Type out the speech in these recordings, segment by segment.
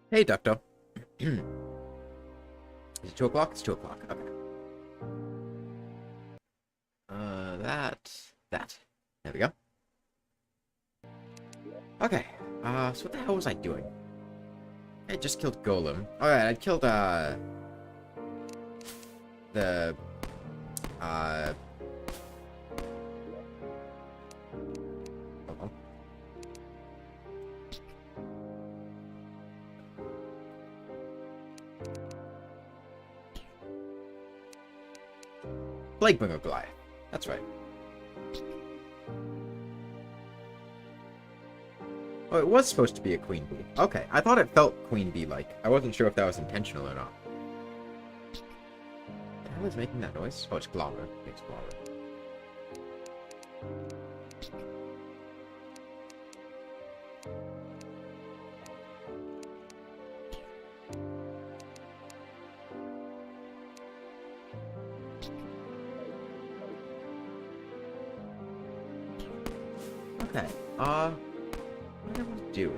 Hey, Doctor. Is it 2 o'clock? It's 2 o'clock. Okay. That. There we go. Okay. So what the hell was I doing? I just killed Golem. Alright, I killed, the, uh... hold on. Plaguebringer Goliath. That's right. Oh, it was supposed to be a queen bee. Okay, I thought it felt queen bee-like. I wasn't sure if that was intentional or not. The hell is making that noise? Oh, it's Glommer. It's Glommer. Okay, what do I want to do?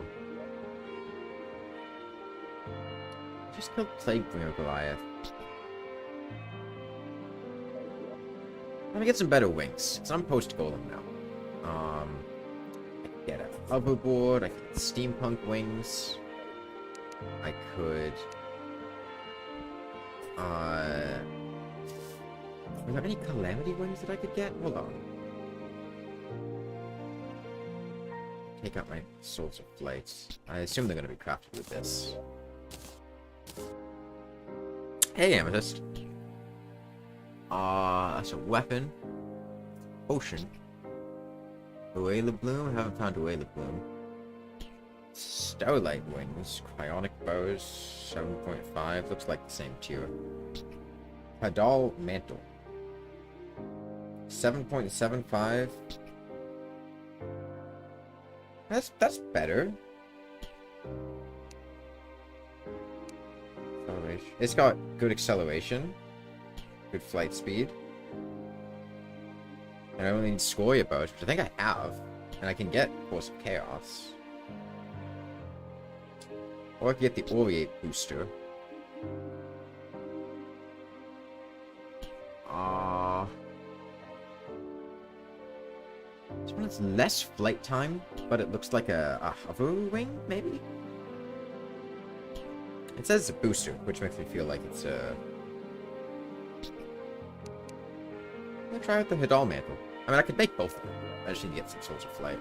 Just killed Plaguebringer Goliath. Let me get some better wings. It's on Post-golem now. I could get a hoverboard, I could get steampunk wings. I could... Are there any Calamity wings that I could get? Hold on. Take out my Souls of Light. I assume they're going to be crafted with this. Hey, Amethyst. That's a weapon. Potion. Oela Bloom. I haven't found Oela Bloom. Starlight Wings. Cryonic Bows. 7.5. Looks like the same tier. Hadal Mantle. 7.75. That's better. Acceleration. It's got good acceleration, good flight speed, and I only need Scoria Bows, which I think I have, and I can get Force of Chaos, or I can get the Aureate booster. This one has less flight time, but it looks like a hover wing, maybe? It says it's a booster, which makes me feel like it's a... I'm gonna try out the Hadal Mantle. I mean, I could make both of them. I just need to get some Souls of Flight.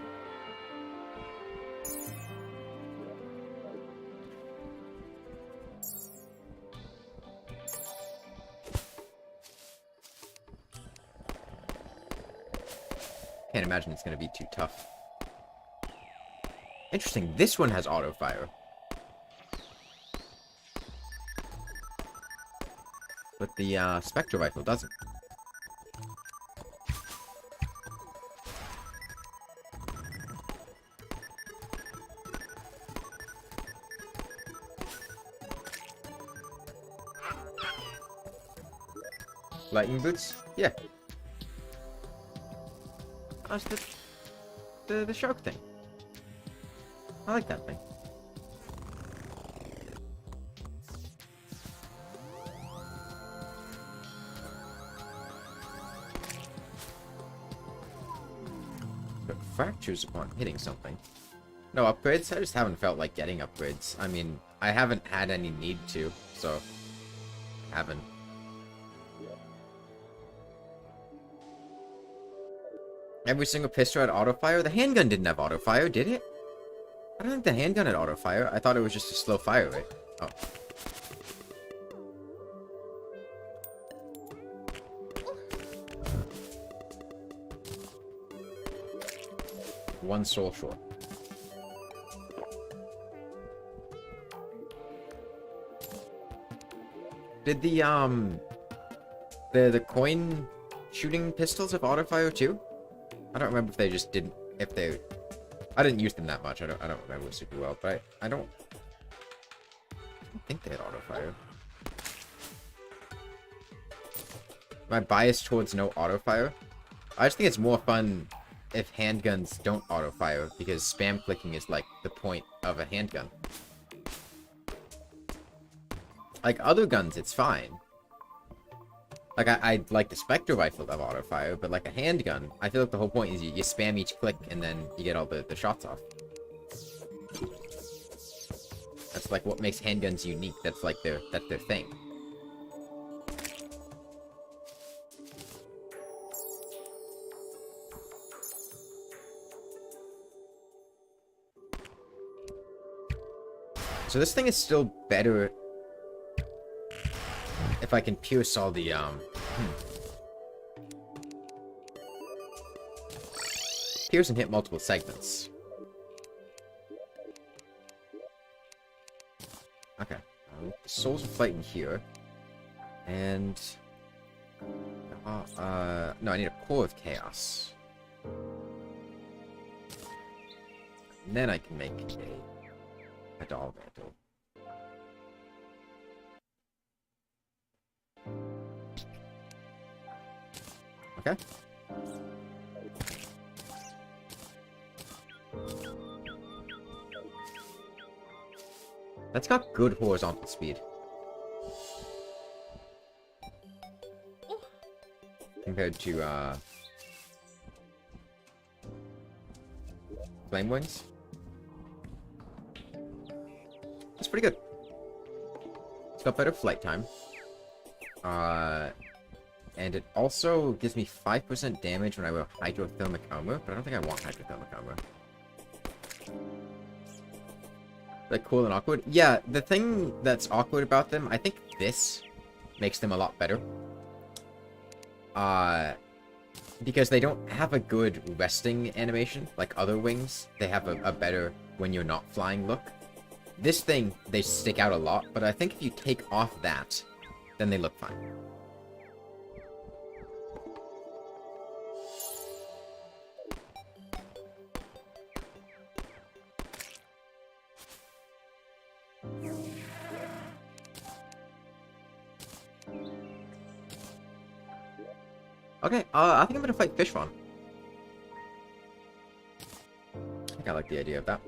Can't imagine it's going to be too tough. Interesting, this one has auto fire. But the Spectre Rifle doesn't. Lightning Boots? Yeah. That's the shark thing. I like that thing. But fractures upon hitting something. No upgrades? I just haven't felt like getting upgrades. I mean, I haven't had any need to, so... haven't. Every single pistol had auto-fire? The handgun didn't have auto-fire, did it? I don't think the handgun had auto-fire. I thought it was just a slow fire rate. Oh. One soul short. Did the coin shooting pistols have auto-fire too? I don't remember if they just didn't, if they... I didn't use them that much. I don't remember super well, but I don't think they had auto-fire. Am I biased towards no auto-fire? I just think it's more fun if handguns don't auto-fire, because spam clicking is like the point of a handgun. Like, other guns, it's fine. Like, I like the Spectre rifle of auto fire, but like a handgun, I feel like the whole point is you spam each click and then you get all the shots off. That's like what makes handguns unique. That's like their thing. So this thing is still better if I can pierce all the, pierce and hit multiple segments. Okay. The Souls of Light in here. And... no, I need a Core of Chaos. And then I can make a doll mantle. Okay. That's got good horizontal speed. Compared to, Flame Wings. That's pretty good. It's got better flight time. And it also gives me 5% damage when I wear hydrothermic armor, but I don't think I want hydrothermic armor. Like, cool and awkward? Yeah, the thing that's awkward about them, I think this makes them a lot better. Because they don't have a good resting animation, like other wings. They have a better when you're not flying look. This thing, they stick out a lot, but I think if you take off that, then they look fine. Okay, I think I'm gonna fight Fishron. I think I like the idea of that.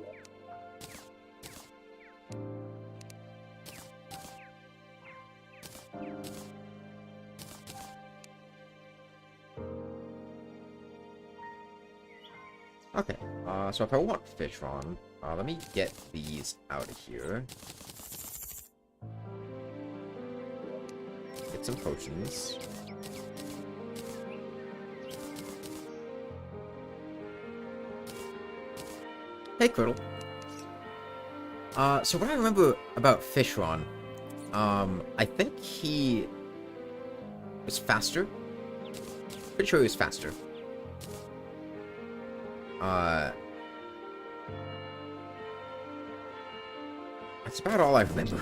Okay, so if I want Fishron, let me get these out of here. Get some potions. Hey, Criddle. So what I remember about Fishron, I think he was faster. Pretty sure he was faster. That's about all I remember.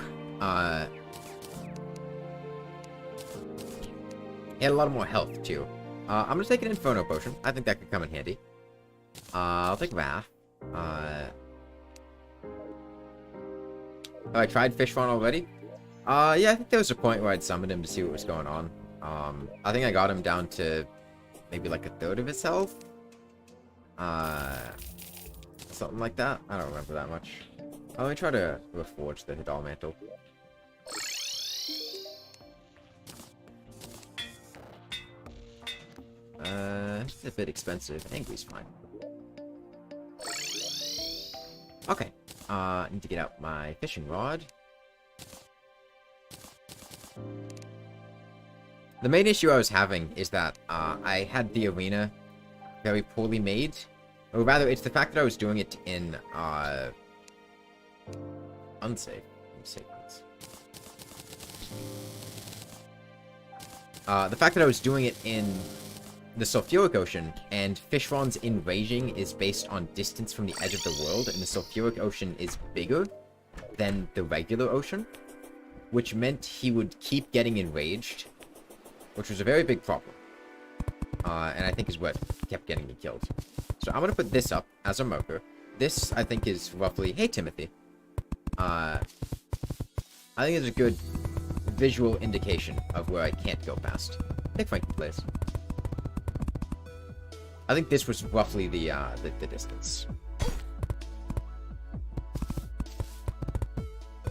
He had a lot more health, too. I'm gonna take an Inferno Potion. I think that could come in handy. I'll take that. Oh, I tried Fishron already? Yeah, I think there was a point where I'd summoned him to see what was going on. I think I got him down to maybe like a third of his health. Something like that. I don't remember that much. Let me try to reforge the Hidal Mantle. It's a bit expensive. Angry's fine. Okay. I need to get out my fishing rod. The main issue I was having is that I had the arena very poorly made. Or rather, it's the fact that I was doing it in unsafe sequence. The fact that I was doing it in the Sulfuric Ocean, and Fishron's enraging is based on distance from the edge of the world, and the Sulfuric Ocean is bigger than the regular ocean, which meant he would keep getting enraged, which was a very big problem. And I think is what kept getting me killed. So I'm going to put this up as a marker. This, I think, is roughly... Hey, Timothy. I think it's a good visual indication of where I can't go past. Hey, Frankie, please. I think this was roughly the distance.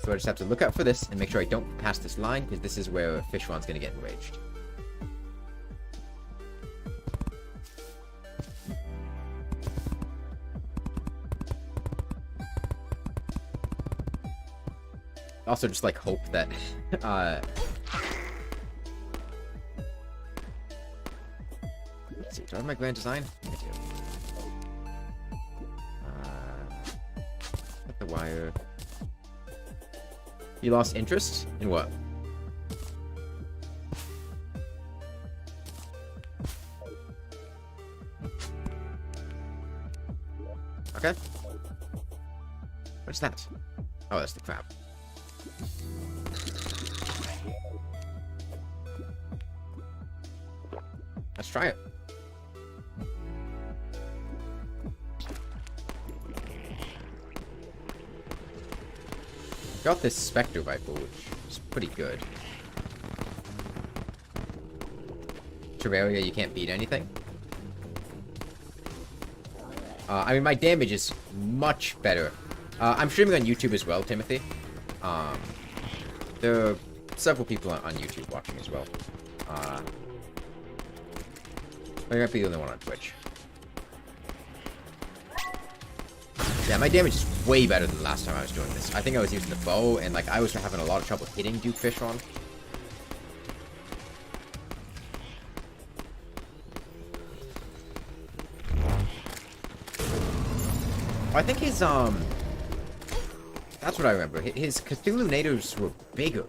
So So I just have to look out for this and make sure I don't pass this line, because this is where Fishron's gonna get enraged. Also, just like hope that let's see, do I have my grand design? I do. Cut the wire. You lost interest in what? Okay. What's that? Oh, that's the crab. Let's try it. Got this Spectre rifle, which is pretty good. Terraria, you can't beat anything. I mean, my damage is much better. I'm streaming on YouTube as well, Timothy. There are several people on YouTube watching as well. I might be the only one on Twitch. Yeah, my damage is way better than the last time I was doing this. I think I was using the bow, and like I was having a lot of trouble hitting Duke Fishron. I think his that's what I remember. His Cthulhu Nados were bigger.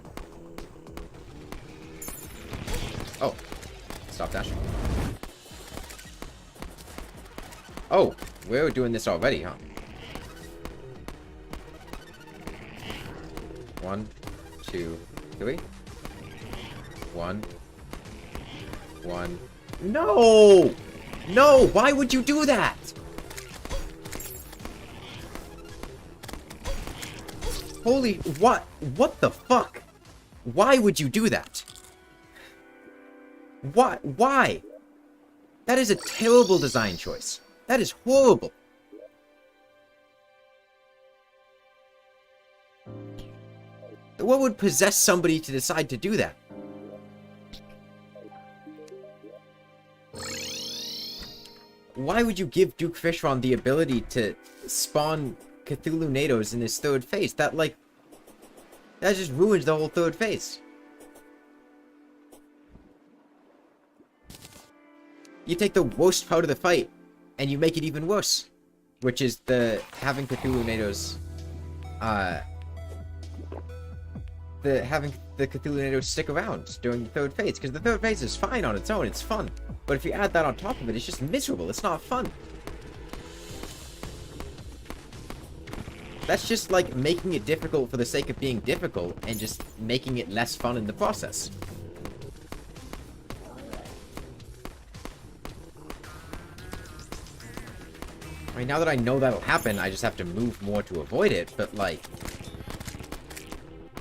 Oh, stop dashing. Oh, we're doing this already, huh? 1, 2, 3. 1. 1. No! No! Why would you do that? Holy, what? What the fuck? Why would you do that? What? Why? That is a terrible design choice. That is horrible. What would possess somebody to decide to do that? Why would you give Duke Fishron the ability to spawn Cthulhu Nados in his third phase? That just ruins the whole third phase. You take the worst part of the fight and you make it even worse, which is having Cthulhu Nados, having the Cthulhu Nados stick around during the third phase, because the third phase is fine on its own, it's fun, but if you add that on top of it, it's just miserable. It's not fun. That's just like making it difficult for the sake of being difficult and just making it less fun in the process. I mean, now that I know that'll happen, I just have to move more to avoid it, but like,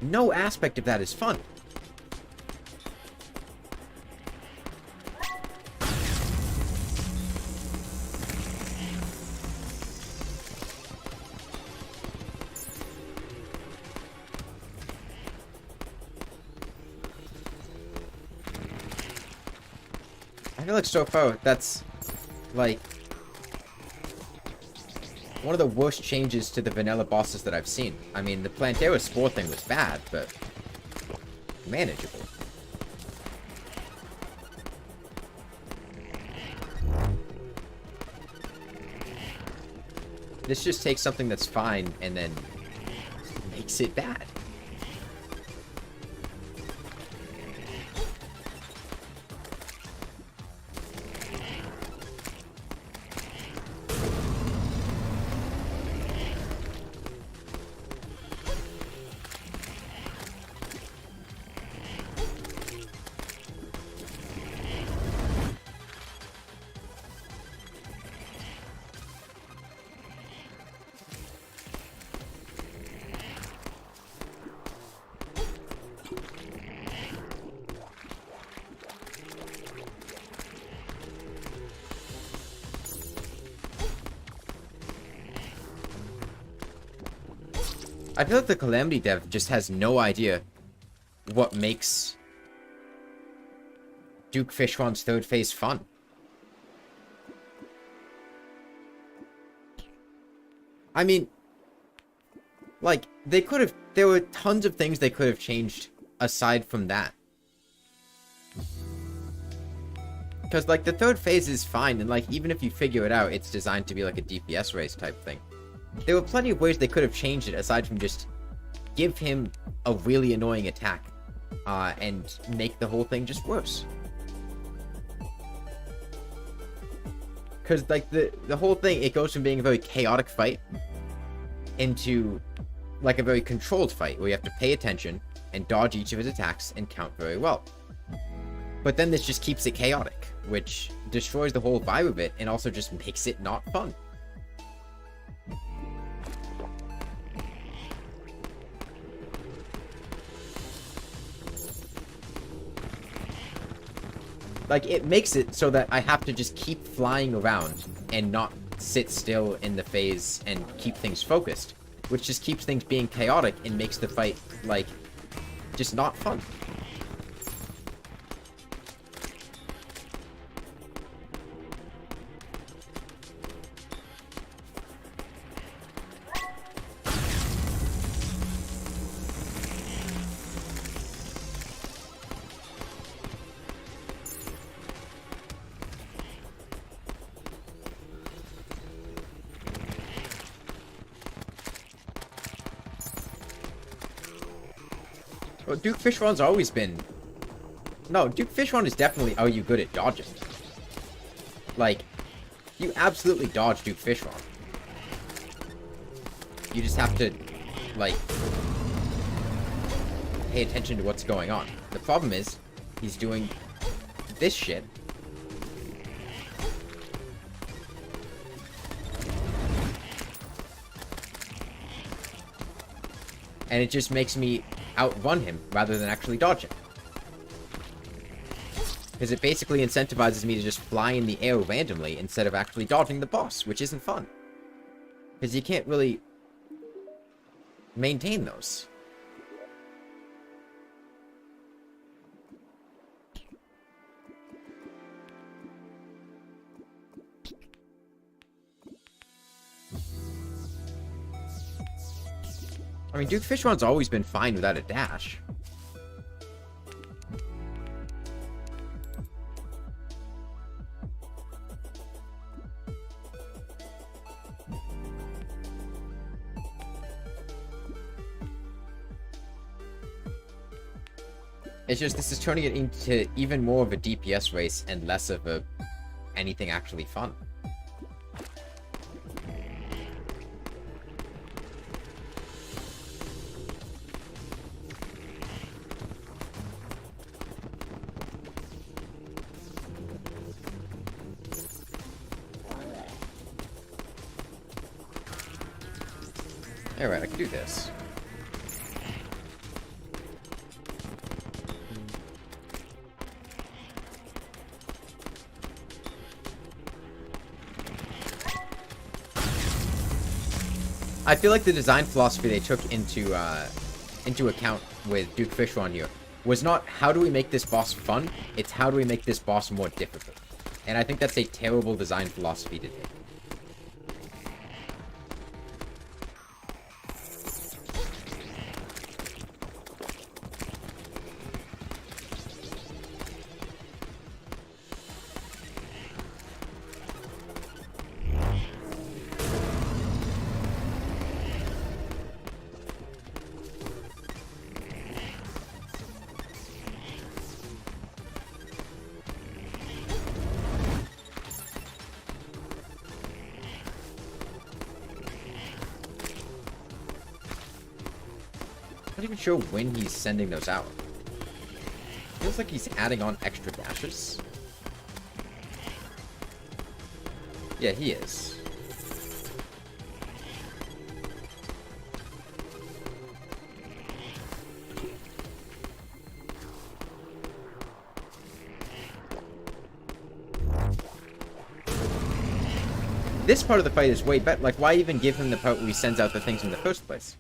no aspect of that is fun. I feel like so far, that's like one of the worst changes to the vanilla bosses that I've seen. I mean, the Plantera Spore thing was bad, but manageable. This just takes something that's fine and then makes it bad. I feel like the Calamity dev just has no idea what makes Duke Fishron's third phase fun. I mean, like, there were tons of things they could have changed aside from that. Because, like, the third phase is fine, and, like, even if you figure it out, it's designed to be, like, a DPS race type thing. There were plenty of ways they could have changed it, aside from just give him a really annoying attack, and make the whole thing just worse. Because, like, the whole thing, it goes from being a very chaotic fight into, like, a very controlled fight, where you have to pay attention and dodge each of his attacks and count very well. But then this just keeps it chaotic, which destroys the whole vibe of it, and also just makes it not fun. Like, it makes it so that I have to just keep flying around and not sit still in the phase and keep things focused, which just keeps things being chaotic and makes the fight, like, just not fun. Well, Duke Fishron's always been... No, Duke Fishron is definitely, are you good at dodging? Like, you absolutely dodge Duke Fishron. You just have to, like, pay attention to what's going on. The problem is, he's doing this shit. And it just makes me outrun him rather than actually dodge him. Because it basically incentivizes me to just fly in the air randomly instead of actually dodging the boss, which isn't fun. Because you can't really maintain those. I mean, Duke Fishron's always been fine without a dash. It's just, this is turning it into even more of a DPS race and less of a anything actually fun. Alright, I can do this. I feel like the design philosophy they took into account with Duke Fishron here was not how do we make this boss fun, it's how do we make this boss more difficult. And I think that's a terrible design philosophy to take. I'm not even sure when he's sending those out. Feels like he's adding on extra dashes. Yeah, he is. This part of the fight is way better. Like, why even give him the part where he sends out the things in the first place?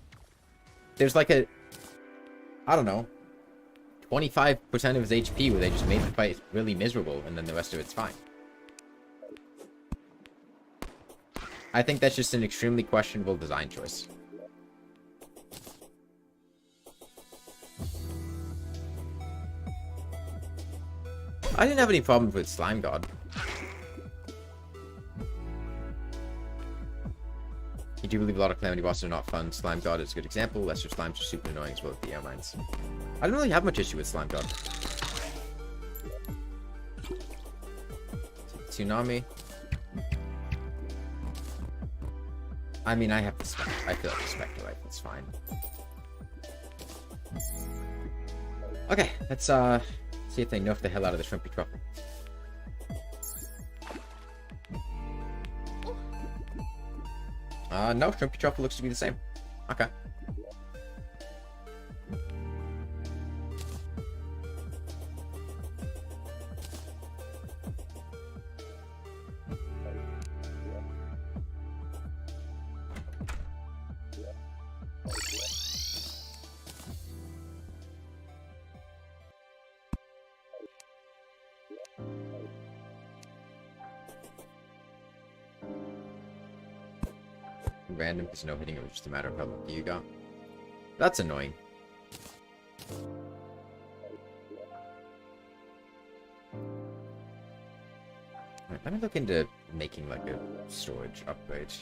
there's like a, I don't know, 25% of his HP where they just made the fight really miserable, and then the rest of it's fine. I think that's just an extremely questionable design choice. I didn't have any problems with Slime God. You do believe a lot of Calamity bosses are not fun. Slime God is a good example. Lesser slimes are super annoying as well as the air mines. I don't really have much issue with Slime God. Tsunami. I mean, I have the Spectre. I feel like the Spectre rifle's fine. Okay, let's see if they nerf the hell out of the Shrimpy Truffle. No, Shrimpy Truffle looks to be the same. Okay. Random because no hitting, it was just a matter of how lucky you got. That's annoying. Alright, let me look into making like a storage upgrade.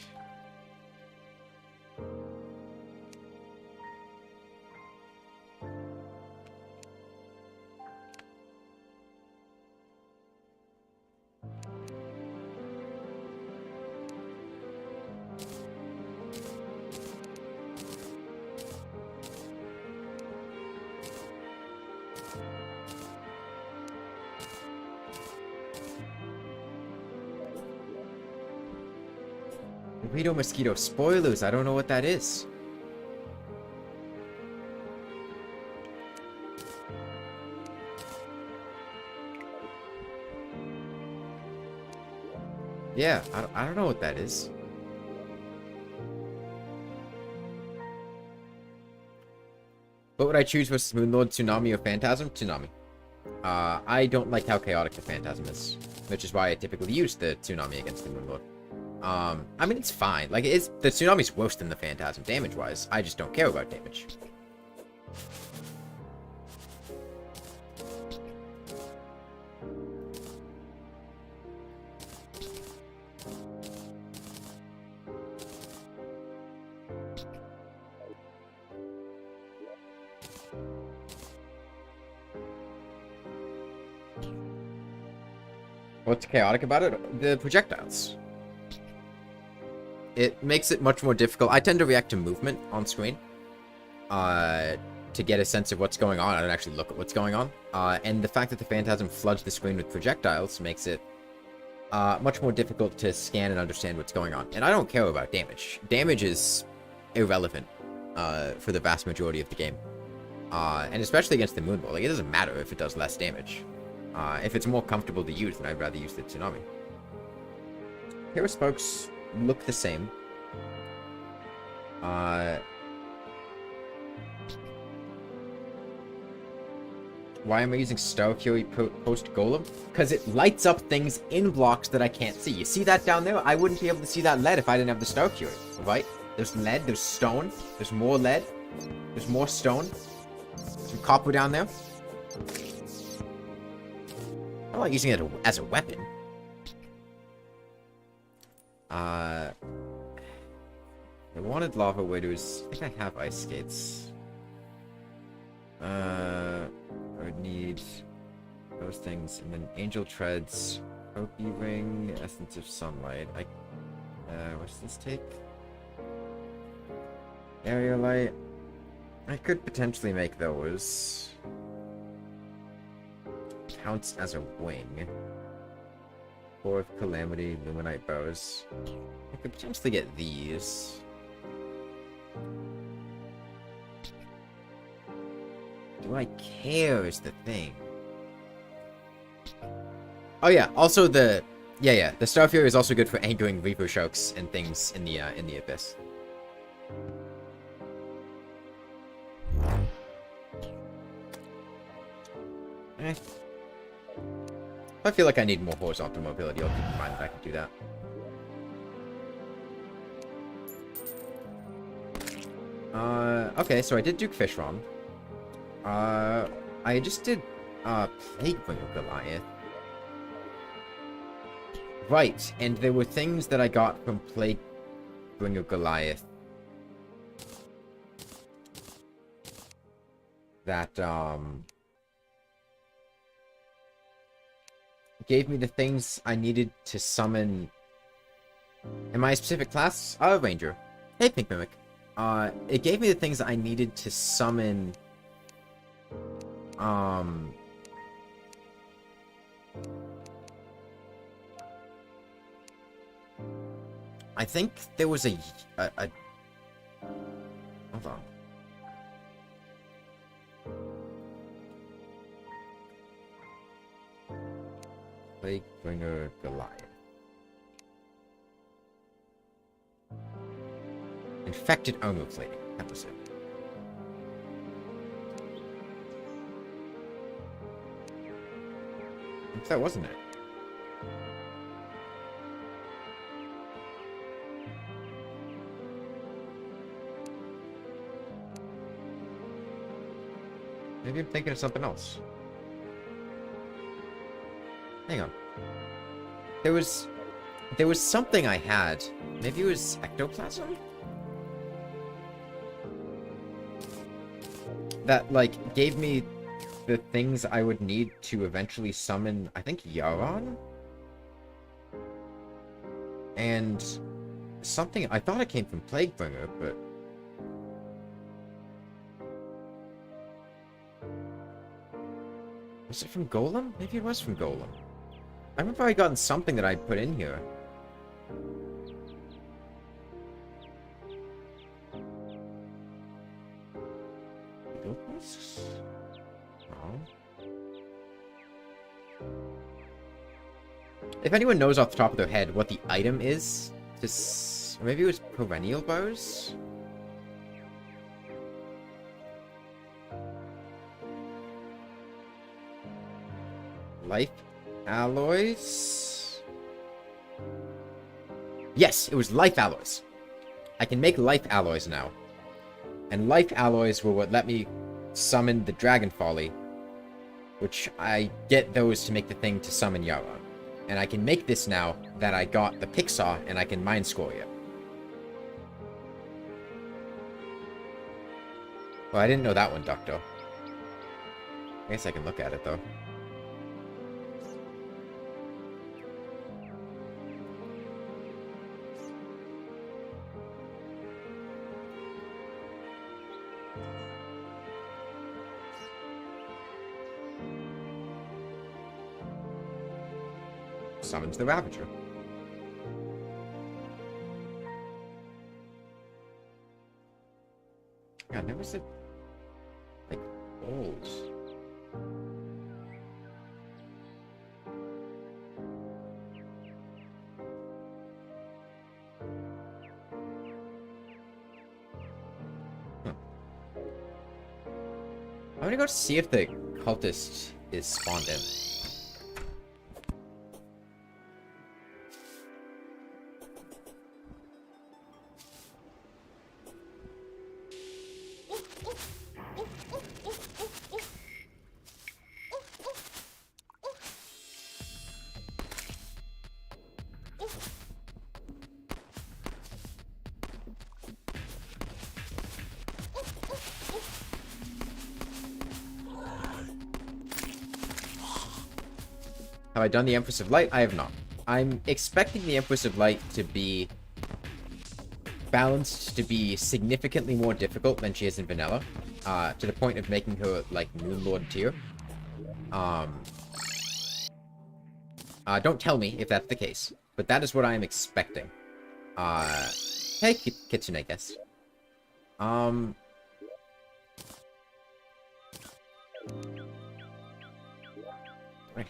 Burrito Mosquito. Spoilers, I don't know what that is. Yeah, I don't know what that is. What would I choose versus Moonlord, Tsunami, or Phantasm? Tsunami. I don't like how chaotic the Phantasm is, which is why I typically use the Tsunami against the Moonlord. I mean, it's fine. Like, the Tsunami's worse than the Phantasm damage-wise. I just don't care about damage. What's chaotic about it? The projectiles. It makes it much more difficult. I tend to react to movement on screen to get a sense of what's going on. I don't actually look at what's going on. And the fact that the Phantasm floods the screen with projectiles makes it much more difficult to scan and understand what's going on. And I don't care about damage. Damage is irrelevant for the vast majority of the game. And especially against the Moonball. Like, it doesn't matter if it does less damage. If it's more comfortable to use, then I'd rather use the Tsunami. Hero Spokes look the same. Why am I using Star Fury Post-golem? Because it lights up things in blocks that I can't see. You see that down there? I wouldn't be able to see that lead if I didn't have the Star Fury, right? There's lead, there's stone, there's more lead, there's more stone, some copper down there. I'm not using it as a weapon. I wanted lava widows. I think I have ice skates. I would need those things, and then angel treads, Pokey ring, essence of sunlight. What's this take? Area light. I could potentially make those. Counts as a wing. Core of Calamity, Luminite bows. I could potentially get these. Do I care is the thing. Oh yeah, also the the Star Fury is also good for angering Reaper Sharks and things in the Abyss. Eh. I feel like I need more horizontal mobility. I'll keep in mind that I can do that. Okay, so I did Duke Fishron. I just did, Plaguebringer Goliath. Right, and there were things that I got from Plaguebringer Goliath that, gave me the things I needed to summon. In my specific class, Ranger. Hey, Pink Mimic. It gave me the things that I needed to summon, I think there was a hold on. Plaguebringer Goliath. Infected armor plating. That was it. I think that wasn't it. Maybe I'm thinking of something else. Hang on. There was something I had. Maybe it was ectoplasm? That, like, gave me the things I would need to eventually summon, I think, Yaron? And something, I thought it came from Plaguebringer, but... Was it from Golem? Maybe it was from Golem. I remember I gotten something that I put in here. If anyone knows off the top of their head what the item is, just maybe it was perennial bars? Life alloys? Yes, it was life alloys. I can make life alloys now. And life alloys were what let me summon the Dragon Folly, which I get those to make the thing to summon Yaron. And I can make this now that I got the Pixar and I can Mind Score it. Well, I didn't know that one, Doctor. I guess I can look at it, though. Summons the Ravager. God, there was a... like, old... Huh. I'm gonna go see if the Cultist is spawned in. Have I done the Empress of Light? I have not. I'm expecting the Empress of Light to be balanced to be significantly more difficult than she is in vanilla, to the point of making her like Moon Lord tier. Don't tell me if that's the case, but that is what I am expecting. Hey, Kitsune, I guess. I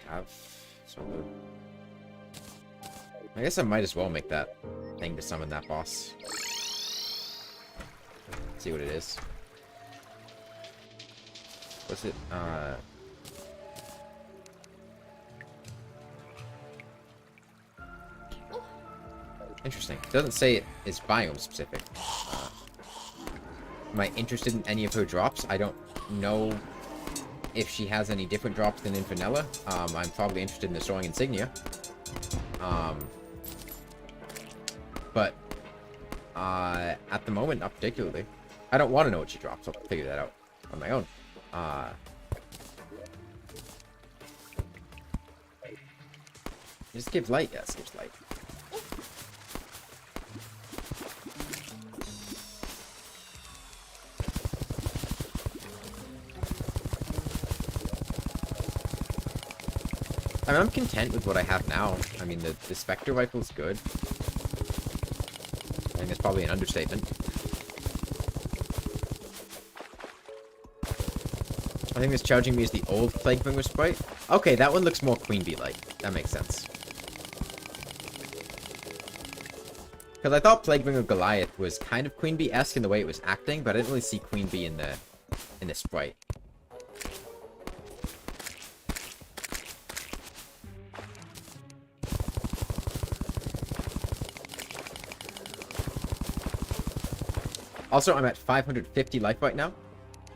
have solo. I guess I might as well make that thing to summon that boss. See what it is. What's it? Interesting. It doesn't say it is biome specific. Am I interested in any of her drops? I don't know if she has any different drops than in vanilla. I'm probably interested in the Soaring Insignia. But at the moment, not particularly. I don't want to know what she drops. I'll figure that out on my own. Just gives light. Yes, gives light. I mean, I'm content with what I have now. I mean, the Spectre rifle's good. I think that's probably an understatement. I think this charging me is the old Plaguebringer sprite. Okay, that one looks more Queen Bee-like. That makes sense. Because I thought Plaguebringer Goliath was kind of Queen Bee-esque in the way it was acting, but I didn't really see Queen Bee in the sprite. Also, I'm at 550 life right now.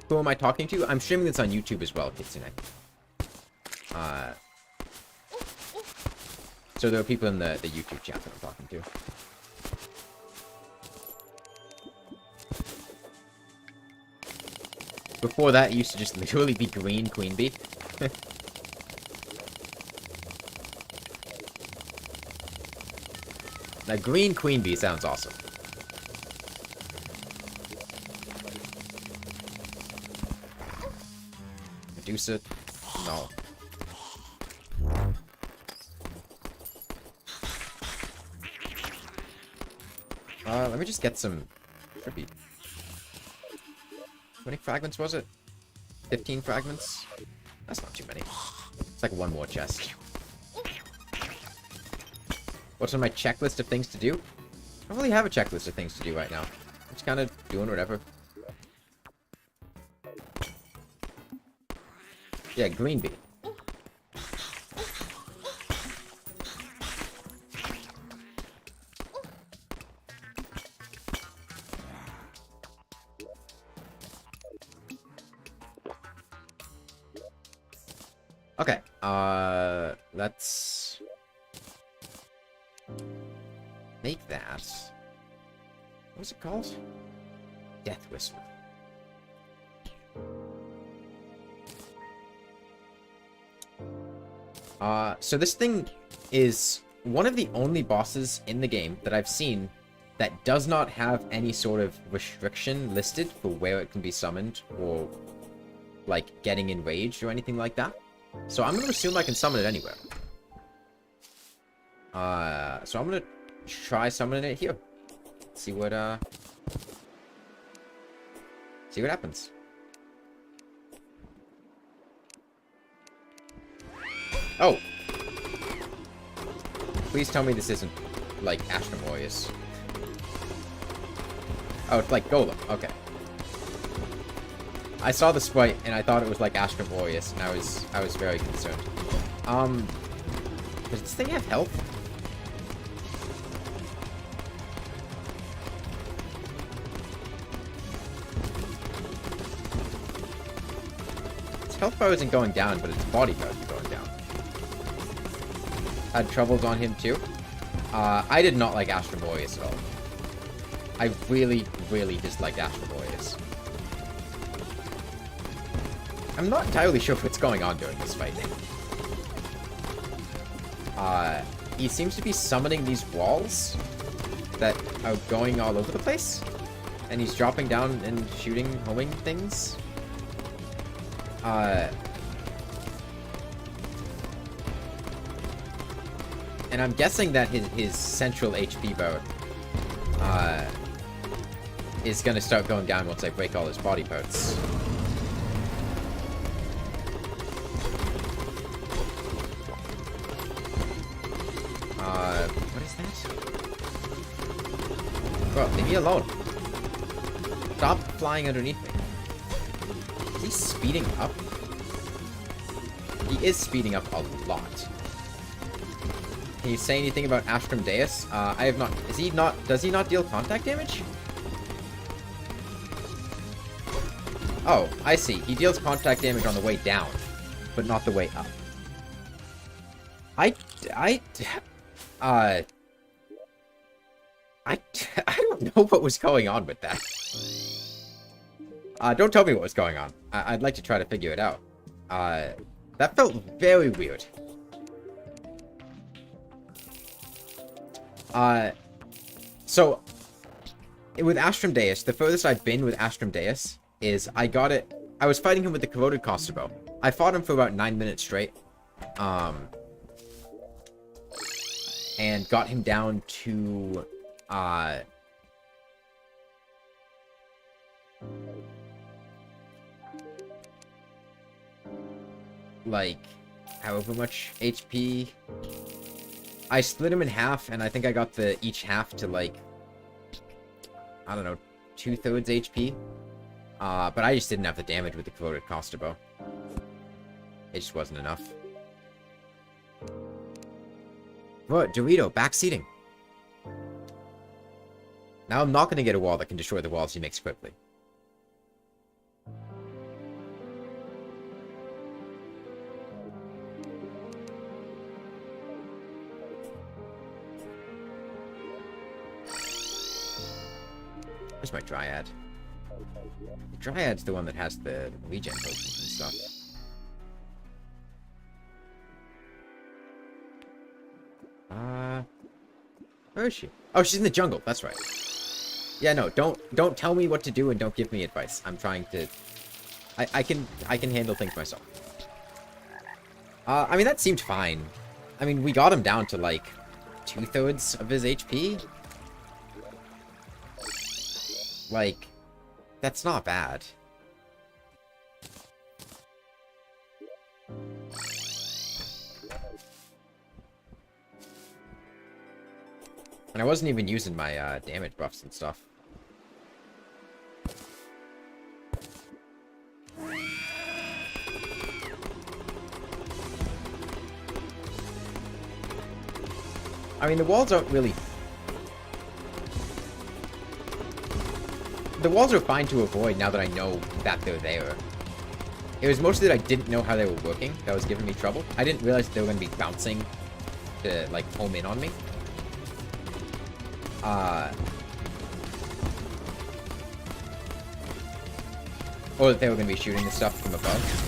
Who am I talking to? I'm streaming this on YouTube as well, Kitsune. So there are people in the YouTube chat that I'm talking to. Before that, it used to just literally be green Queen Bee. Now, green Queen Bee sounds awesome. Medusa? No. Let me just get some... Should be... How many fragments was it? 15 fragments? That's not too many. It's like one more chest. What's on my checklist of things to do? I don't really have a checklist of things to do right now. I'm just kind of doing whatever. Yeah, green bee. Okay, let's make that. What's it called? Death Whisper. So this thing is one of the only bosses in the game that I've seen that does not have any sort of restriction listed for where it can be summoned or, like, getting enraged or anything like that. So I'm going to assume I can summon it anywhere. So I'm going to try summoning it here. See what happens. Oh! Please tell me this isn't, like, Astrum Warriors. Oh, it's like Golem. Okay. I saw the sprite, and I thought it was like Astrum Warriors, and I was very concerned. Does this thing have health? Its health bar isn't going down, but its body bar is going down. Had troubles on him too. I did not like Astrum Warriors at all. I really, really disliked Astrum Warriors. I'm not entirely sure what's going on during this fight. He seems to be summoning these walls that are going all over the place. And he's dropping down and shooting, homing things. And I'm guessing that his central HP bar is gonna start going down once I break all his body parts. What is that? Bro, leave me alone. Stop flying underneath me. Is he speeding up? He is speeding up a lot. Can you say anything about Astrum Deus? I have not. Is he not? Does he not deal contact damage? Oh, I see. He deals contact damage on the way down, but not the way up. I don't know what was going on with that. Don't tell me what was going on. I'd like to try to figure it out. That felt very weird. So, with Astrum Deus, the furthest I've been with Astrum Deus is I got it... I was fighting him with the Corroded Crossbow. I fought him for about 9 minutes straight. And got him down to... like, however much HP. I split him in half, and I think I got the each half to, like, I don't know, 2/3 HP. But I just didn't have the damage with the Corroded Crossbow. It just wasn't enough. What? Dorito, backseating. Now I'm not going to get a wall that can destroy the walls he makes quickly. Where's my Dryad? The Dryad's the one that has the regen potions and stuff. Where is she? Oh, she's in the jungle. That's right. Yeah, no, don't tell me what to do and don't give me advice. I'm trying to... I can handle things myself. I mean, that seemed fine. I mean, we got him down to, like, 2/3 of his HP. Like, that's not bad. And I wasn't even using my damage buffs and stuff. I mean, the walls aren't really... The walls are fine to avoid now that I know that they're there. It was mostly that I didn't know how they were working that was giving me trouble. I didn't realize they were going to be bouncing to, like, home in on me. Or that they were going to be shooting the stuff from above.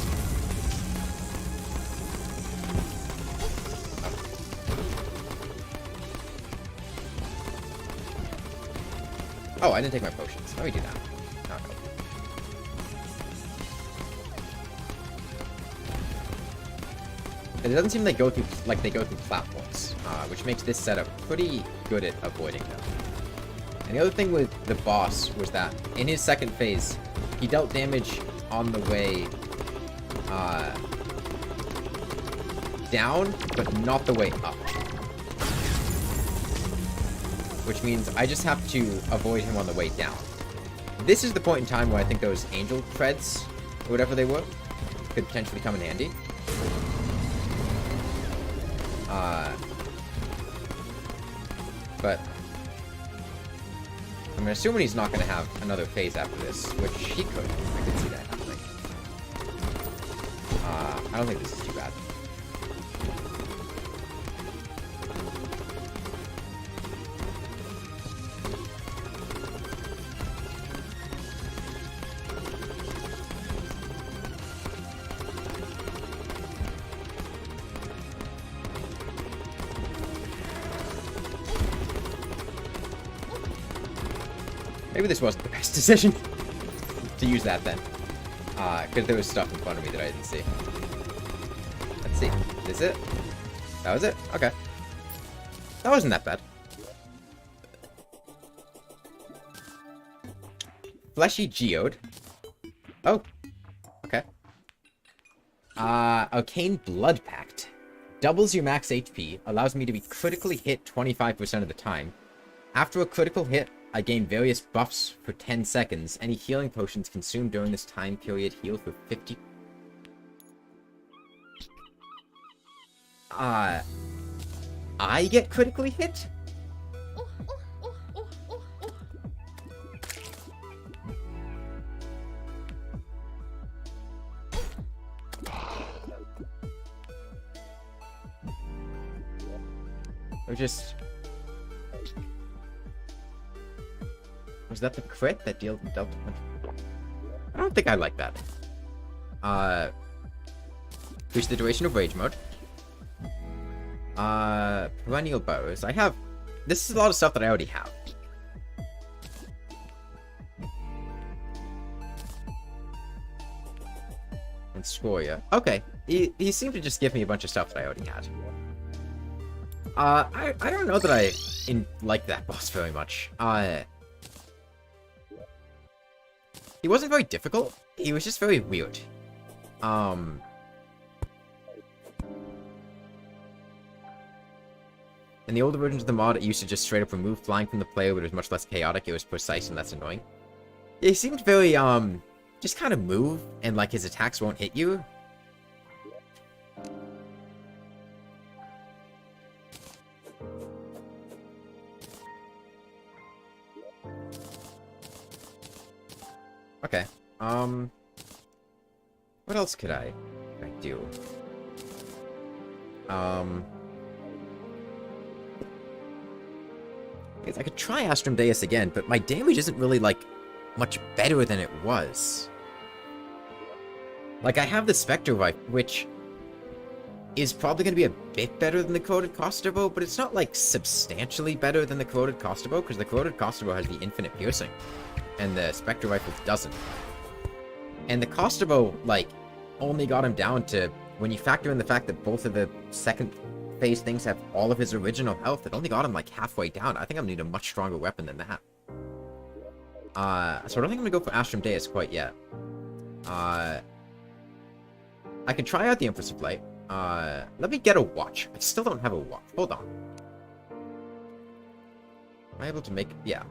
Oh, I didn't take my potions. Let me do that. Oh, no. It doesn't seem like they go through platforms, which makes this setup pretty good at avoiding them. And the other thing with the boss was that in his second phase, he dealt damage on the way down, but not the way up. Which means I just have to avoid him on the way down. This is the point in time where I think those angel treads, or whatever they were, could potentially come in handy. But I'm assuming he's not going to have another phase after this, which he could. I could see that happening. I don't think this is too bad. Maybe this wasn't the best decision to use that then. Because there was stuff in front of me that I didn't see. Let's see. Is it? That was it? Okay. That wasn't that bad. Fleshy Geode. Oh. Okay. Arcane Blood Pact. Doubles your max HP. Allows me to be critically hit 25% of the time. After a critical hit, I gain various buffs for 10 seconds. Any healing potions consumed during this time period heal for 50... I get critically hit? Or just... Was that the crit that dealt a bunch? I don't think I like that. Increase the duration of rage mode. Perennial bows. I have... This is a lot of stuff that I already have. And Scoria. Okay. He seemed to just give me a bunch of stuff that I already had. I don't know that I like that boss very much. He wasn't very difficult. He was just very weird. In the older versions of the mod, it used to just straight up remove flying from the player, but it was much less chaotic. It was precise and less annoying. He seemed very, just kind of move, and, like, his attacks won't hit you. Okay. What else could I do? I could try Astrum Deus again, but my damage isn't really, like, much better than it was. Like, I have the Spectre Rifle, which is probably going to be a bit better than the Corroded Crossbow, but it's not, like, substantially better than the Corroded Crossbow, because the Corroded Crossbow has the infinite piercing, and the Spectre Rifle doesn't. And the Crossbow, like, only got him down to, when you factor in the fact that both of the second phase things have all of his original health, it only got him, like, halfway down. I think I'm going to need a much stronger weapon than that. So I don't think I'm going to go for Astrum Deus quite yet. I can try out the Empress of Light. Let me get a watch. I still don't have a watch. Hold on. Am I able to make... Yeah.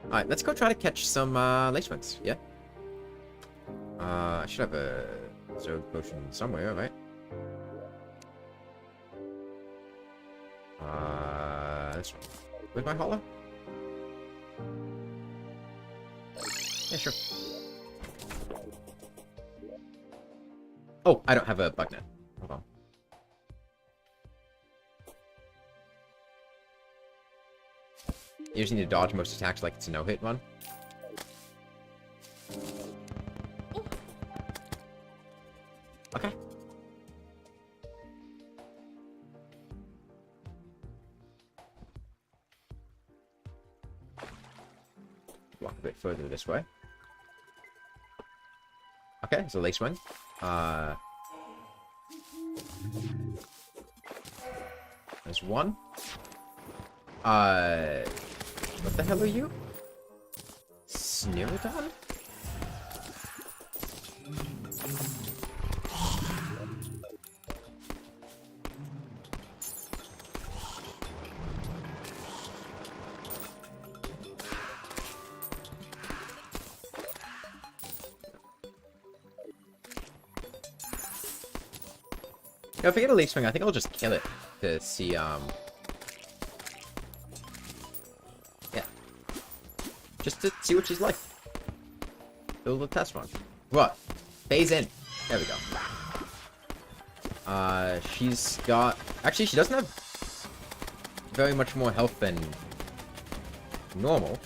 Alright, let's go try to catch some, lace wings. Yeah? I should have a Zerg potion somewhere, right? This one. With my hollow? Yeah, sure. Oh, I don't have a bug net. Hold on. You just need to dodge most attacks like it's a no-hit one. Okay. Walk a bit further this way. Okay, it's a lace wing. There's one. What the hell are you? Sneerodon? You know, if I get a leaf swing, I think I'll just kill it to see, yeah. Just to see what she's like. Build a test run. What? Phase in. There we go. She's got... Actually, she doesn't have very much more health than normal.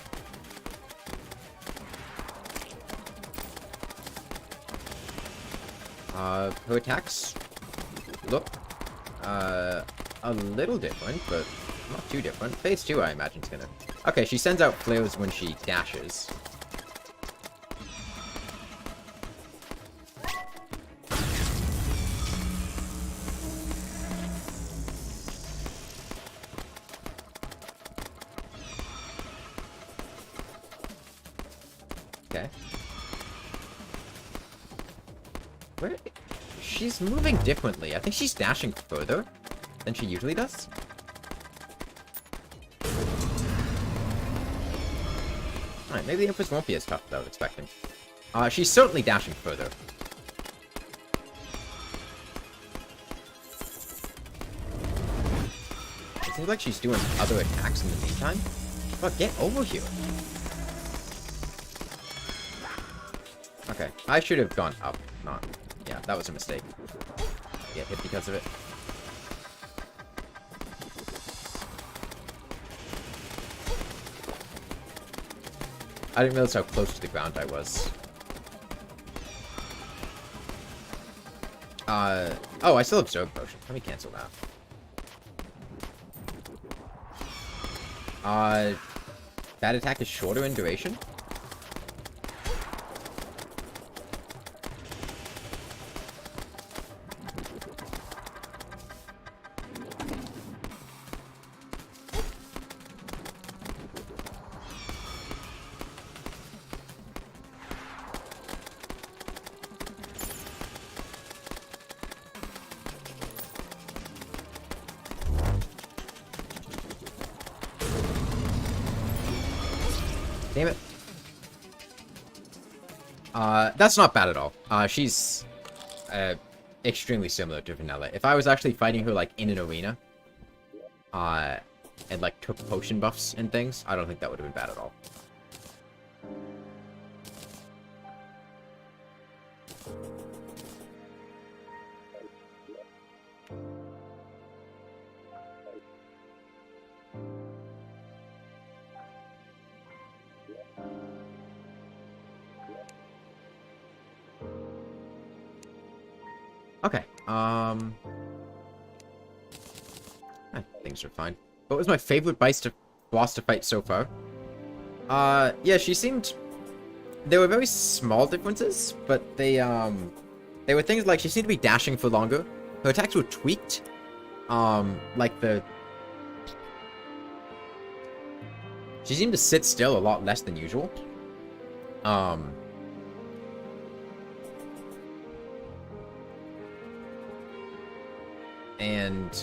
Her attacks look a little different, but not too different. Phase 2, I imagine, is gonna... Okay, she sends out flares when she dashes. Okay. Where... She's moving differently. I think she's dashing further than she usually does. Alright, maybe the Empress won't be as tough as I was expecting. She's certainly dashing further. It seems like she's doing other attacks in the meantime. But get over here. Okay, I should have gone up, not... Yeah, that was a mistake. Get hit because of it. I didn't realize how close to the ground I was. Oh, I still have Absorb Potion. Let me cancel that. That attack is shorter in duration. Damn it. That's not bad at all. She's extremely similar to Vanilla. If I was actually fighting her, like, in an arena, and, like, took potion buffs and things, I don't think that would have been bad at all. Okay, things are fine. What was my favorite boss to fight so far? Yeah, she seemed... There were very small differences, but they were things like she seemed to be dashing for longer. Her attacks were tweaked. Like the... She seemed to sit still a lot less than usual. And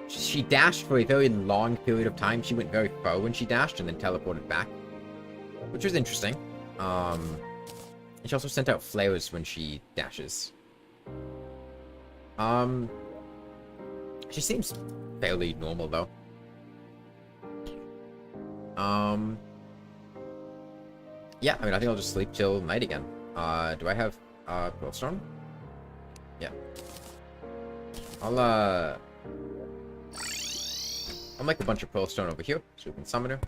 she dashed for a very long period of time. She went very far when she dashed and then teleported back, which was interesting. And she also sent out flares when she dashes. She seems fairly normal though. Yeah, I mean, I think I'll just sleep till night again. Do I have Pearlstone? Yeah. I'll make a bunch of Pearlstone over here, so we can summon her.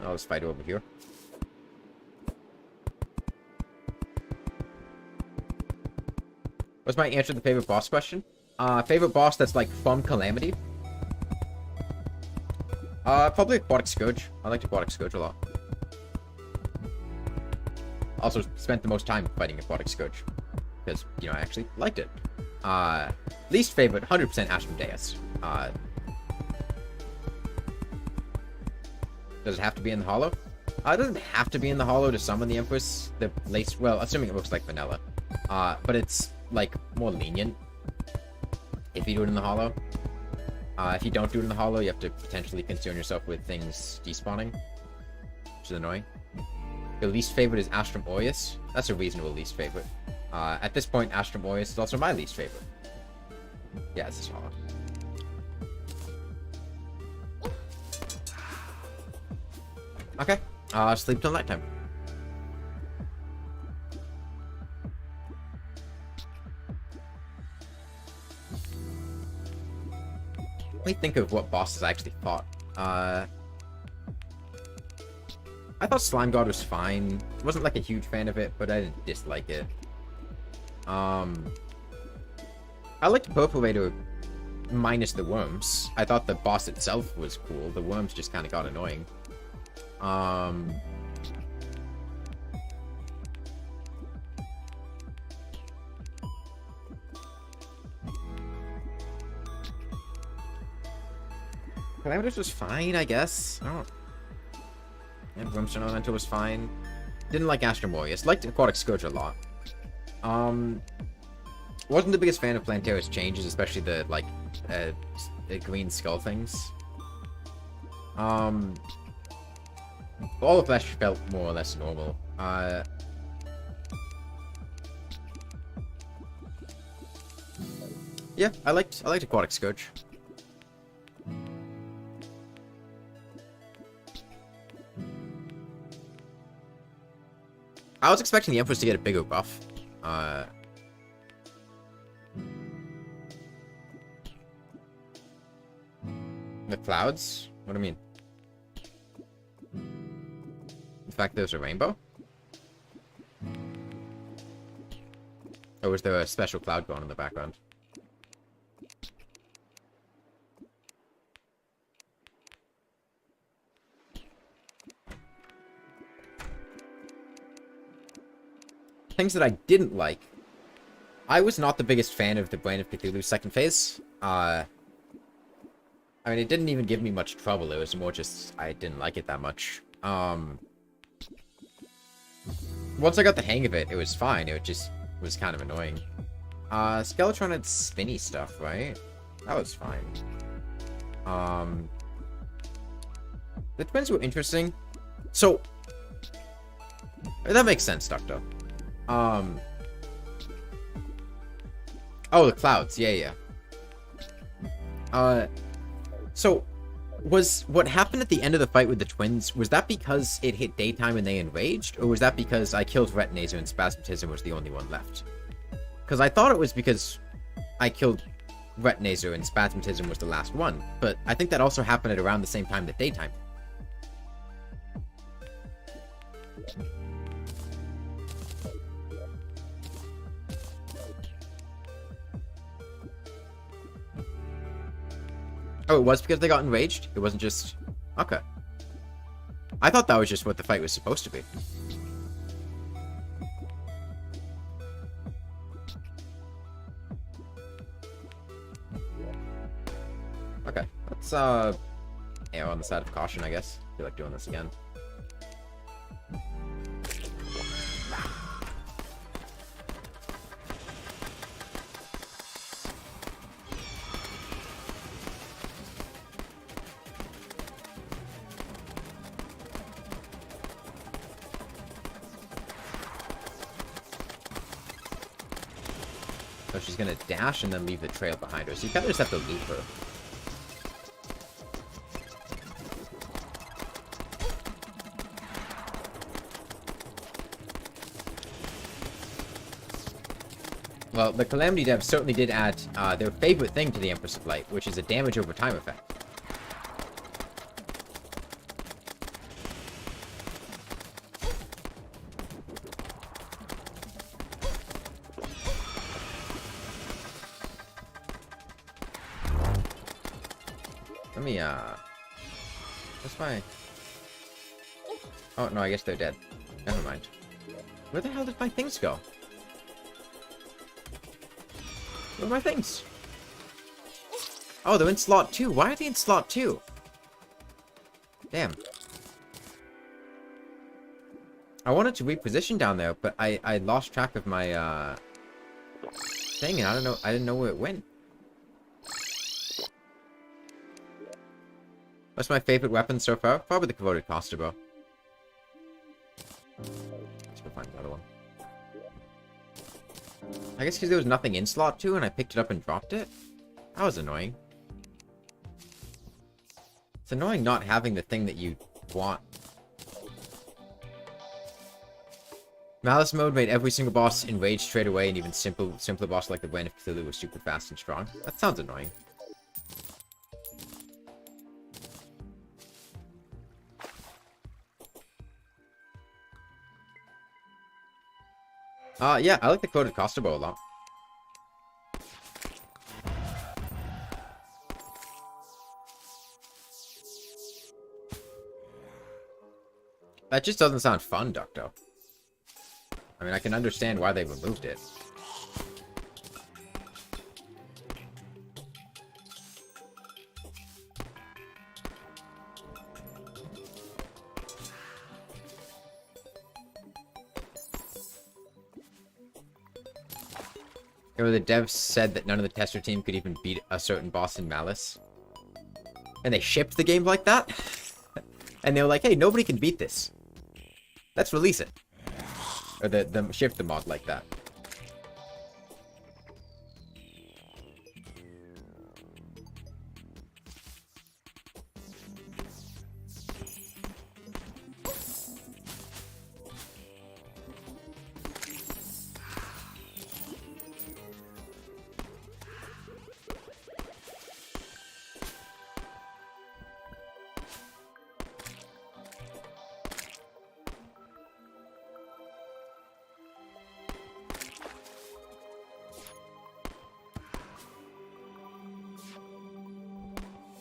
I'll just fight her over here. What's my answer to the favorite boss question? Favorite boss that's, like, from Calamity? Probably Aquatic Scourge. I liked Aquatic Scourge a lot. Also spent the most time fighting Aquatic Scourge. Because, you know, I actually liked it. Least favorite, 100% Astrum Deus. Does it have to be in the hollow? It doesn't have to be in the hollow to summon the Empress. Well, assuming it looks like vanilla. But it's, like, more lenient if you do it in the hollow. If you don't do it in the hollow, you have to potentially concern yourself with things despawning, which is annoying. Your least favorite is Astrum Deus. That's a reasonable least favorite. At this point, Astrum Deus is also my least favorite. Yeah, it's just hollow. Okay, sleep till nighttime. Let me think of what bosses I actually fought. I thought Slime God was fine. Wasn't like a huge fan of it, but I didn't dislike it. I liked Perforator minus the worms. I thought the boss itself was cool. The worms just kind of got annoying. Calamity was fine, I guess. I don't... And Brimstone Elemental was fine. Didn't like Astrum Deus. Liked Aquatic Scourge a lot. Wasn't the biggest fan of Planetara's changes, especially the, like, the green skull things. All of Flesh felt more or less normal. Yeah, I liked Aquatic Scourge. I was expecting the Empress to get a bigger buff. The clouds? What do you mean? The fact there's a rainbow? Or was there a special cloud going in the background? Things that I didn't like. I was not the biggest fan of the Brain of Cthulhu second phase. I mean, it didn't even give me much trouble. It was more just, I didn't like it that much. Once I got the hang of it, it was fine. It just was kind of annoying. Skeletron had spinny stuff, right? That was fine. The twins were interesting. So, that makes sense, Doctor. Oh, the clouds. Yeah. So, was what happened at the end of the fight with the twins, was that because it hit daytime and they enraged? Or was that because I killed Retinazer and Spasmatism was the only one left? Because I thought it was because I killed Retinazer and Spasmatism was the last one. But I think that also happened at around the same time that daytime. Oh, it was because they got enraged? It wasn't just... Okay. I thought that was just what the fight was supposed to be. Okay. Let's, err on the side of caution, I guess. I feel like doing this again. So she's gonna dash and then leave the trail behind her. So you kind of just have to loop her. Well, the Calamity devs certainly did add their favorite thing to the Empress of Light, which is a damage over time effect. Let me, what's my... Oh, no, I guess they're dead. Never mind. Where the hell did my things go? Where are my things? Oh, they're in slot 2. Why are they in slot 2? Damn. I wanted to reposition down there, but I lost track of my, thing, and I didn't know where it went. What's my favorite weapon so far? Probably the Corroded Coster Bow. Let's go find another one. I guess because there was nothing in slot 2 and I picked it up and dropped it? That was annoying. It's annoying not having the thing that you want. Malice mode made every single boss enraged straight away, and even simpler boss like the Brain of Cthulhu was super fast and strong. That sounds annoying. Yeah, I like the Corroded Coster Bow a lot. That just doesn't sound fun, Doctor. I mean, I can understand why they removed it. Remember the devs said that none of the tester team could even beat a certain boss in Malice? And they shipped the game like that? And they were like, hey, nobody can beat this. Let's release it. Or the shifter mod like that.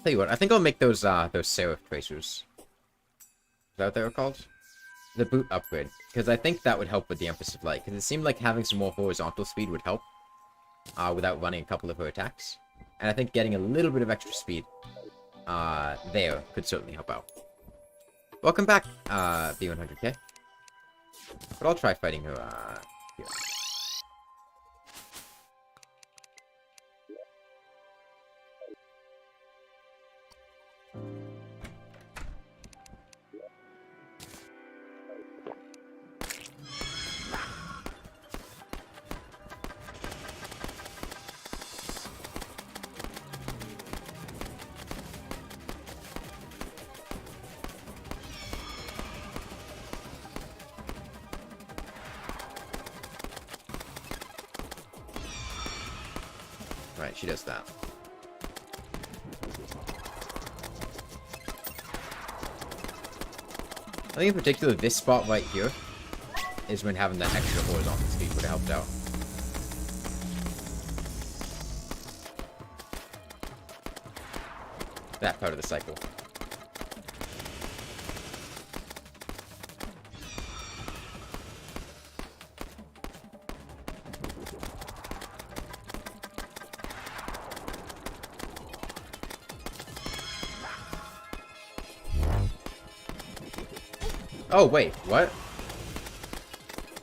Tell you what, I think I'll make those Seraph tracers. Is that what they were called? The boot upgrade. Because I think that would help with the Empress of Light. Because it seemed like having some more horizontal speed would help. Without running a couple of her attacks. And I think getting a little bit of extra speed there could certainly help out. Welcome back, B100K. But I'll try fighting her here. Right, she does that. I think in particular this spot right here is when having that extra horizontal speed would have helped out. That part of the cycle. Oh, wait, what?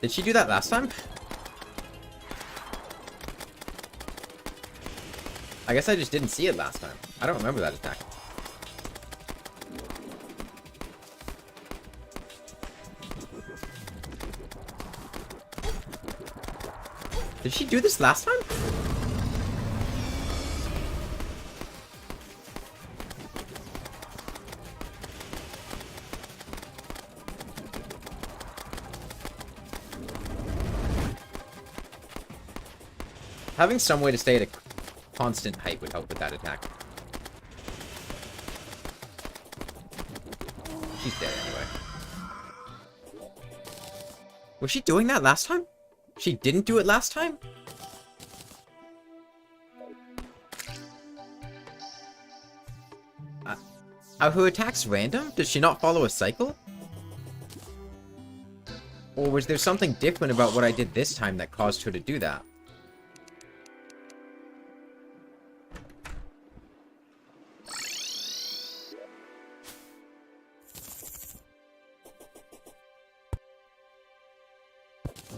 Did she do that last time? I guess I just didn't see it last time. I don't remember that attack. Did she do this last time? Having some way to stay at a constant height would help with that attack. She's dead anyway. Was she doing that last time? She didn't do it last time? Are her attacks random? Does she not follow a cycle? Or was there something different about what I did this time that caused her to do that?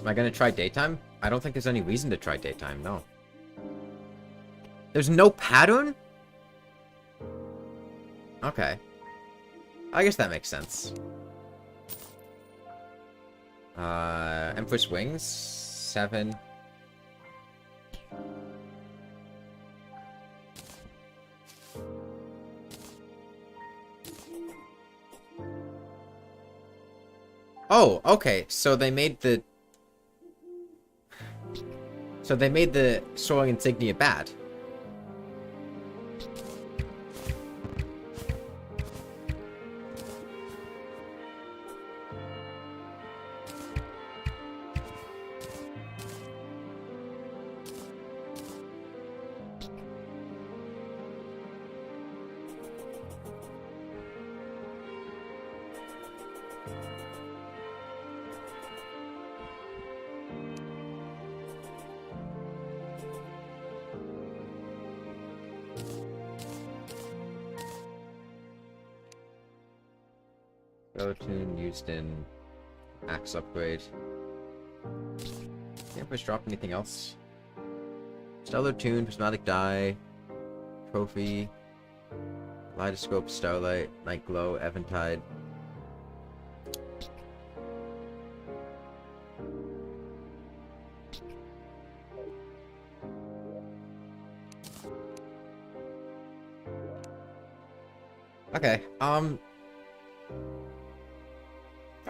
Am I gonna try daytime? I don't think there's any reason to try daytime, no. There's no pattern? Okay. I guess that makes sense. Empress Wings, 7. Oh, okay, so they made the soaring insignia bad. Skeleton used in axe upgrade. Can't push drop anything else. Stellar Tune, Prismatic Die, Trophy, Kaleidoscope, Starlight, Night Glow, Eventide. Okay, I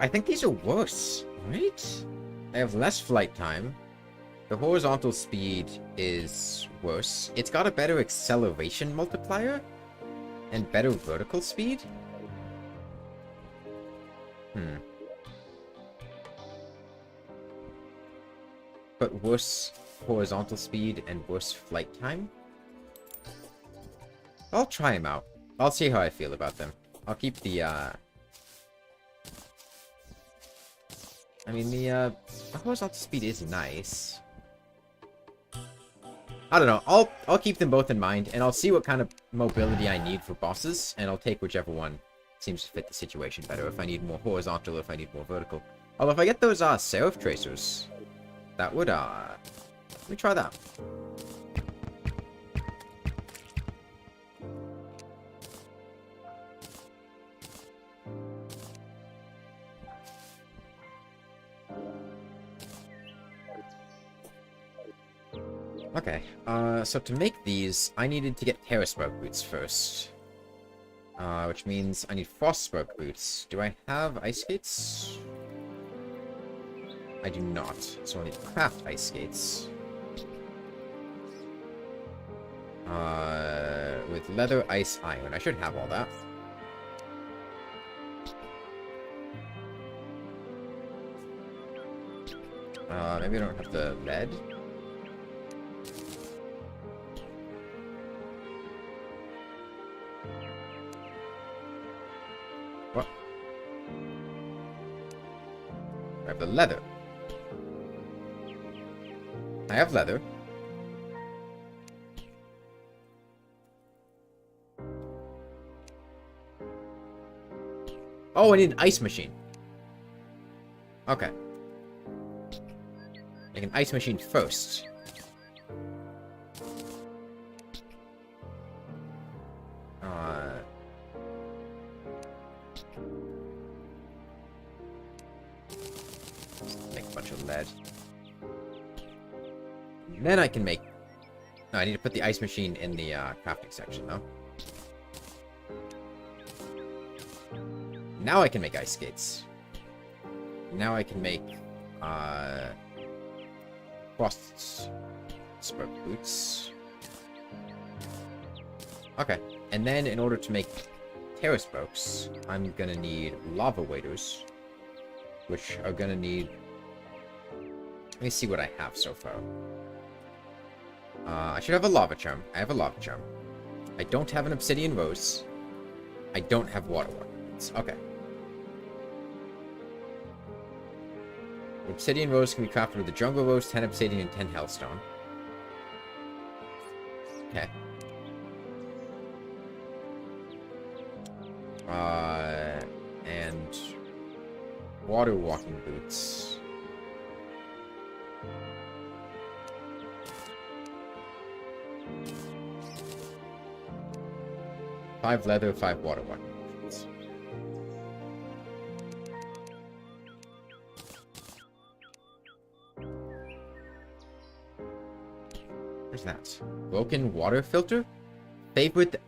think these are worse, right? They have less flight time. The horizontal speed is worse. It's got a better acceleration multiplier and better vertical speed. But worse horizontal speed and worse flight time. I'll try them out. I'll see how I feel about them. I'll keep the, I mean, the horizontal speed is nice. I don't know. I'll keep them both in mind, and I'll see what kind of mobility I need for bosses, and I'll take whichever one seems to fit the situation better. If I need more horizontal, or if I need more vertical. Although if I get those Seraph Tracers, that would let me try that. Okay, so to make these, I needed to get Terraspark boots first. Which means I need Frostspark boots. Do I have ice skates? I do not, so I need to craft ice skates. With leather, ice, iron. I should have all that. Maybe I don't have the lead. What? I have the leather. I have leather. Oh, I need an ice machine. Okay. Make an ice machine first. Make a bunch of lead. And then I can make... No, I need to put the ice machine in the crafting section, though. Now I can make ice skates. Now I can make Frost Spark boots. Okay, and then in order to make Terra Spokes, I'm gonna need lava waders, which are gonna need... Let me see what I have so far. I should have a lava charm. I have a lava charm. I don't have an obsidian rose. I don't have water ornaments. Okay. Obsidian rose can be crafted with the jungle rose, 10 obsidian, and 10 hellstone. Okay. And water walking boots. Five leather, 5 water walking boots. Where's that? Broken water filter? Favorite...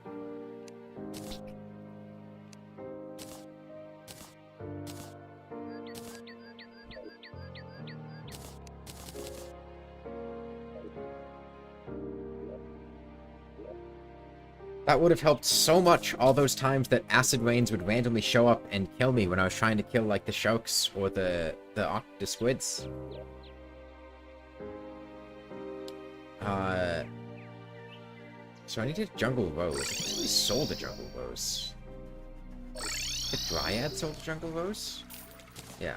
That would have helped so much all those times that acid rains would randomly show up and kill me when I was trying to kill, like, the sharks or the squids. So I needed jungle rose. I think we sold a jungle rose. The dryad sold a jungle rose? Yeah.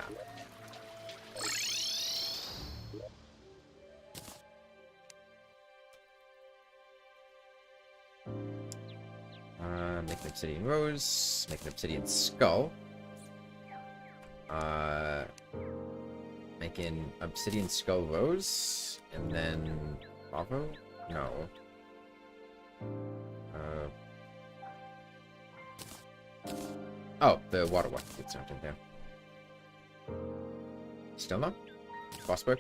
Make an obsidian rose, make an obsidian skull. Make an obsidian skull rose, and then lava? No. Oh, the water walking boots aren't in there. Still not? Frostburg?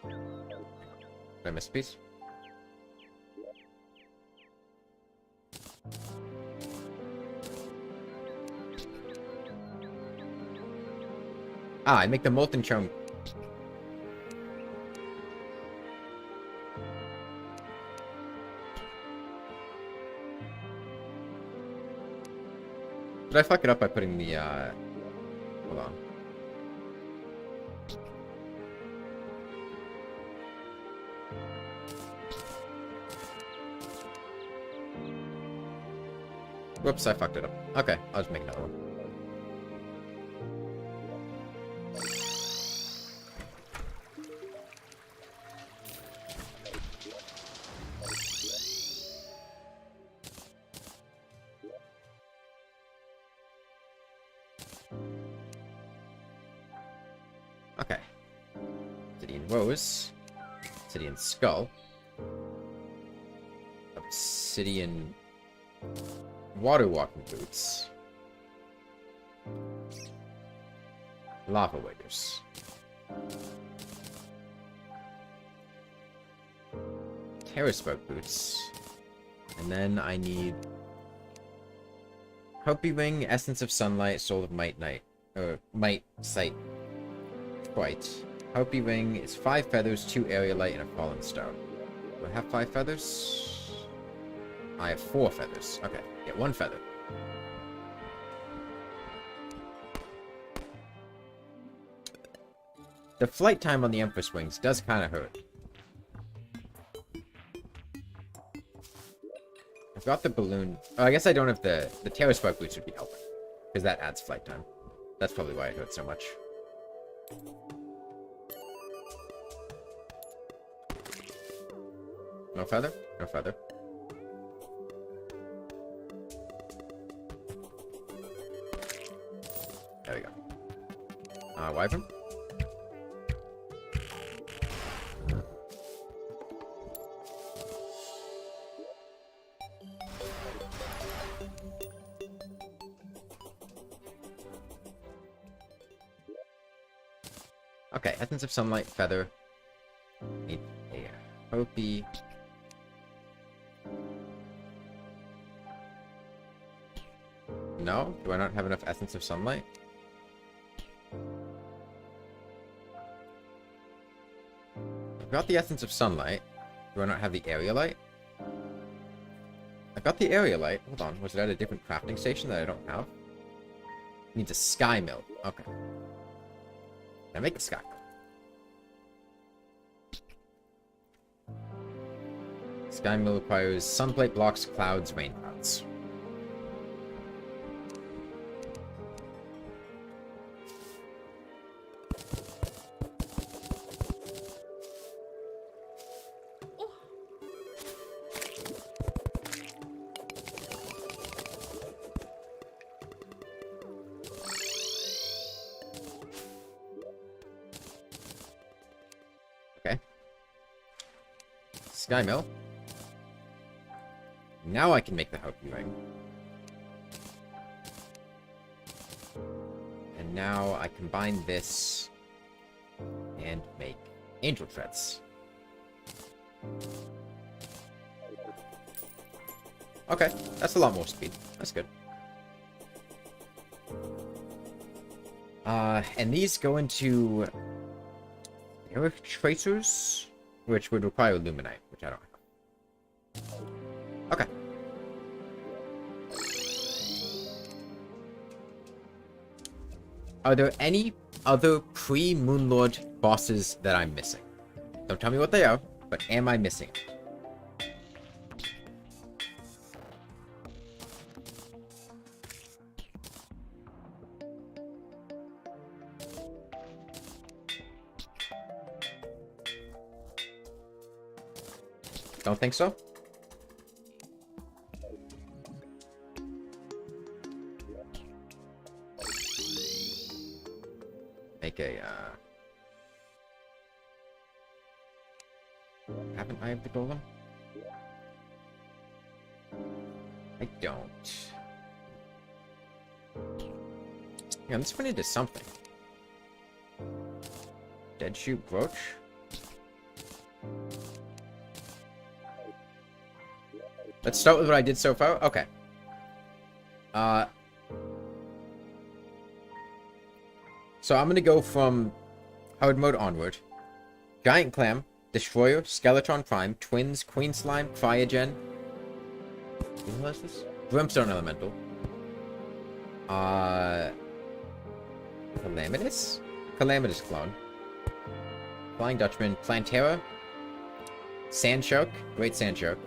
Did I miss a piece? Ah, I make the molten charm. Did I fuck it up by putting the, hold on. Whoops, I fucked it up. Okay, I'll just make another one. Okay. Obsidian Rose. Obsidian Skull. Obsidian Water Walking Boots. Lava Waders. Terraspark Boots. And then I need Hopi Wing, Essence of Sunlight, Soul of Might, Might, Sight, White. Hopi Wing is 5 feathers, 2 area light, and a fallen star. Do I have 5 feathers? I have 4 feathers. Okay, get 1 feather. The flight time on the Empress Wings does kind of hurt. I've got the balloon. Oh, I guess I don't have the Terraspark Boots would be helping. Because that adds flight time. That's probably why it hurts so much. No feather? No feather. There we go. Wyvern? Okay, Essence of Sunlight, Feather. Need a Hopi. No? Do I not have enough Essence of Sunlight? I've got the Essence of Sunlight. Do I not have the Area Light? I got the Area Light. Hold on. Was it at a different crafting station that I don't have? Needs a Sky Mill. Okay. Can I make a Sky Mill? Sky Mill requires sunplate blocks, clouds, rain clouds. Okay. Sky Mill. Now I can make the Hopi Ring. And now I combine this and make Angel Treads. Okay, that's a lot more speed. That's good. And these go into Earth Tracers, which would require Luminite, which I don't have. Okay. Are there any other pre-Moonlord bosses that I'm missing? Don't tell me what they are, but am I missing? Don't think so? Make a, haven't I have the golem? I don't. Yeah, let's run into something. Dead shoot brooch? Let's start with what I did so far. Okay. So I'm gonna go from hard mode onward. Giant Clam, Destroyer, Skeletron Prime, Twins, Queen Slime, Cryogen. Who was this? Brimstone Elemental. Calamitous? Calamitous clone. Flying Dutchman, Plantera, Sandshark, Great Sandshark.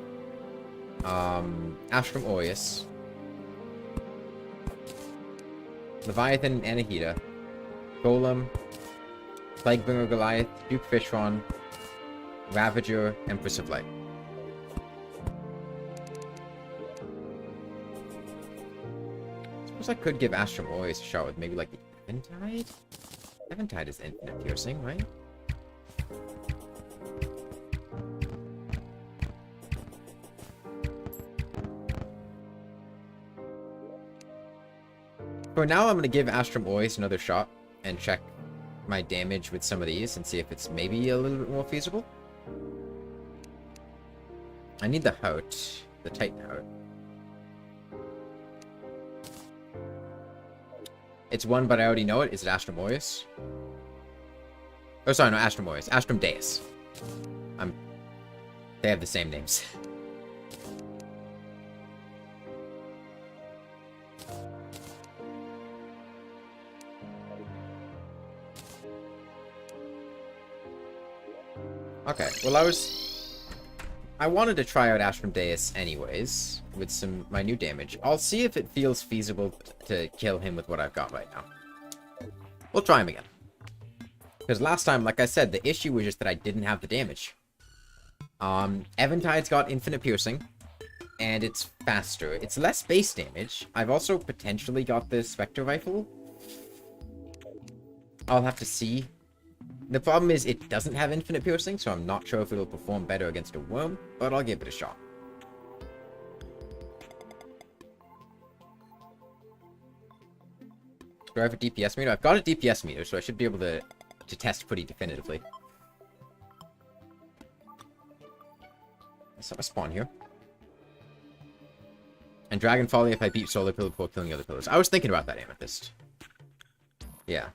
Astrum Deus. Leviathan, Anahita. Golem, Plaguebringer Goliath, Duke Fishron, Ravager, Empress of Light. Suppose I could give Astrum Deus a shot with maybe like the Eventide? Eventide is infinite piercing, right? For now, I'm going to give Astrum Deus another shot and check my damage with some of these and see if it's maybe a little bit more feasible. I need the heart, the Titan heart. It's one, but I already know it. Is it Astrum Deus? Oh, sorry, no, Astrum Deus. Astrum Deus. They have the same names. Okay, well I wanted to try out Astrum Deus anyways, with my new damage. I'll see if it feels feasible to kill him with what I've got right now. We'll try him again. Because last time, like I said, the issue was just that I didn't have the damage. Eventide's got infinite piercing, and it's faster. It's less base damage. I've also potentially got the Spectre Rifle. I'll have to see. The problem is it doesn't have infinite piercing, so I'm not sure if it'll perform better against a worm, but I'll give it a shot. Do I have a DPS meter? I've got a DPS meter, so I should be able to test pretty definitively. Let's have a spawn here. And Dragon Folly if I beat Solar Pillar before killing the other pillars. I was thinking about that, Amethyst. Yeah.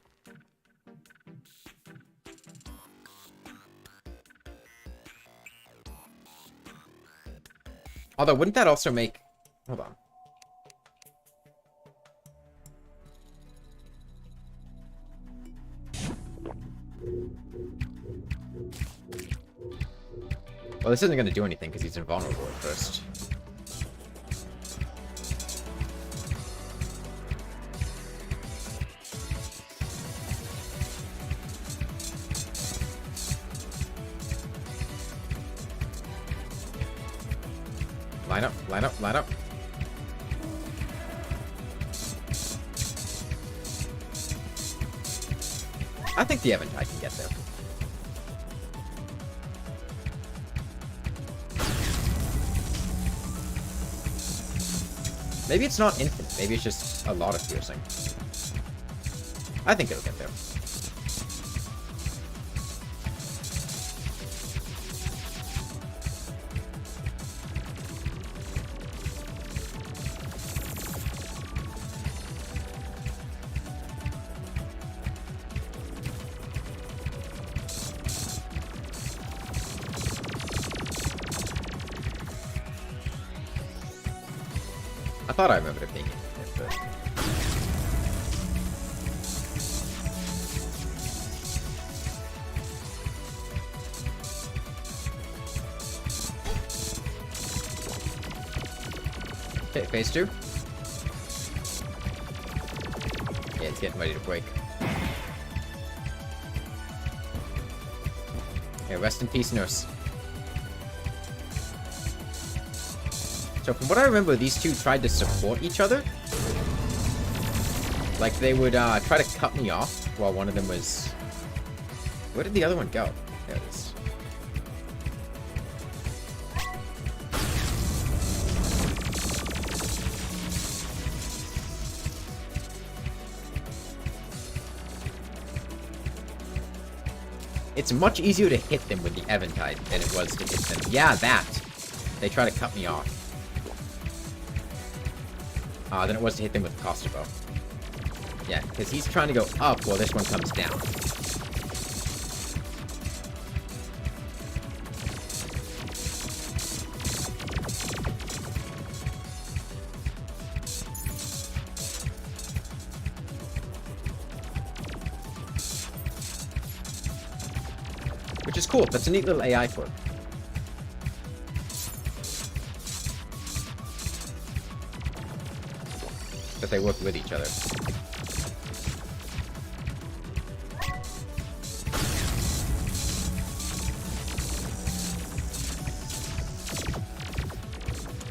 Although, wouldn't that also make... Hold on. Well, this isn't going to do anything because he's invulnerable at first. Line up, line up, line up. I think the Eventide can get there. Maybe it's not infinite. Maybe it's just a lot of piercing. I think it'll get there. I thought I remembered it being infinite, but... Okay, phase 2. Yeah, it's getting ready to break. Okay, rest in peace, nurse. So from what I remember, these two tried to support each other. Like, they would try to cut me off while one of them was... Where did the other one go? There it is. It's much easier to hit them with the Eventide than it was to hit them. Yeah, that. They try to cut me off. Than it was to hit them with the Costa Bow. Yeah, because he's trying to go up while this one comes down. Which is cool. That's a neat little AI quirk. That they work with each other.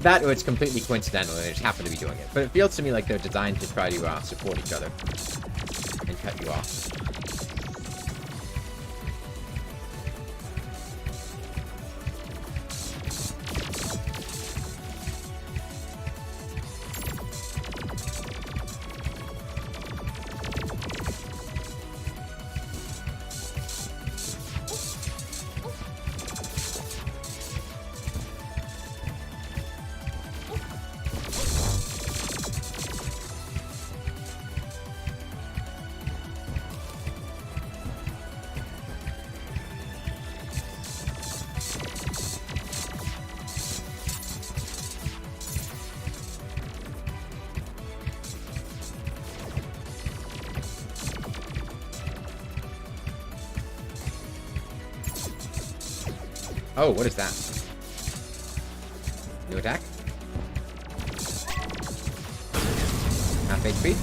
That, or it's completely coincidental and they just happen to be doing it. But it feels to me like they're designed to try to support each other. And cut you off. Oh, what is that? New attack? Half HP?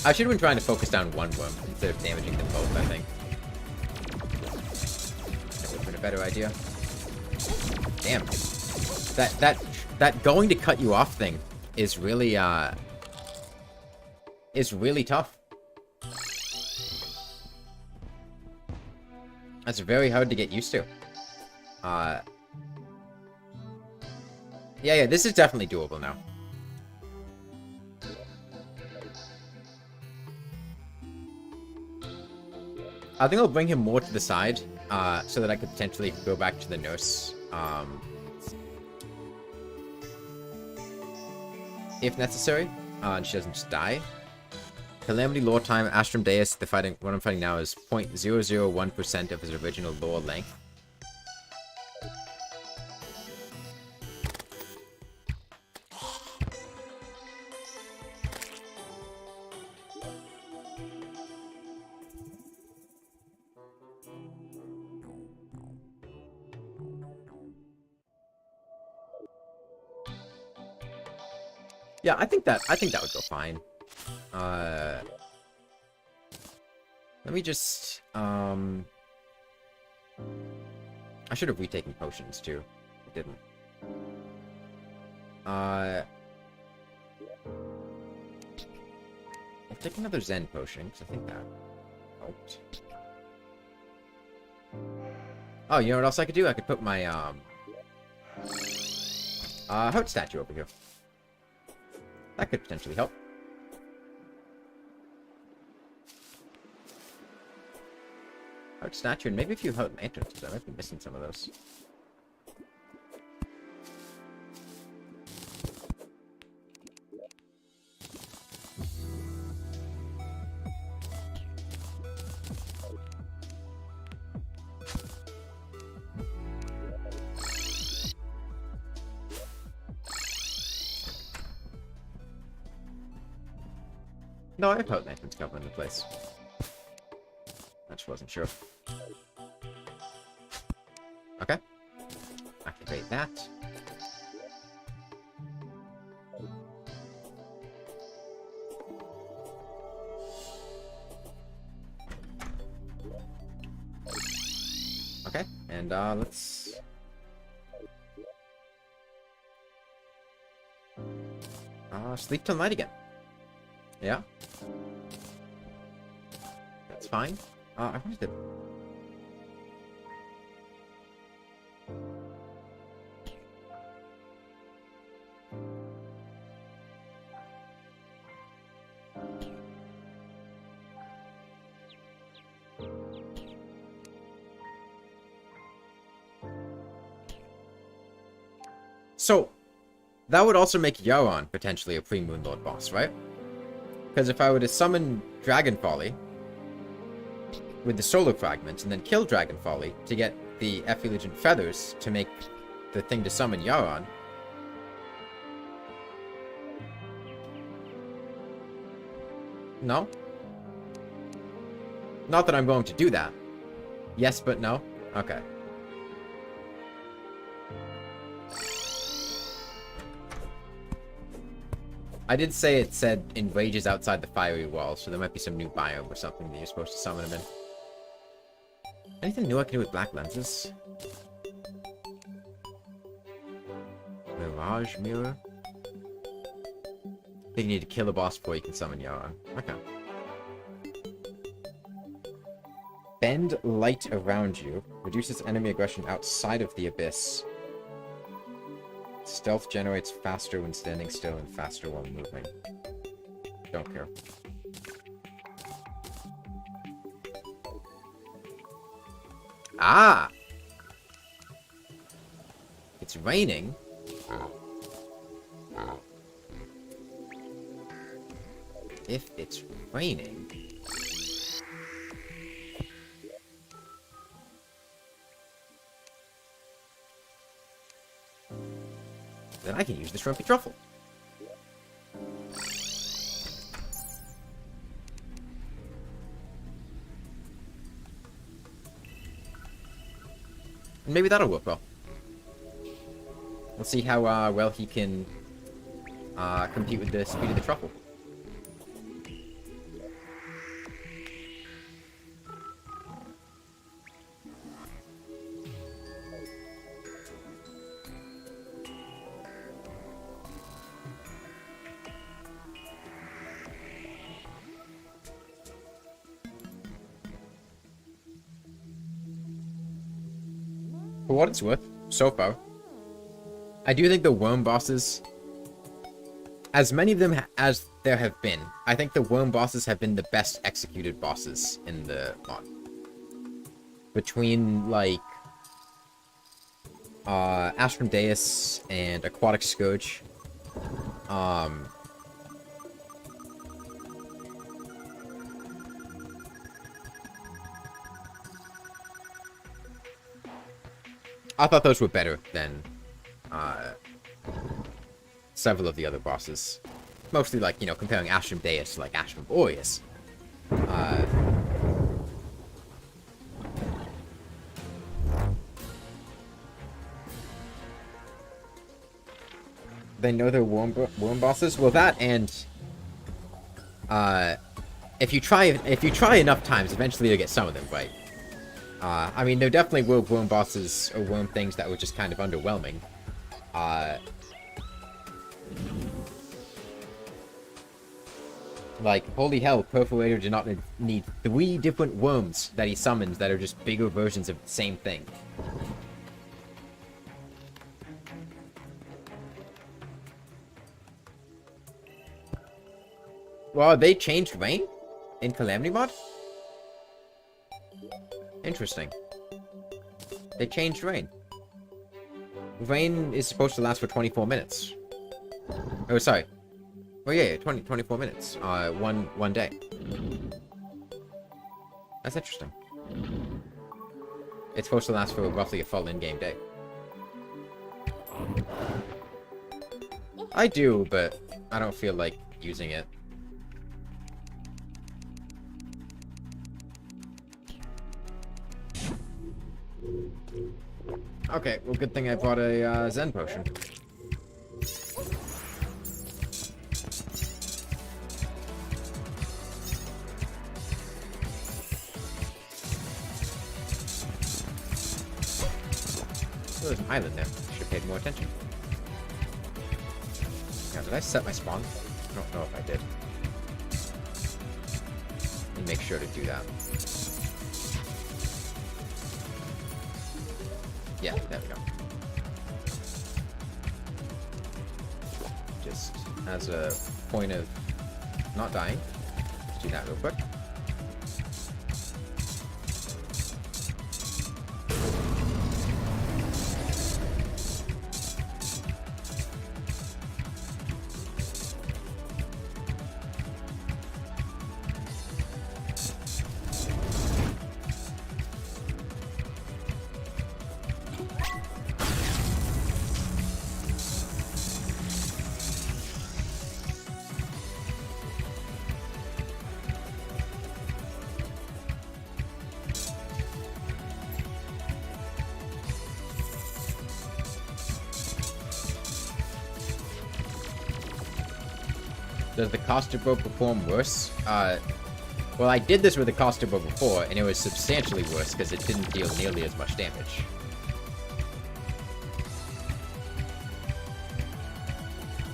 I should have been trying to focus down one worm instead of damaging them both, I think. That would have been a better idea. Damn. That going to cut you off thing is really tough. That's very hard to get used to. Yeah, this is definitely doable now. I think I'll bring him more to the side, so that I could potentially go back to the nurse, if necessary, and she doesn't just die. Calamity lore time, Astrum Deus, what I'm fighting now is 0.001% of his original lore length. Yeah, I think that would go fine. Let me just, I should have retaken potions, too. I didn't. I'll take another Zen potion, because I think that helped. Oh, you know what else I could do? I could put my, heart statue over here. That could potentially help. Heart statue, and maybe a few heart lanterns, because I might be missing some of those. No, I have heart lanterns covering the place. I just wasn't sure. Okay. Activate that. Okay, and let's... sleep till night again. Yeah. That's fine. I wanted to... So, that would also make Yaron potentially a pre-Moonlord boss, right? Because if I were to summon Dragon Folly with the Solar Fragment and then kill Dragon Folly to get the Effulgent Feathers to make the thing to summon Yaron. No? Not that I'm going to do that. Yes, but no? Okay. I did say it said enrages outside the fiery wall, so there might be some new biome or something that you're supposed to summon him in. Anything new I can do with black lenses? Mirage mirror? I think you need to kill a boss before you can summon Yaron. Okay. Bend light around you. Reduces enemy aggression outside of the abyss. Stealth generates faster when standing still and faster while moving. Don't care. Ah! It's raining. If it's raining... then I can use the Shrimpy Truffle. And maybe that'll work well. We'll see how well he can compete with the speed of the truffle. For what it's worth, so far, I do think the worm bosses, as many of them as there have been, I think the worm bosses have been the best executed bosses in the mod. Between, like, Astrum Deus and Aquatic Scourge, I thought those were better than several of the other bosses. Mostly, like, you know, comparing Astrum Deus to, like, Astrum Aureus. They know they're worm bosses? Well, that and... if you try enough times, eventually you'll get some of them right. I mean, there definitely were worm bosses or worm things that were just kind of underwhelming. Like, holy hell, Perforator did not need 3 different worms that he summons that are just bigger versions of the same thing. Well, they changed rain in Calamity mod? Interesting. They changed rain. Rain is supposed to last for 24 minutes. Oh, sorry. Oh, yeah, 24 minutes. One day. That's interesting. It's supposed to last for roughly a full in-game day. I do, but I don't feel like using it. Okay, well, good thing I brought a Zen potion. Oh, there's an island there. Should have paid more attention. Now, did I set my spawn? I don't know if I did. Let me make sure to do that. Yeah, there we go. Just as a point of not dying, let's do that real quick. Does the caster bow perform worse? Well, I did this with the caster bow before, and it was substantially worse because it didn't deal nearly as much damage.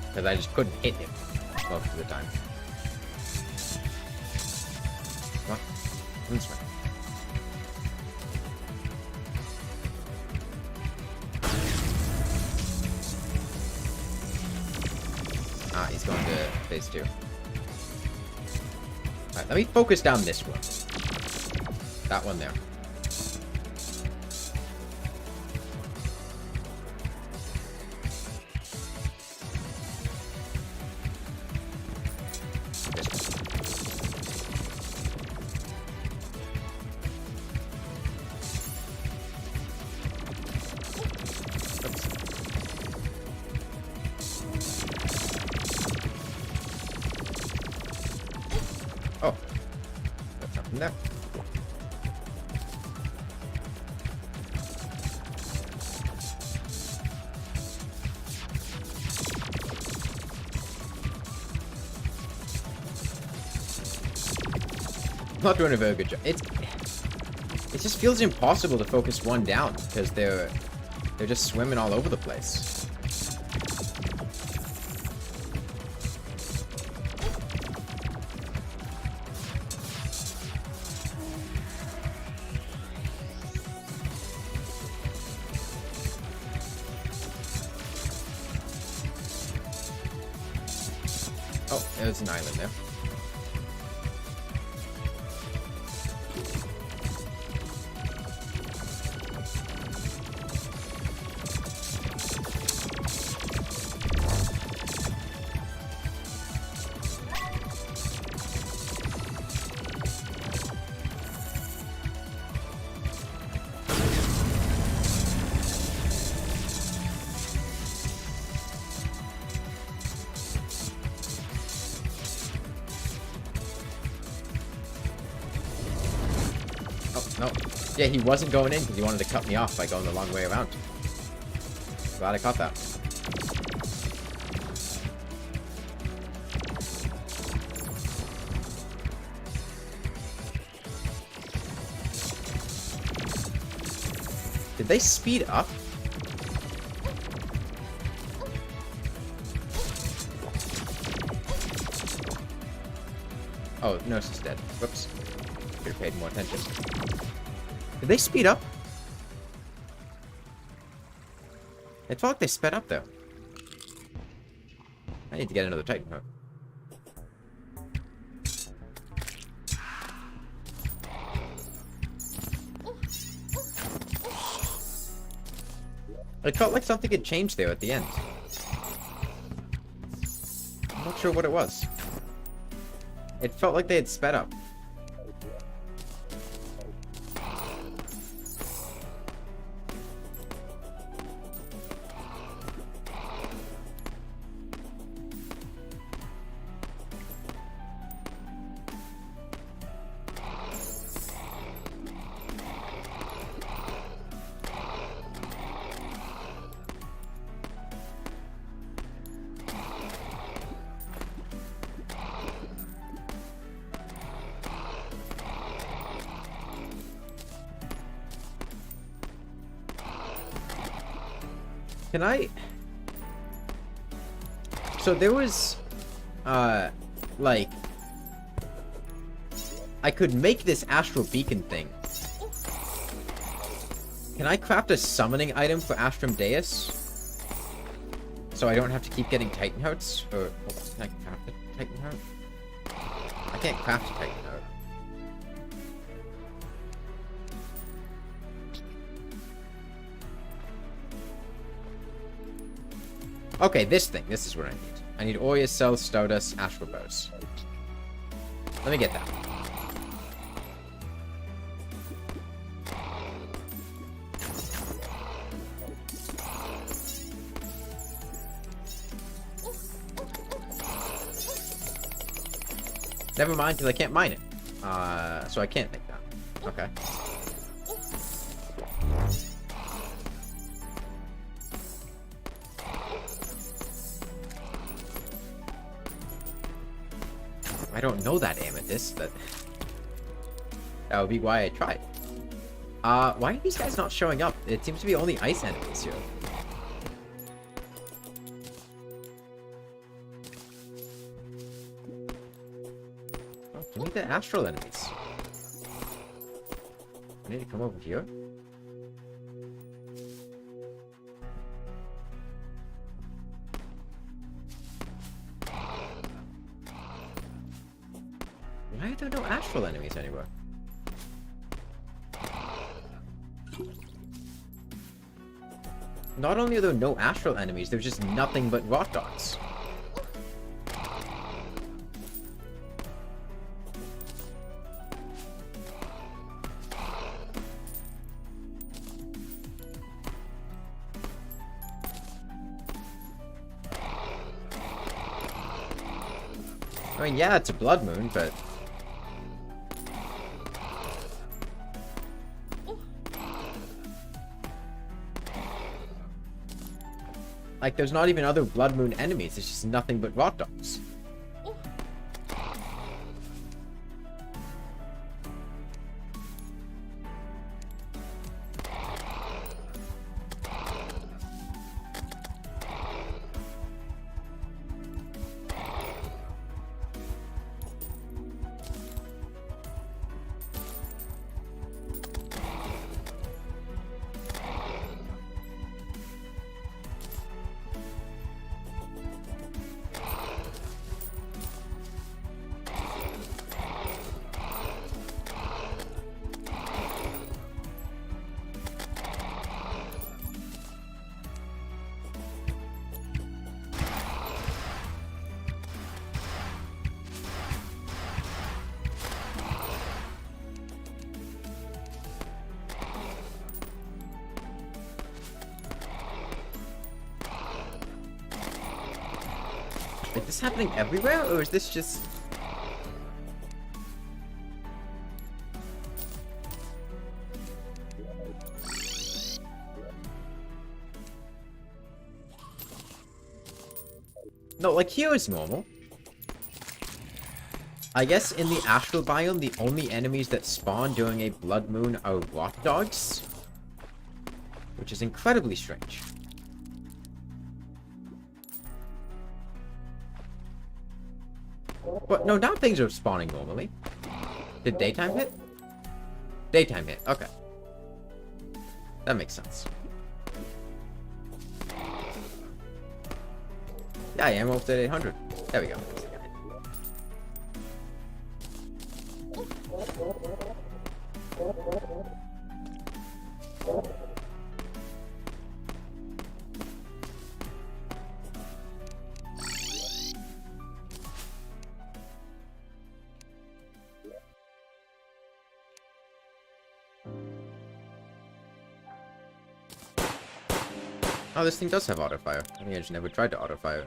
Because I just couldn't hit him most of the time. Come on. This way. Ah, he's going to phase 2. Alright, let me focus down this one. That one there. Oh, that's something there. I'm not doing a very good job. It just feels impossible to focus one down because they're just swimming all over the place. Oh, there's an island there. No. Yeah, he wasn't going in because he wanted to cut me off by going the long way around. Glad I caught that. Did they speed up? Oh, Nurse is dead. Whoops. Should have paid more attention. Did they speed up? It felt like they sped up, though. I need to get another Titan hook. It felt like something had changed there at the end. I'm not sure what it was. It felt like they had sped up. Can I... So there was... like... I could make this astral beacon thing. Can I craft a summoning item for Astrum Deus? So I don't have to keep getting Titan Hearts? Or... Hold on, can I craft a Titan Heart? I can't craft a Titan Heart. Okay, this thing. This is what I need. I need Aureus Cells, Stardust, Astral Bows. Let me get that. Never mind, because I can't mine it. So I can't take that. Okay. I don't know that Amethyst. That would be why I tried. Why are these guys not showing up? It seems to be only ice enemies here. Oh, give me the astral enemies. I need to come over here. Why are there no astral enemies anywhere? Not only are there no astral enemies, there's just nothing but rock dogs. I mean, yeah, it's a blood moon, but... like, there's not even other blood moon enemies, it's just nothing but rock dogs. Is this happening everywhere, or is this just... no, like, here is normal. I guess in the astral biome, the only enemies that spawn during a blood moon are rock dogs, which is incredibly strange. But no, now things are spawning normally. Did daytime hit? Daytime hit, okay. That makes sense. Yeah, I am almost at 800. There we go. Oh, this thing does have auto fire. I think I just never tried to auto fire.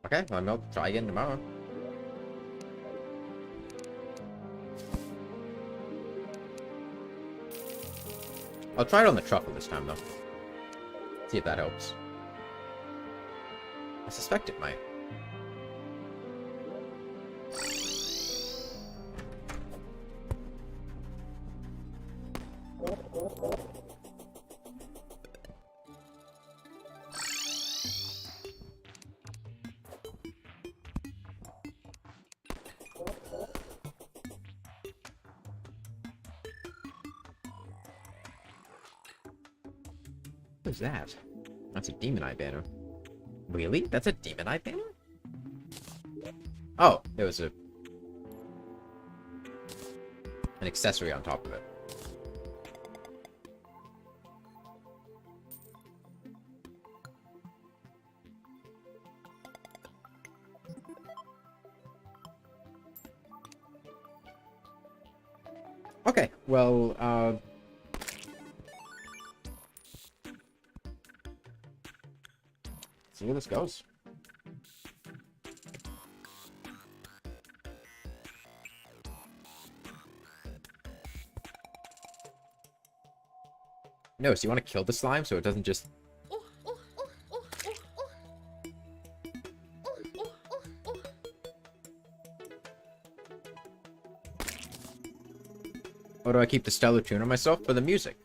Okay, well, I'll try again tomorrow. I'll try it on the truffle this time, though. See if that helps. I suspect it might. What is that? That's a demon eye banner. Really? That's a demon eye banner? Oh, there was an accessory on top of it. Okay, well, see where this goes. No, so you want to kill the slime so it doesn't just... Or do I keep the stellar tune on myself for the music?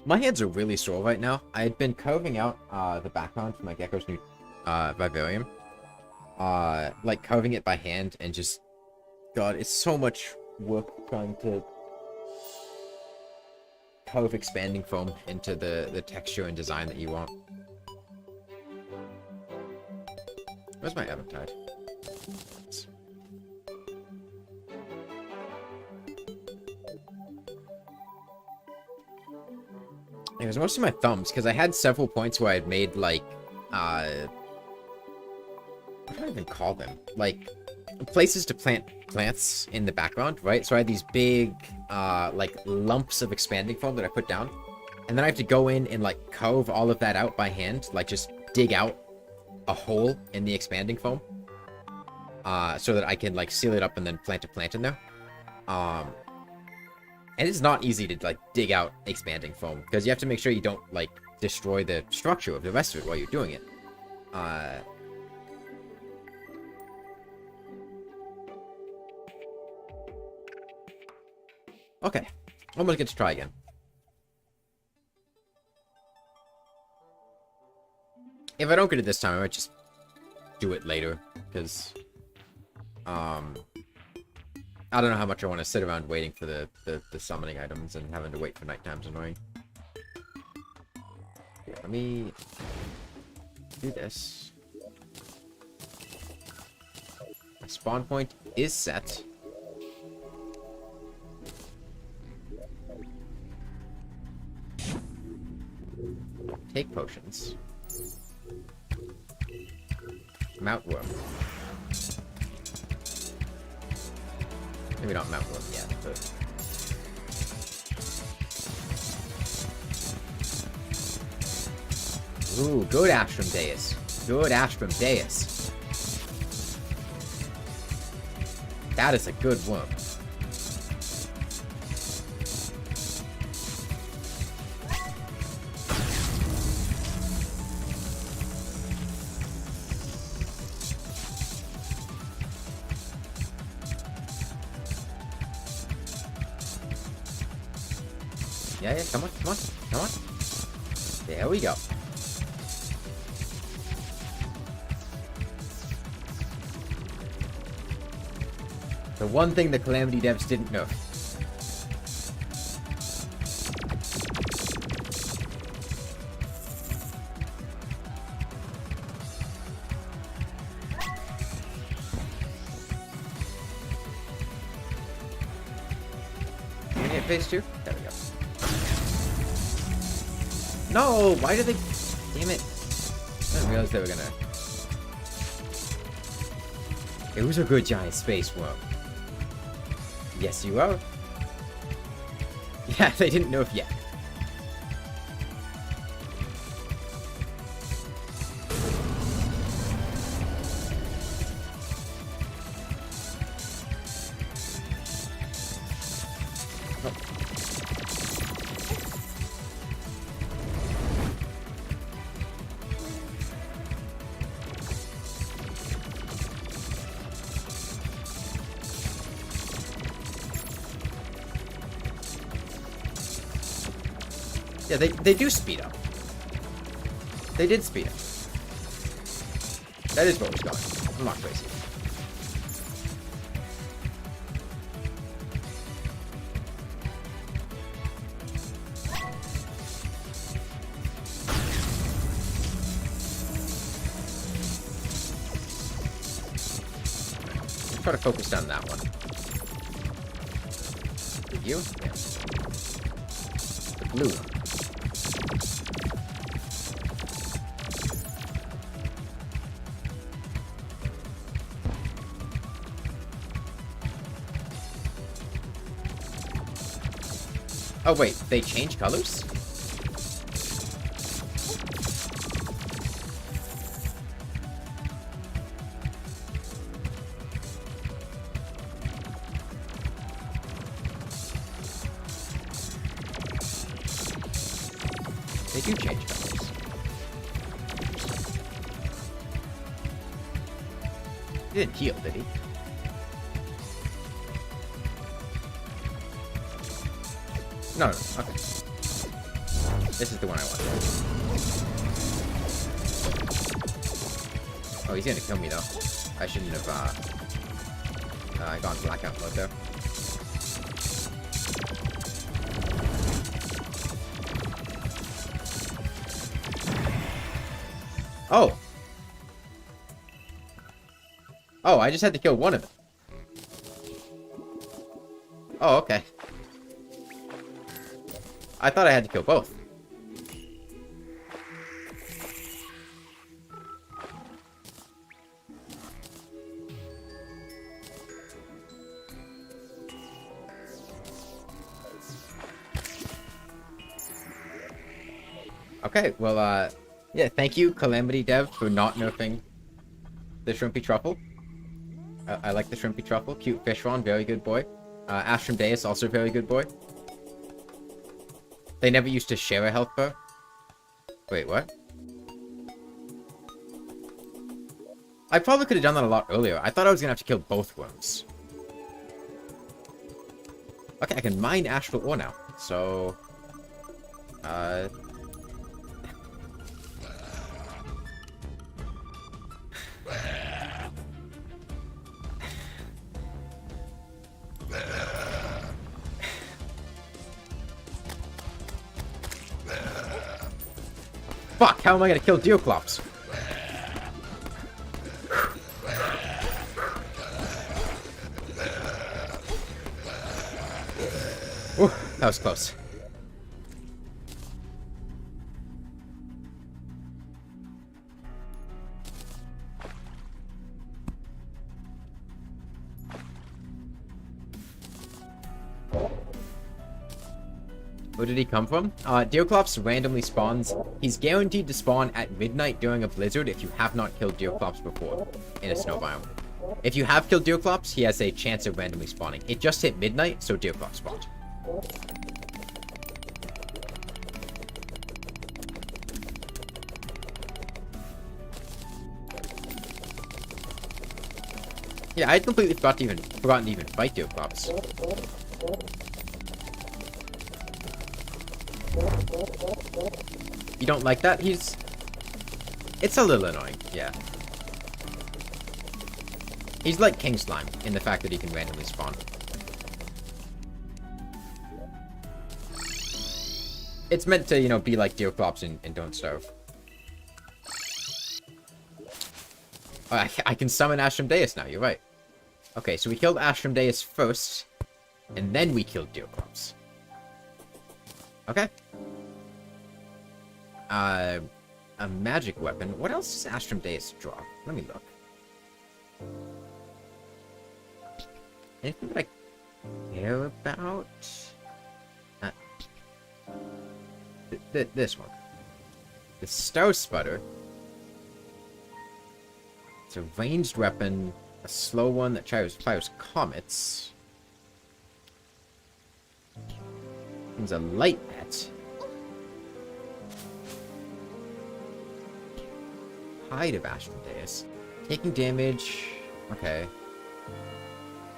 My hands are really sore right now. I had been carving out the background for my Gecko's new vivarium. Like carving it by hand and just... God, it's so much work trying to carve expanding foam into the texture and design that you want. Where's my Eventide? It was mostly my thumbs, because I had several points where I had made, like, what do I even call them? Like, places to plant plants in the background, right? So I had these big, like, lumps of expanding foam that I put down. And then I have to go in and, like, carve all of that out by hand. Like, just dig out a hole in the expanding foam. So that I can, like, seal it up and then plant a plant in there. And it's not easy to, like, dig out expanding foam, because you have to make sure you don't, like, destroy the structure of the rest of it while you're doing it. Okay. I'm gonna get to try again. If I don't get it this time, I might just do it later, because, I don't know how much I want to sit around waiting for the summoning items and having to wait for nighttime's annoying. Here, let me do this. My spawn point is set. Take potions. Mount worm. Maybe not Mount Worm yet, but... Ooh, good Astrum Deus. Good Astrum Deus. That is a good worm. Yeah, come on, come on, come on. There we go. The one thing the Calamity devs didn't know. Can we hit phase 2? There we go. No! Why did they... Damn it. I didn't realize they were gonna... It was a good giant space worm. Yes, you are. Yeah, they didn't know if yet. Yeah, they do speed up. They did speed up. That is what was going. I'm not crazy. Let's try to focus down that one. Did you? Yeah. The blue one. Oh wait, they change colors? They do change colors. He didn't heal, did he? No, okay. This is the one I want. Oh, he's gonna kill me, though. I shouldn't have, gone blackout mode there. Oh! Oh, I just had to kill one of them. Oh, okay. I thought I had to kill both. Okay, well, yeah, thank you, Calamity Dev, for not nerfing the Shrimpy Truffle. I like the Shrimpy Truffle. Cute Fishron, very good boy. Astrum Deus, also very good boy. They never used to share a health bar. Wait, what? I probably could have done that a lot earlier. I thought I was gonna have to kill both worms. Okay, I can mine astral ore now. So... Fuck, how am I gonna kill Deoclops? Whew, that was close. Where did he come from? Deoclops randomly spawns. He's guaranteed to spawn at midnight during a blizzard if you have not killed Deoclops before in a snow biome. If you have killed Deoclops, he has a chance of randomly spawning. It just hit midnight, so Deoclops spawned. Yeah, I had completely forgotten to even fight Deoclops. You don't like that? It's a little annoying, yeah. He's like King Slime in the fact that he can randomly spawn. It's meant to, you know, be like Deoclops and Don't Starve. Oh, I can summon Astrum Deus now, you're right. Okay, so we killed Astrum Deus first, and then we killed Deoclops. Okay. A magic weapon. What else does Astrum Deus drop? Let me look. Anything that I care about? This one. The Star Sputter. It's a ranged weapon. A slow one that fires comets. It's a light net. Hide of Astrum Deus. Taking damage. Okay.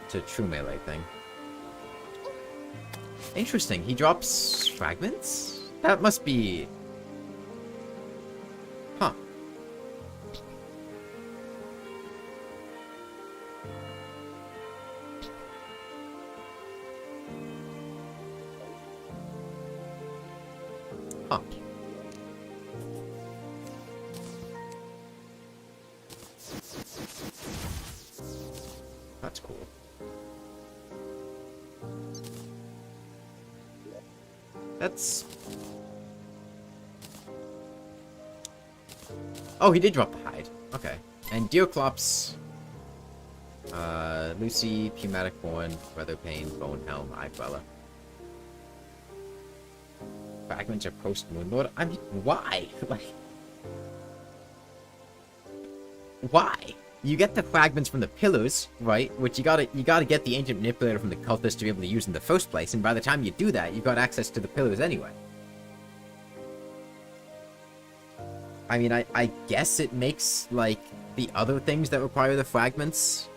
It's a true melee thing. Interesting. He drops fragments? That must be... Huh. Huh. That's cool. That's... Oh, he did drop the hide. Okay. And Deoclops... Lucy, Pneumatic Horn, Weather Pain, Bone Helm, Eye Dweller. fragments are post-Moonlord? I mean, why? Like, why? You get the fragments from the pillars, right? Which you gotta get the ancient manipulator from the cultist to be able to use in the first place, and by the time you do that, you've got access to the pillars anyway. I mean, I guess it makes, like, the other things that require the fragments.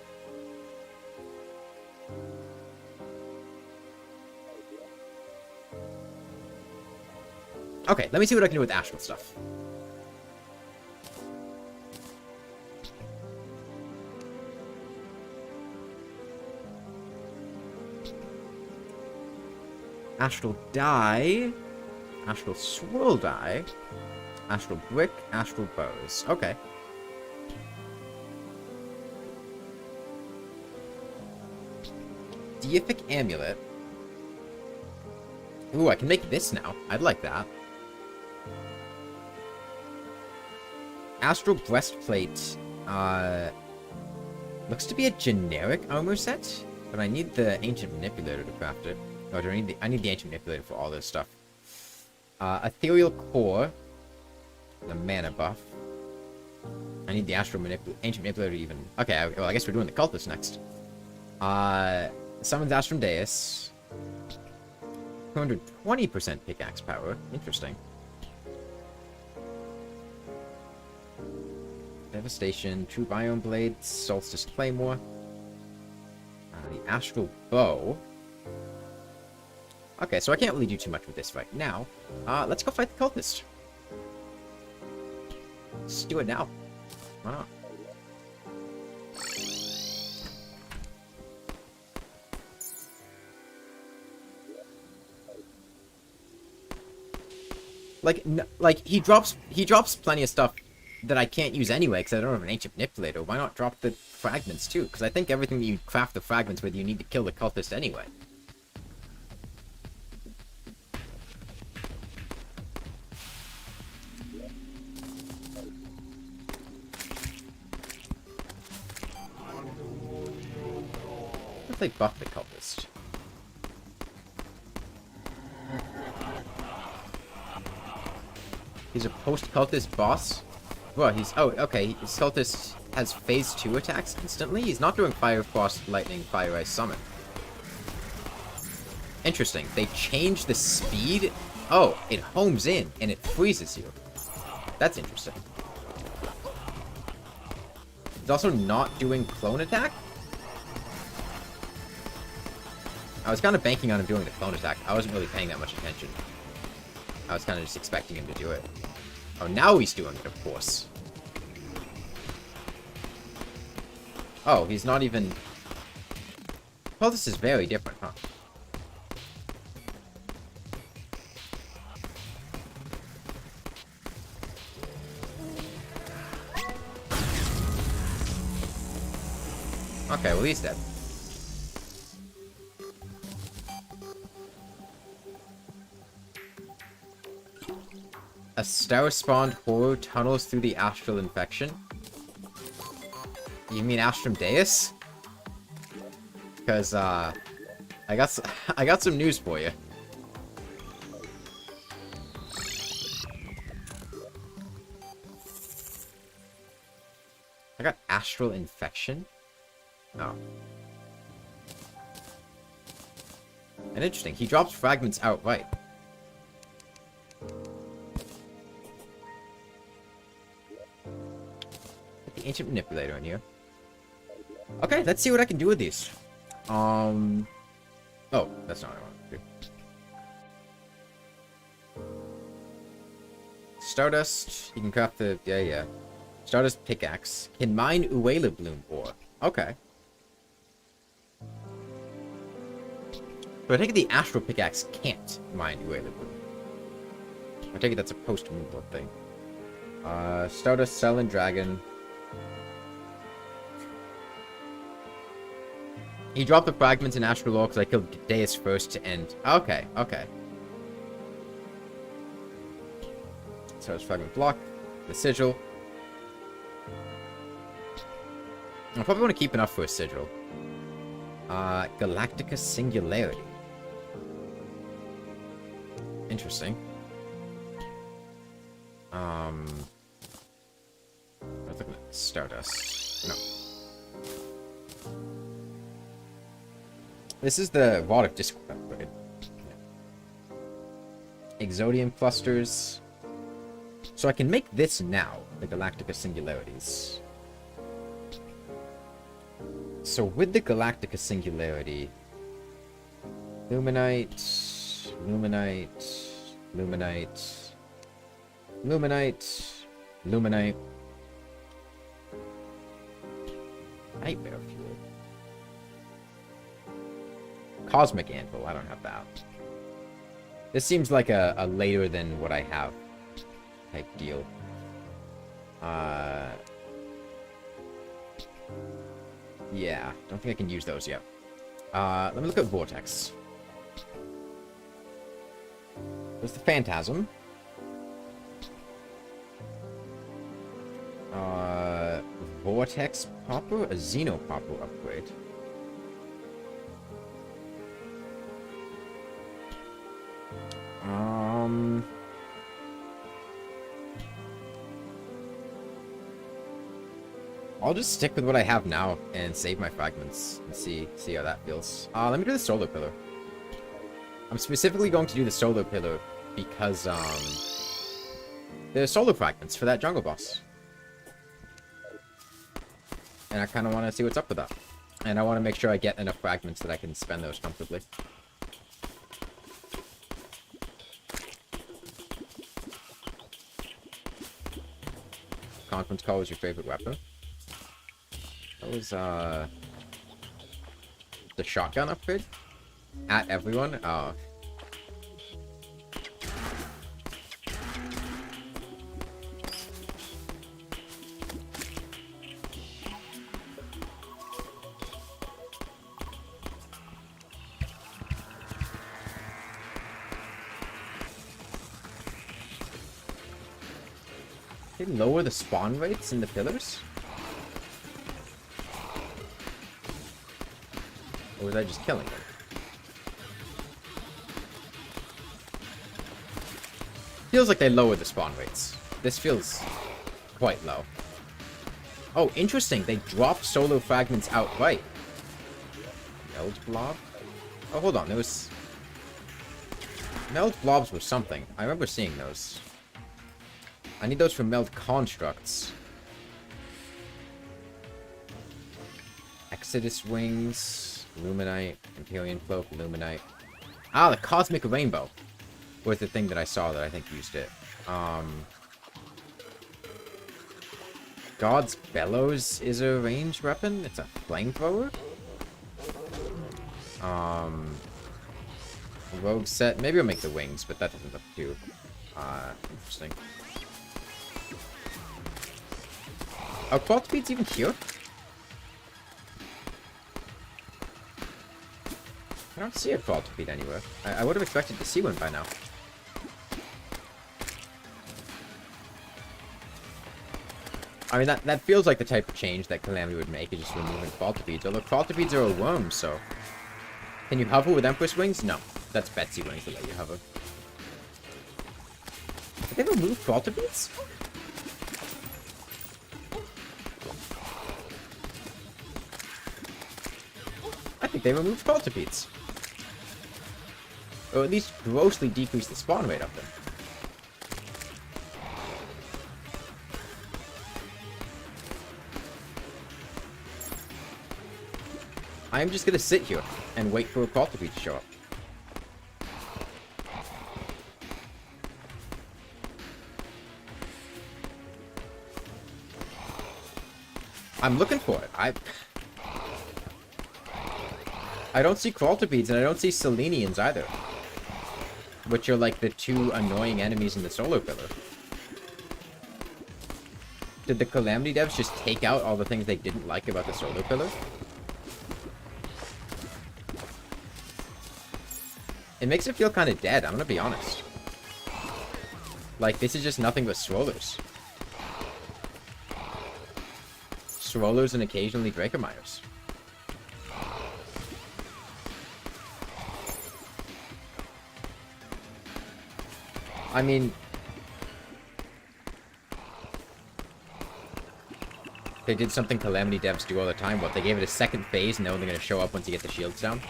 Okay, let me see what I can do with astral stuff. Astral die, astral swirl die, astral brick, astral bows. Okay. Deific amulet. Ooh, I can make this now. I'd like that. Astral breastplate. Looks to be a generic armor set, but I need the ancient manipulator to craft it. Oh, do I need the ancient manipulator for all this stuff. Ethereal core. The mana buff. I need the astral ancient manipulator to even. Okay, well, I guess we're doing the cultist next. Summons Astrum Deus. 220% pickaxe power. Interesting. Devastation, True Biome Blade, Solstice Claymore. The Astral Bow. Okay, so I can't really do too much with this right now. Let's go fight the cultist. Let's do it now. Why not? Like he drops plenty of stuff that I can't use anyway because I don't have an ancient manipulator. Why not drop the fragments too? Because I think everything that you craft the fragments with, you need to kill the cultist anyway. If they buff the cultist. He's a post-cultist boss? Well, he's... Oh, okay. His cultist has phase 2 attacks instantly? He's not doing Fire, Frost, Lightning, Fire, Ice, Summon. Interesting. They changed the speed? Oh, it homes in, and it freezes you. That's interesting. He's also not doing Clone Attack? I was kind of banking on him doing the Clone Attack. I wasn't really paying that much attention. I was kind of just expecting him to do it. Oh, now he's doing it, of course. Oh, he's not even... Well, this is very different, huh? Okay, well, he's dead. A star-spawned horror tunnels through the astral infection. You mean Astrum Deus? Because, I got some news for you. I got astral infection? Oh. And interesting, he drops fragments outright. Put the ancient manipulator in here. Okay, let's see what I can do with these. Oh, that's not what I want to do. Stardust, you can craft the, yeah. Stardust pickaxe. Can mine Uela Bloom ore. Okay. But I take it the astral pickaxe can't mine Uela Bloom. I take it that's a post-moonlord thing. Stardust, Cell, and Dragon. He dropped the fragments in Astral Lore because I killed Deus first to end. Okay, okay. Stardust fragment block. The sigil. I probably want to keep enough for a sigil. Galactica Singularity. Interesting. I was looking at Stardust. No. This is the Rod of Discord upgrade. Exodium clusters. So I can make this now, the Galactica Singularities. So with the Galactica Singularity, Luminite, Luminite, Luminite, Luminite, Luminite, Nightmare Fuel, Cosmic Anvil, I don't have that. This seems like a later than what I have type deal. Yeah, don't think I can use those yet. Let me look at Vortex. There's the Phantasm. Vortex Popper? A Xeno Popper upgrade. I'll just stick with what I have now and save my fragments and see how that feels. Let me do the solar pillar. I'm specifically going to do the solar pillar because there's solar fragments for that jungle boss. And I kind of want to see what's up with that. And I want to make sure I get enough fragments that I can spend those comfortably. Conference call is your favorite weapon? That was, the shotgun upgrade? At everyone? Oh. They lower the spawn rates in the pillars? Or was I just killing them? Feels like they lowered the spawn rates. This feels quite low. Oh, interesting. They dropped solar fragments outright. Meld blob? Oh, hold on. There was... Meld blobs were something. I remember seeing those. I need those for meld constructs. Exodus wings, Luminite, Imperial cloak, Luminite. Ah, the cosmic rainbow was the thing that I saw that I think used it. God's bellows is a ranged weapon. It's a flamethrower. Rogue set. Maybe I'll make the wings, but that doesn't look too interesting. Are quad speeds even here? I don't see a quad speed anywhere. I would have expected to see one by now. I mean, that feels like the type of change that Calamity would make, is just removing quadrupeds. Although quadrupeds are a worm, so... Can you hover with Empress wings? No. That's Betsy wings that let you hover. Did they remove quadrupeds? I think they removed quadrupeds. Or at least grossly decreased the spawn rate of them. I'm just gonna sit here and wait for a quadruped to show up. I'm looking for it. I don't see quadrupeds and I don't see Selenians either. Which are like the two annoying enemies in the solar pillar. Did the Calamity devs just take out all the things they didn't like about the solar pillar? It makes it feel kind of dead, I'm gonna be honest. Like, this is just nothing but Swirlers. Swirlers and occasionally Dracomires. I mean, They did something Calamity devs do all the time. What, they gave it a second phase and they're only going to show up once you get the shields down?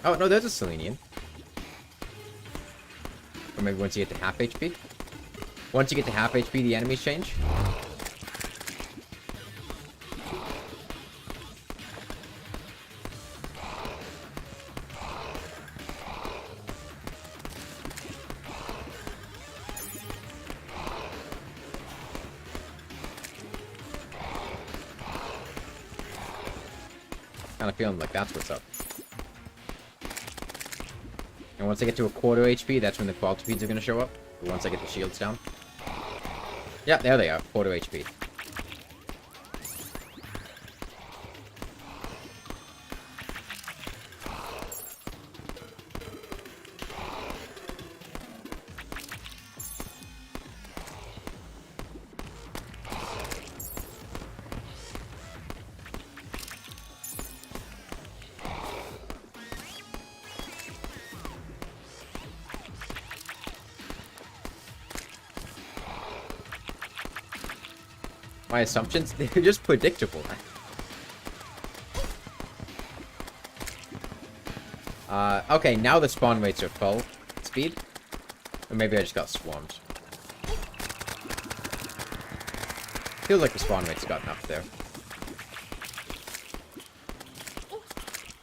Oh, no, there's a Selenian. Or maybe once you get to half HP? Once you get to half HP, the enemies change? Kind of feeling like that's what's up. And once I get to a quarter HP, that's when the qualtipedes are going to show up. Once I get the shields down. Yeah, there they are. Quarter HP. My assumptions, they're just predictable. Okay, now the spawn rates are full speed. Or maybe I just got swarmed. Feels like the spawn rates got enough there.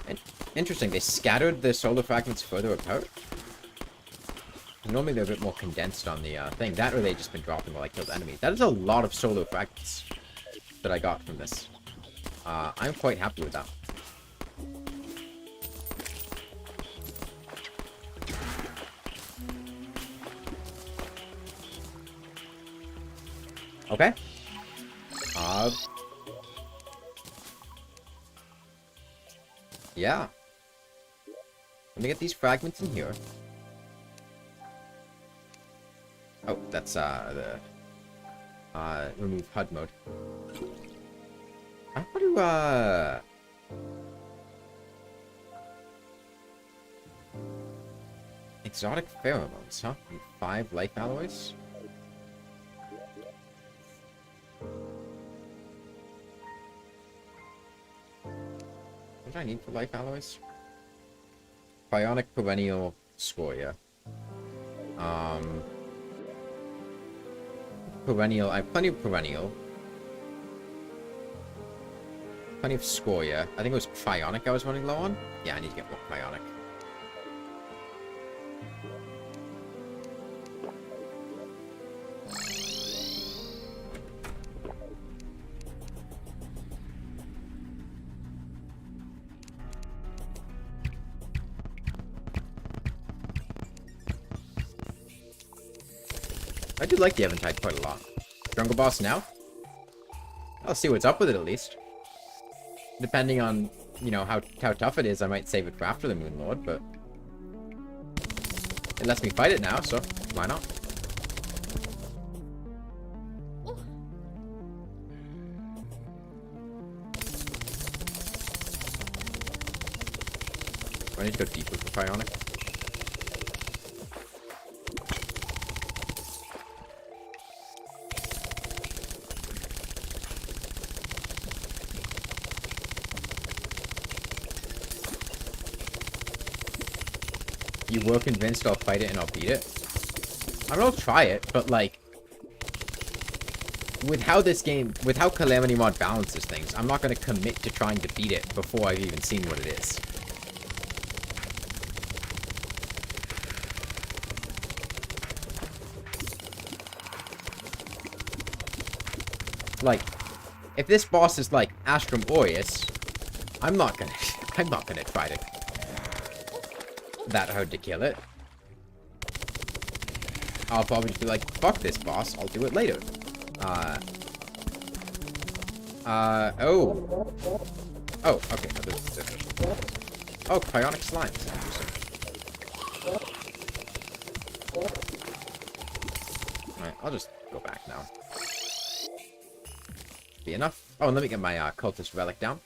And interesting, they scattered the solar fragments further apart. Normally they're a bit more condensed on the thing. That or they've just been dropping while I killed enemies. That is a lot of solar fragments that I got from this. I'm quite happy with that. Okay. Yeah. Let me get these fragments in here. Oh, that's, remove HUD mode. I want to, exotic pheromones, huh? 5 life alloys? What do I need for life alloys? Bionic perennial scoria. Perennial. I have plenty of perennial. Plenty of scoria. I think it was cryonic I was running low on. Yeah, I need to get more cryonic. I do like the Eventide quite a lot. Jungle boss now? I'll see what's up with it at least. Depending on, you know, how tough it is, I might save it for after the Moon Lord, but it lets me fight it now, so why not? I need to go deeper for Cryonic. You were convinced I'll fight it and I'll beat it? I mean, I'll try it, but like, with how this game, with how Calamity Mod balances things, I'm not going to commit to trying to beat it before I've even seen what it is. Like, if this boss is like Astrum Deus, I'm not gonna try to that hard to kill it. I'll probably just be like, fuck this boss, I'll do it later. Oh. Oh, okay. No, oh, cryonic slimes. Alright, I'll just go back now. Be enough. Oh, and let me get my cultist relic down.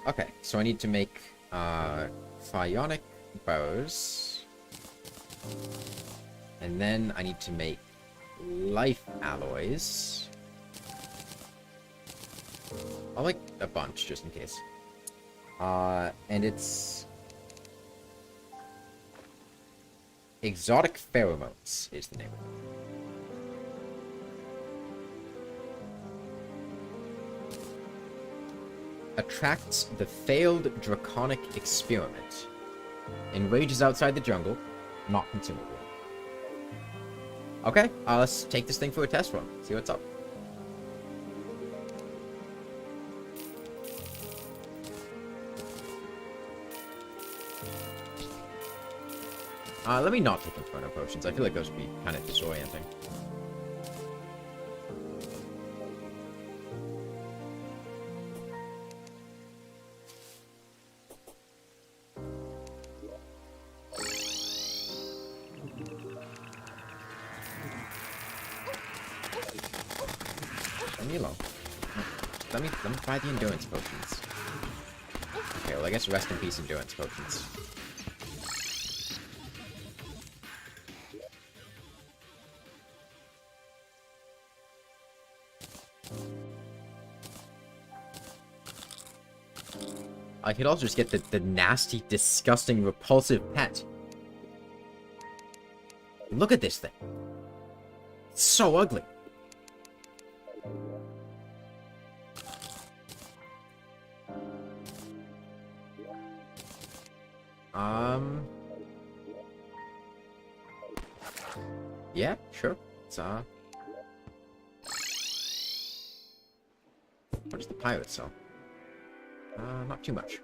Okay. So I need to make psionic bows. And then I need to make life alloys. I'll like a bunch just in case. And it's exotic pheromones is the name of it. Attracts the failed draconic experiment. Enrages outside the jungle. Not consumable. Okay, let's take this thing for a test run. See what's up. Let me not take Inferno Potions. I feel like those would be kind of disorienting. Leave me alone. Let me try the Endurance Potions. Okay, well I guess rest in peace Endurance Potions. I could also just get the nasty, disgusting, repulsive pet. Look at this thing. It's so ugly. Yeah, sure. It's, what does the pirate sell? Not too much.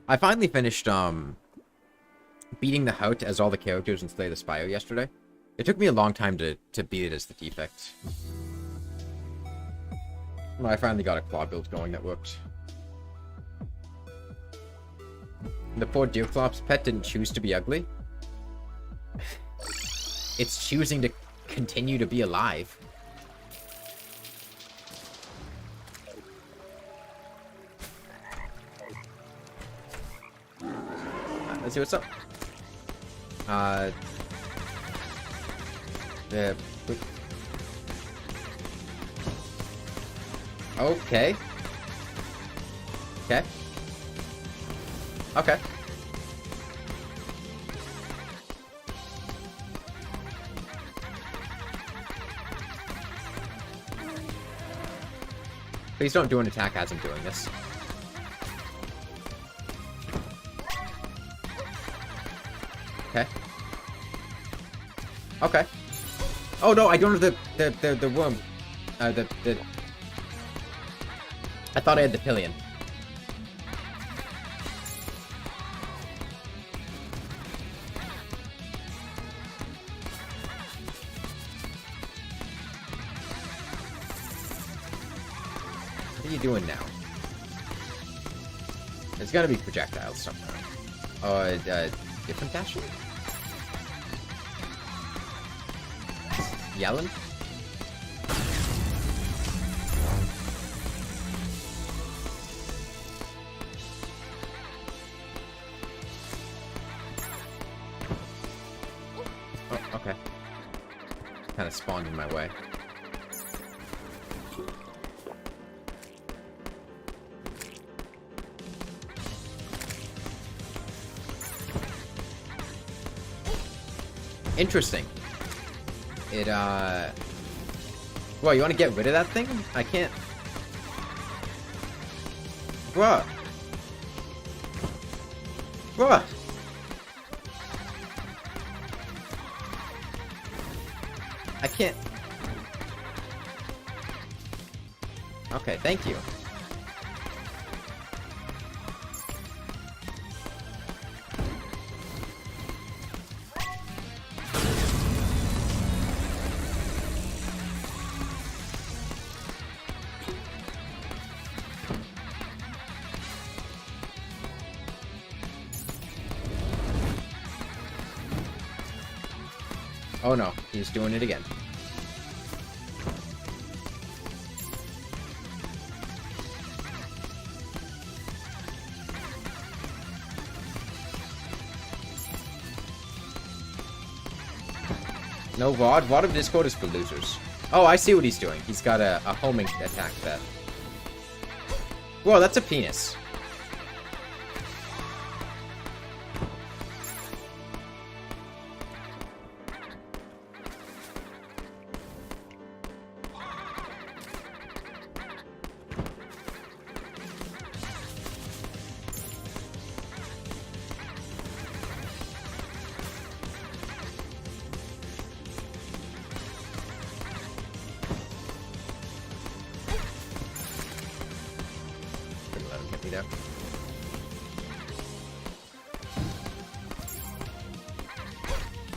I finally finished, beating the Hout as all the characters in Slay the Spire yesterday. It took me a long time to beat it as the defect. Well, I finally got a claw build going that worked. The poor Deerclops pet didn't choose to be ugly. It's choosing to continue to be alive. Let's see what's up. Okay. Okay. Okay. Please don't do an attack as I'm doing this. Okay. Okay. Oh no, I don't have the worm. I thought I had the pillion. What are you doing now? There's gotta be projectiles somewhere. Different dash? Yelling? Oh, okay. Kind of spawned in my way. Interesting. It, Well, you want to get rid of that thing? I can't... Bruh. Bruh. I can't... Okay, thank you. Oh no, he's doing it again. No Rod? Rod of Discord is for losers. Oh, I see what he's doing. He's got a homing attack bet. Whoa, that's a penis.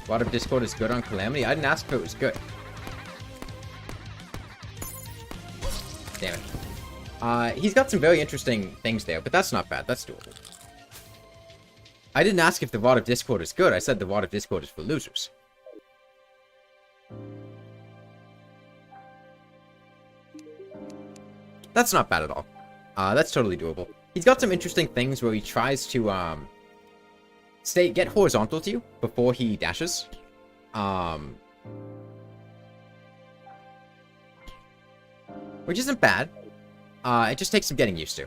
Rod of Discord is good on Calamity? I didn't ask if it was good. Damn it. He's got some very interesting things there, but that's not bad. That's doable. I didn't ask if the Rod of Discord is good. I said the Rod of Discord is for losers. That's not bad at all. That's totally doable. He's got some interesting things where he tries to, get horizontal to you before he dashes. Which isn't bad. It just takes some getting used to.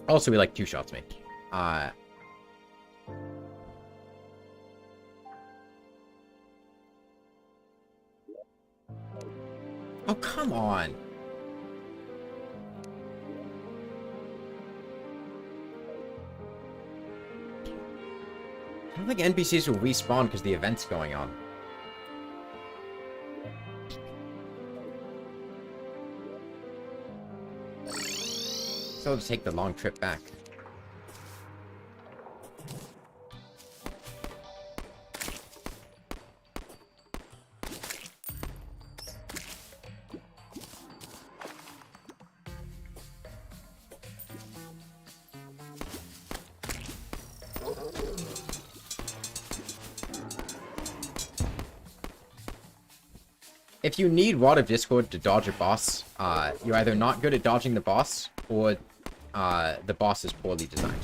Also, he like two-shots me. Oh, come on. I don't think NPCs will respawn because the event's going on. So I'll just take the long trip back. If you need Rod of Discord to dodge a boss, you're either not good at dodging the boss, or the boss is poorly designed.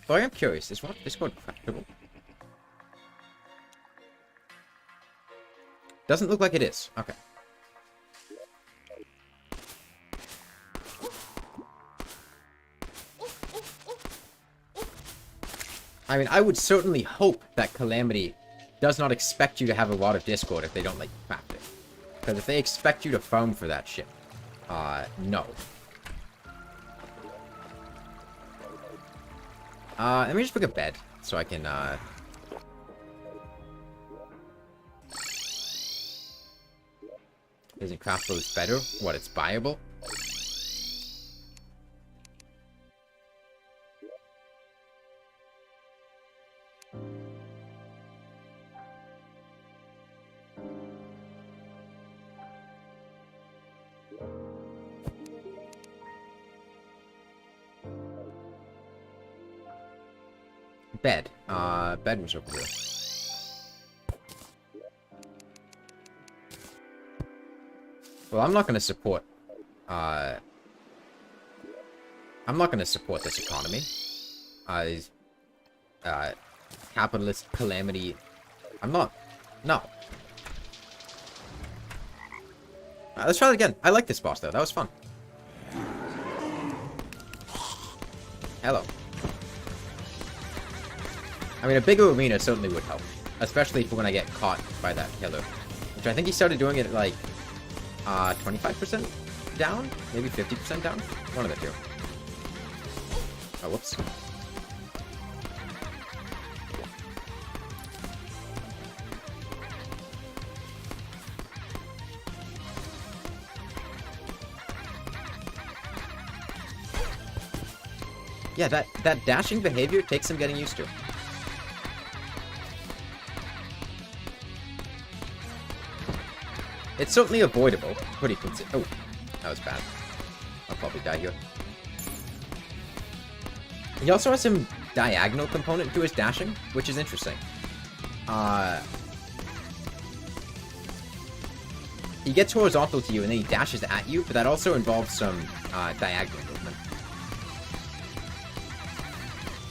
So I am curious, is Rod of Discord craftable? Doesn't look like it is. Okay. I mean, I would certainly hope that Calamity does not expect you to have a Rod of Discord if they don't let you craft it. Because if they expect you to farm for that shit, no. Let me just pick a bed, so I can, Isn't craftable better? What, it's buyable? Bed. Bed was over here. Well, I'm not gonna support, I'm not gonna support this economy. Capitalist Calamity. I'm not. No. Let's try it again. I like this boss, though. That was fun. Hello. I mean, a bigger arena certainly would help. Especially for when I get caught by that killer. Which I think he started doing it at, like, 25% down? Maybe 50% down? One of the two. Oh, whoops. Yeah, that dashing behavior takes some getting used to. It's certainly avoidable. Pretty oh, that was bad. I'll probably die here. He also has some diagonal component to his dashing, which is interesting. He gets horizontal to you and then he dashes at you, but that also involves some diagonal movement.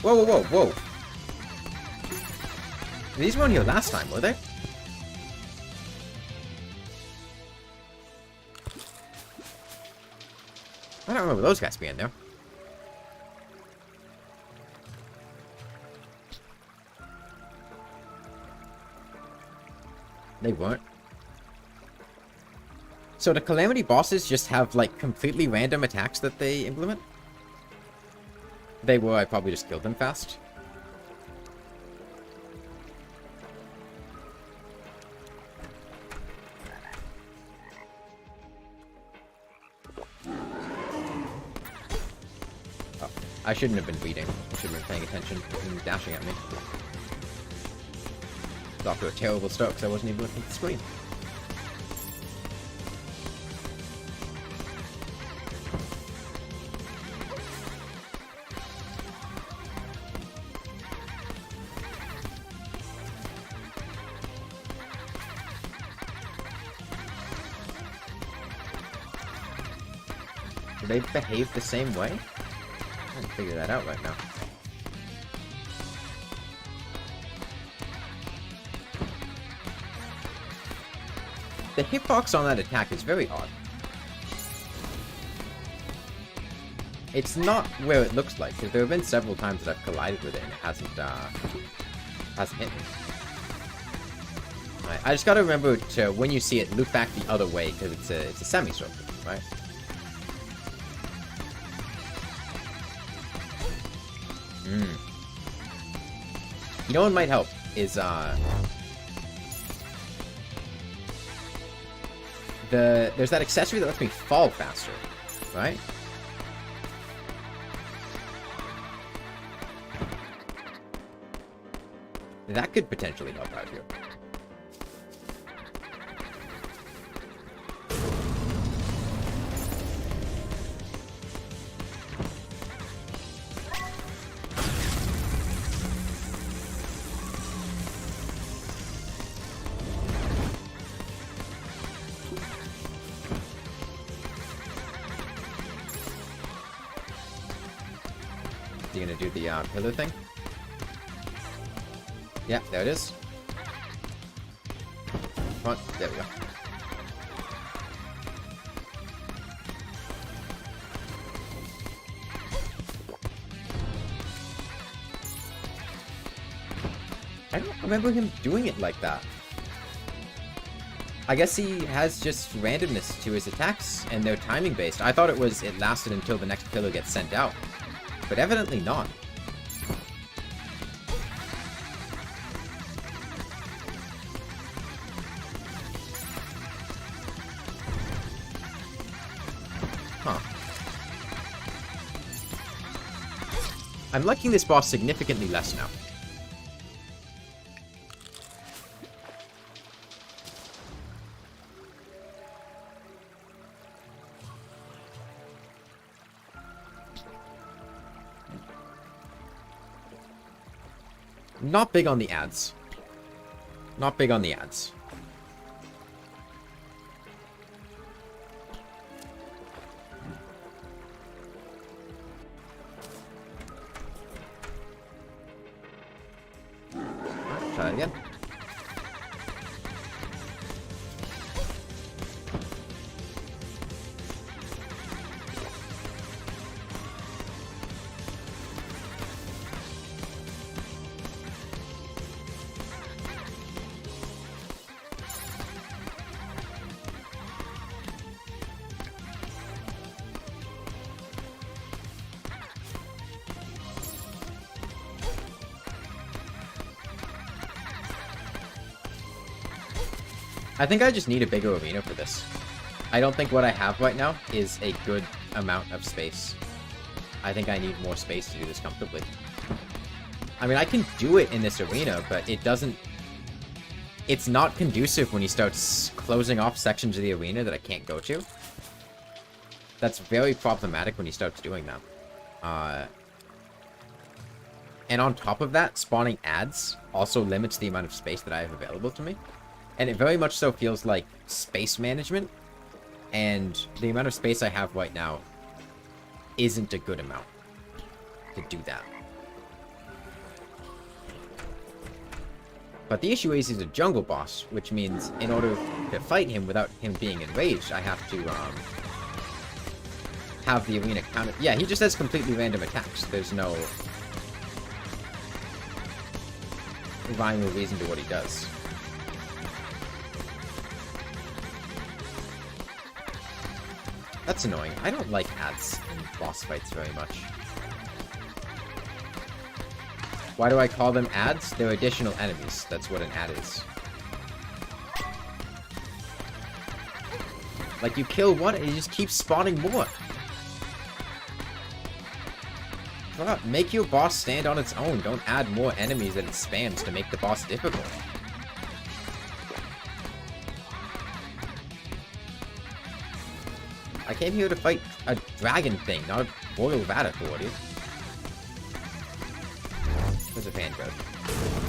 Whoa, whoa, whoa, whoa. These weren't here last time, were they? I don't remember those guys being there. They weren't. So the Calamity bosses just have, like, completely random attacks that they implement? They were, I probably just killed them fast. Oh, I shouldn't have been reading. I should have been paying attention and dashing at me. It's off to a terrible start because I wasn't even looking at the screen. Do they behave the same way? I can't figure that out right now. The hitbox on that attack is very odd. It's not where it looks like, because there have been several times that I've collided with it and it hasn't hit me. Right, I just gotta remember to, when you see it, look back the other way, because it's a semicircle, right? You know what might help is there's that accessory that lets me fall faster, right? That could potentially help out here. You gonna do the pillar thing? Yeah, there it is. Come on, there we go. I don't remember him doing it like that. I guess he has just randomness to his attacks, and they're timing based. I thought it lasted until the next pillar gets sent out. But evidently not. Huh. I'm liking this boss significantly less now. Not big on the ads. Not big on the ads. Alright, try it again. I think I just need a bigger arena for this. I don't think what I have right now is a good amount of space. I think I need more space to do this comfortably. I mean, I can do it in this arena, but it doesn't... It's not conducive when he starts closing off sections of the arena that I can't go to. That's very problematic when he starts doing that. And on top of that, spawning ads also limits the amount of space that I have available to me. And it very much so feels like space management. And the amount of space I have right now isn't a good amount to do that. But the issue is he's a jungle boss, which means in order to fight him without him being enraged, I have to have the arena counter. Yeah, he just has completely random attacks. There's no rhyme or reason to what he does. That's annoying. I don't like ads in boss fights very much. Why do I call them ads? They're additional enemies. That's what an ad is. Like, you kill one and you just keep spawning more. Make your boss stand on its own. Don't add more enemies that it spams to make the boss difficult. I came here to fight a dragon thing, not a royal vat authority. There's a vanguard.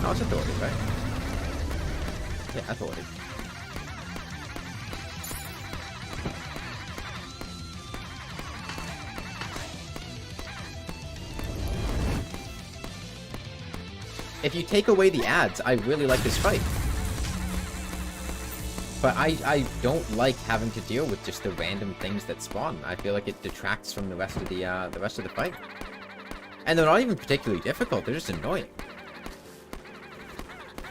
No, it's authority, right? Yeah, authority. If you take away the ads, I really like this fight. But I don't like having to deal with just the random things that spawn. I feel like it detracts from the rest of the fight. And they're not even particularly difficult, they're just annoying.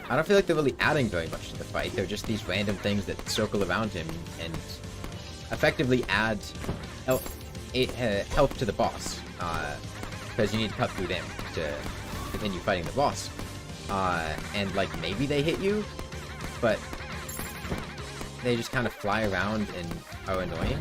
I don't feel like they're really adding very much to the fight. They're just these random things that circle around him and effectively add health to the boss. Because you need to cut through them to continue fighting the boss. And like maybe they hit you, but they just kind of fly around and are annoying.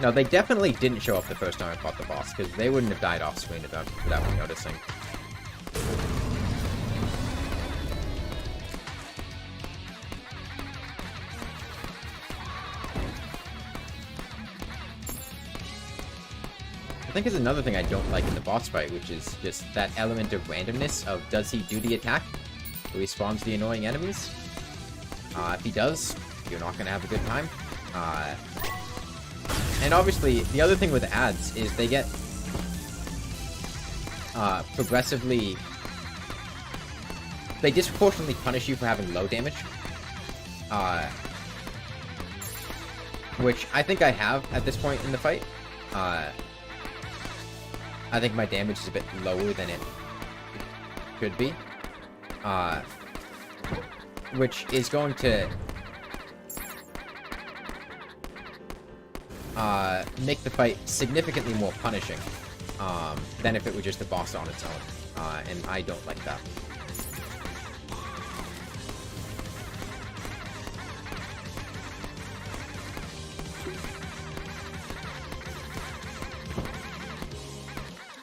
No, they definitely didn't show up the first time I fought the boss, because they wouldn't have died off screen without me noticing. I think there's another thing I don't like in the boss fight, which is just that element of randomness of does he do the attack where he spawns the annoying enemies? If he does, you're not going to have a good time. And obviously, the other thing with ads is they get progressively... They disproportionately punish you for having low damage. Which I think I have at this point in the fight. I think my damage is a bit lower than it could be. Which is going to make the fight significantly more punishing than if it were just a boss on its own. And I don't like that.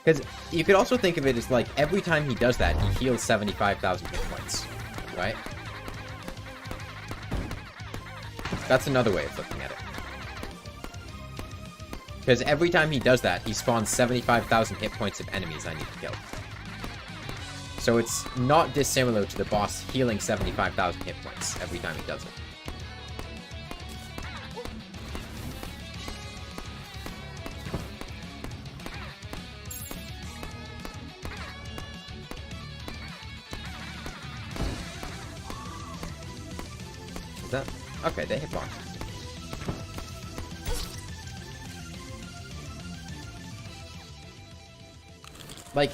Because you could also think of it as like every time he does that, he heals 75,000 hit points, right? That's another way of looking at it. Because every time he does that, he spawns 75,000 hit points of enemies I need to kill. So it's not dissimilar to the boss healing 75,000 hit points every time he does it. Is that... Okay, they hit box. Like...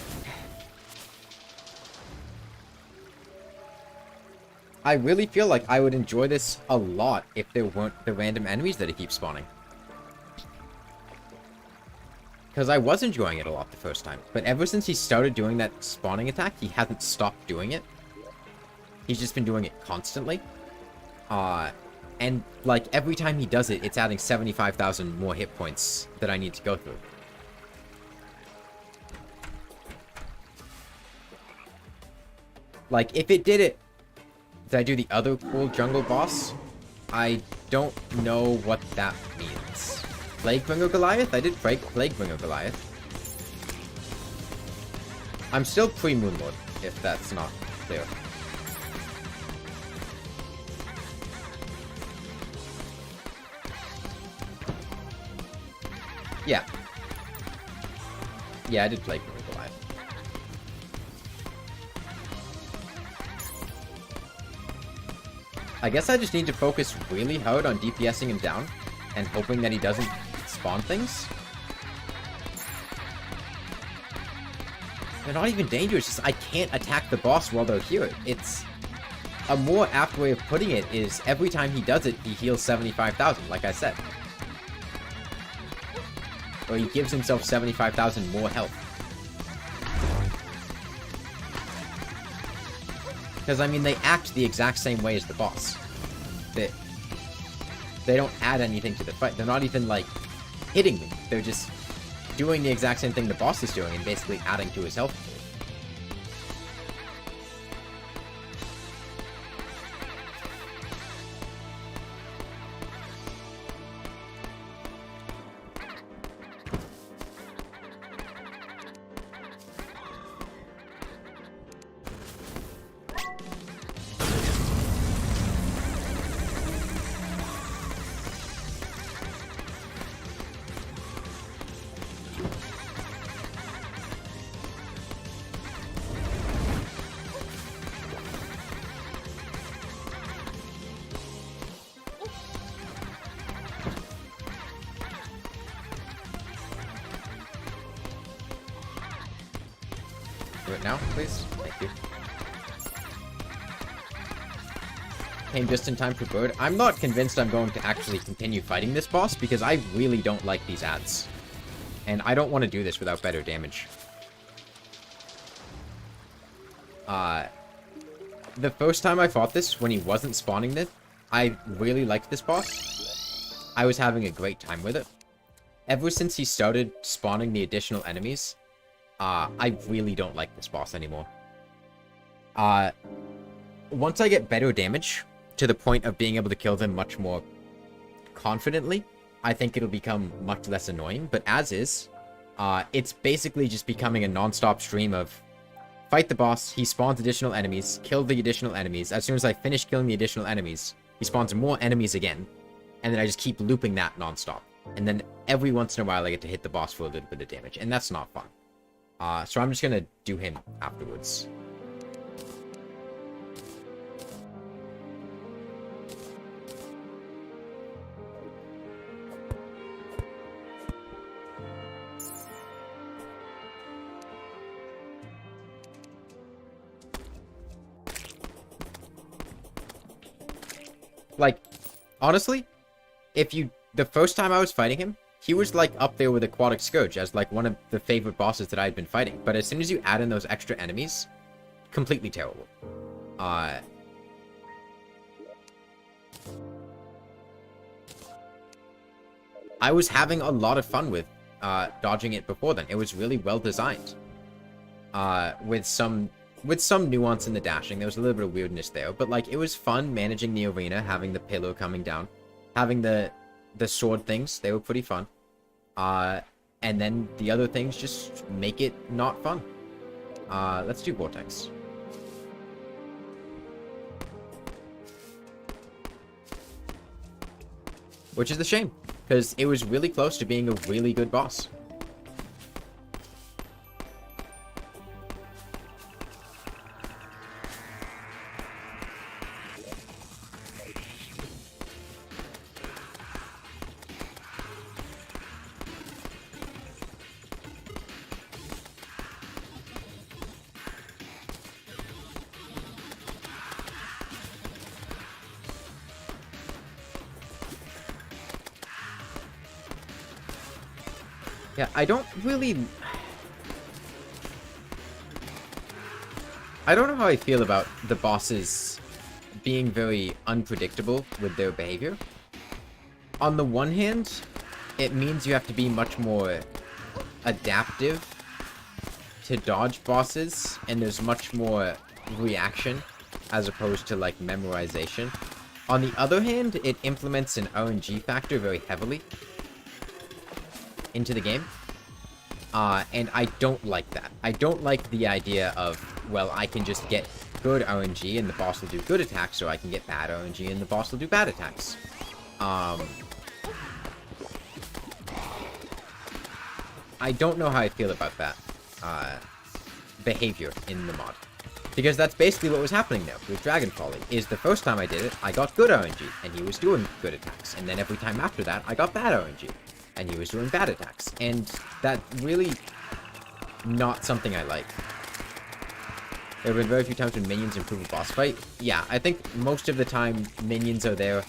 I really feel like I would enjoy this a lot if there weren't the random enemies that he keeps spawning. Because I was enjoying it a lot the first time. But ever since he started doing that spawning attack, he hasn't stopped doing it. He's just been doing it constantly. And, like, every time he does it, it's adding 75,000 more hit points that I need to go through. Like, if it did it... Did I do the other cool jungle boss? I don't know what that means. Plaguebringer Goliath? I did Plaguebringer Goliath. I'm still pre-Moonlord, if that's not clear. Yeah. Yeah, I did Plaguebringer Goliath. I guess I just need to focus really hard on DPSing him down and hoping that he doesn't spawn things. They're not even dangerous, just I can't attack the boss while they're here. It's... A more apt way of putting it is every time he does it, he heals 75,000, like I said. Or he gives himself 75,000 more health. Because, I mean, they act the exact same way as the boss. They don't add anything to the fight. They're not even, like, hitting me. They're just doing the exact same thing the boss is doing and basically adding to his health. Do it now, please. Thank you. Came just in time for Bird. I'm not convinced I'm going to actually continue fighting this boss because I really don't like these ads. And I don't want to do this without better damage. The first time I fought this, when he wasn't spawning it, I really liked this boss. I was having a great time with it. Ever since he started spawning the additional enemies, I really don't like this boss anymore. Once I get better damage, to the point of being able to kill them much more confidently, I think it'll become much less annoying. But as is, it's basically just becoming a non-stop stream of fight the boss, he spawns additional enemies, kill the additional enemies. As soon as I finish killing the additional enemies, he spawns more enemies again. And then I just keep looping that non-stop. And then every once in a while I get to hit the boss for a little bit of damage. And that's not fun. So I'm just gonna do him afterwards. Like, honestly, the first time I was fighting him, he was, like, up there with Aquatic Scourge as, like, one of the favorite bosses that I had been fighting. But as soon as you add in those extra enemies, completely terrible. I was having a lot of fun with dodging it before then. It was really well designed. With some nuance in the dashing. There was a little bit of weirdness there. But, like, it was fun managing the arena, having the pillar coming down. Having the sword things. They were pretty fun. And then the other things just make it not fun. Let's do Vortex. Which is a shame, because it was really close to being a really good boss. Yeah, I don't know how I feel about the boss's being very unpredictable with their behavior. On the one hand, it means you have to be much more adaptive to dodge bosses, and there's much more reaction as opposed to, like, memorization. On the other hand, it implements an RNG factor very heavily into the game. And I don't like that. I don't like the idea of, well, I can just get good RNG and the boss will do good attacks, or I can get bad RNG and the boss will do bad attacks. I don't know how I feel about that behavior in the mod. Because that's basically what was happening there with Dragon Folly, is the first time I did it, I got good RNG, and he was doing good attacks. And then every time after that, I got bad RNG, and he was doing bad attacks. And that's really not something I like. There have been very few times when minions improve a boss fight. Yeah, I think most of the time, minions are there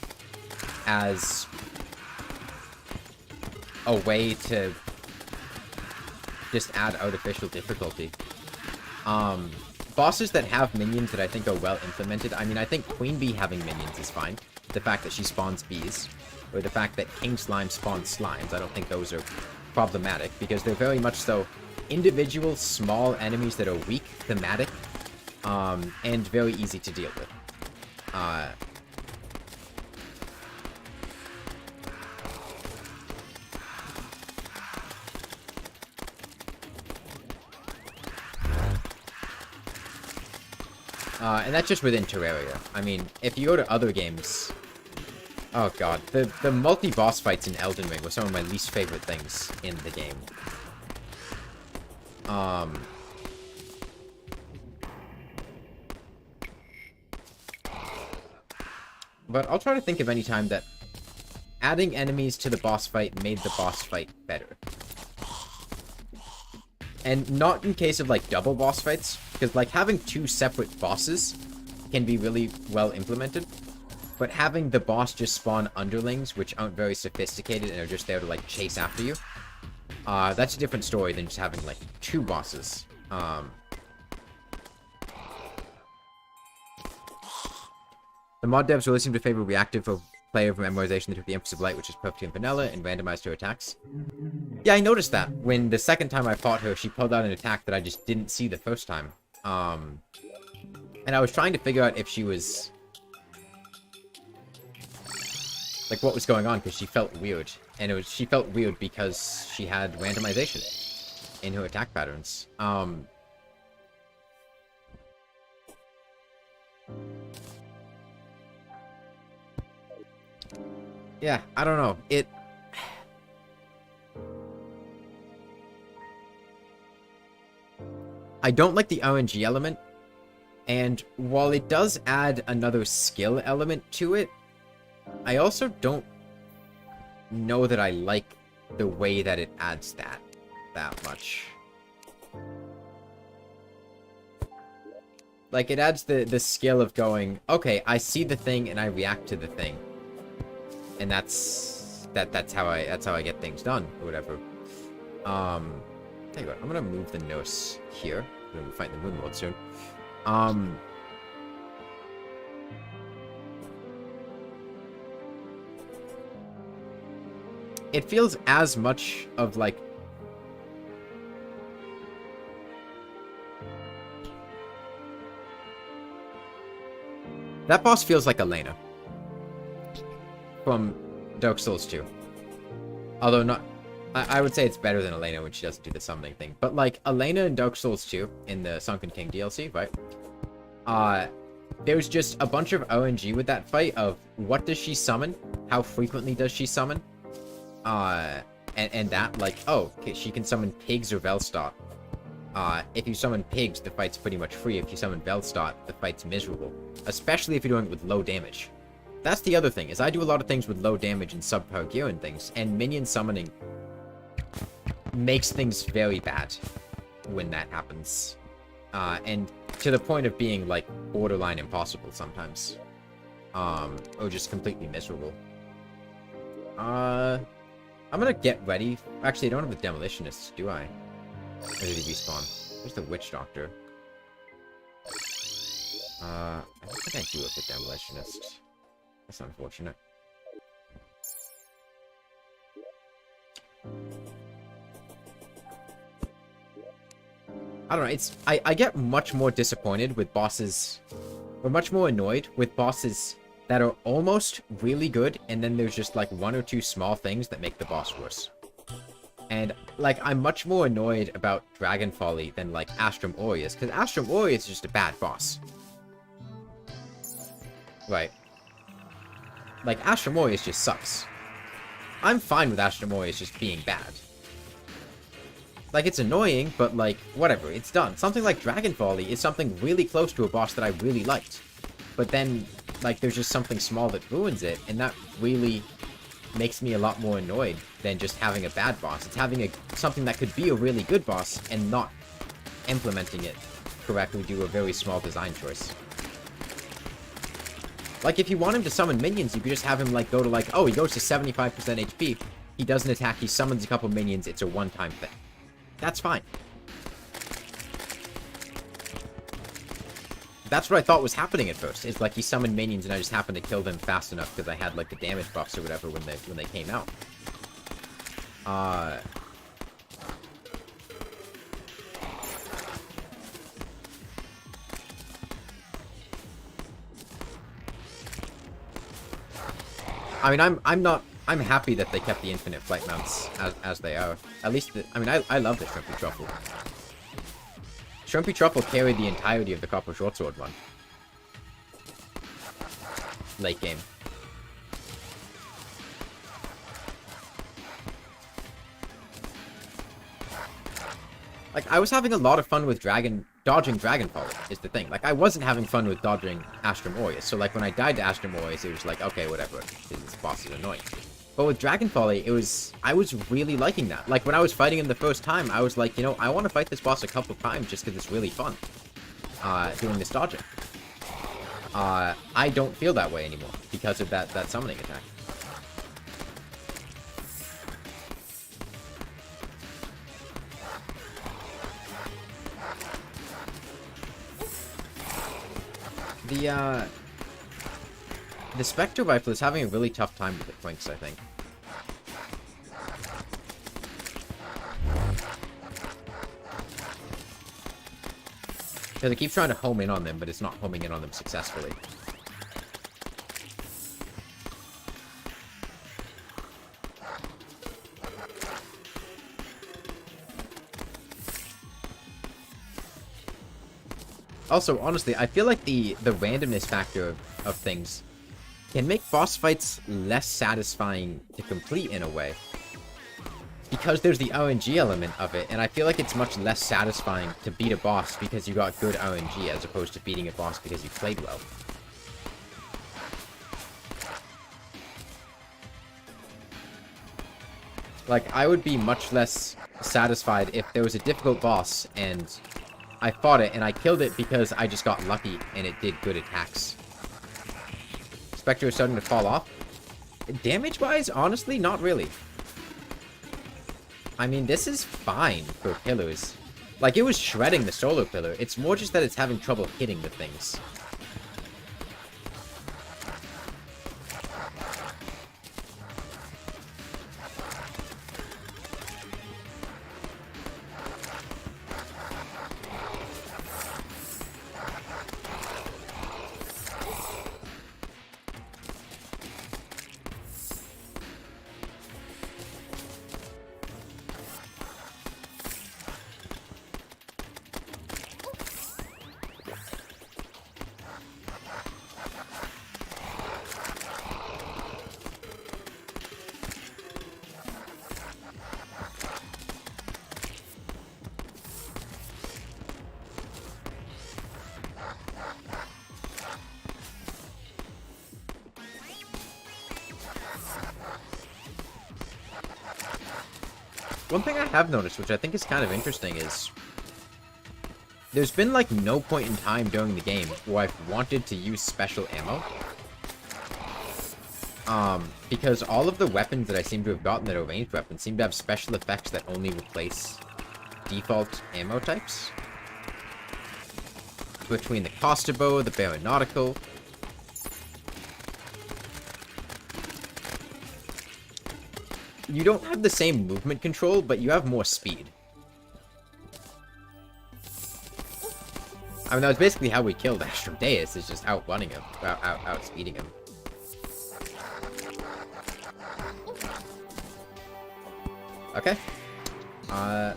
as a way to just add artificial difficulty. Bosses that have minions that I think are well implemented, I mean, I think Queen Bee having minions is fine. The fact that she spawns bees, or the fact that King Slime spawns slimes, I don't think those are problematic, because they're very much so individual, small enemies that are weak, thematic, and very easy to deal with. And that's just within Terraria. I mean, if you go to other games... Oh god, the multi-boss fights in Elden Ring were some of my least favorite things in the game. But I'll try to think of any time that adding enemies to the boss fight made the boss fight better. And not in case of, like, double boss fights, because, like, having two separate bosses can be really well implemented. But having the boss just spawn underlings, which aren't very sophisticated and are just there to, like, chase after you, that's a different story than just having, like, two bosses. The mod devs really seem to favor reactive player memorization that took the Empress of Light, which is perfectly in vanilla, and randomized her attacks. Yeah, I noticed that. When the second time I fought her, she pulled out an attack that I just didn't see the first time. And I was trying to figure out if she was... like, what was going on, because she felt weird. And she felt weird because she had randomization in her attack patterns. Yeah, I don't know. I don't like the RNG element, and while it does add another skill element to it, I also don't know that I like the way that it adds that much. Like, it adds the skill of going, okay, I see the thing and I react to the thing. And that's how I get things done, or whatever. Tell you what, I'm gonna move the nurse here. We're gonna be fighting the moon world soon. It feels as much of, like... That boss feels like Elena. From Dark Souls 2. Although not... I would say it's better than Elena when she doesn't do the summoning thing. But, like, Elena in Dark Souls 2, in the Sunken King DLC, right? There's just a bunch of RNG with that fight of what does she summon? How frequently does she summon? And that, like, oh, okay, she can summon pigs or Velstadt. If you summon pigs, the fight's pretty much free. If you summon Velstadt, the fight's miserable. Especially if you're doing it with low damage. That's the other thing, is I do a lot of things with low damage and subpar gear and things, and minion summoning makes things very bad when that happens. And to the point of being, like, borderline impossible sometimes. Or just completely miserable. I'm gonna get ready. Actually, I don't have the demolitionists, do I? Or did he respawn? Where's the witch doctor? I don't think I do have the Demolitionist. That's unfortunate. I don't know, I get much more disappointed with bosses, or much more annoyed with bosses that are almost really good, and then there's just like one or two small things that make the boss worse. And like, I'm much more annoyed about Dragon Folly than like Astrum Deus, because Astrum Deus is just a bad boss. Right. Like, Astrum Deus just sucks. I'm fine with Astrum Deus just being bad. Like, it's annoying, but, like, whatever, it's done. Something like Dragon Folly is something really close to a boss that I really liked. But then, like, there's just something small that ruins it, and that really makes me a lot more annoyed than just having a bad boss. It's having something that could be a really good boss and not implementing it correctly due to a very small design choice. Like, if you want him to summon minions, you could just have him, like, go to, like, oh, he goes to 75% HP, he does an attack, he summons a couple minions, it's a one-time thing. That's fine. That's what I thought was happening at first. It's like he summoned minions and I just happened to kill them fast enough because I had like the damage buffs or whatever when they came out. I mean, I'm happy that they kept the infinite flight mounts as they are. At least, I love the Shrimpy Truffle. Shrimpy Truffle carried the entirety of the Copper Short Sword run. Late game. Like, I was having a lot of fun with dodging Dragon Folly, is the thing. Like, I wasn't having fun with dodging Astrum Deus, so like, when I died to Astrum Deus, it was like, okay, whatever, this boss is annoying. But with Dragon Folly, I was really liking that. Like, when I was fighting him the first time, I was like, you know, I want to fight this boss a couple times just because it's really fun, doing this dodging. I don't feel that way anymore because of that summoning attack. The Spectre Rifle is having a really tough time with the Twinks, I think. Because I keep trying to home in on them, but it's not homing in on them successfully. Also, honestly, I feel like the randomness factor of things can make boss fights less satisfying to complete in a way. Because there's the RNG element of it, and I feel like it's much less satisfying to beat a boss because you got good RNG as opposed to beating a boss because you played well. Like, I would be much less satisfied if there was a difficult boss and I fought it and I killed it because I just got lucky and it did good attacks. Spectre is starting to fall off. Damage-wise, honestly, not really. I mean, this is fine for pillars. Like, it was shredding the solar pillar. It's more just that it's having trouble hitting the things. One thing I have noticed, which I think is kind of interesting, is there's been, like, no point in time during the game where I've wanted to use special ammo. Because all of the weapons that I seem to have gotten that are ranged weapons seem to have special effects that only replace default ammo types. between the Costobo, the Baronautical. You don't have the same movement control, but you have more speed. I mean, that was basically how we killed Astrum Deus, is just outrunning him, outspeeding him. Okay. I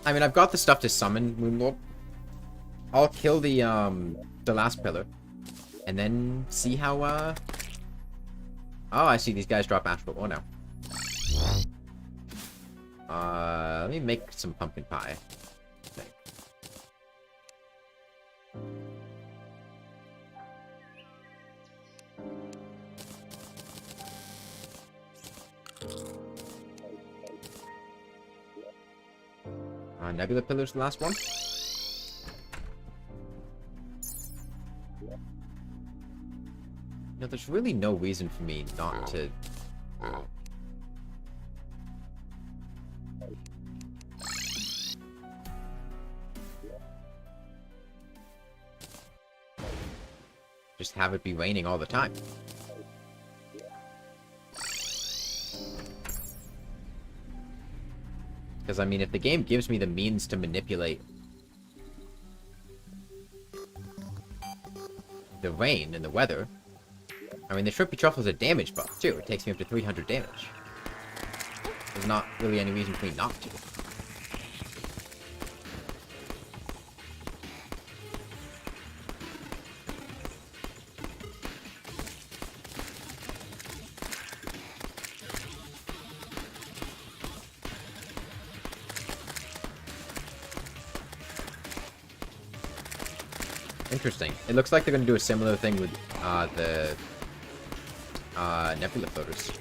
mean, I've got the stuff to summon Moonlord. I'll kill the last pillar, and then see how, Oh, I see these guys drop Astral Ore now. Let me make some pumpkin pie. Nebula Pillar's the last one. No, there's really no reason for me not to... just have it be raining all the time. Because, I mean, if the game gives me the means to manipulate the rain and the weather... I mean, the Shrimpy Truffle is a damage buff, too. It takes me up to 300 damage. There's not really any reason for me not to. Interesting. It looks like they're going to do a similar thing with the Nebula Floaters.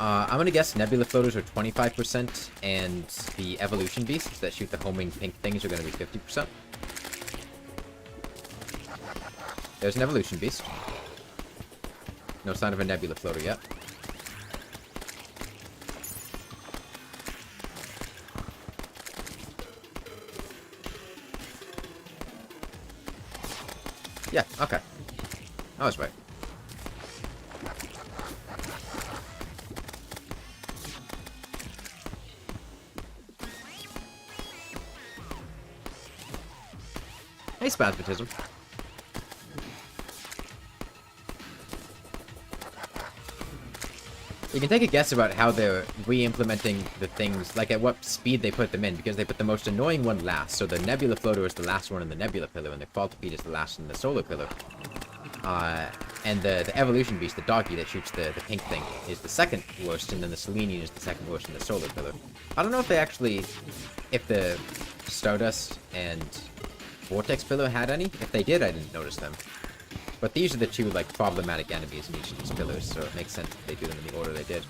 I'm going to guess Nebula Floaters are 25%, and the Evolution Beasts that shoot the homing pink things are going to be 50%. There's an Evolution Beast. No sign of a Nebula Floater yet. Yeah, okay. I was right. Hey, Spasmatism. You can take a guess about how they're re-implementing the things, like at what speed they put them in, because they put the most annoying one last. So the Nebula Floater is the last one in the Nebula Pillar, and the Qualtipede is the last in the Solar Pillar. And the Evolution Beast, the doggy that shoots the pink thing, is the second worst, and then the Selenian is the second worst in the Solar Pillar. I don't know if they actually, if the Stardust and Vortex Pillar had any. If they did, I didn't notice them. But these are the two, like, problematic enemies in each of these pillars, so it makes sense that they do them in the order they did.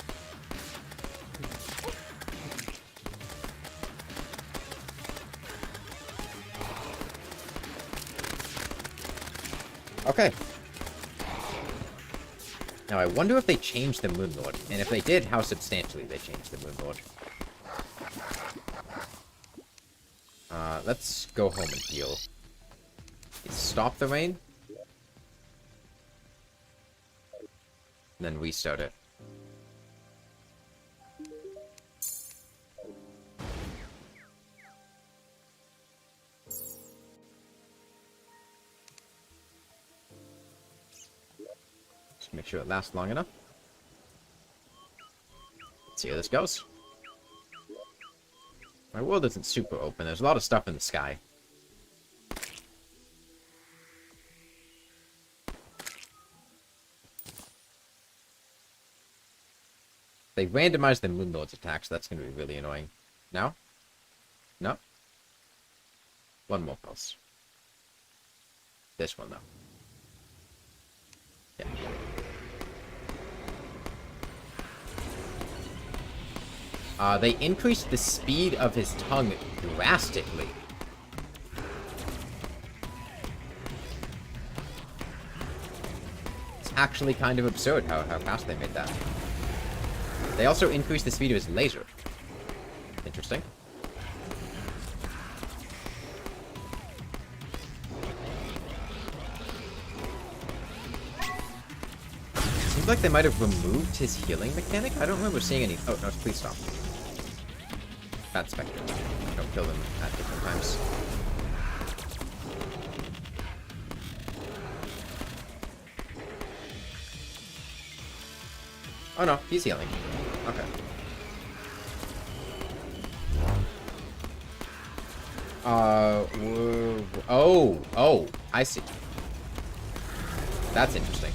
Okay. Now, I wonder if they changed the Moonlord, and if they did, how substantially they changed the Moonlord. Let's go home and heal. Stop the rain. And then restart it. Just make sure it lasts long enough. Let's see how this goes. My world isn't super open. There's a lot of stuff in the sky. They randomized the Moonlord's attacks. That's going to be really annoying. Now? No? One more pulse. This one, though. Yeah. They increased the speed of his tongue drastically. It's actually kind of absurd how fast they made that. They also increased the speed of his laser. Interesting. feel like they might have removed his healing mechanic. I don't remember seeing any. Oh, no, please stop. Bad Spectre. Don't kill them at different times. Oh no, he's healing. Okay. Oh, I see. That's interesting.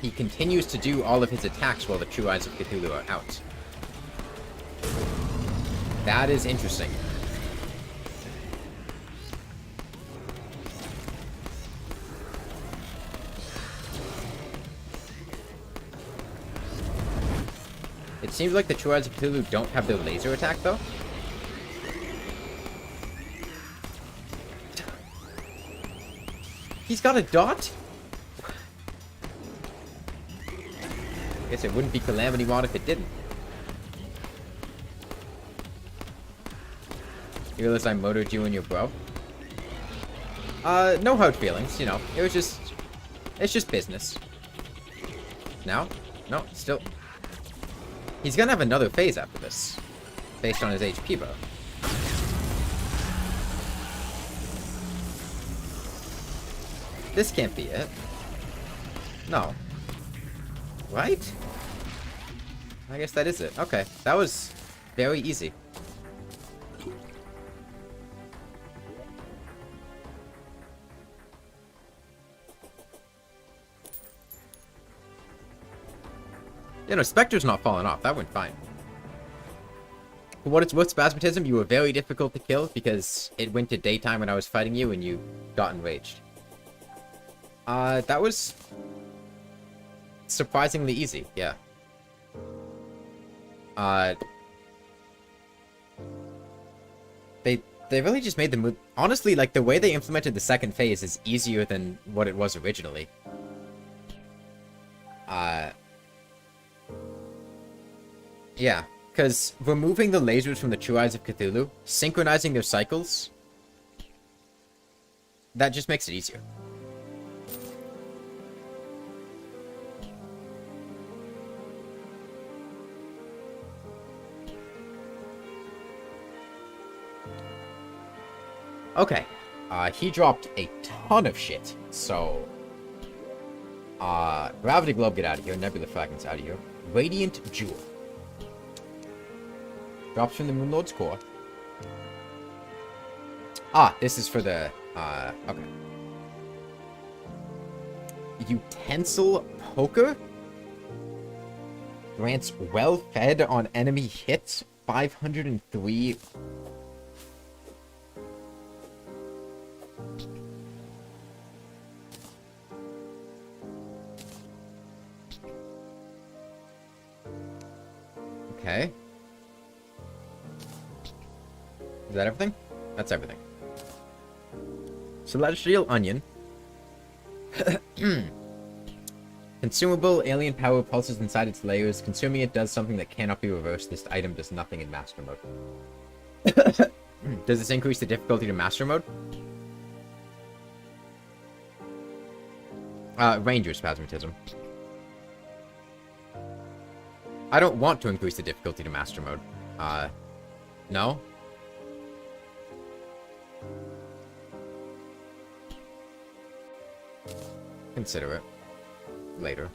He continues to do all of his attacks while the True Eyes of Cthulhu are out. That is interesting. It seems like the True Eyes of Cthulhu don't have their laser attack, though. He's got a dot? Guess it wouldn't be Calamity Mod if it didn't. You realize I murdered you and your bro? No hard feelings, you know. It was just... It's just business. Now? No, still... He's gonna have another phase after this. Based on his HP, bro. This can't be it. No. Right? I guess that is it. Okay, that was very easy. You know, Spectre's not falling off. That went fine. For what it's worth, Spasmatism, you were very difficult to kill because it went to daytime when I was fighting you and you got enraged. That was surprisingly easy, yeah. They really just made the move. Honestly, like, the way they implemented the second phase is easier than what it was originally. Yeah, because removing the lasers from the True Eyes of Cthulhu, synchronizing their cycles, that just makes it easier. Okay, he dropped a ton of shit, so... Gravity Globe, get out of here. Nebula Fragments, out of here. Radiant Jewel. Drops from the Moon Lord's core. Ah, this is for the, okay. Utensil Poker? Grants well fed on enemy hits. 503... Okay. Is that everything? That's everything. Celestial Onion. Consumable, alien power pulses inside its layers. Consuming it does something that cannot be reversed. This item does nothing in Master Mode. Does this increase the difficulty to Master Mode? Ranger Spasmatism. I don't want to increase the difficulty to Master Mode. No? Consider it. Later.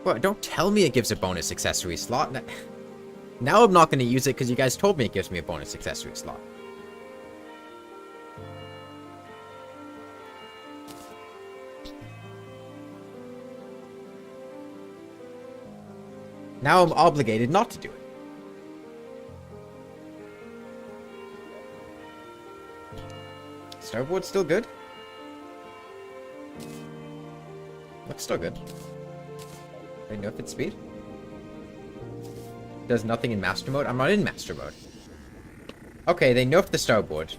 Well, don't tell me it gives a bonus accessory slot. Now I'm not going to use it because you guys told me it gives me a bonus accessory slot. Now I'm obligated not to do it. Starboard's still good? Looks still good. They nerf its speed? Does nothing in Master Mode? I'm not in Master Mode. Okay, they nerfed the Starboard.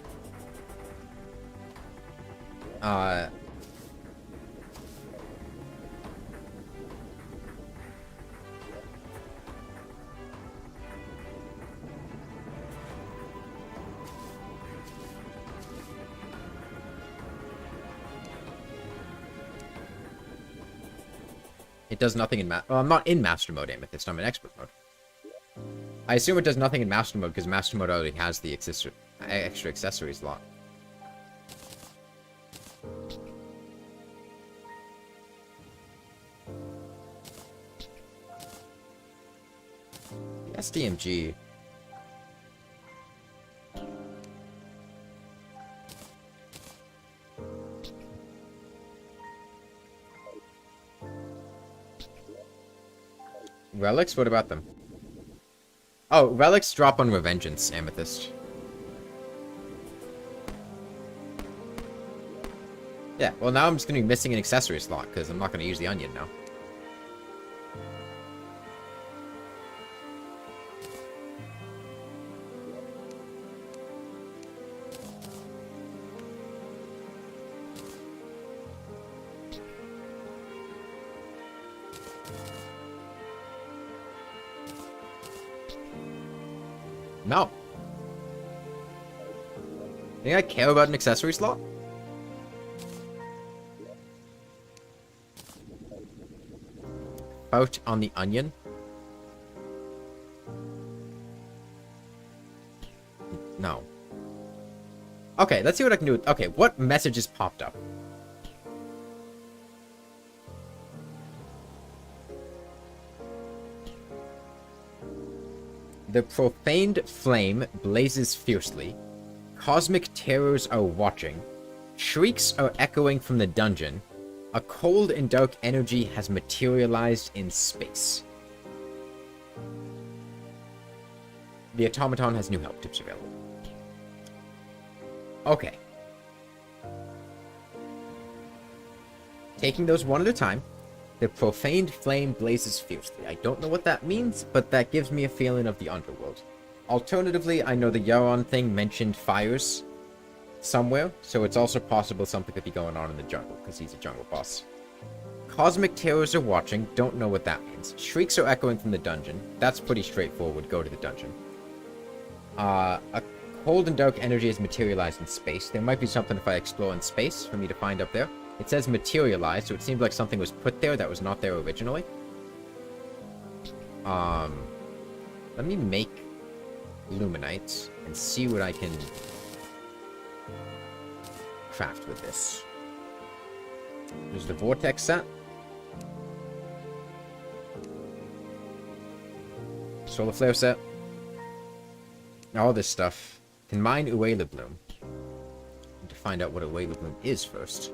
It does nothing in well, I'm not in master mode, Amethyst. I'm in expert mode. I assume it does nothing in master mode because master mode already has the extra accessory slot. The SDMG. Relics? What about them? Oh, relics drop on Revengeance, Amethyst. Yeah, well now I'm just gonna be missing an accessory slot, because I'm not gonna use the onion now. No. Think I care about an accessory slot? Out on the onion? No. Okay, let's see what I can do. Okay, what messages popped up? The profaned flame blazes fiercely. Cosmic terrors are watching. Shrieks are echoing from the dungeon. A cold and dark energy has materialized in space. The automaton has new help tips available. Okay. Taking those one at a time. The profaned flame blazes fiercely. I don't know what that means, but that gives me a feeling of the underworld. Alternatively, I know the Yaron thing mentioned fires somewhere, so it's also possible something could be going on in the jungle, because he's a jungle boss. Cosmic terrors are watching, don't know what that means. Shrieks are echoing from the dungeon. That's pretty straightforward, go to the dungeon. A cold and dark energy has materialized in space. There might be something if I explore in space for me to find up there. It says materialized, so it seems like something was put there that was not there originally. Let me make Luminite and see what I can craft with this. There's the Vortex set. Solar Flare set. All this stuff. Can mine Uela Bloom. Need to find out what Uela Bloom is first.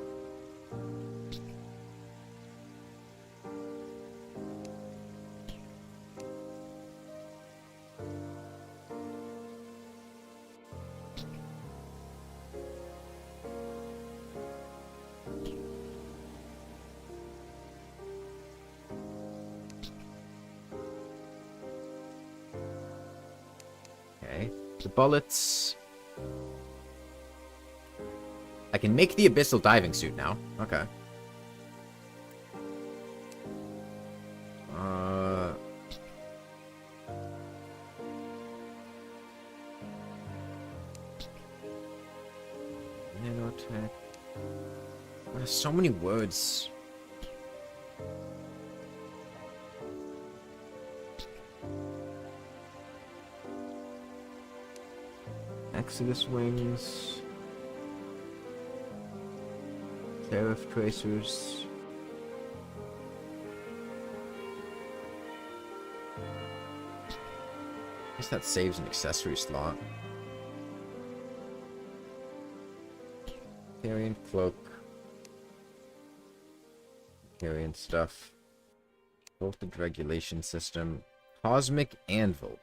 Okay, the bullets. I can make the abyssal diving suit now. Okay. Nanotech. So many words. Exodus wings. Seraph tracers. I guess that saves an accessory slot. Carrion cloak. Carrion stuff. Voltage regulation system. Cosmic anvil.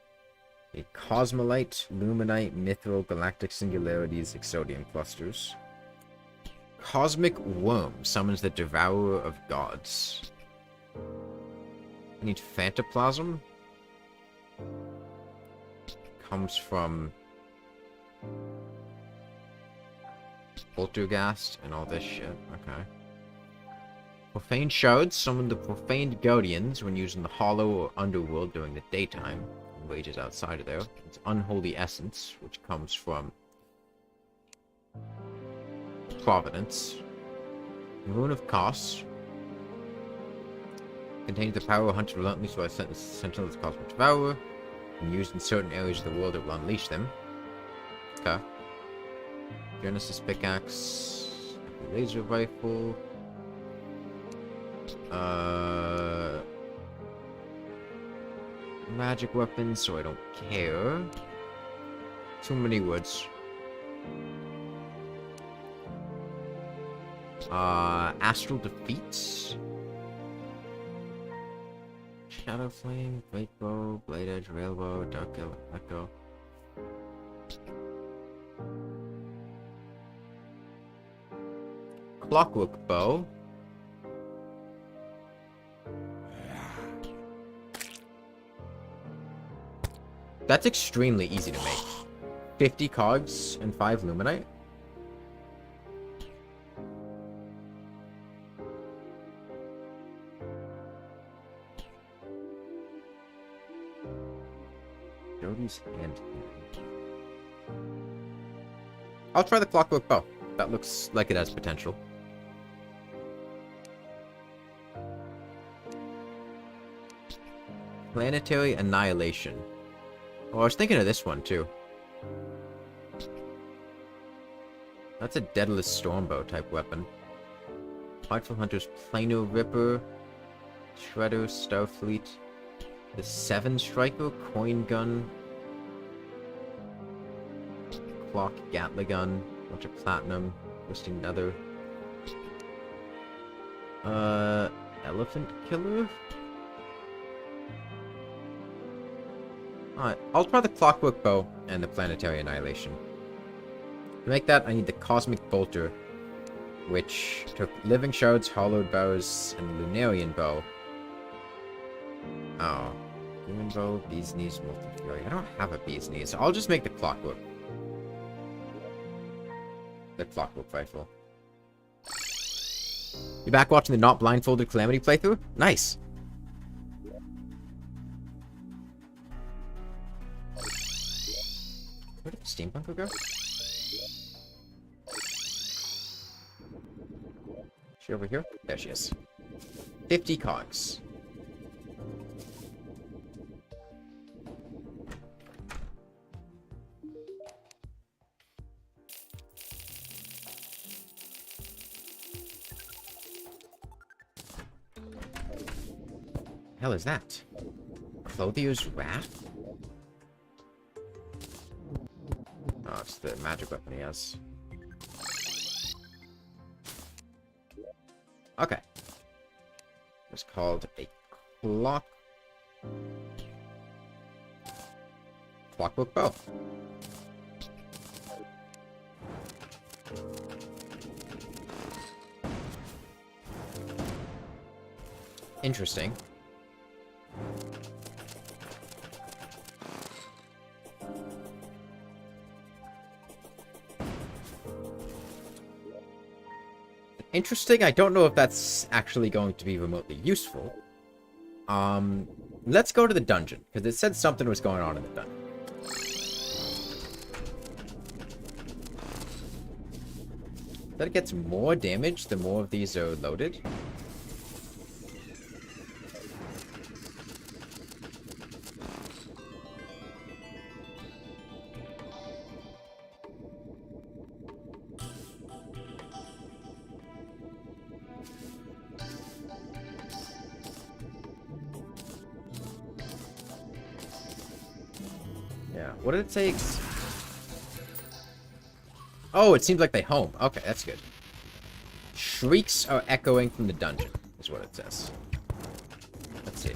A cosmolite, luminite, mithril, galactic singularities, exodium clusters. Cosmic worm summons the devourer of gods. I need phantoplasm. Comes from Poltergeist and all this shit. Okay. Profane shards summon the profaned guardians when using the hollow or underworld during the daytime. Wages outside of there. It's unholy essence, which comes from Providence. Rune of Kos. Contains the power hunted relentlessly by Sentinel's Cosmic Devourer. And used in certain areas of the world, it will unleash them. Okay. Genesis Pickaxe. Laser Rifle. Magic weapons, so I don't care. Too many woods. Astral Defeat. Shadow Flame, Great Bow, Blade Edge, Railbow, Dark Echo. Clockwork Bow. That's extremely easy to make. 50 cogs and 5 luminite. Jody's hand. I'll try the clockwork bow. That looks like it has potential. Planetary Annihilation. Oh, I was thinking of this one, too. That's a Daedalus Stormbow type weapon. Frightful Hunter's Plano Ripper. Shredder, Starfleet. The 7 Striker, Coin Gun. Clock Gatling Gun. Bunch of Platinum. Twisting Nether. Elephant Killer? Alright, I'll try the Clockwork Bow and the Planetary Annihilation. To make that, I need the Cosmic Bolter, which took Living Shards, Hollowed Bows, and Lunarian Bow. Oh. Human Bow, Bee's Knees, Molten Fury. I don't have a Bee's Knees, so I'll just make the Clockwork. The Clockwork Rifle. You back watching the Not Blindfolded Calamity playthrough? Nice! Where did the steampunker go? Is she over here? There she is. 50 cogs. Hell is that? Clothier's Wrath? Oh, it's the magic weapon he has. Okay. It's called a Clockwork Bow. Interesting. Interesting. I don't know if that's actually going to be remotely useful. Let's go to the dungeon, because it said something was going on in the dungeon. That it gets more damage the more of these are loaded. What did it say? Oh, it seems like they home. Okay, that's good. Shrieks are echoing from the dungeon, is what it says. Let's see.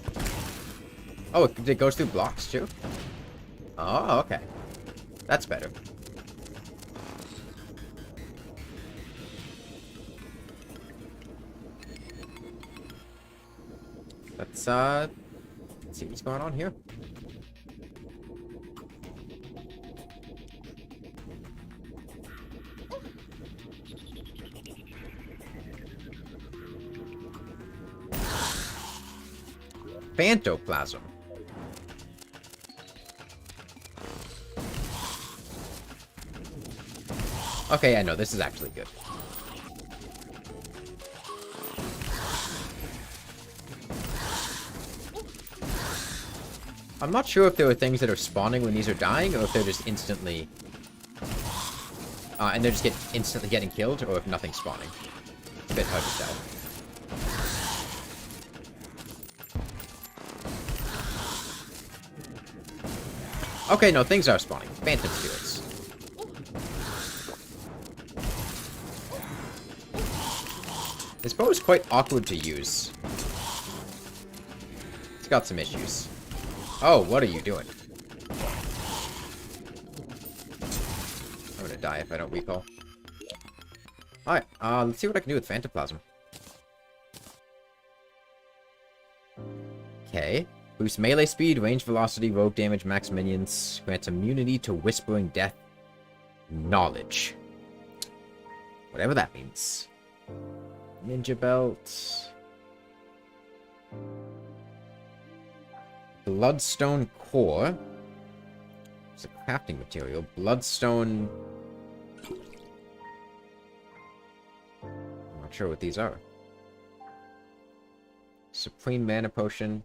Oh, it goes through blocks, too? Oh, okay. That's better. Let's see what's going on here. Phantoplasm. Okay, yeah, no, this is actually good. I'm not sure if there are things that are spawning when these are dying, or if they're just instantly... and they're just instantly getting killed, or if nothing's spawning. It's a bit hard to tell. Okay, no, things are spawning. Phantom spirits. This bow is quite awkward to use. It's got some issues. Oh, what are you doing? I'm gonna die if I don't recall. Alright, let's see what I can do with Phantoplasm. Okay. Boost melee speed, range velocity, rogue damage, max minions. Grants immunity to whispering death. Knowledge. Whatever that means. Ninja belt. Bloodstone core. It's a crafting material. Bloodstone... I'm not sure what these are. Supreme mana potion.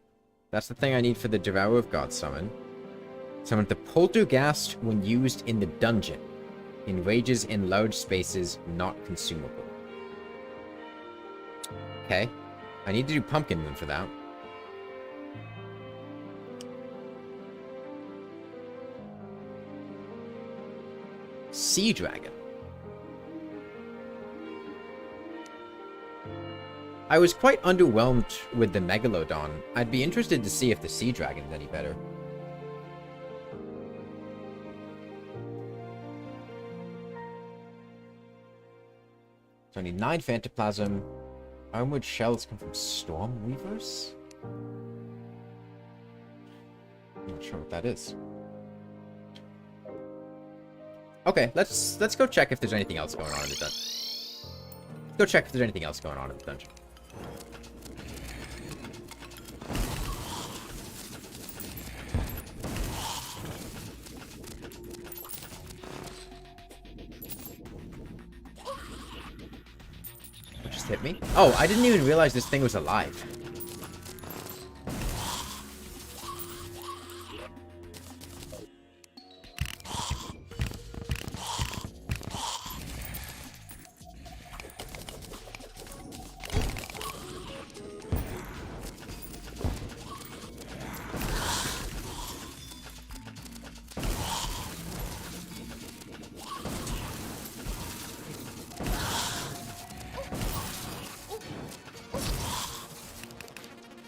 That's the thing I need for the Devourer of God summon. Summon the Poltergeist when used in the dungeon. Enrages in large spaces, not consumable. Okay. I need to do Pumpkin Moon for that. Sea Dragon. I was quite underwhelmed with the Megalodon. I'd be interested to see if the Sea Dragon's any better. So I need 9 Phantoplasm. Armored shells come from Storm Weavers? I'm not sure what that is. Okay, let's go check if there's anything else going on in the dungeon. Let's go check if there's anything else going on in the dungeon. What just hit me? Oh, I didn't even realize this thing was alive.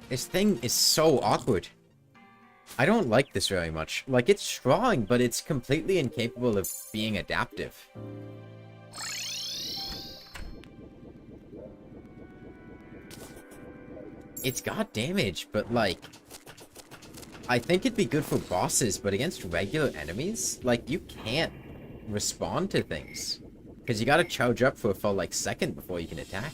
This thing is so awkward. I don't like this very much. Like, it's strong, but it's completely incapable of being adaptive. It's got damage, but, like... I think it'd be good for bosses, but against regular enemies, like, you can't respond to things. Because you gotta charge up for a full, like, second before you can attack.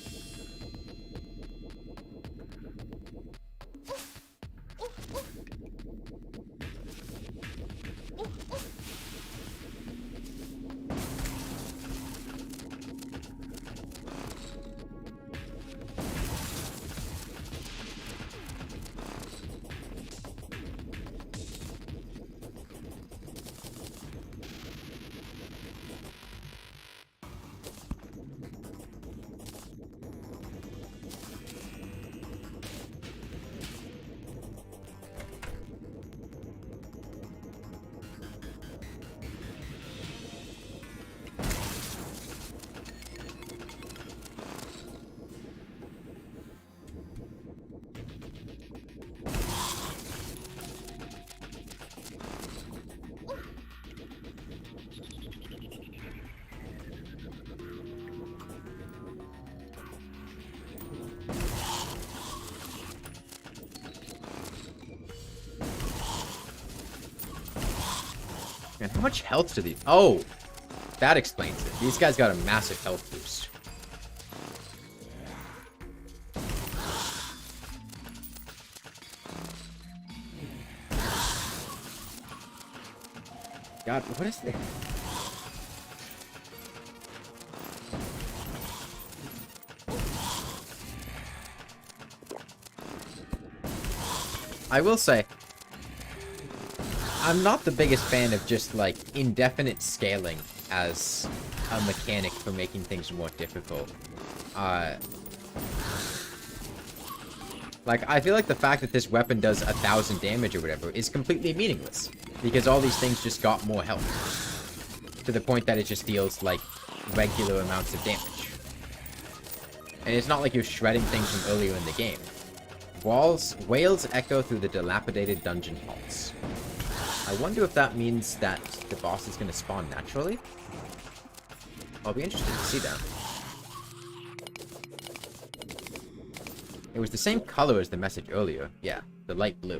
Man, how much health do these... Oh! That explains it. These guys got a massive health boost. God, what is this? I will say, I'm not the biggest fan of just, like, indefinite scaling as a mechanic for making things more difficult. Like, I feel like the fact that this weapon does 1,000 damage or whatever is completely meaningless. Because all these things just got more health. To the point that it just deals, like, regular amounts of damage. And it's not like you're shredding things from earlier in the game. Wails echo through the dilapidated dungeon halls. I wonder if that means that the boss is going to spawn naturally? I'll be interested to see that. It was the same color as the message earlier. Yeah, the light blue.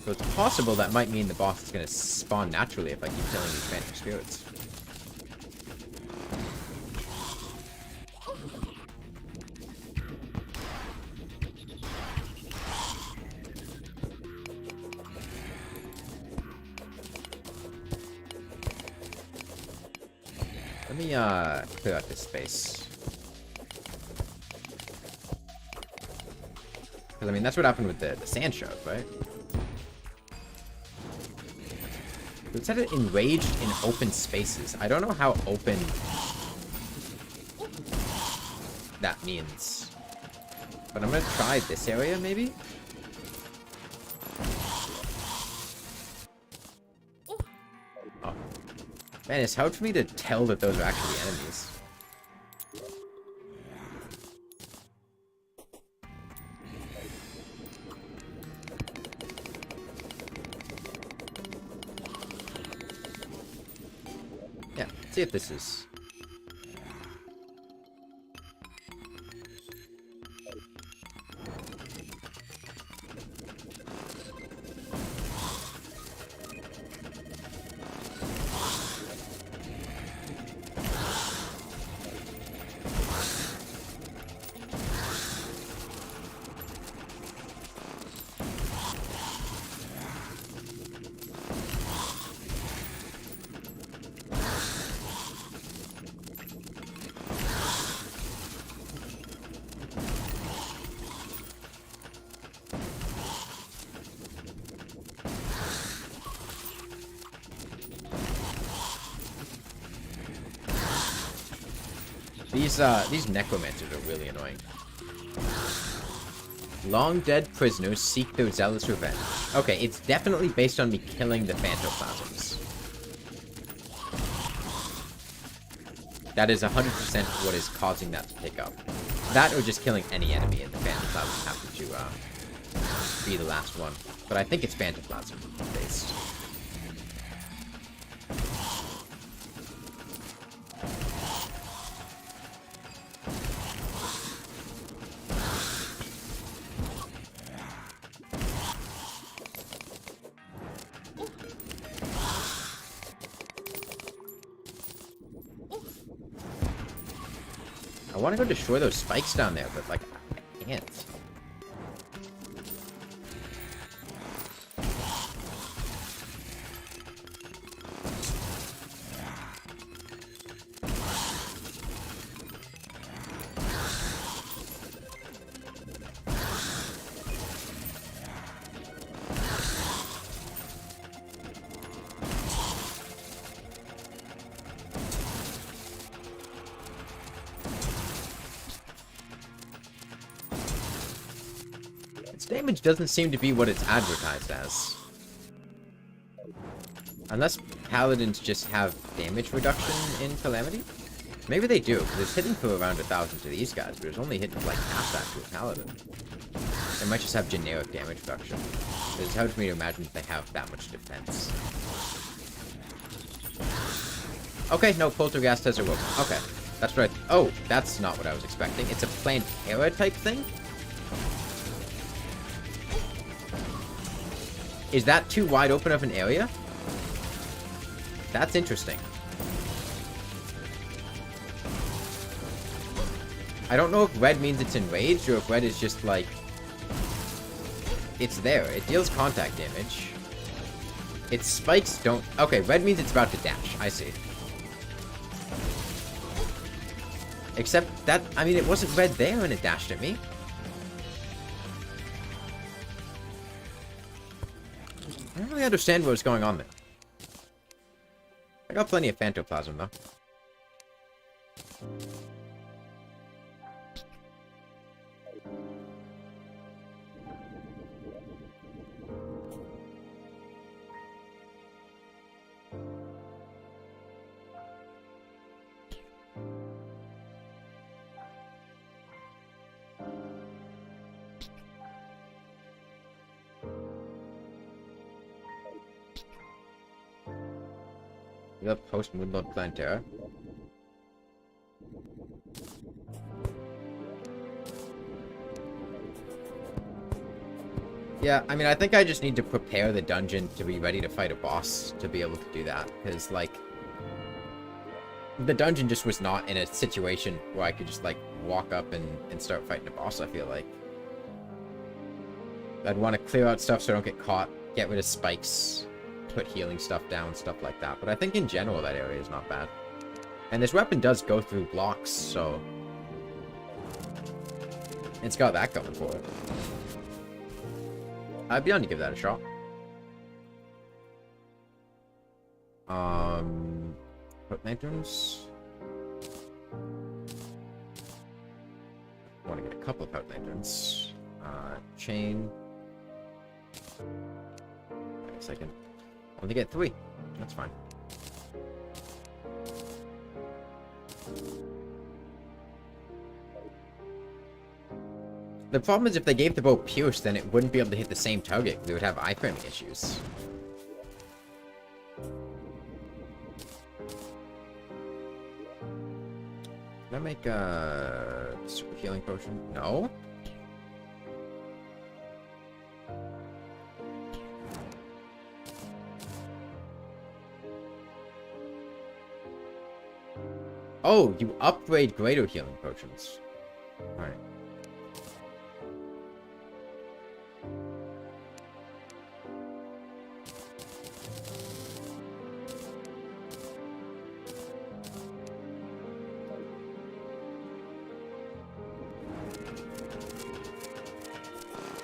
So it's possible that might mean the boss is going to spawn naturally if I keep killing these phantom spirits. Let me, clear out this space. Because, I mean, that's what happened with the sand shard, right? It said it enraged in open spaces. I don't know how open that means. But I'm gonna try this area, maybe? Oh. Man, it's hard for me to tell that those are actually enemies. Yeah, let's see if this is... These necromancers are really annoying. Long dead prisoners seek their zealous revenge. Okay, it's definitely based on me killing the phantoplasms. That is 100% what is causing that to pick up. That or just killing any enemy and the phantoplasm happen to be the last one. But I think it's phantoplasm based. I want to go destroy those spikes down there, but, like, I can't. Damage doesn't seem to be what it's advertised as. Unless paladins just have damage reduction in Calamity? Maybe they do, because it's hitting for around 1,000 to these guys, but it's only hitting like half that to a paladin. They might just have generic damage reduction. It's hard for me to imagine that they have that much defense. Okay, no, Poltergeist has awoken. Okay, that's right. Oh, that's not what I was expecting. It's a Plantera type thing? Is that too wide open of an area? That's interesting. I don't know if red means it's enraged, or if red is just, like... It's there. It deals contact damage. Its spikes don't... Okay, red means it's about to dash. I see. Except that... I mean, it wasn't red there when it dashed at me. really understand what was going on there. I got plenty of phantoplasm, though. You got post-Moonlord Plantera. Yeah, I mean, I think I just need to prepare the dungeon to be ready to fight a boss to be able to do that. Because, like, the dungeon just was not in a situation where I could just, like, walk up and start fighting a boss, I feel like. I'd want to clear out stuff so I don't get caught, get rid of spikes, put healing stuff down, stuff like that. But I think in general that area is not bad. And this weapon does go through blocks, so it's got that going for it. I'd be on to give that a shot. Put lanterns. I want to get a couple of out lanterns. Chain. I guess I can only get 3. That's fine. The problem is if they gave the bow Pierce, then it wouldn't be able to hit the same target. We would have iframing issues. Can I make a super healing potion? No? Oh, you upgrade greater healing potions. Alright.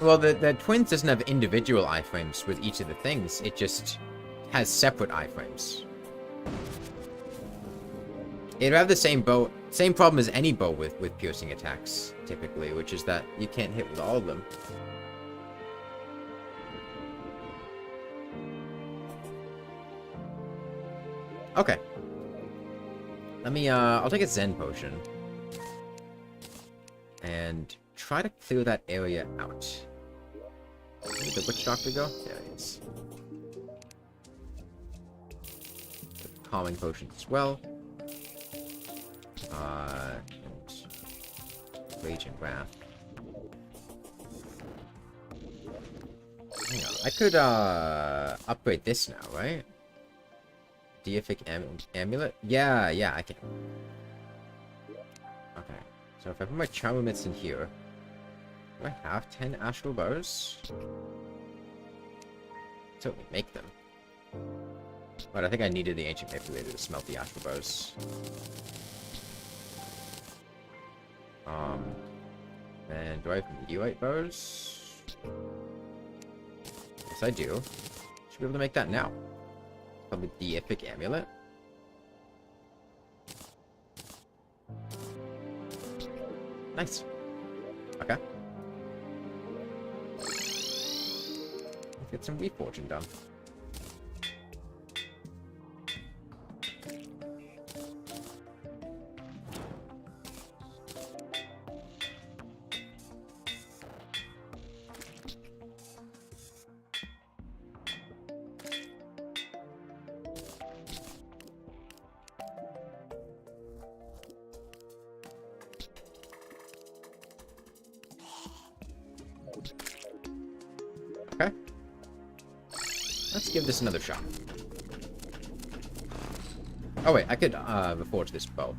Well, the Twins doesn't have individual iframes with each of the things. It just has separate iframes. It'd have the same bow, same problem as any bow with piercing attacks, typically, which is that you can't hit with all of them. Okay. Let me, I'll take a Zen potion. And try to clear that area out. Where did the Witch Doctor go? There he is. The calming potion as well. And Rage and Wrath. Hang on, I could, upgrade this now, right? Deific Amulet? Yeah, I can. Okay, so if I put my Charm Emits in here, do I have 10 Astral Bows? Certainly make them. But I think I needed the Ancient Manipulator to smelt the Astral Bows. And do I have Meteorite Bows? Yes, I do. Should be able to make that now. Probably Deific Amulet. Nice. Okay. Let's get some reforging done. Okay. Let's give this another shot. Oh wait, I could reforge this bow.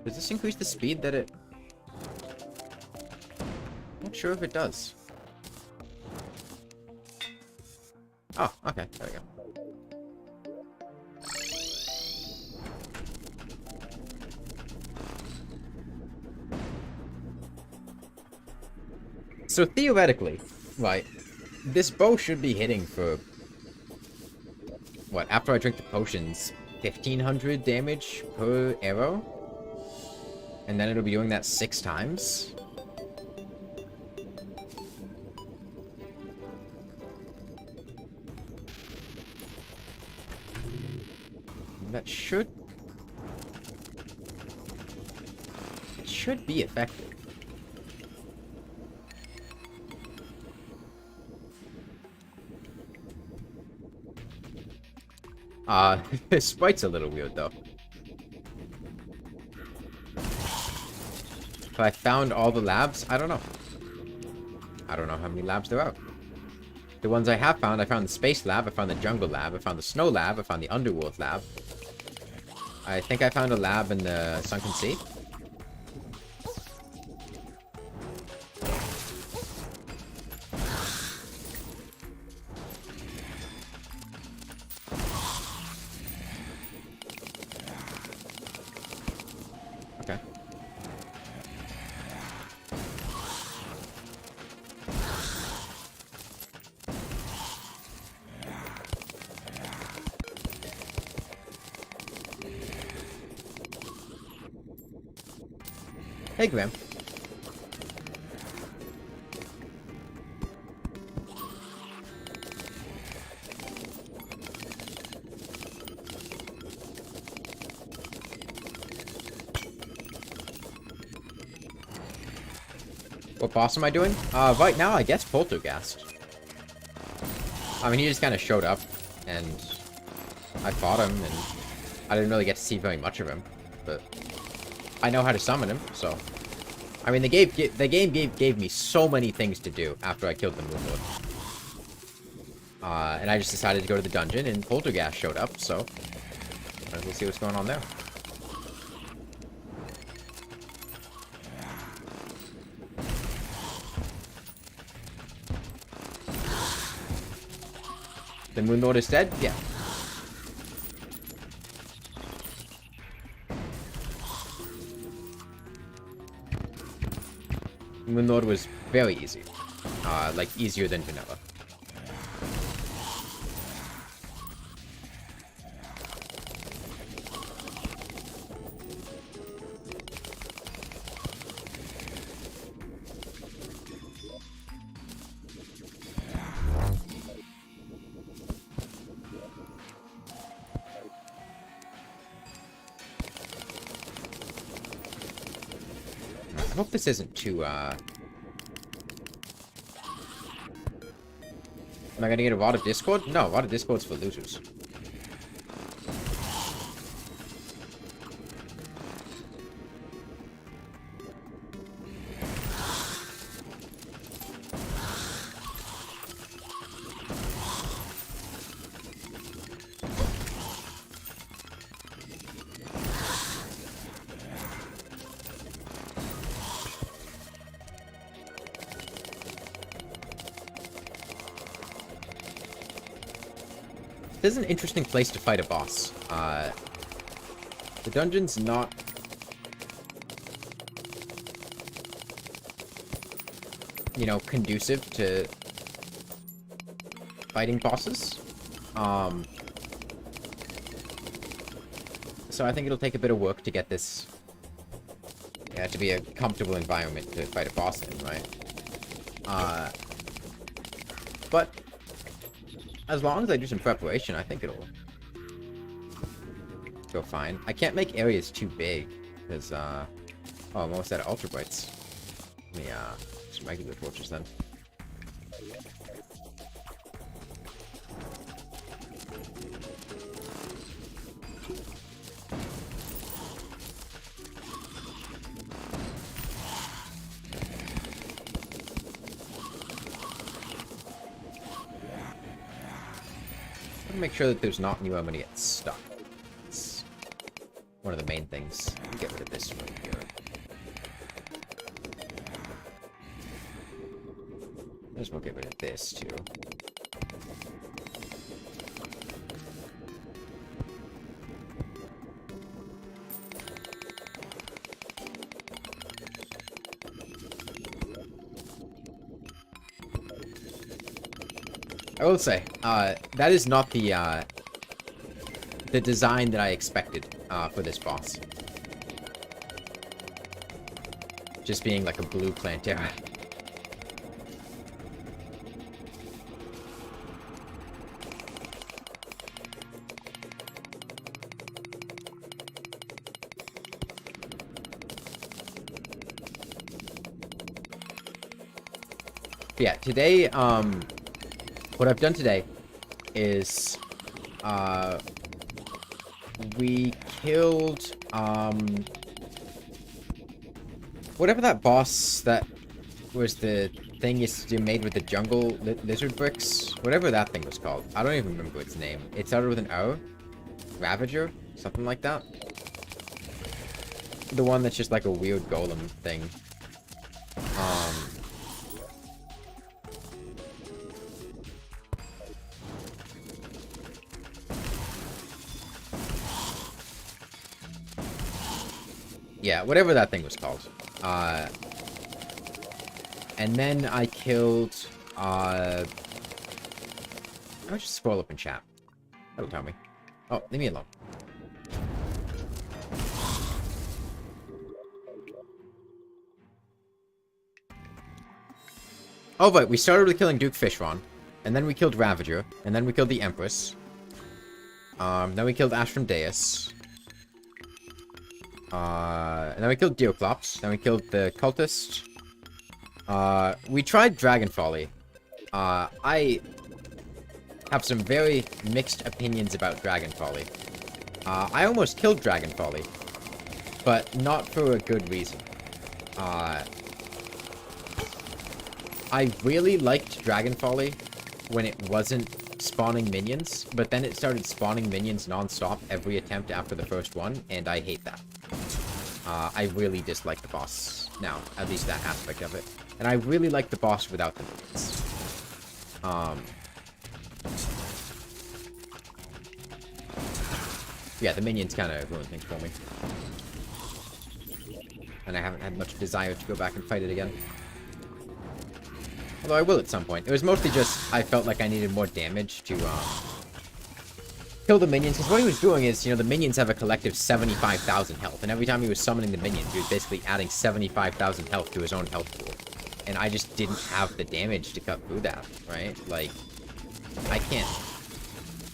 Does this increase the speed that it... Not sure if it does. Oh, okay, there we go. So theoretically, right, this bow should be hitting for, what, after I drink the potions, 1500 damage per arrow? And then it'll be doing that 6 times? That should be effective. This sprite's a little weird though. If I found all the labs, I don't know. I don't know how many labs there are. The ones I have found, I found the space lab, I found the jungle lab, I found the snow lab, I found the underworld lab. I think I found a lab in the sunken sea. Okay. Hey, Graham. What boss am I doing? Right now, I guess Poltergeist. I mean, he just kind of showed up, and I fought him, and I didn't really get to see very much of him, but I know how to summon him, so... I mean, the game gave me so many things to do after I killed the Moon Lord. And I just decided to go to the dungeon, and Poltergeist showed up, so... We'll see what's going on there. The Moon Lord is dead? Yeah. Moon Lord was very easy. Like, easier than vanilla. I hope this isn't too, Am I gonna get a lot of Discord? No, a lot of Discord's for losers. This is an interesting place to fight a boss. The dungeon's not... you know, conducive to fighting bosses. So I think it'll take a bit of work to get this... yeah, to be a comfortable environment to fight a boss in, right? But... as long as I do some preparation, I think it'll go fine. I can't make areas too big, because, oh, I'm almost out of Ultra Brights. Let me, some regular torches then. Make sure that there's not new I'm gonna get stuck. It's one of the main things. Let me get rid of this right here. Might as well get rid of this too. I will say, that is not the design that I expected, for this boss. Just being like a blue Plantera. Yeah, today, what I've done today is, we killed, whatever that boss that was the thing you made with the jungle lizard bricks, whatever that thing was called. I don't even remember its name. It started with an O? Ravager? Something like that? The one that's just like a weird golem thing. Yeah, whatever that thing was called. And then I killed, I was just scroll up in chat. That'll tell me. Oh, leave me alone. Oh, right, we started with killing Duke Fishron, and then we killed Ravager, and then we killed the Empress. Then we killed Astrum Deus. And then we killed Deoclops. Then we killed the Cultist. We tried Dragon Folly. I have some very mixed opinions about Dragon Folly. I almost killed Dragon Folly, but not for a good reason. I really liked Dragon Folly when it wasn't spawning minions, but then it started spawning minions non-stop every attempt after the first one, and I hate that. I really dislike the boss now, at least that aspect of it. And I really like the boss without the minions. Yeah, the minions kind of ruin things for me. And I haven't had much desire to go back and fight it again. Although I will at some point. It was mostly just, I felt like I needed more damage to, kill the minions, because what he was doing is, you know, the minions have a collective 75,000 health, and every time he was summoning the minions, he was basically adding 75,000 health to his own health pool. And I just didn't have the damage to cut through that, right? Like, I can't.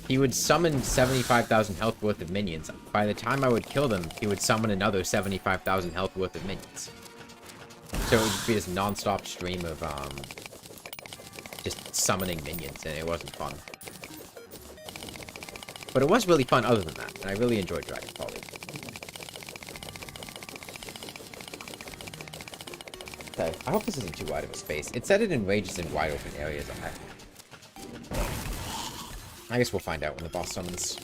He would summon 75,000 health worth of minions. By the time I would kill them, he would summon another 75,000 health worth of minions. So it would just be this non-stop stream of, just summoning minions, and it wasn't fun. But it was really fun other than that, and I really enjoyed Dragon Folly. Okay, I hope this isn't too wide of a space. It said it enrages in wide open areas. I guess we'll find out when the boss summons.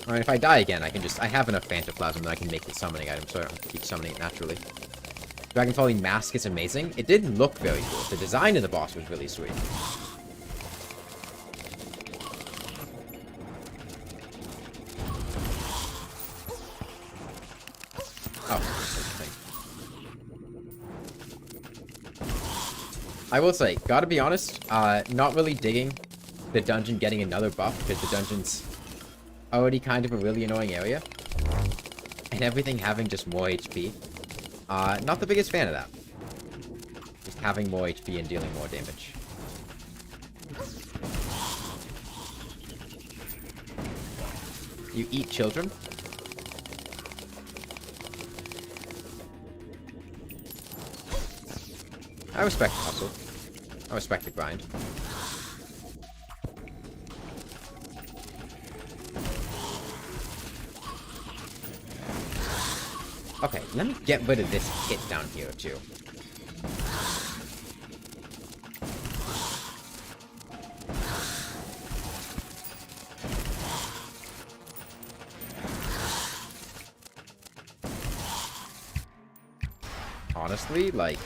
Alright, if I die again, I can just... I have enough Phantoplasm that I can make the summoning item, so I don't have to keep summoning it naturally. Dragon Folly Mask is amazing. It did look very cool. The design of the boss was really sweet. I will say, gotta be honest, not really digging the dungeon getting another buff, because the dungeon's already kind of a really annoying area. And everything having just more HP. Not the biggest fan of that. Just having more HP and dealing more damage. You eat children? I respect the hustle. I respect the grind. Okay, let me get rid of this kit down here, too. Honestly, like...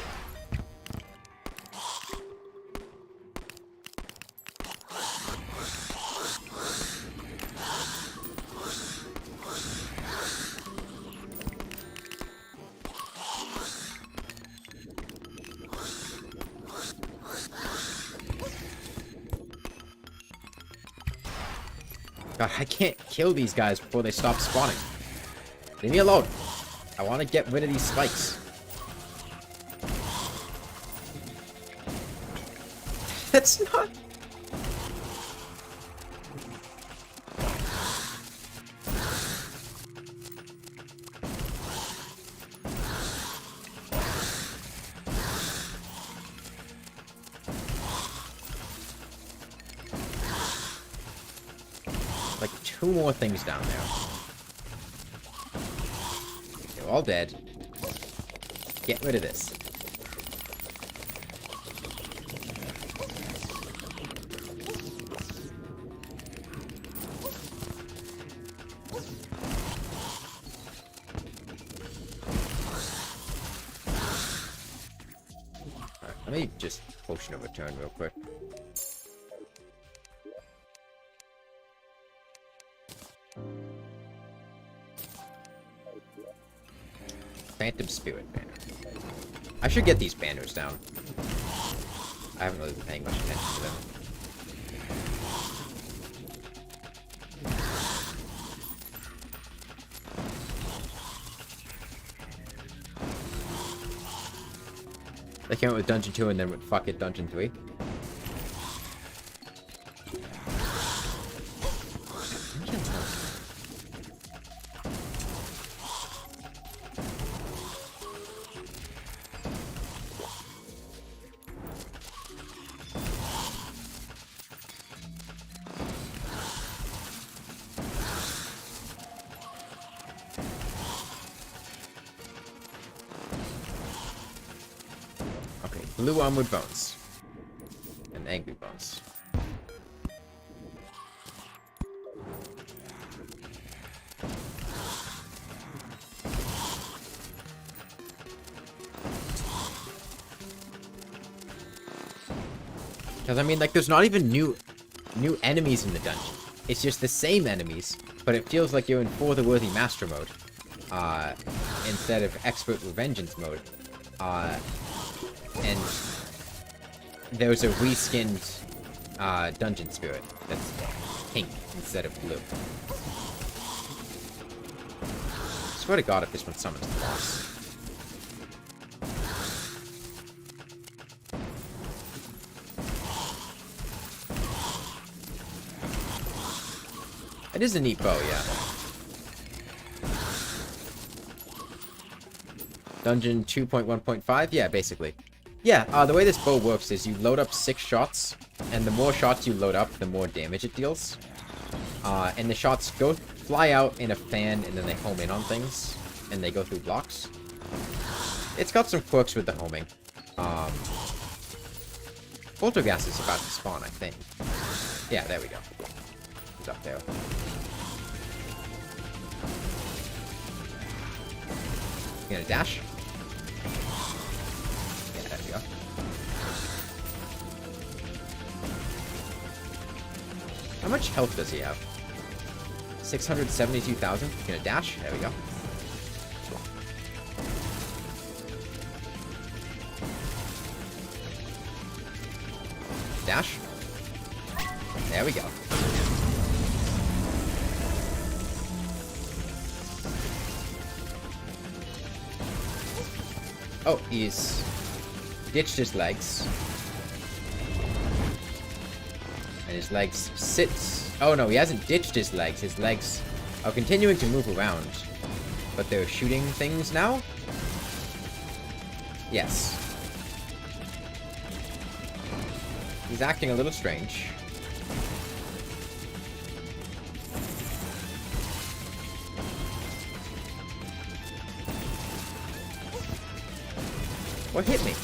God, I can't kill these guys before they stop spawning. Leave me alone. I want to get rid of these spikes. That's not... Like 2 more things down there. They're all dead. Get rid of this. Alright, let me just potion of return real quick. Phantom Spirit banner. I should get these banners down. I haven't really been paying much attention to them. They came out with Dungeon 2 and then went fuck it, Dungeon 3. Blue Armored Bones. And Angry Bones. Because, I mean, like, there's not even new enemies in the dungeon. It's just the same enemies, but it feels like you're in For the Worthy Master mode. Instead of Expert Revengeance mode. And there's a reskinned dungeon spirit that's pink instead of blue. I swear to God if this one summons the boss. It is a neat bow, yeah. Dungeon 2.1.5? Yeah, basically. Yeah, the way this bow works is you load up 6 shots, and the more shots you load up, the more damage it deals. And the shots fly out in a fan, and then they home in on things, and they go through blocks. It's got some quirks with the homing. Poltergeist is about to spawn, I think. Yeah, there we go. He's up there. You gonna dash? Yeah, there we go. How much health does he have? 672,000? Gonna dash? There we go. Dash? There we go. Oh, he's ditched his legs. And his legs sit... Oh no, he hasn't ditched his legs. His legs are continuing to move around. But they're shooting things now? Yes. He's acting a little strange. What hit me?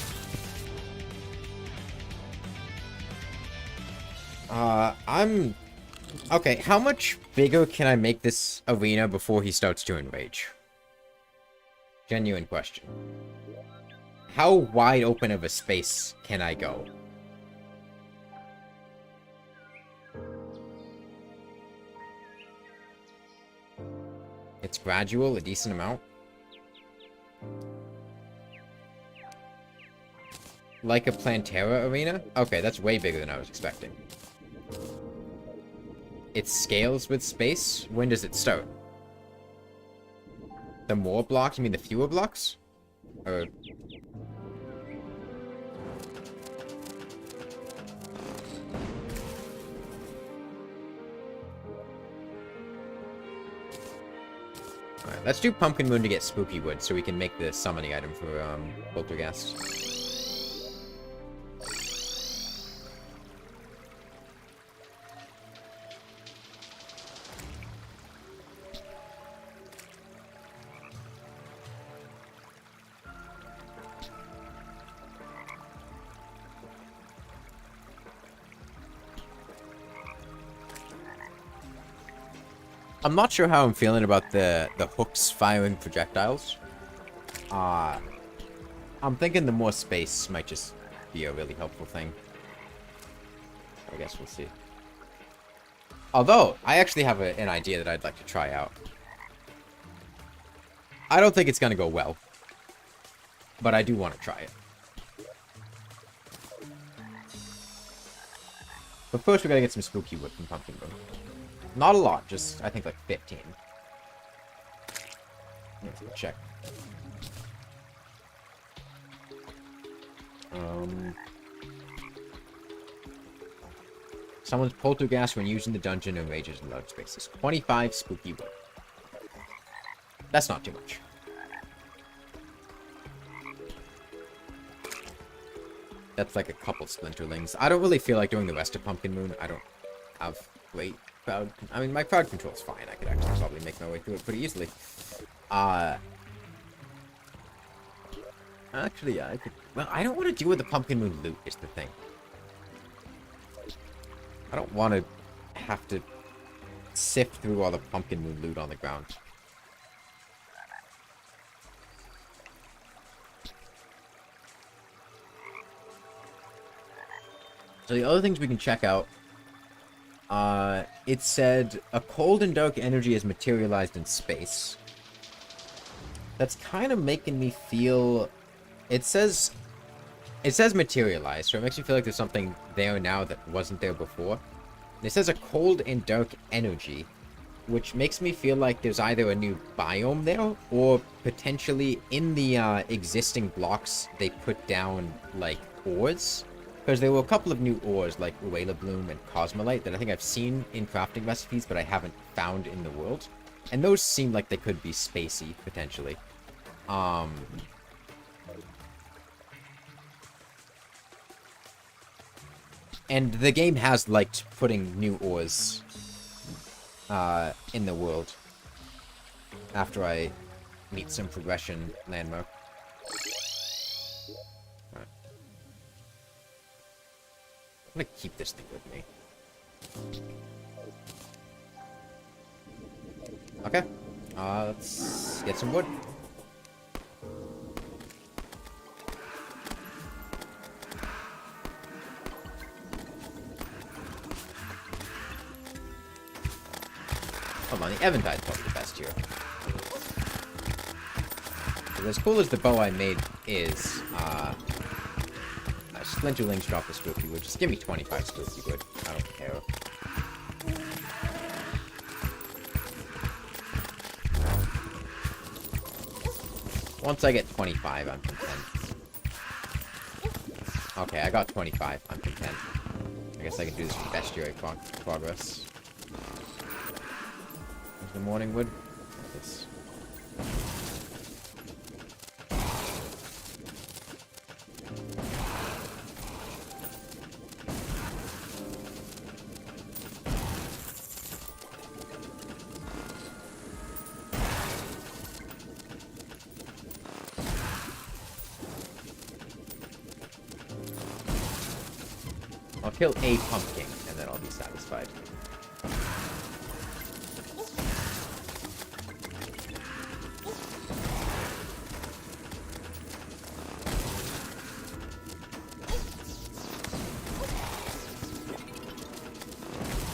I'm... Okay, how much bigger can I make this arena before he starts to enrage? Genuine question. How wide open of a space can I go? It's gradual, a decent amount. Like a Plantera arena? Okay, that's way bigger than I was expecting. it scales with space. When does it start? The more blocks? You mean the fewer blocks? Or... Alright, let's do Pumpkin Moon to get Spooky Wood so we can make the summoning item for Poltergeist. I'm not sure how I'm feeling about the hooks firing projectiles. I'm thinking the more space might just be a really helpful thing. I guess we'll see. Although, I actually have an idea that I'd like to try out. I don't think it's going to go well. But I do want to try it. But first we gotta get some spooky wood from Pumpkin Moon. Not a lot, just, I think, like 15. Let's go check. Someone's poltergeist when using the dungeon and rages in large spaces. 25 spooky wood. That's not too much. That's like a couple splinterlings. I don't really feel like doing the rest of Pumpkin Moon. I don't have great crowd... I mean, my crowd control's fine. I could actually probably make my way through it pretty easily. Actually, yeah, I could... Well, I don't want to deal with the Pumpkin Moon loot, is the thing. I don't want to have to sift through all the Pumpkin Moon loot on the ground. So the other things we can check out, it said a cold and dark energy is materialized in space. That's kind of making me feel... It says materialized, so it makes me feel like there's something there now that wasn't there before. And it says a cold and dark energy, which makes me feel like there's either a new biome there, or potentially in the existing blocks they put down, like, ores. Because there were a couple of new ores, like Uela Bloom and Cosmolite, that I think I've seen in crafting recipes, but I haven't found in the world. And those seem like they could be spacey, potentially. And the game has liked putting new ores in the world after I meet some progression landmark. Right. I'm gonna keep this thing with me. Okay. Let's get some wood. Come on, the Evendide's probably the best here. But as cool as the bow I made is, Splinterlings drop the spooky wood. Just give me 25 spooky wood. I don't care. Once I get 25, I'm content. Okay, I got 25. I'm content. I guess I can do this with bestiary progress. There's the morning wood. This. I'll kill a pumpkin, and then I'll be satisfied.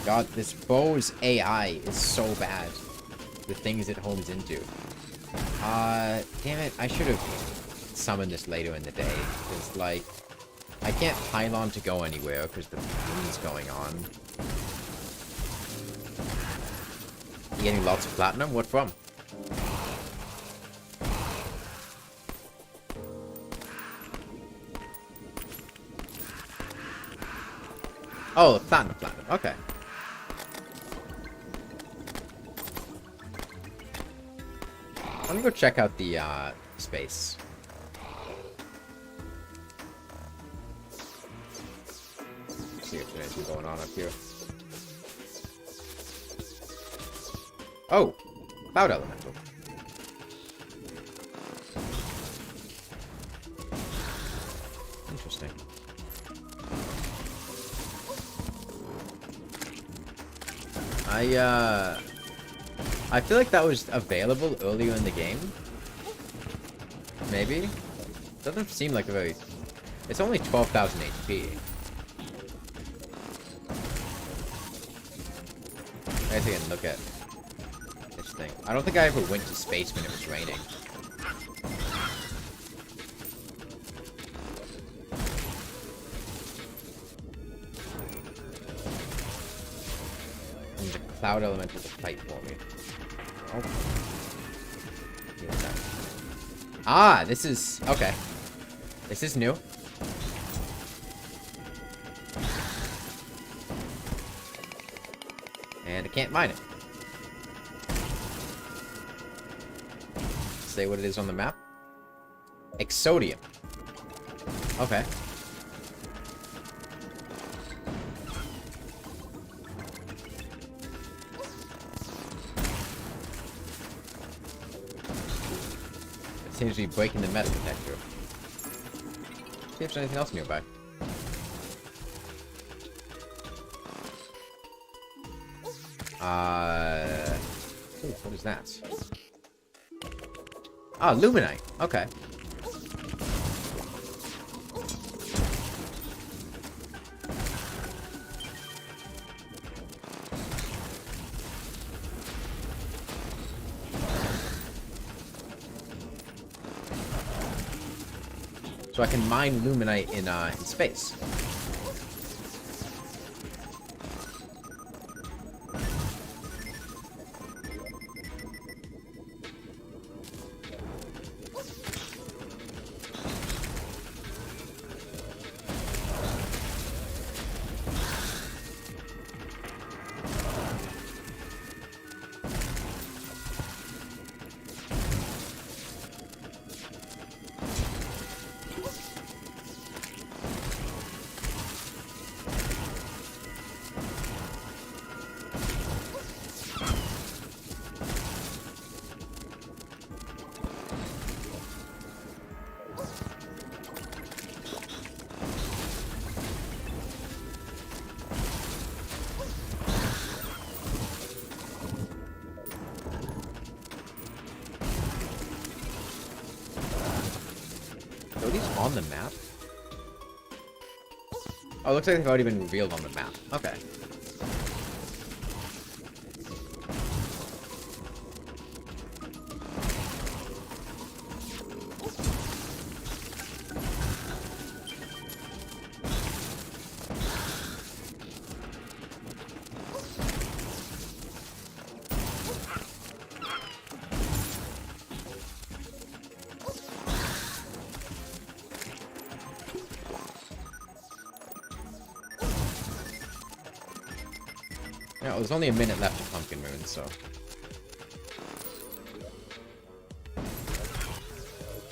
God, this bow's AI is so bad. The things it homes into. Damn it, I should have summoned this later in the day. Because, like, I can't pylon to go anywhere because the moon's going on. getting lots of platinum? What from? Oh, platinum. Okay. Let me go check out the space. See if there's anything going on up here. Oh, cloud elemental. Interesting. I feel like that was available earlier in the game. Maybe? Doesn't seem like a very... It's only 12,000 HP. I think I can look at this thing. I don't think I ever went to space when it was raining. And the cloud elemental to fight for me. Oh. Ah, this is... Okay. This is new. And I can't mine it. Say what it is on the map. Exodium. Okay. Seems to be breaking the metal detector. See if there's anything else nearby. Ooh, what is that? Ah, Luminite. Okay. So I can mine Luminite in space. Are these on the map? Oh, it looks like they've already been revealed on the map. Okay. Yeah, well, there's only a minute left of Pumpkin Moon, so...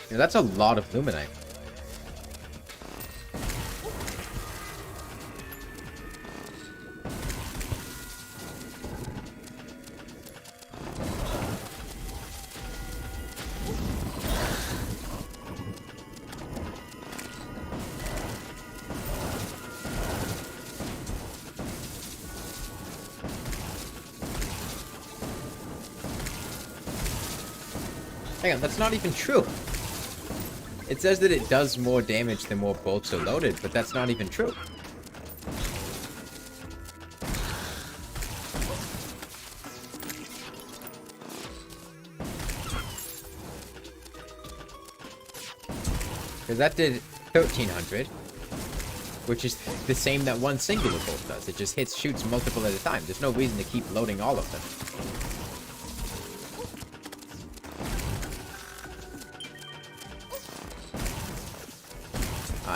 Yeah, that's a lot of Luminite. Hang on, that's not even true. It says that it does more damage the more bolts are loaded, but that's not even true. Because that did 1300, which is the same that one singular bolt does. It just shoots multiple at a time. There's no reason to keep loading all of them.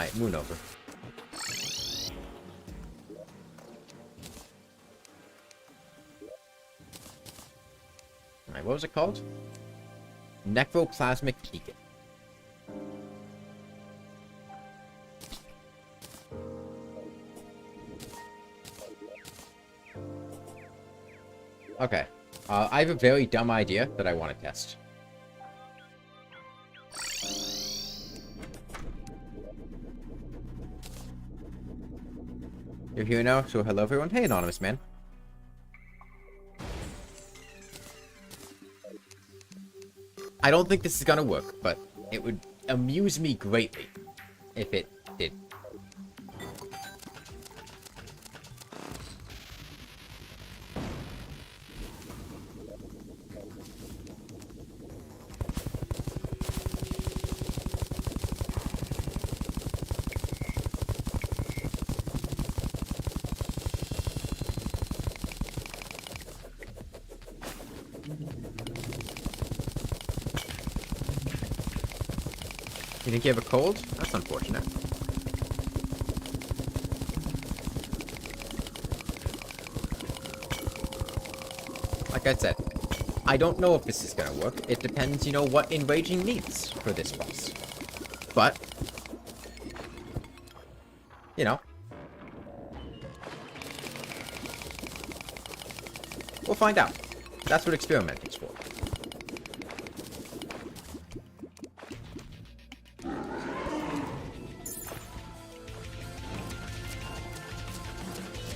Alright, moon over. Alright, what was it called? Necroplasmic beacon. Okay. I have a very dumb idea that I want to test. You're here now, so hello everyone. Hey, anonymous man. I don't think this is gonna work, but it would amuse me greatly if it did. You think you have a cold? That's unfortunate. Like I said, I don't know if this is gonna work. It depends, you know, what Enraging needs for this boss. But, you know, we'll find out. That's what experimenting's for.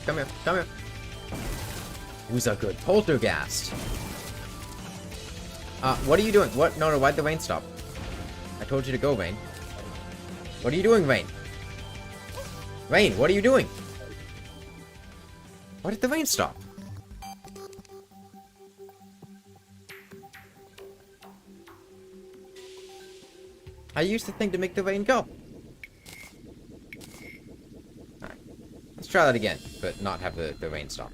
Come here, come here. Who's a good poltergeist? What are you doing? What? No, why'd the rain stop? I told you to go, Rain. What are you doing, Rain? Rain, what are you doing? Why did the rain stop? I used the thing to make the rain go. Let's try that again, but not have the rain stop.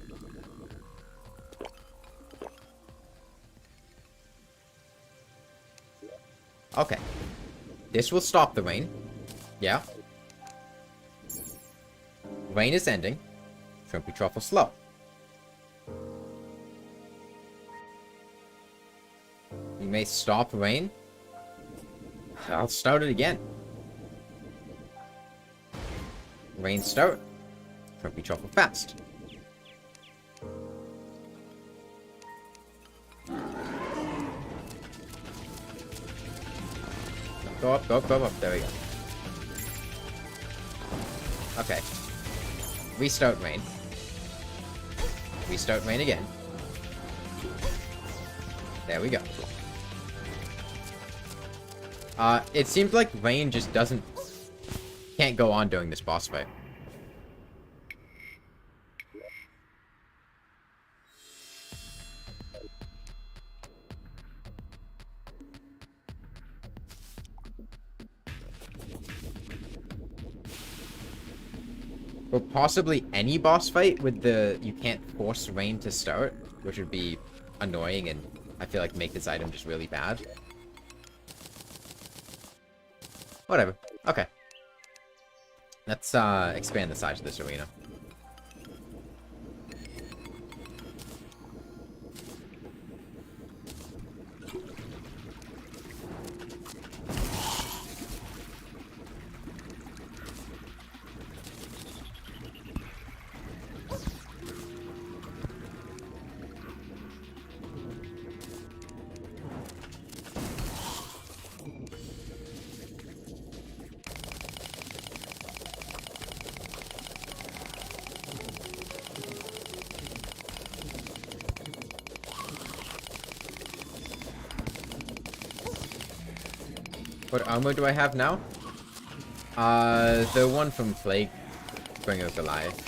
Okay. This will stop the rain. Yeah. Rain is ending. Shrimpy truffle slow. You may stop rain. I'll start it again. Rain start. Shrimpy truffle fast. Go up, go up, go up. There we go. Okay. Restart rain. Restart rain again. There we go. It seems like rain just can't go on during this boss fight. Or possibly any boss fight with you can't force rain to start, which would be annoying and I feel like make this item just really bad. Whatever. Okay. Let's expand the size of this arena. What armor do I have now? The one from Plague Bringer of Goliath.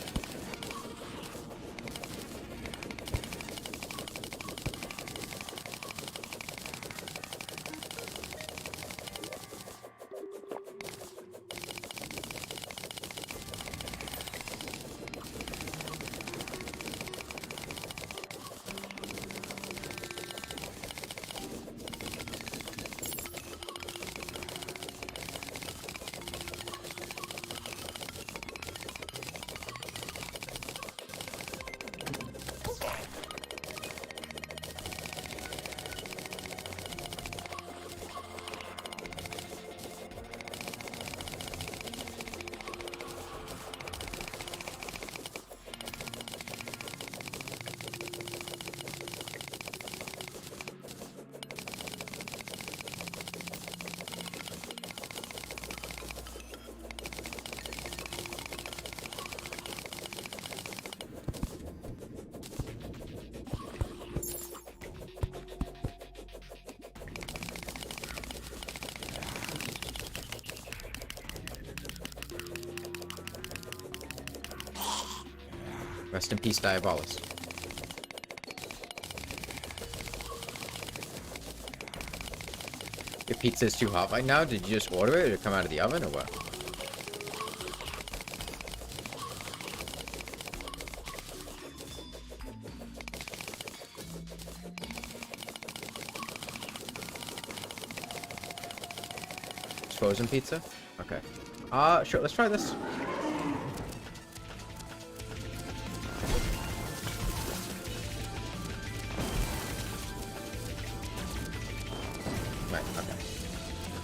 Rest in peace, Diabolus. Your pizza's too hot right now? Did you just order it or come out of the oven or what? It's frozen pizza? Okay. Sure, let's try this. Right, okay.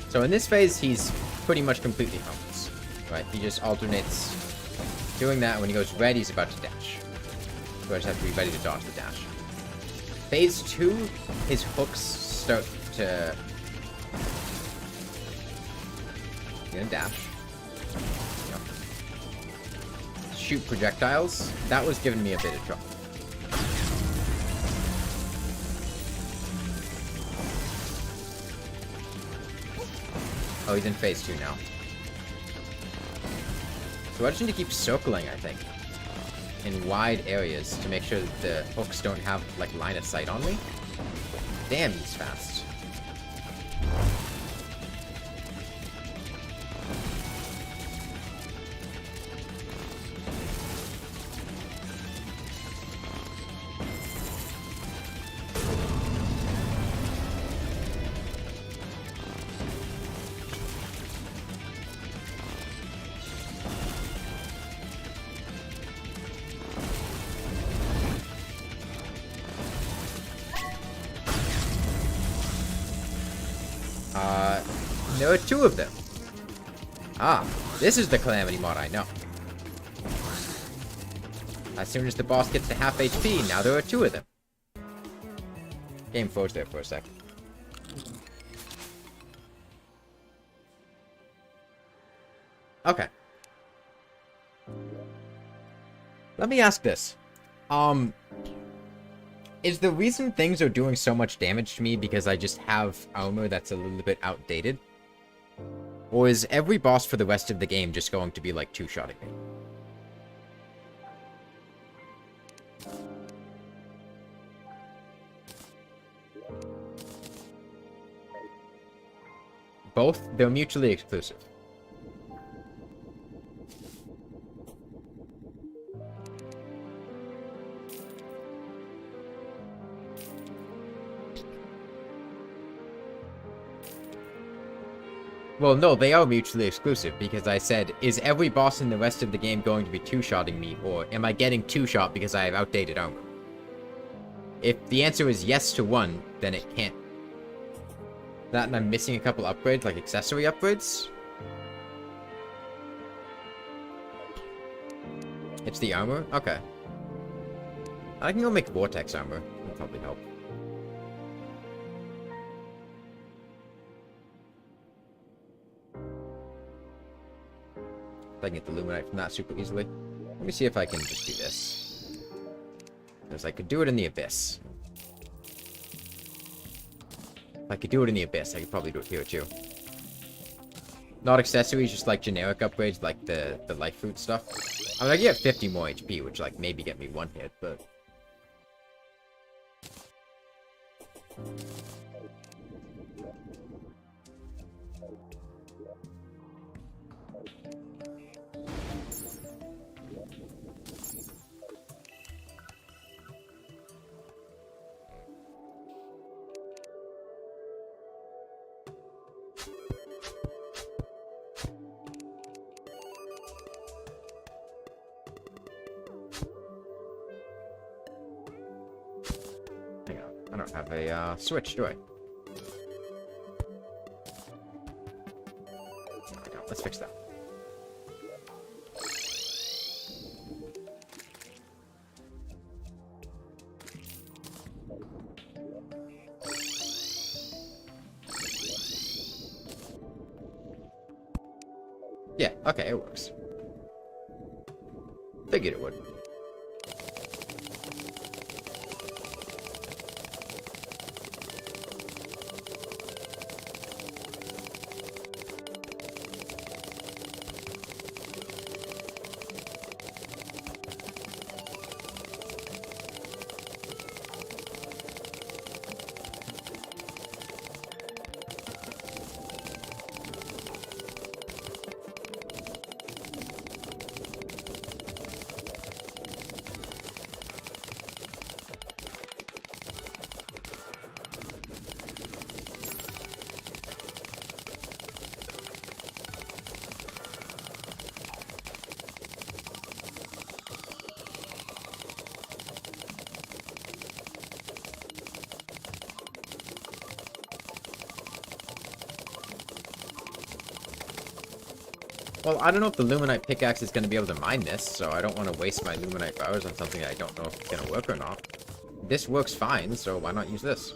So in this phase, he's pretty much completely harmless. Right, he just alternates doing that. When he goes red, he's about to dash. So I just have to be ready to dodge the dash. Phase 2, his hooks start to... He's gonna dash. Yep. Shoot projectiles. That was giving me a bit of trouble. Oh, he's in phase 2 now. So I just need to keep circling, I think, in wide areas to make sure that the hooks don't have, like, line of sight on me. Damn, he's fast. There are 2 of them. Ah, this is the Calamity mod I know. As soon as the boss gets to half HP, now there are 2 of them. Game froze there for a second. Okay. Let me ask this. Is the reason things are doing so much damage to me because I just have armor that's a little bit outdated? Or is every boss for the rest of the game just going to be like two-shotting me? Both? They're mutually exclusive. Well, no, they are mutually exclusive, because I said, is every boss in the rest of the game going to be two-shotting me, or am I getting two-shot because I have outdated armor? If the answer is yes to one, then it can't. That and I'm missing a couple upgrades, like accessory upgrades? It's the armor? Okay. I can go make vortex armor. That'll probably help. I can get the Luminite from that super easily. Let me see if I can just do this. Because I could do it in the Abyss. If I could do it in the Abyss, I could probably do it here too. Not accessories, just like generic upgrades, like the life food stuff. I mean, I get 50 more HP, which like maybe get me one hit, but... I don't have a switch, do I? No, I don't. Let's fix that. Yeah, okay, it works. Figured it would. Well, I don't know if the Luminite pickaxe is going to be able to mine this, so I don't want to waste my Luminite powers on something I don't know if it's going to work or not. This works fine, so why not use this?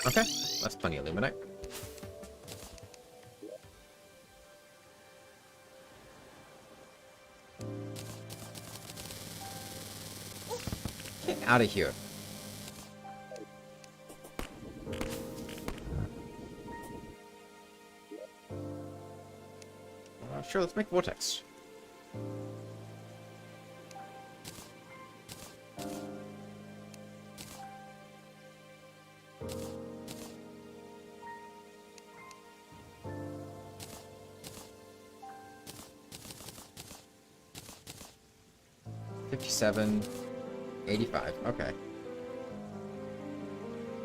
Okay, that's plenty of Luminite. Get out of here. Sure, let's make Vortex. $57, $85, okay.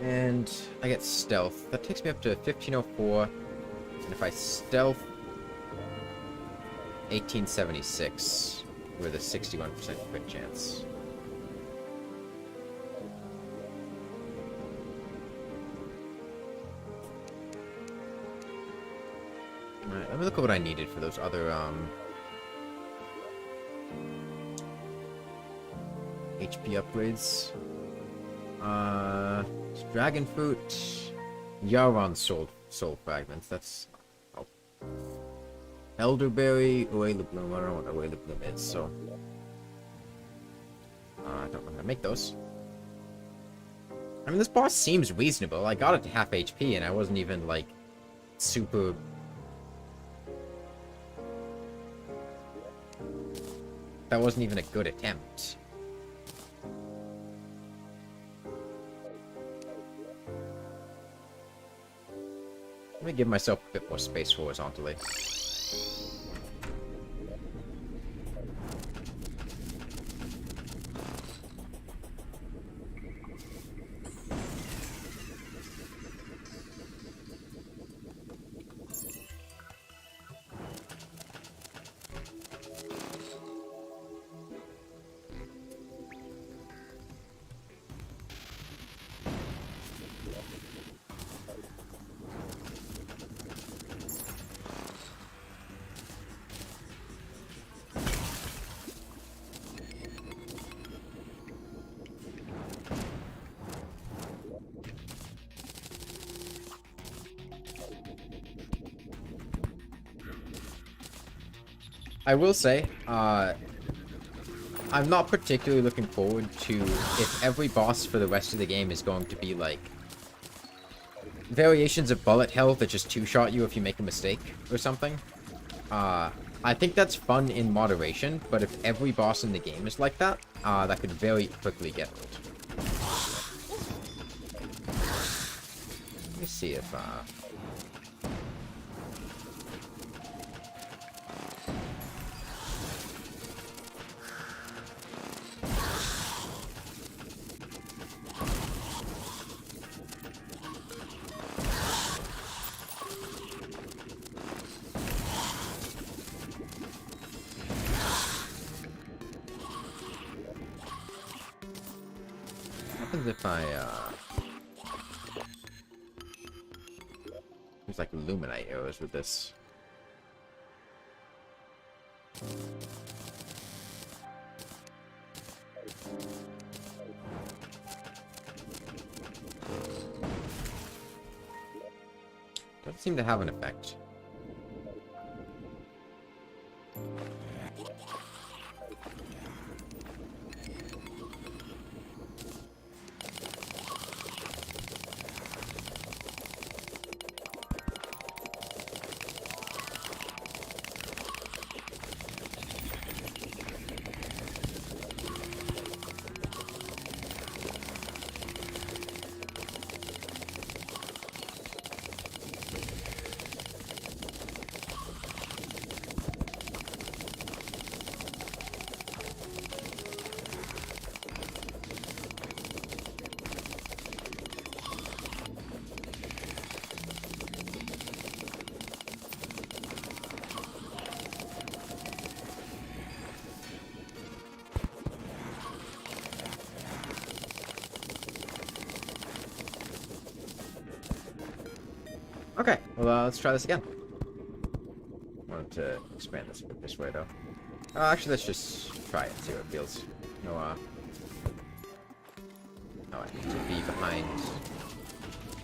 And I get stealth. That takes me up to 1504. And if I stealth 1876 with a 61% crit chance. Alright, let me look at what I needed for those other HP upgrades. Dragon fruit, Yaron soul fragments. That's elderberry, Oela bloom. I don't know what Oela bloom is, so I don't know how to make those. I mean, this boss seems reasonable. I got it to half HP, and I wasn't even like super. That wasn't even a good attempt. Let me give myself a bit more space horizontally. I will say, I'm not particularly looking forward to if every boss for the rest of the game is going to be like variations of bullet hell that just two-shot you if you make a mistake or something. I think that's fun in moderation, but if every boss in the game is like that, that could very quickly get old. Let me see if if I, there's like Luminite arrows with this. Doesn't seem to have an effect. Okay, well, let's try this again. I wanted to expand this a bit this way, though. Actually, let's just try it, see how it feels. No, oh, I need to be behind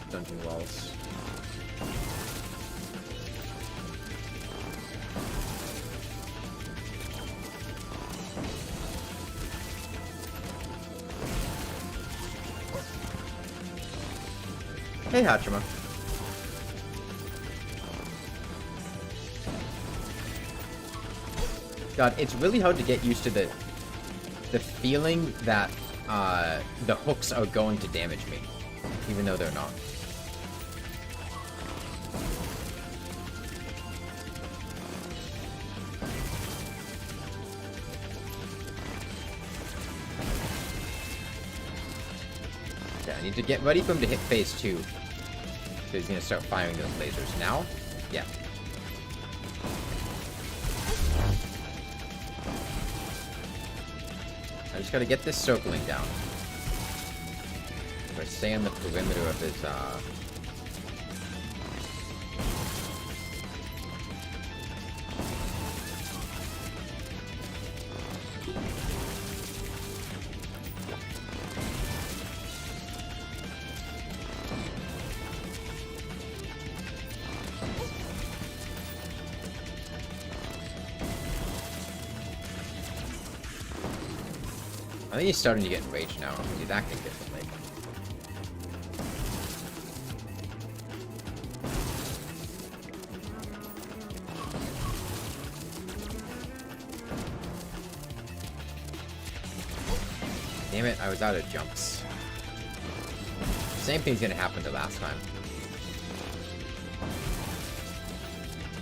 dungeon walls. Hey, Hachima. God, it's really hard to get used to the feeling that the hooks are going to damage me, even though they're not. Yeah, I need to get ready for him to hit phase 2. So he's gonna start firing those lasers now. Yeah. I just gotta get this circling down. If I stay on the perimeter of his, I think he's starting to get enraged now. He's acting differently. Damn it, I was out of jumps. Same thing's gonna happen to last time.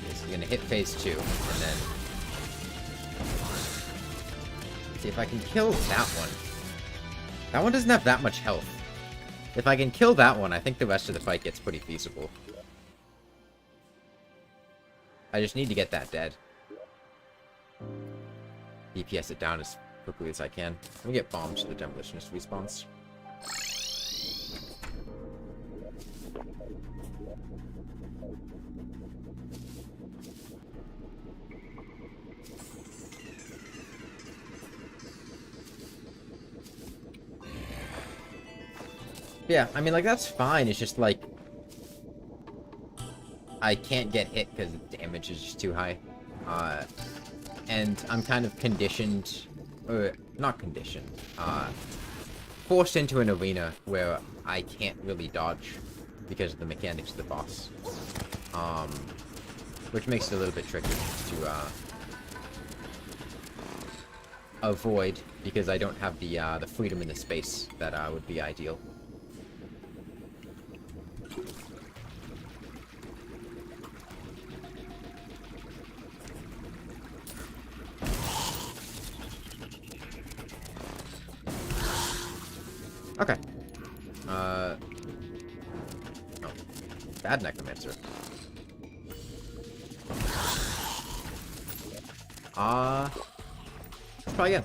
He's gonna hit phase 2, and then see if I can kill that one. That one doesn't have that much health. If I can kill that one, I think the rest of the fight gets pretty feasible. I just need to get that dead. DPS it down as quickly as I can. Let me get bombed to the demolitionist respawns. Yeah, I mean, like, that's fine. It's just, like, I can't get hit because the damage is just too high. And I'm kind of conditioned, or not conditioned, forced into an arena where I can't really dodge because of the mechanics of the boss. Which makes it a little bit tricky to, avoid because I don't have the freedom in the space that, would be ideal. Okay. Oh. Bad Necromancer. Let's try again.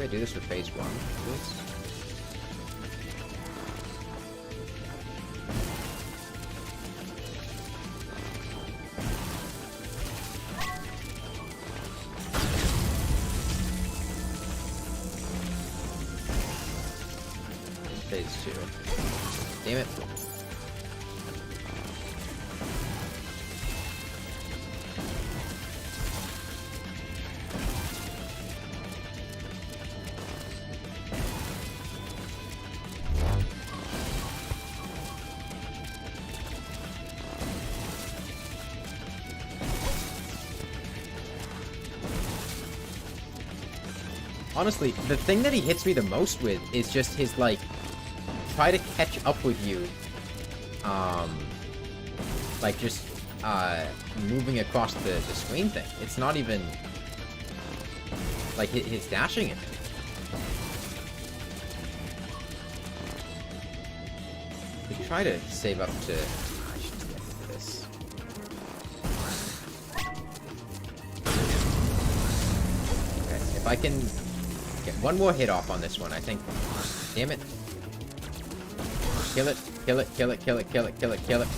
I do this with phase 1, please. Phase 2. Damn it. Honestly, the thing that he hits me the most with is just his, like, try to catch up with you. Like, just, moving across the screen thing. It's not even, like, his dashing it. We try to save up to... I should get into this. Okay, if I can get one more hit off on this one, I think... Damn it. Kill it, kill it, kill it, kill it, kill it, kill it, kill it.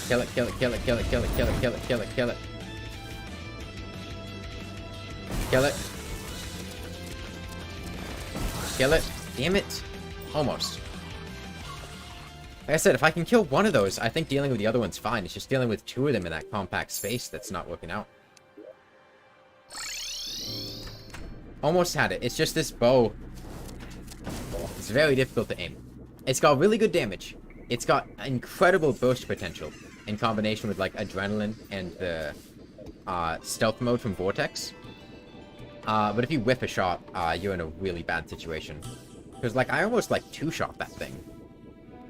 Kill it, kill it, kill it, kill it, kill it, kill it, kill it, kill it, kill it. Kill it. Kill it. Damn it. Almost. Like I said, if I can kill one of those, I think dealing with the other one's fine. It's just dealing with two of them in that compact space that's not working out. Almost had it. It's just this bow. It's very difficult to aim. It's got really good damage. It's got incredible burst potential in combination with, like, adrenaline and the stealth mode from Vortex. But if you whiff a shot, you're in a really bad situation. Because, like, I almost, like, two-shot that thing.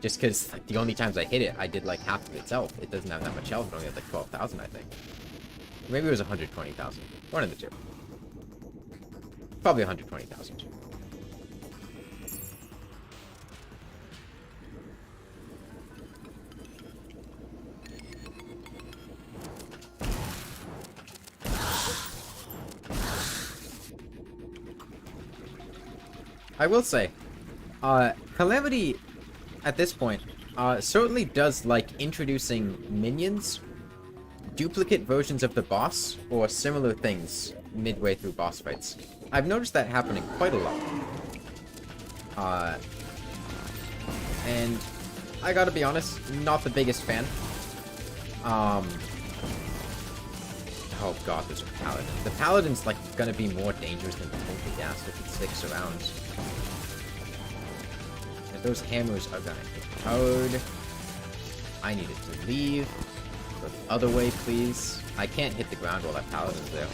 Just because, like, the only times I hit it, I did, like, half of its health. It doesn't have that much health. It only has, like, 12,000, I think. Maybe it was 120,000. One of the two. Probably 120,000. I will say, Calamity, at this point, certainly does like introducing minions, duplicate versions of the boss, or similar things midway through boss fights. I've noticed that happening quite a lot. And I gotta be honest, not the biggest fan. Oh god, there's a paladin. The paladin's like gonna be more dangerous than the Poltergeist if it sticks around. And those hammers are gonna hit hard. I need it to leave. Go the other way, please. I can't hit the ground while that paladin's there.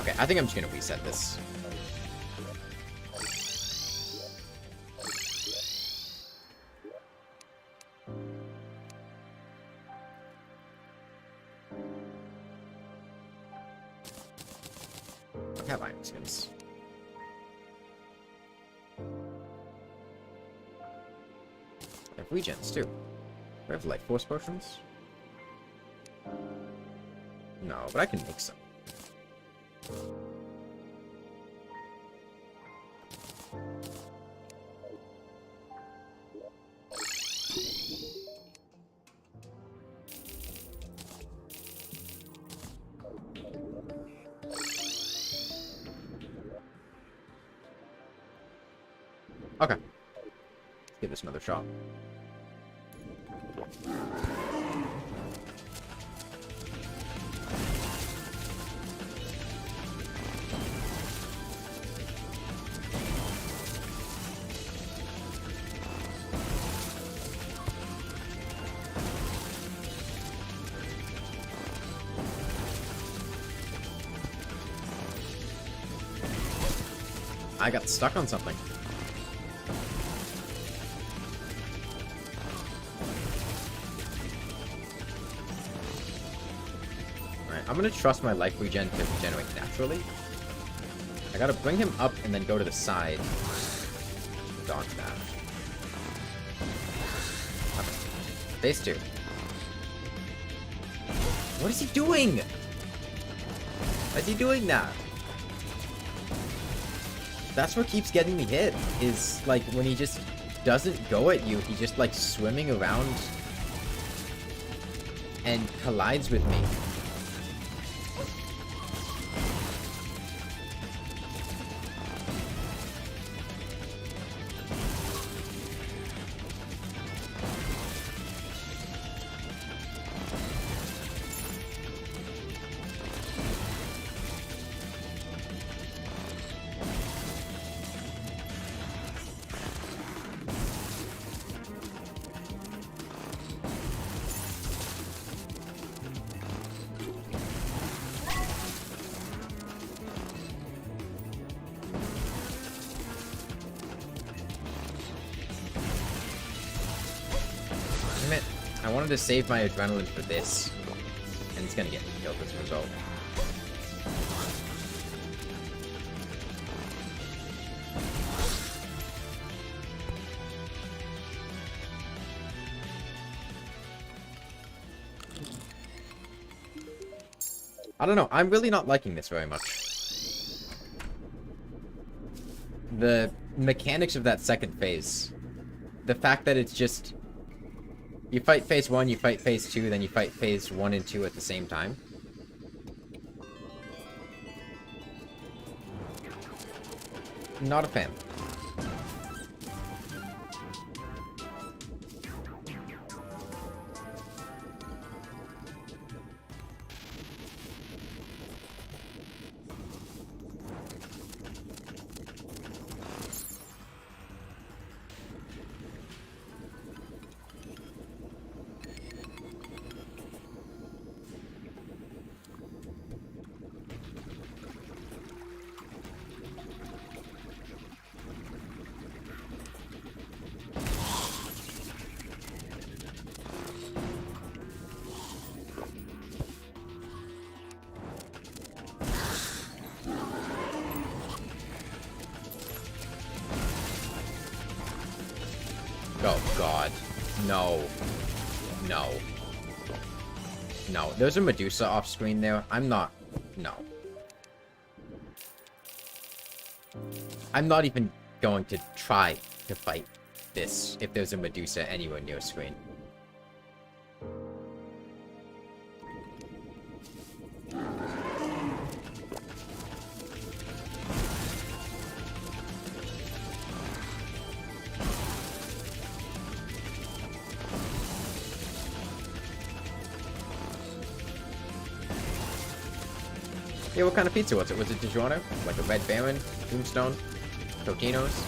Okay, I think I'm just gonna reset this. I have iron skins. I have regens too. Do I have life force potions? No, but I can make some. Okay. Let's give this another shot. I got stuck on something. I'm gonna trust my life regen to regenerate naturally. I gotta bring him up and then go to the side. Dodge that. Okay. Phase 2. What is he doing? Why is he doing that? That's what keeps getting me hit, is like when he just doesn't go at you, he's just like swimming around and collides with me. I wanted to save my adrenaline for this, and it's gonna get me killed as a result. I don't know. I'm really not liking this very much. The mechanics of that second phase. The fact that it's just... You fight phase 1, you fight phase 2, then you fight phase 1 and 2 at the same time. Not a fan. Oh, God. No. No. No. There's a Medusa off-screen there. I'm not... No. I'm not even going to try to fight this if there's a Medusa anywhere near screen. Yeah, what kind of pizza was it? Was it DiGiorno? Like a Red Baron? Tombstone? Totino's?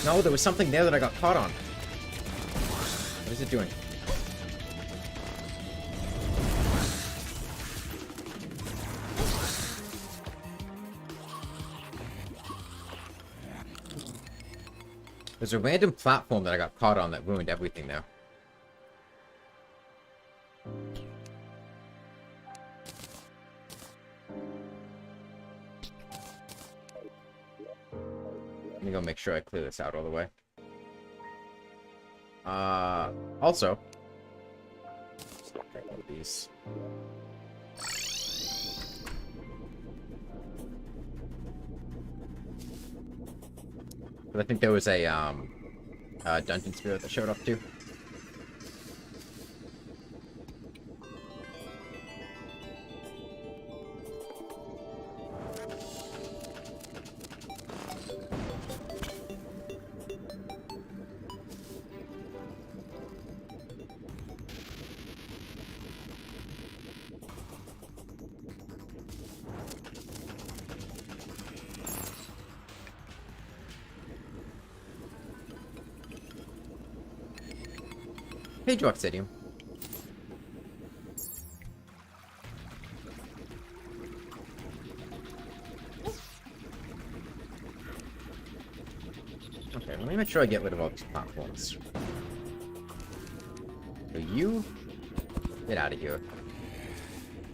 No, there was something there that I got caught on. What is it doing? There's a random platform that I got caught on that ruined everything there. Let me go make sure I clear this out all the way. Also, take one of these. But I think there was a dungeon spirit that showed up too. Hey, Dwarf Stadium. Okay, let me make sure I get rid of all these platforms. So you... Get out of here.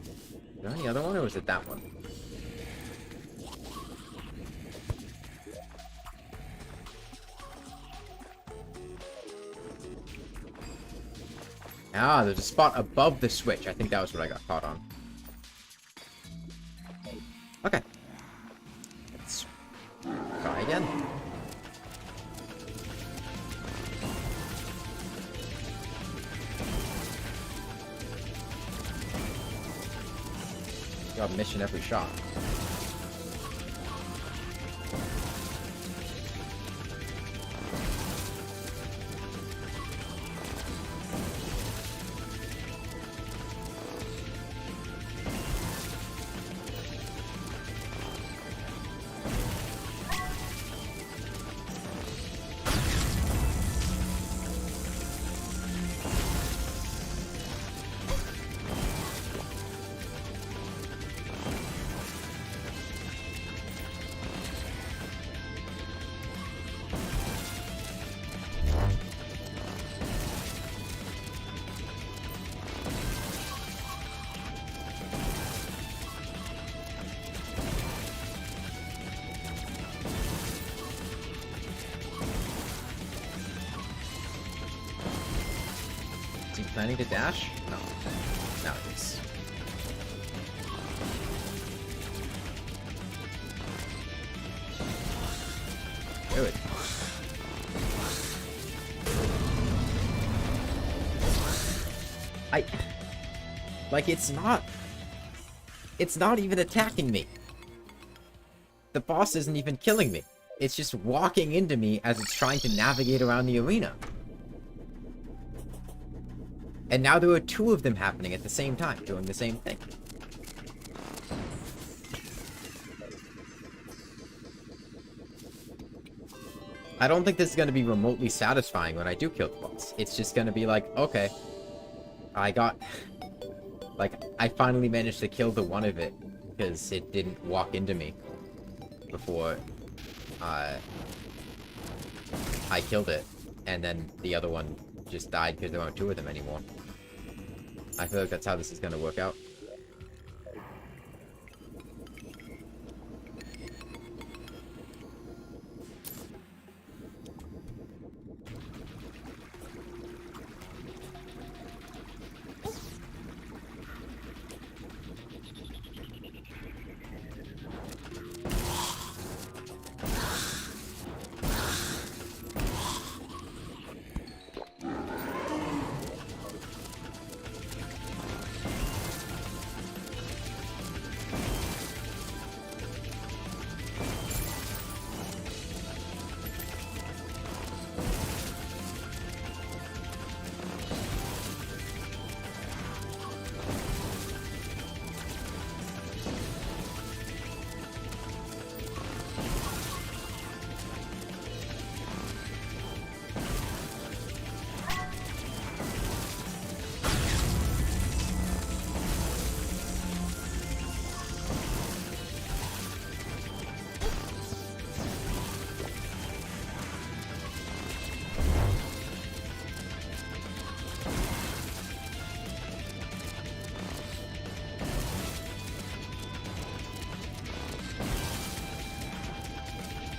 Is there any other one, or was it that one? Ah, there's a spot above the switch. I think that was what I got caught on. Okay. Let's try again. Got mission every shot. planning to dash? No. Now it is. Good. Like, it's not even attacking me. The boss isn't even killing me. It's just walking into me as it's trying to navigate around the arena. And now there are two of them happening at the same time, doing the same thing. I don't think this is going to be remotely satisfying when I do kill the boss. It's just going to be like, okay, I finally managed to kill the one of it, because it didn't walk into me before I killed it, and then the other one just died because there weren't two of them anymore. I feel like that's how this is going to work out.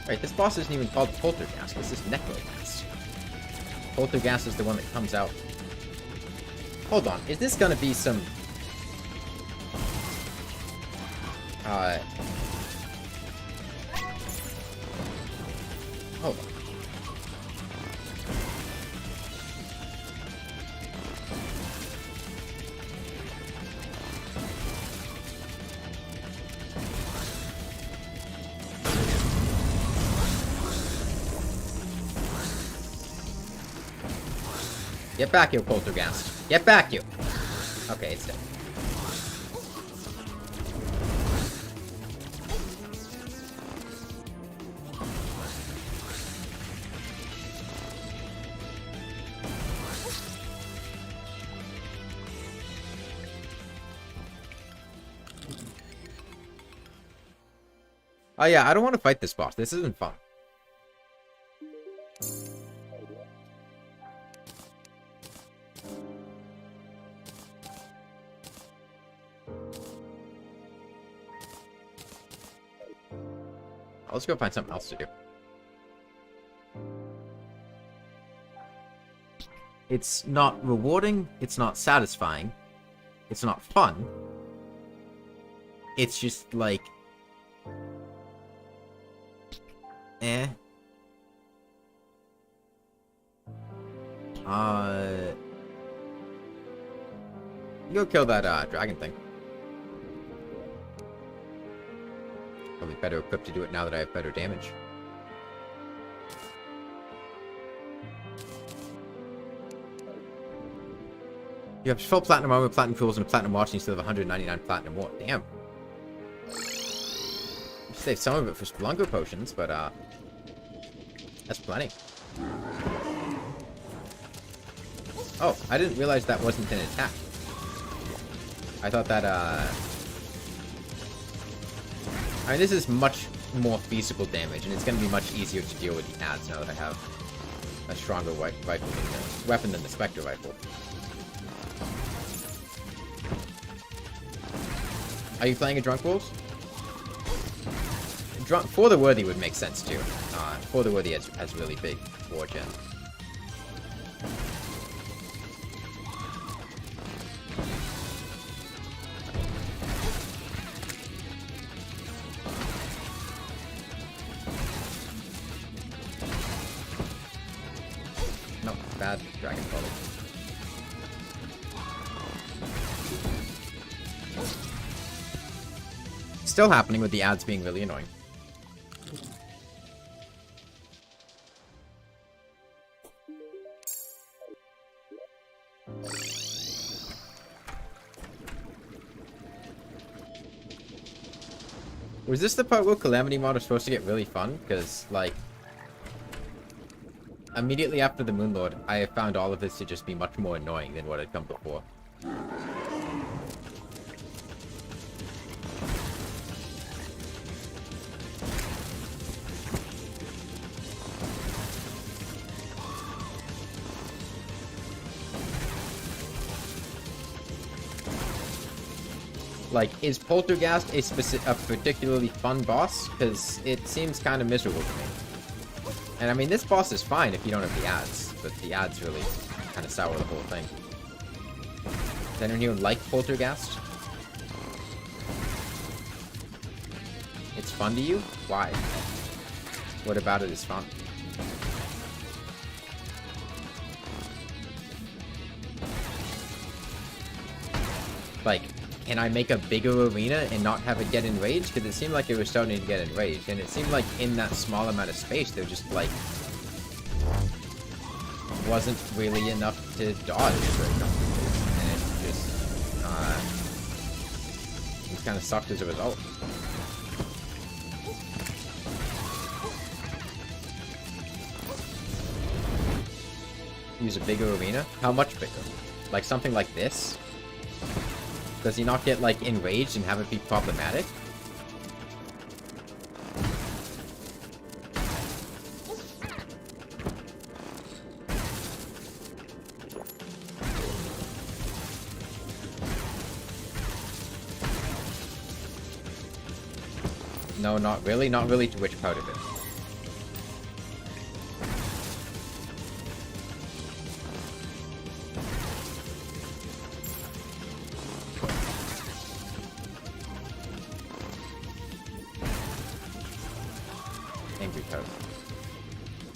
Right, this boss isn't even called Poltergeist, this is Necrogast. Poltergeist is the one that comes out. Hold on, is this gonna be some... Hold on. Get back here, Poltergeist. Get back here! Okay, it's dead. Oh yeah, I don't want to fight this boss. This isn't fun. Let's go find something else to do. It's not rewarding, it's not satisfying, it's not fun. It's just like... eh. Go kill that, dragon thing. Probably better equipped to do it now that I have better damage. You have full platinum armor, platinum tools, and a platinum watch, and you still have 199 platinum more. Damn. You saved some of it for Splunker potions, but, that's plenty. Oh, I didn't realize that wasn't an attack. I thought that, I mean, this is much more feasible damage, and it's going to be much easier to deal with the ads now that I have a stronger weapon than the Spectre Rifle. Are you playing a Drunk Wolves? For the Worthy would make sense, too. For the Worthy has really big war gen. No, bad Dragon Folly. Still happening with the ads being really annoying. Was this the part where Calamity mod was supposed to get really fun? Because, like, immediately after the Moonlord, I found all of this to just be much more annoying than what had come before. Like, is Poltergeist a particularly fun boss? Because it seems kind of miserable to me. And I mean, this boss is fine if you don't have the ads, but the ads really kind of sour the whole thing. Does anyone here like Poltergeist? It's fun to you? Why? What about it is fun? Like, can I make a bigger arena and not have it get enraged? Because it seemed like it was starting to get enraged. And it seemed like in that small amount of space, there just, like, wasn't really enough to dodge very comfortably. And it just, it kind of sucked as a result. Use a bigger arena? How much bigger? Like something like this? Does he not get, like, enraged and have it be problematic? No, not really. Not really to which part of it?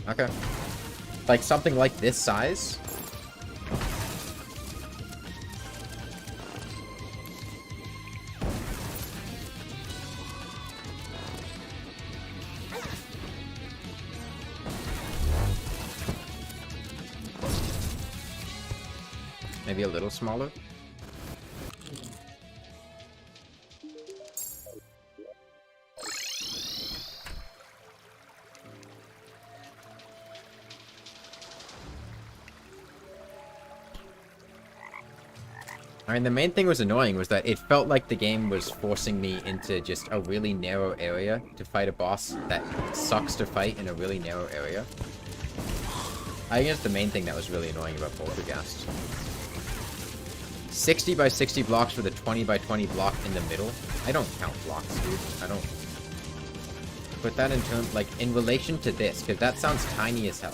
Okay. Like something like this size? Maybe a little smaller? I mean, the main thing was annoying was that it felt like the game was forcing me into just a really narrow area to fight a boss that sucks to fight in a really narrow area. I think that's the main thing that was really annoying about Poltergeist. 60 by 60 blocks with a 20 by 20 block in the middle. I don't count blocks, dude. I don't put that in terms, like, in relation to this, because that sounds tiny as hell.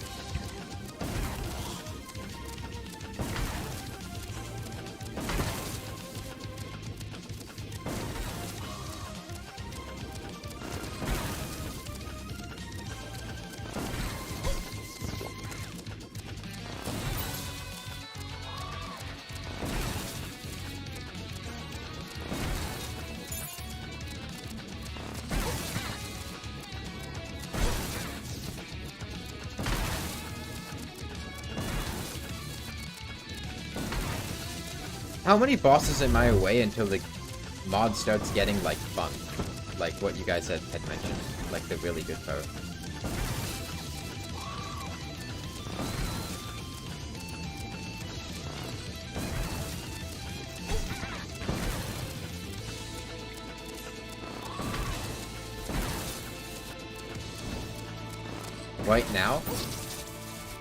How many bosses am I away until the mod starts getting, like, fun? Like what you guys had mentioned. Like the really good part. Right now?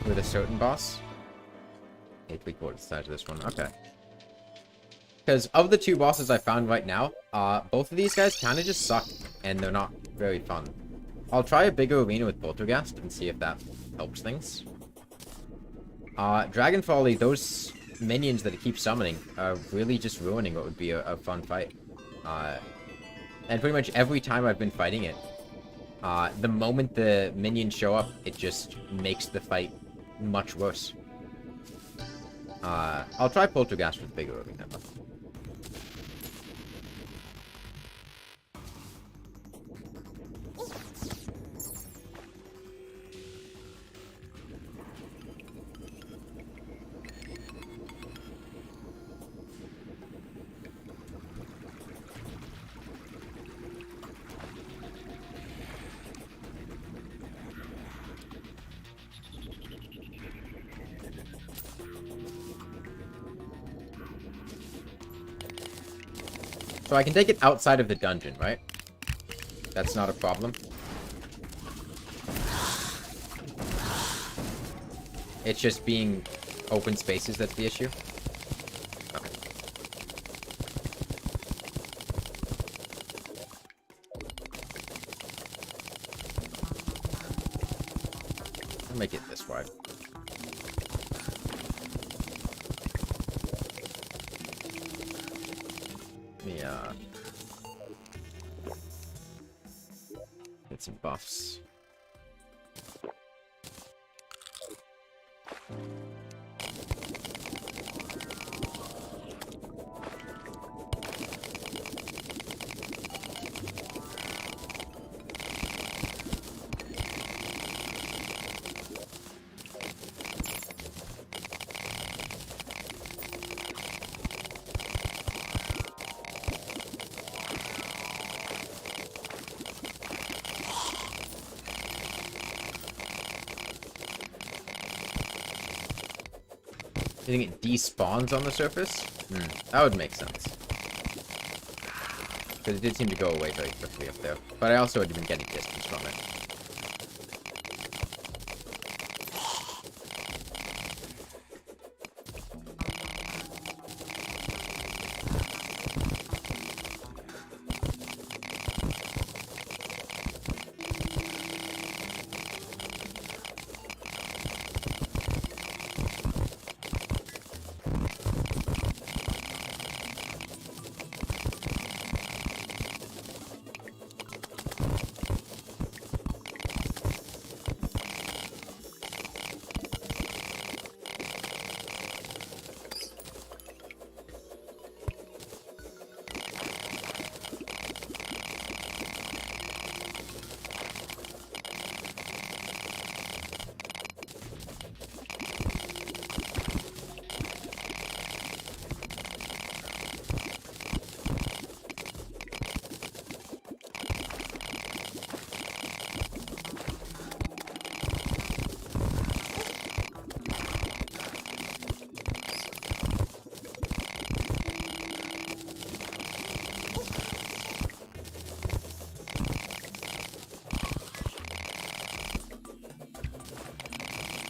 With a certain boss? 8 3/4 side to this one. Okay. Because of the two bosses I found right now, both of these guys kind of just suck, and they're not very fun. I'll try a bigger arena with Poltergeist and see if that helps things. Dragon Folly, those minions that it keeps summoning are really just ruining what would be a fun fight. And pretty much every time I've been fighting it, the moment the minions show up, it just makes the fight much worse. I'll try Poltergeist with bigger Urban Hammer. So I can take it outside of the dungeon, right? That's not a problem. It's just being open spaces that's the issue. Okay. I'll make it this wide. Yeah. Get some buffs. You think it despawns on the surface? That would make sense. Because it did seem to go away very quickly up there. But I also had been getting distance from it.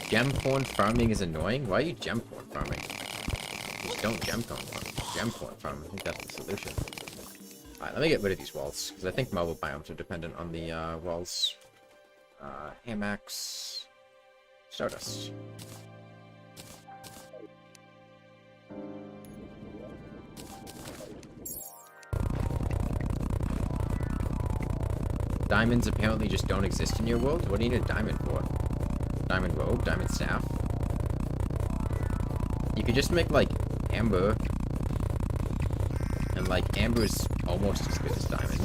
Gemcorn farming is annoying? Why are you gemcorn farming? Just don't gemcorn farm. I think that's the solution. Alright, let me get rid of these walls, because I think mobile biomes are dependent on the walls. Hammocks. Stardust. Diamonds apparently just don't exist in your world? What do you need a diamond for? Diamond robe, diamond staff. You could just make like amber, and like amber is almost as good as diamonds.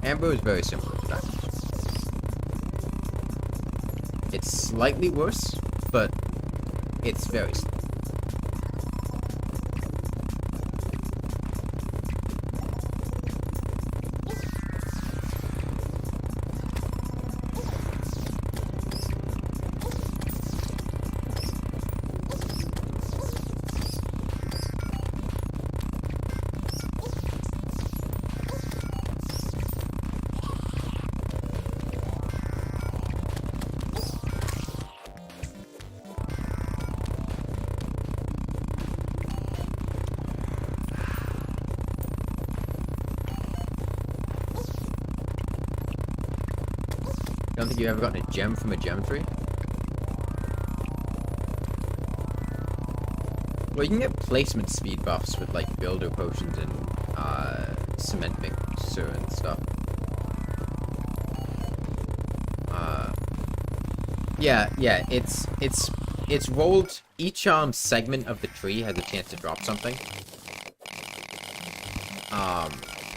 Amber is very similar to diamond. It's slightly worse, but it's very similar. Don't think you've ever gotten a gem from a gem tree? Well, you can get placement speed buffs with, like, builder potions and, cement mixer and stuff. Yeah, it's rolled, each, segment of the tree has a chance to drop something.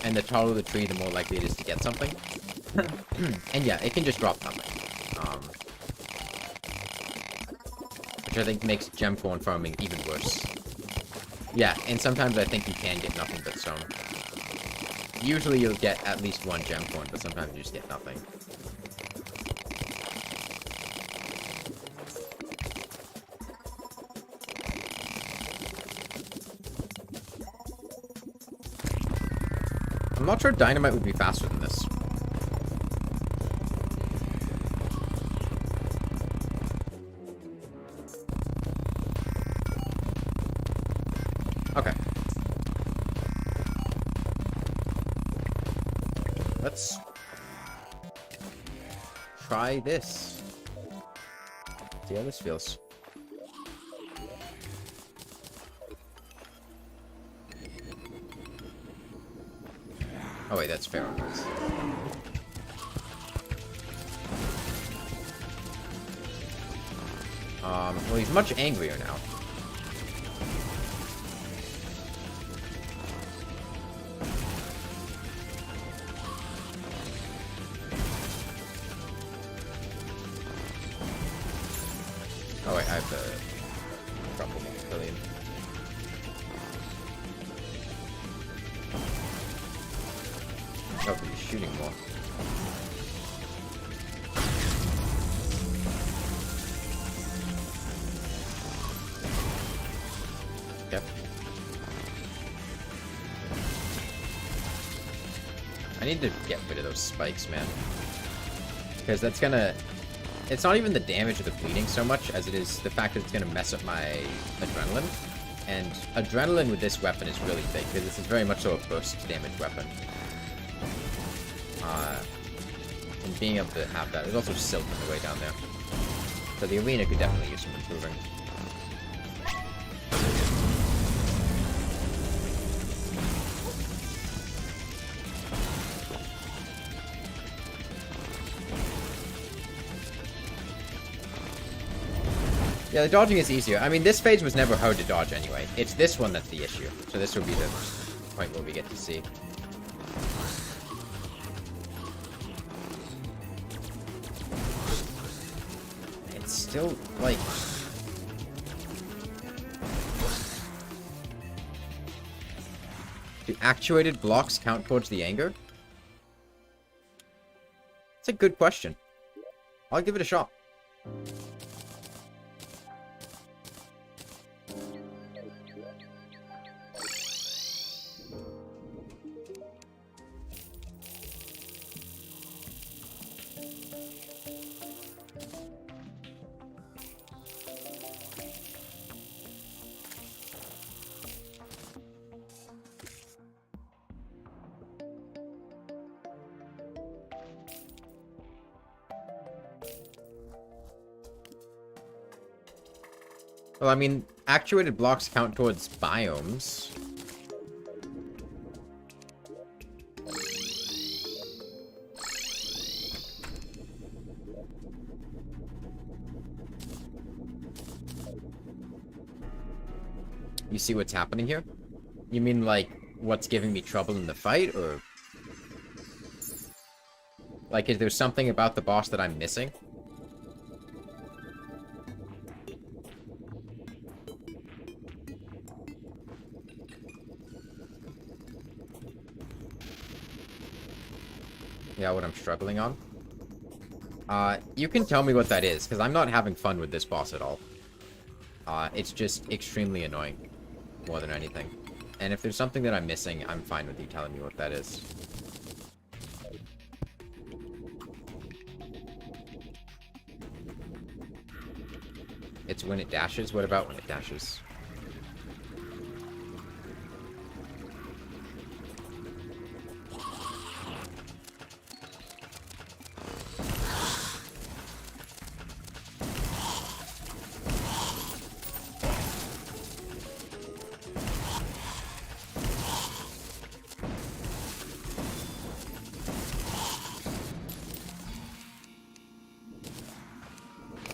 And the taller the tree, the more likely it is to get something. And yeah, it can just drop nothing. Which I think makes gemcorn farming even worse. Yeah, and sometimes I think you can get nothing but stone. Usually you'll get at least one gemcorn, but sometimes you just get nothing. I'm not sure dynamite would be faster than this. Okay. Let's try this. See how this feels. Oh wait, that's pheromones. Well, he's much angrier now. Oh wait, I have to drop a billion. Oh, he's shooting more. Yep. I need to get rid of those spikes, man. Because that's gonna... It's not even the damage of the bleeding so much as it is the fact that it's gonna mess up my adrenaline. And adrenaline with this weapon is really big, because this is very much so a burst damage weapon. And being able to have that. There's also silk on the way down there. So the arena could definitely use some improving. Yeah, the dodging is easier. I mean, this phase was never hard to dodge anyway. It's this one that's the issue. So this will be the point where we get to see. Still, like... Do actuated blocks count towards the anger? It's a good question. I'll give it a shot. Well, I mean, actuated blocks count towards biomes. You see what's happening here? You mean, like, what's giving me trouble in the fight, or... Like, is there something about the boss that I'm missing? Yeah, what I'm struggling on? You can tell me what that is, because I'm not having fun with this boss at all. It's just extremely annoying, more than anything. And if there's something that I'm missing, I'm fine with you telling me what that is. It's when it dashes? What about when it dashes?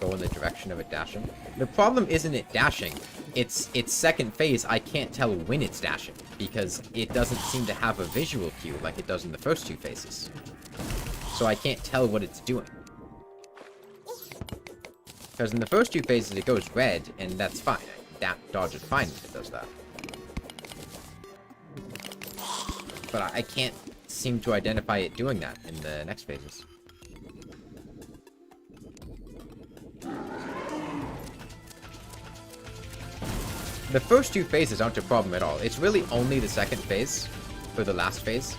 go in the direction of it dashing. The problem isn't it dashing. It's second phase, I can't tell when it's dashing, because it doesn't seem to have a visual cue like it does in the first two phases. So I can't tell what it's doing. Because in the first two phases it goes red, and that's fine. That dodge is fine if it does that. But I can't seem to identify it doing that in the next phases. The first two phases aren't a problem at all. It's really only the second phase for the last phase.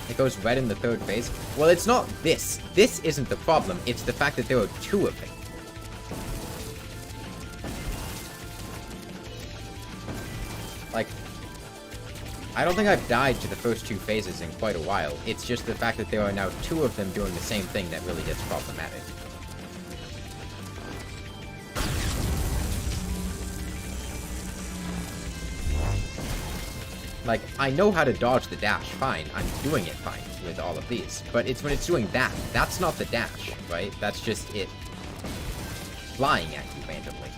It goes red in the third phase. Well, it's not this. This isn't the problem. It's the fact that there are two of them. Like, I don't think I've died to the first two phases in quite a while. It's just the fact that there are now two of them doing the same thing that really gets problematic. Like, I know how to dodge the dash fine. I'm doing it fine with all of these. But it's when it's doing that. That's not the dash, right? That's just it flying at you randomly.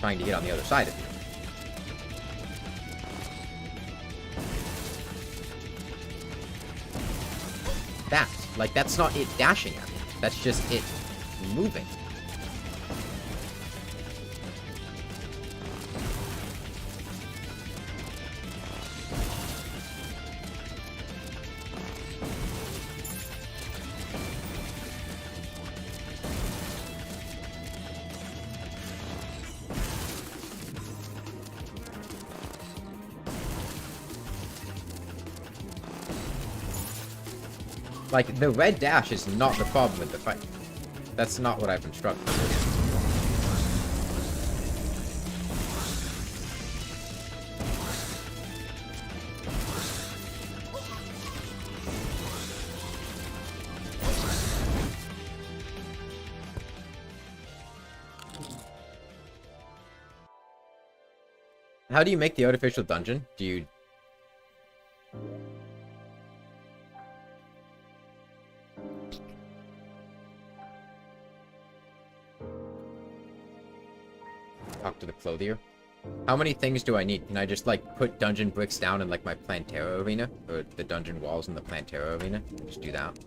Trying to get on the other side of you. That. Like, that's not it dashing at me. That's just it moving. Like, the red dash is not the problem with the fight. That's not what I've been struggling with. How do you make the artificial dungeon? Do you... talk to the clothier? How many things do I need? Can I just, like, put dungeon bricks down in, like, my Plantera arena? Or the dungeon walls in the Plantera arena? Just do that.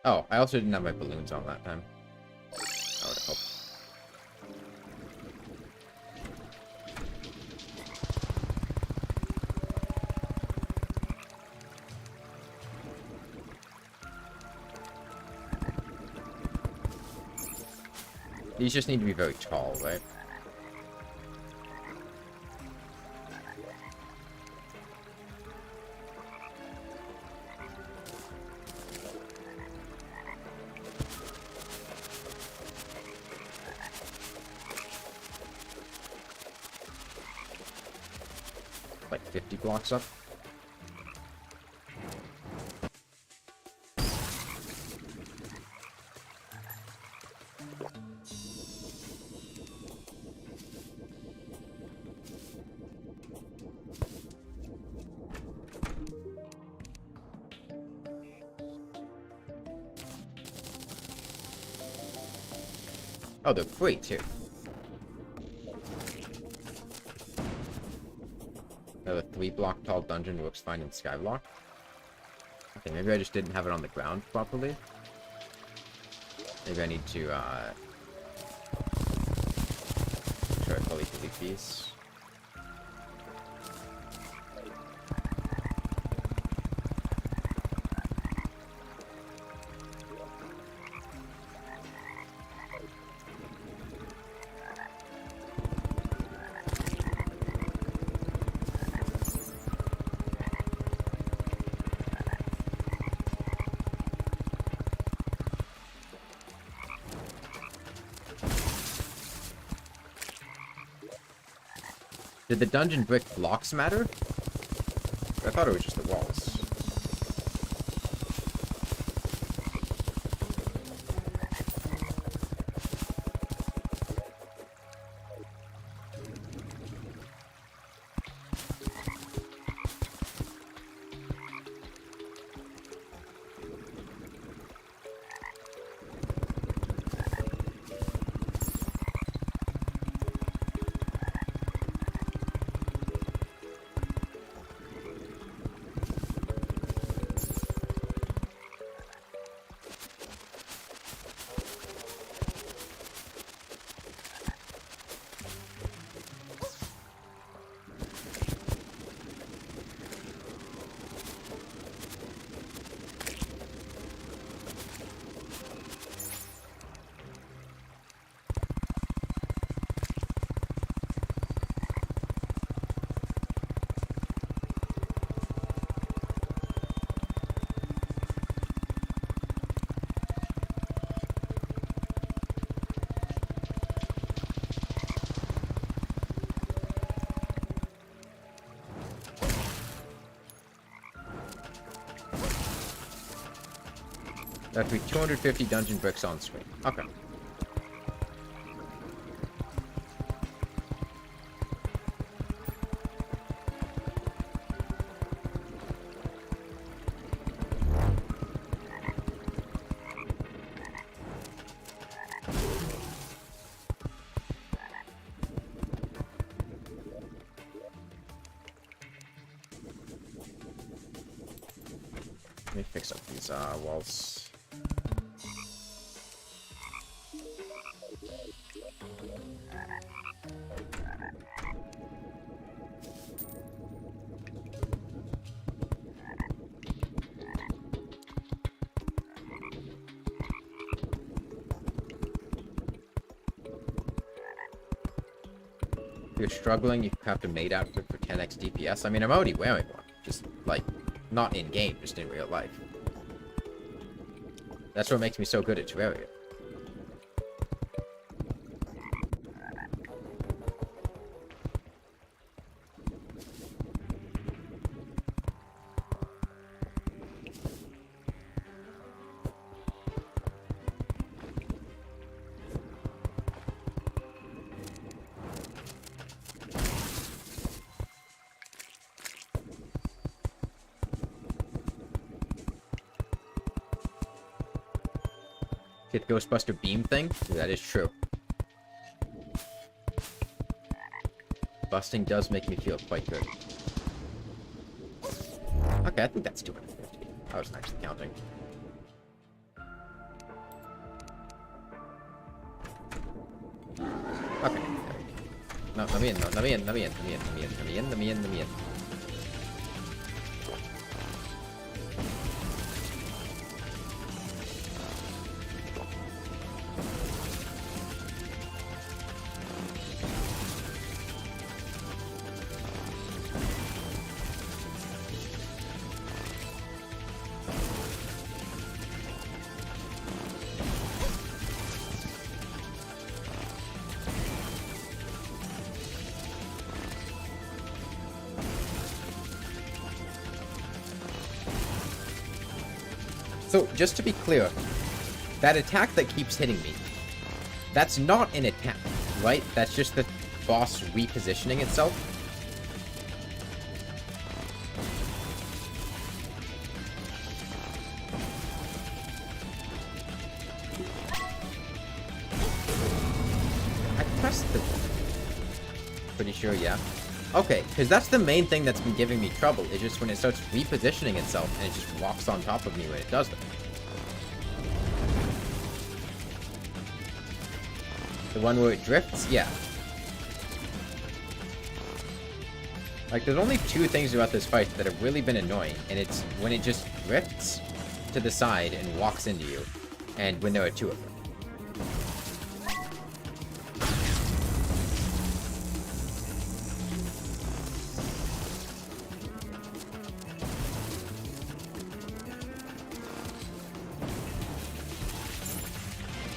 Oh, I also didn't have my balloons on that time. That would help. These just need to be very tall, right? Like 50 blocks up. Oh, they're free, too. Another 3-block tall dungeon looks fine in Skyblock. Okay, maybe I just didn't have it on the ground properly. Maybe I need to, make sure I fully delete these. Did the dungeon brick blocks matter? I thought it was just the walls. That would be 250 dungeon bricks on screen. Okay. Let me fix up these walls. If you're struggling, you have to mate outfit for 10x DPS. I mean, I'm already wearing one. Just, like, not in-game, just in real life. That's what makes me so good at Terraria. Get Ghostbuster beam thing? That is true. Busting does make me feel quite good. Okay, I think that's 250. I wasn't actually counting. Okay. No, let me in, let me in, let me in, let me in, let me in, let me in, let me in, let me in. So, just to be clear, that attack that keeps hitting me, that's not an attack, right? That's just the boss repositioning itself. I pressed the... Pretty sure, yeah. Okay, because that's the main thing that's been giving me trouble, is just when it starts repositioning itself and it just walks on top of me when it does that. The one where it drifts? Yeah. Like, there's only two things about this fight that have really been annoying, and it's when it just drifts to the side and walks into you, and when there are two of them.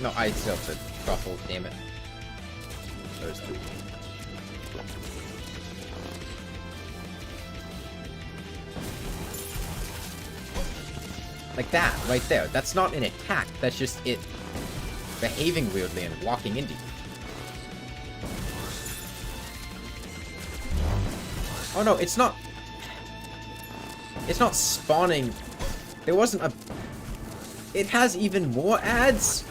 No, I still have to truffle, damn it. Those two. Like that, right there. That's not an attack. That's just it behaving weirdly and walking into you. Oh no, it's not... It's not spawning. There wasn't a... It has even more ads?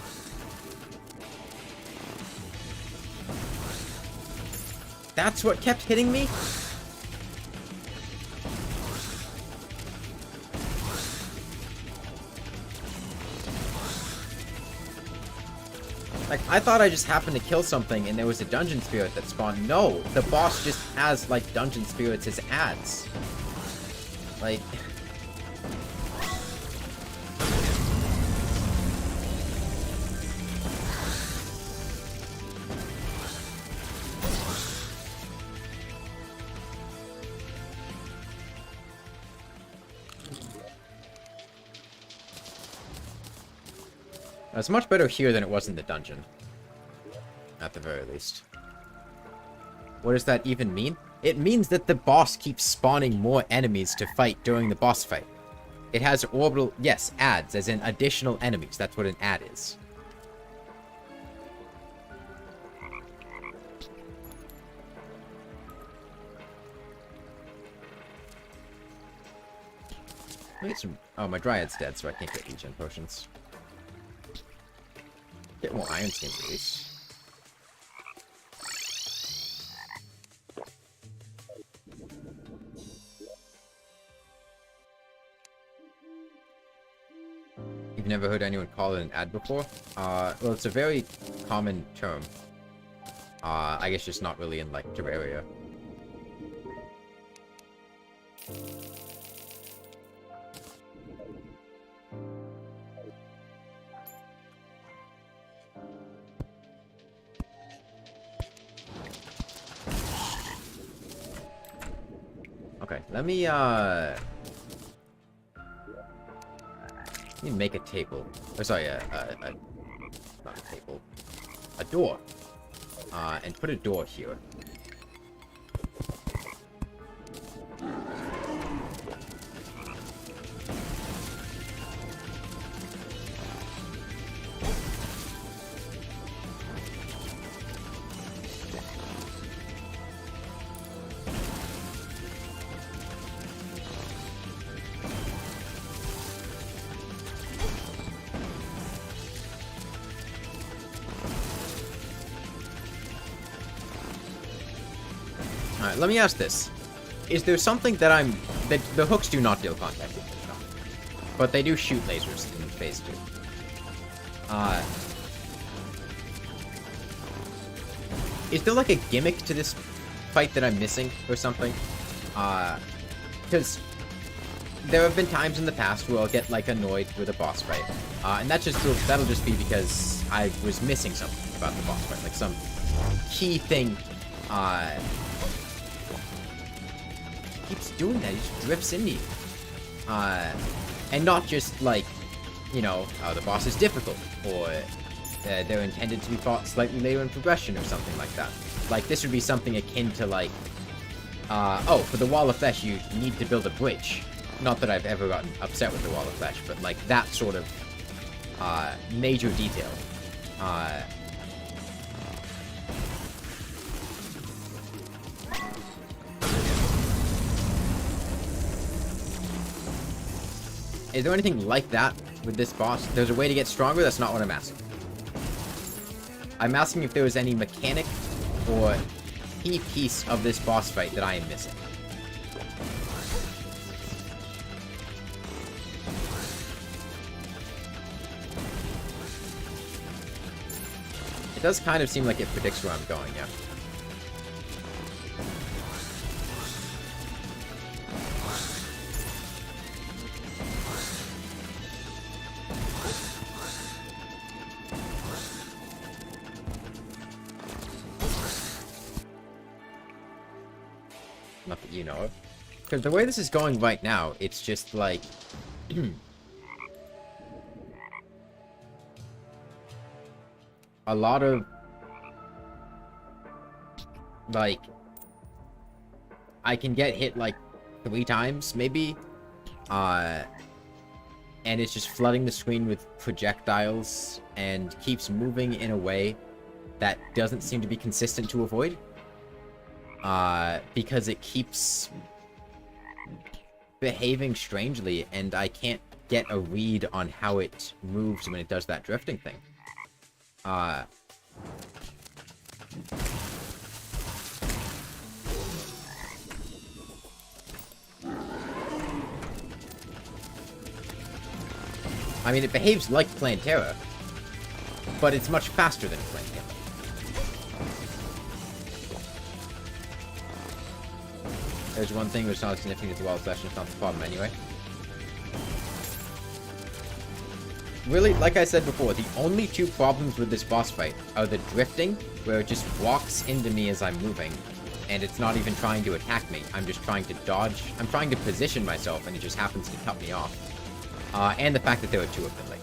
That's what kept hitting me? Like, I thought I just happened to kill something and there was a dungeon spirit that spawned. No, the boss just has, like, dungeon spirits as ads. Like... It's much better here than it was in the dungeon. At the very least. What does that even mean? It means that the boss keeps spawning more enemies to fight during the boss fight. It has orbital... Yes, ads, as in additional enemies. That's what an ad is. Oh, my Dryad's dead, so I can't get regen potions. Get more iron skins at least. You've never heard anyone call it an ad before? Well, it's a very common term. I guess just not really in, like, Terraria. Okay, let me make a table. Oh, sorry, not a table. A door. And put a door here. Alright, let me ask this. Is there something that the hooks do not deal contact with Fishron, but they do shoot lasers in phase 2. Is there like a gimmick to this fight that I'm missing or something? Because there have been times in the past where I'll get like annoyed with a boss fight, and that'll just be because I was missing something about the boss fight, like some key thing. Keeps doing that. He just drifts into you. And not just like, you know, the boss is difficult, or they're intended to be fought slightly later in progression or something like that. Like, this would be something akin to like, oh, for the Wall of Flesh you need to build a bridge. Not that I've ever gotten upset with the Wall of Flesh, but like that sort of major detail. Is there anything like that with this boss? There's a way to get stronger? That's not what I'm asking. I'm asking if there was any mechanic or key piece of this boss fight that I am missing. It does kind of seem like it predicts where I'm going, yeah. Not that you know of. Because the way this is going right now, it's just like... a lot of... like... I can get hit like 3 times, maybe. and it's just flooding the screen with projectiles and keeps moving in a way that doesn't seem to be consistent to avoid. Because it keeps behaving strangely, and I can't get a read on how it moves when it does that drifting thing. I mean, it behaves like Plantera, but it's much faster than Plantera. There's one thing which is not significant to all sessions, it's not the problem anyway. Really, like I said before, the only two problems with this boss fight are the drifting, where it just walks into me as I'm moving, and it's not even trying to attack me. I'm just trying to dodge. I'm trying to position myself, and it just happens to cut me off. And the fact that there are two of them lately.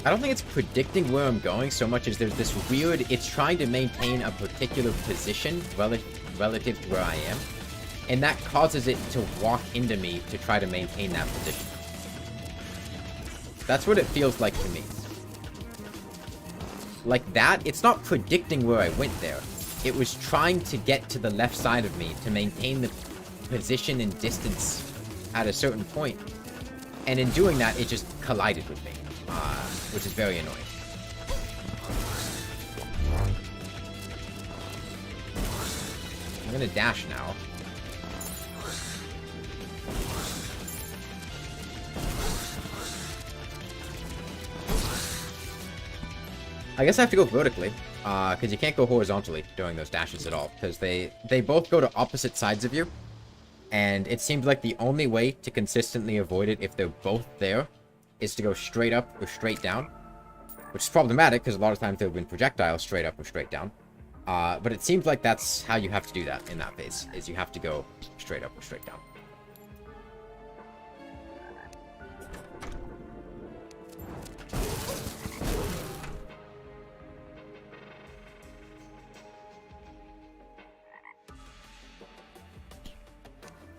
I don't think it's predicting where I'm going so much as there's this weird... It's trying to maintain a particular position relative to where I am. And that causes it to walk into me to try to maintain that position. That's what it feels like to me. Like that, it's not predicting where I went there. It was trying to get to the left side of me to maintain the position and distance at a certain point. And in doing that, it just collided with me. Which is very annoying. I'm gonna dash now. I guess I have to go vertically, because you can't go horizontally during those dashes at all, because they both go to opposite sides of you, and it seems like the only way to consistently avoid it if they're both there is to go straight up or straight down, which is problematic because a lot of times there have been projectiles straight up or straight down. But it seems like that's how you have to do that in that phase, is you have to go straight up or straight down.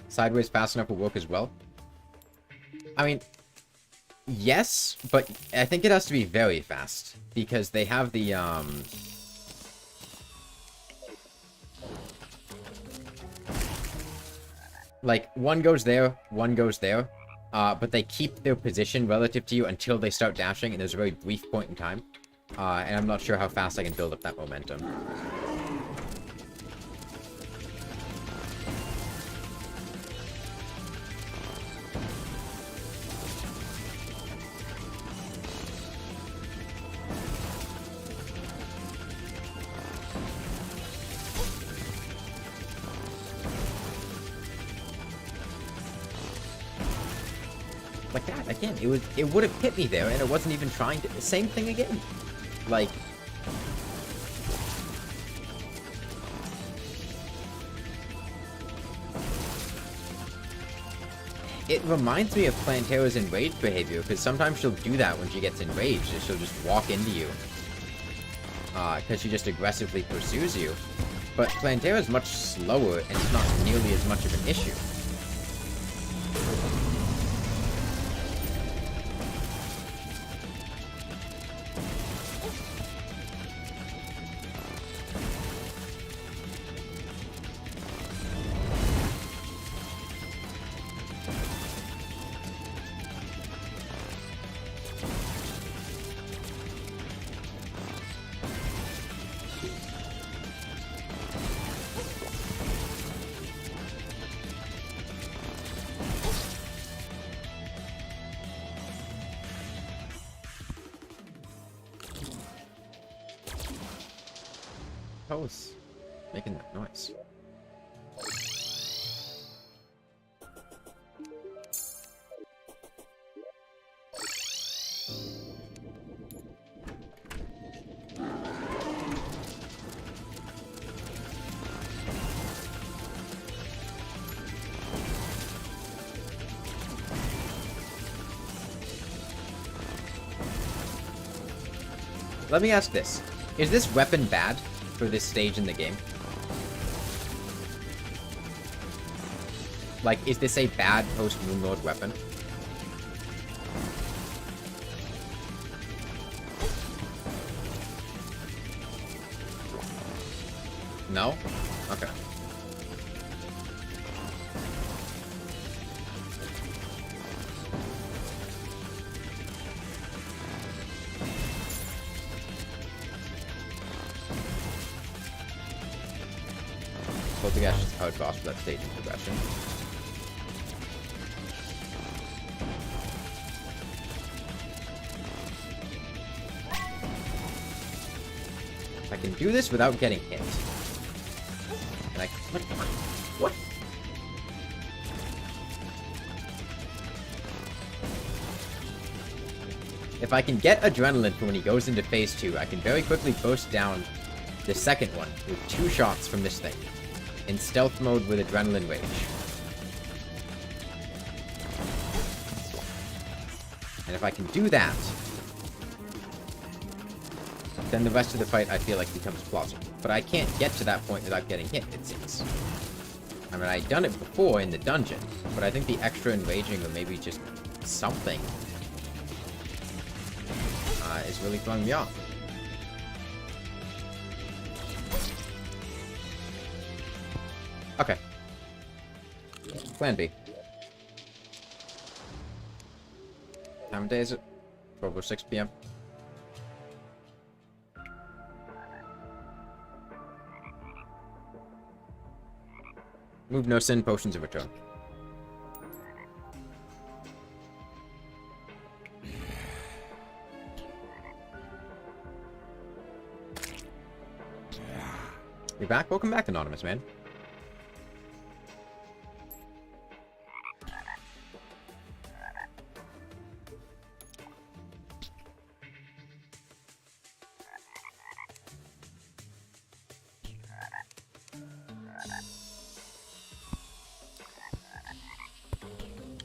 Sideways fast enough will work as well. I mean, yes, but I think it has to be very fast, because they have the, like, one goes there, but they keep their position relative to you until they start dashing, and there's a very brief point in time, and I'm not sure how fast I can build up that momentum. Like that, again, it would have hit me there, and it wasn't even trying to... Same thing again. Like... It reminds me of Plantera's enraged behavior, because sometimes she'll do that when she gets enraged, and she'll just walk into you. Because she just aggressively pursues you. But Plantera's much slower, and it's not nearly as much of an issue. Making that noise. Let me ask this. Is this weapon bad for this stage in the game? Like, is this a bad post-Moonlord weapon? No? Okay. Poltergeist is a hard boss for that stage in progression. I can do this without getting hit. And I... What? If I can get Adrenaline for when he goes into phase 2, I can very quickly burst down the second one with 2 shots from this thing. In stealth mode with Adrenaline Rage. And if I can do that, then the rest of the fight, I feel like, becomes plausible. But I can't get to that point without getting hit, it seems. I mean, I'd done it before in the dungeon, but I think the extra enraging or maybe just something is really throwing me off. Okay. Plan B. Time of day is it? 12:06 p.m. Move no sin, potions of return. You're back? Welcome back, Anonymous, man.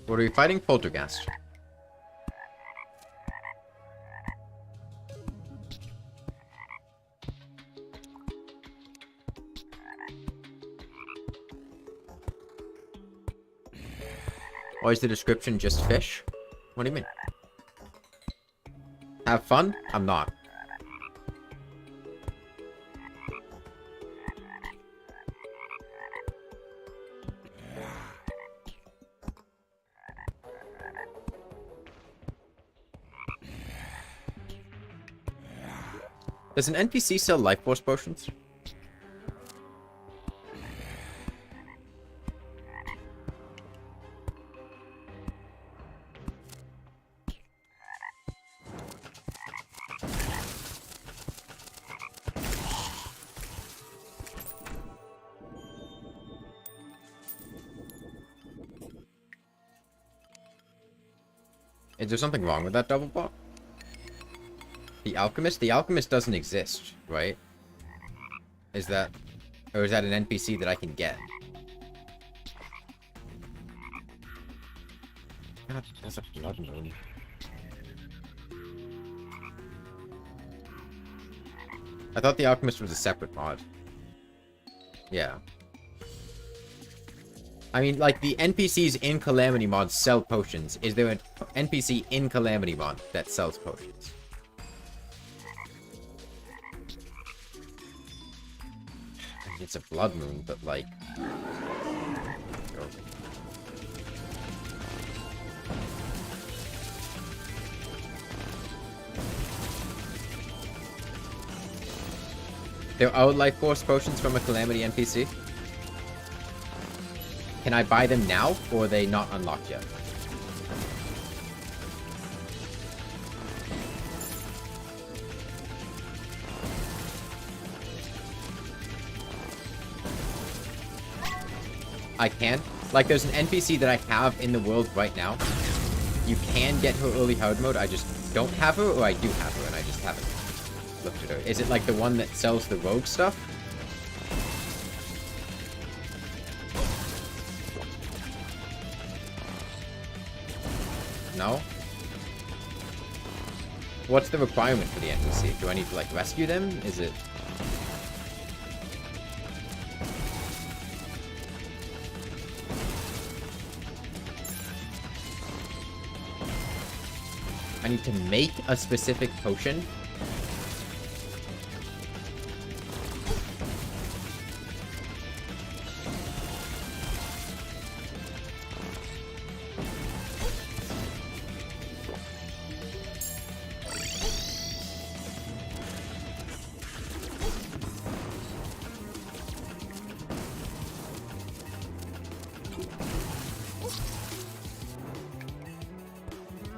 What are we fighting? Poltergeist. Or is the description just fish? What do you mean? Have fun? I'm not. Does an NPC sell life force potions? Is there something wrong with that double bot? The Alchemist? The Alchemist doesn't exist, right? Is that... Or is that an NPC that I can get? God, that's a blood moon. I thought the Alchemist was a separate mod. Yeah. I mean, like, the NPCs in Calamity mod sell potions. Is there an NPC in Calamity mod that sells potions? It's a blood moon, but like... There are life force potions from a Calamity NPC? Can I buy them now, or are they not unlocked yet? I can. Like, there's an NPC that I have in the world right now. You can get her early hard mode, I just don't have her, or I do have her, and I just haven't looked at her. Is it like the one that sells the rogue stuff? No? What's the requirement for the NPC? Do I need to, like, rescue them? Is it... I need to make a specific potion?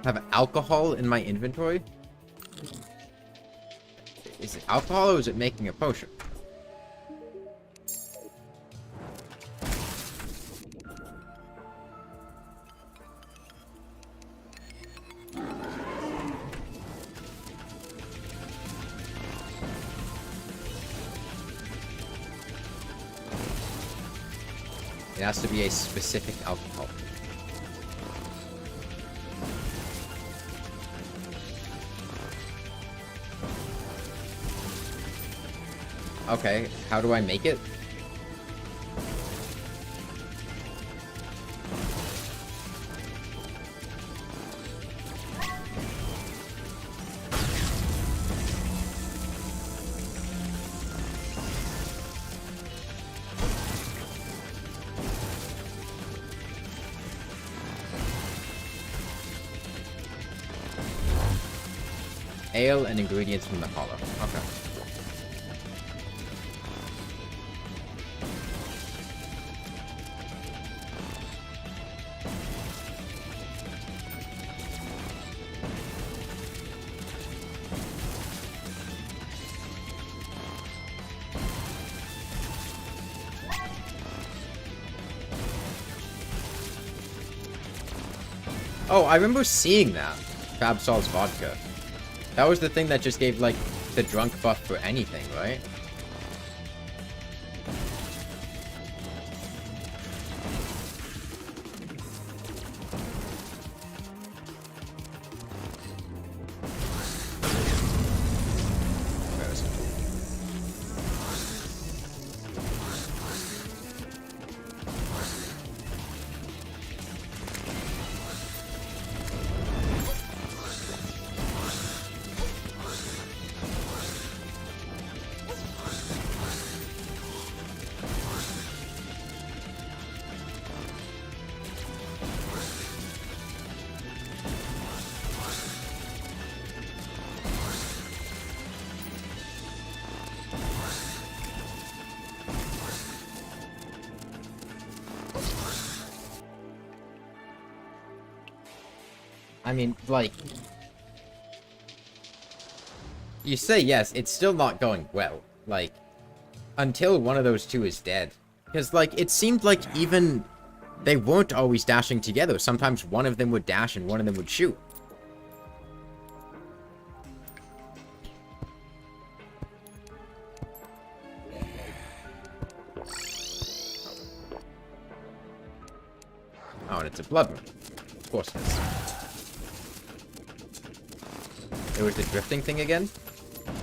Have alcohol in my inventory? Is it alcohol or is it making a potion? It has to be a specific alcohol. Okay, how do I make it? Ale and ingredients from the hollow. Okay. Oh, I remember seeing that. Fab Sol's vodka. That was the thing that just gave, like, the drunk buff for anything, right? Where is it? I mean, like... You say yes, it's still not going well. Like, until one of those two is dead. Because, like, it seemed like even... They weren't always dashing together. Sometimes one of them would dash and one of them would shoot. Oh, and it's a blood moon. Of course it is. It was the drifting thing again?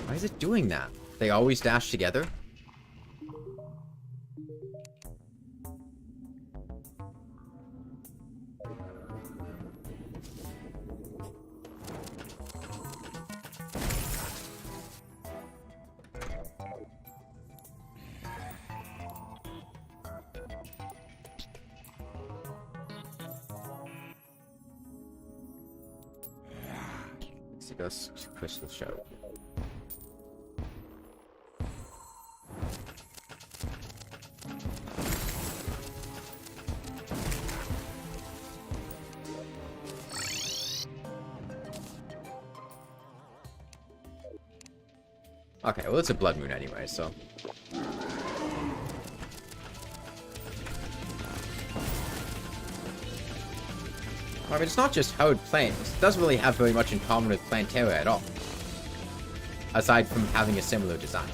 Why is it doing that? They always dash together? Let's go crystal show. Okay, well, it's a blood moon anyway, so... I mean, it's not just Howard Plains. It doesn't really have very much in common with Plantera at all. Aside from having a similar design.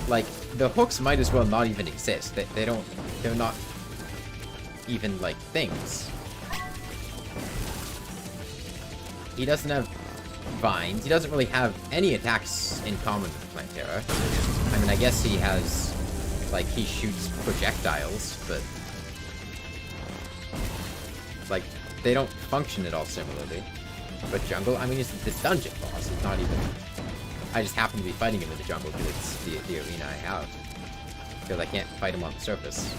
Like, the hooks might as well not even exist. They're not even, like, things. He doesn't have vines. He doesn't really have any attacks in common with Plantera. I mean, I guess he has, like, he shoots projectiles, but, like, they don't function at all similarly. But jungle, I mean, it's the dungeon boss. It's not even... I just happen to be fighting him in the jungle because it's the arena I have. Because I can't fight him on the surface.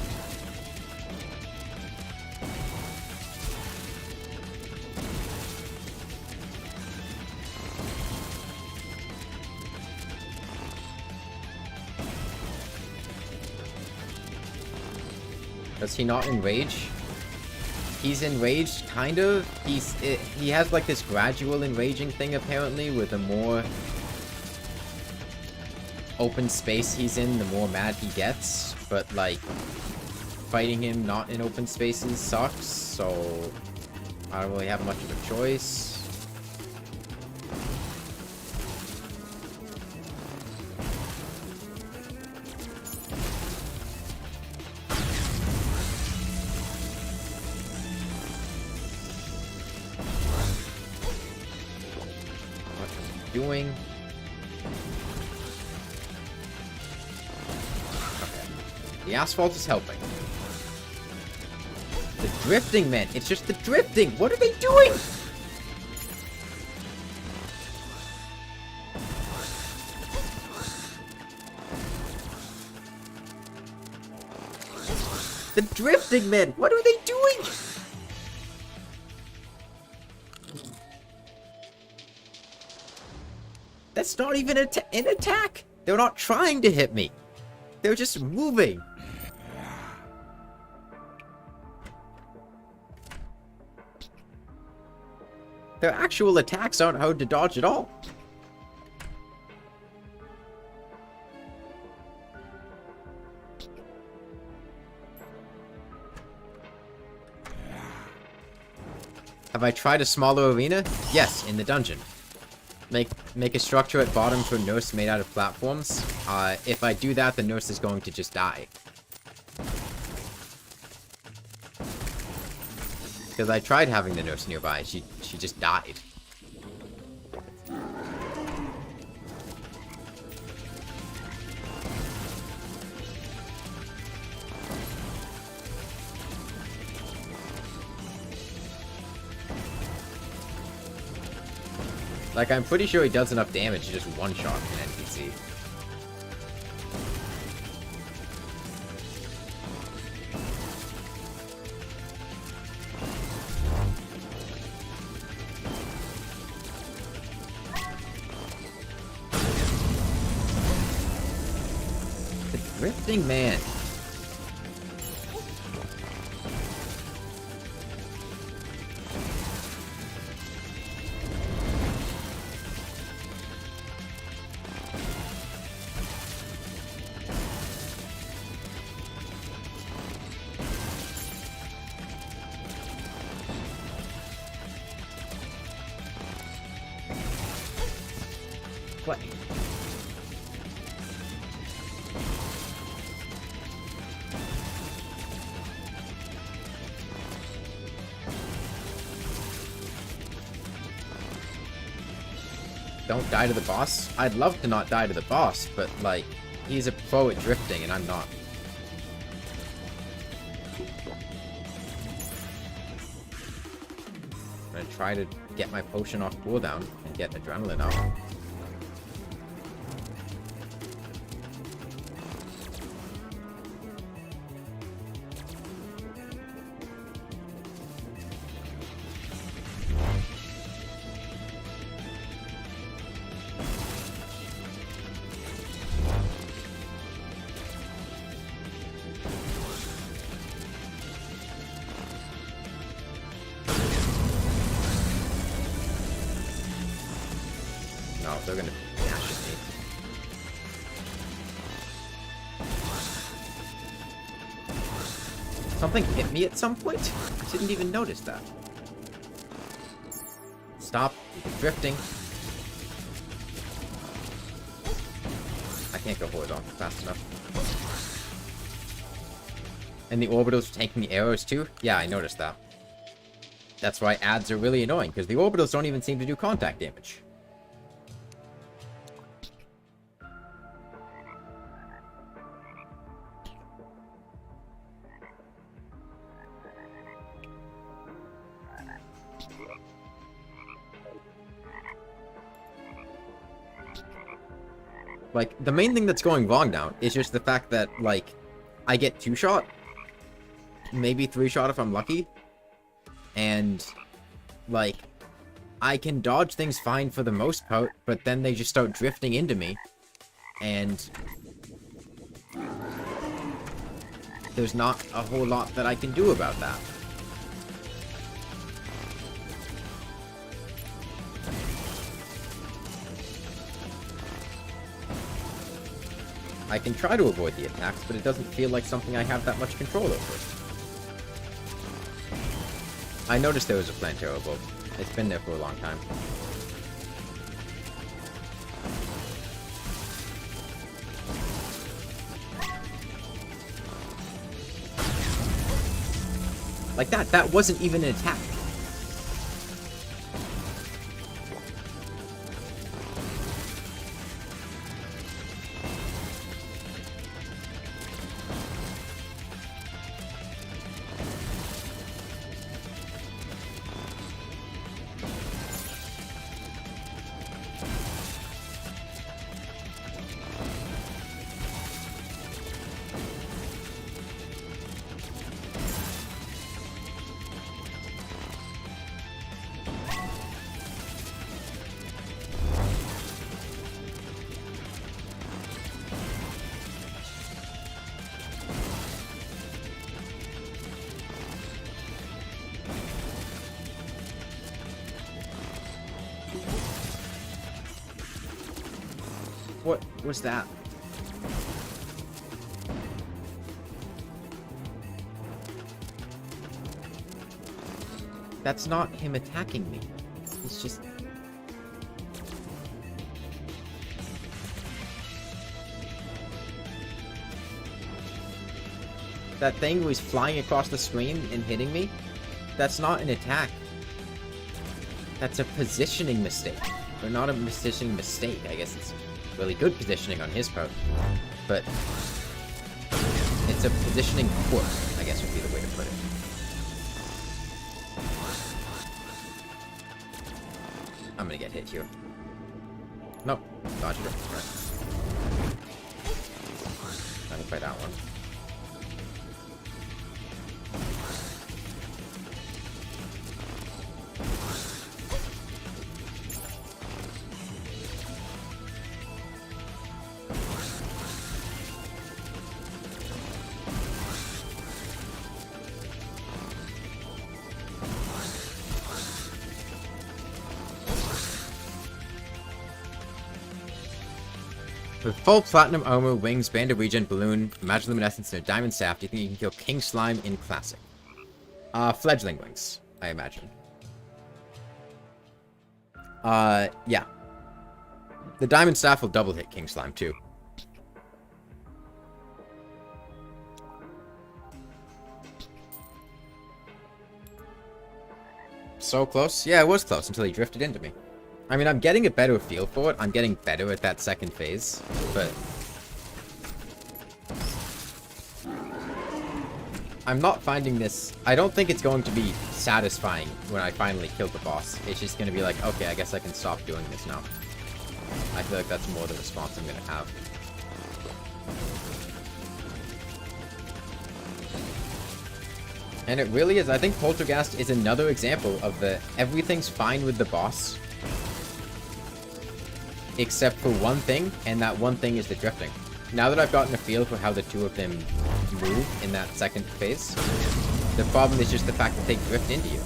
Does he not enrage? He's enraged, kind of. He has like this gradual enraging thing apparently, where the more open space he's in, the more mad he gets. But like, fighting him not in open spaces sucks, so I don't really have much of a choice. Doing. Okay. The asphalt is helping. The drifting, man. It's just the drifting. What are they doing? The drifting, man. What are they doing? That's not even an attack! They're not trying to hit me! They're just moving! Their actual attacks aren't hard to dodge at all. Have I tried a smaller arena? Yes, in the dungeon. Make a structure at bottom for nurse made out of platforms. If I do that, the nurse is going to just die. Because I tried having the nurse nearby, she just died. Like, I'm pretty sure he does enough damage to just one-shot an NPC. The drifting man. What? Don't die to the boss? I'd love to not die to the boss, but like, he's a pro at drifting and I'm not. I'm gonna try to get my potion off cooldown and get adrenaline up. No, they're gonna dash at me. Something hit me at some point? I didn't even notice that. Stop drifting. I can't go horizontal fast enough. And the orbitals are taking the arrows too? Yeah, I noticed that. That's why ads are really annoying, because the orbitals don't even seem to do contact damage. Like, the main thing that's going wrong now is just the fact that, like, I get 2-shot, maybe 3-shot if I'm lucky, and, like, I can dodge things fine for the most part, but then they just start drifting into me, and there's not a whole lot that I can do about that. I can try to avoid the attacks, but it doesn't feel like something I have that much control over. I noticed there was a Plantera above. It's been there for a long time. Like that wasn't even an attack. What was that? That's not him attacking me. It's just... That thing was flying across the screen and hitting me? That's not an attack. That's a positioning mistake. Or not a positioning mistake, I guess it's really good positioning on his part. But it's a positioning quirk, I guess would be the way to put it. I'm gonna get hit here. Nope, dodged it. Right. I'm gonna play that one. With full platinum armor, wings, band of regen, balloon, magic luminescence, and a diamond staff, do you think you can kill King Slime in classic? Fledgling wings, I imagine. Yeah. The diamond staff will double hit King Slime too. So close? Yeah, it was close until he drifted into me. I mean, I'm getting a better feel for it. I'm getting better at that second phase, but I'm not finding this... I don't think it's going to be satisfying when I finally kill the boss. It's just going to be like, okay, I guess I can stop doing this now. I feel like that's more the response I'm going to have. And it really is. I think Poltergeist is another example of the everything's fine with the boss, except for one thing, and that one thing is the drifting. Now that I've gotten a feel for how the two of them move in that second phase, the problem is just the fact that they drift into you.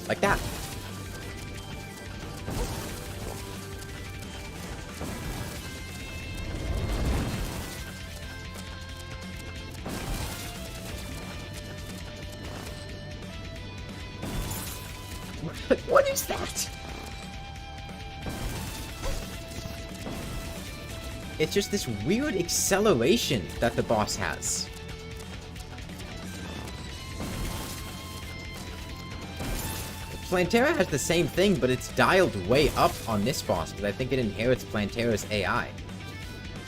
Like that. What is that? It's just this weird acceleration that the boss has. Plantera has the same thing, but it's dialed way up on this boss, because I think it inherits Plantera's AI.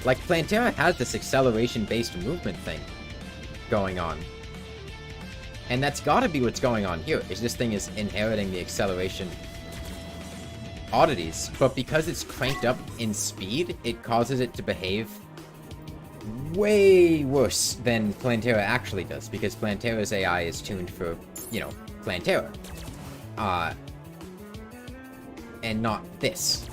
Like, Plantera has this acceleration-based movement thing going on. And that's gotta be what's going on here, is this thing is inheriting the acceleration oddities, but because it's cranked up in speed, it causes it to behave way worse than Plantera actually does, because Plantera's AI is tuned for, you know, Plantera. And not this.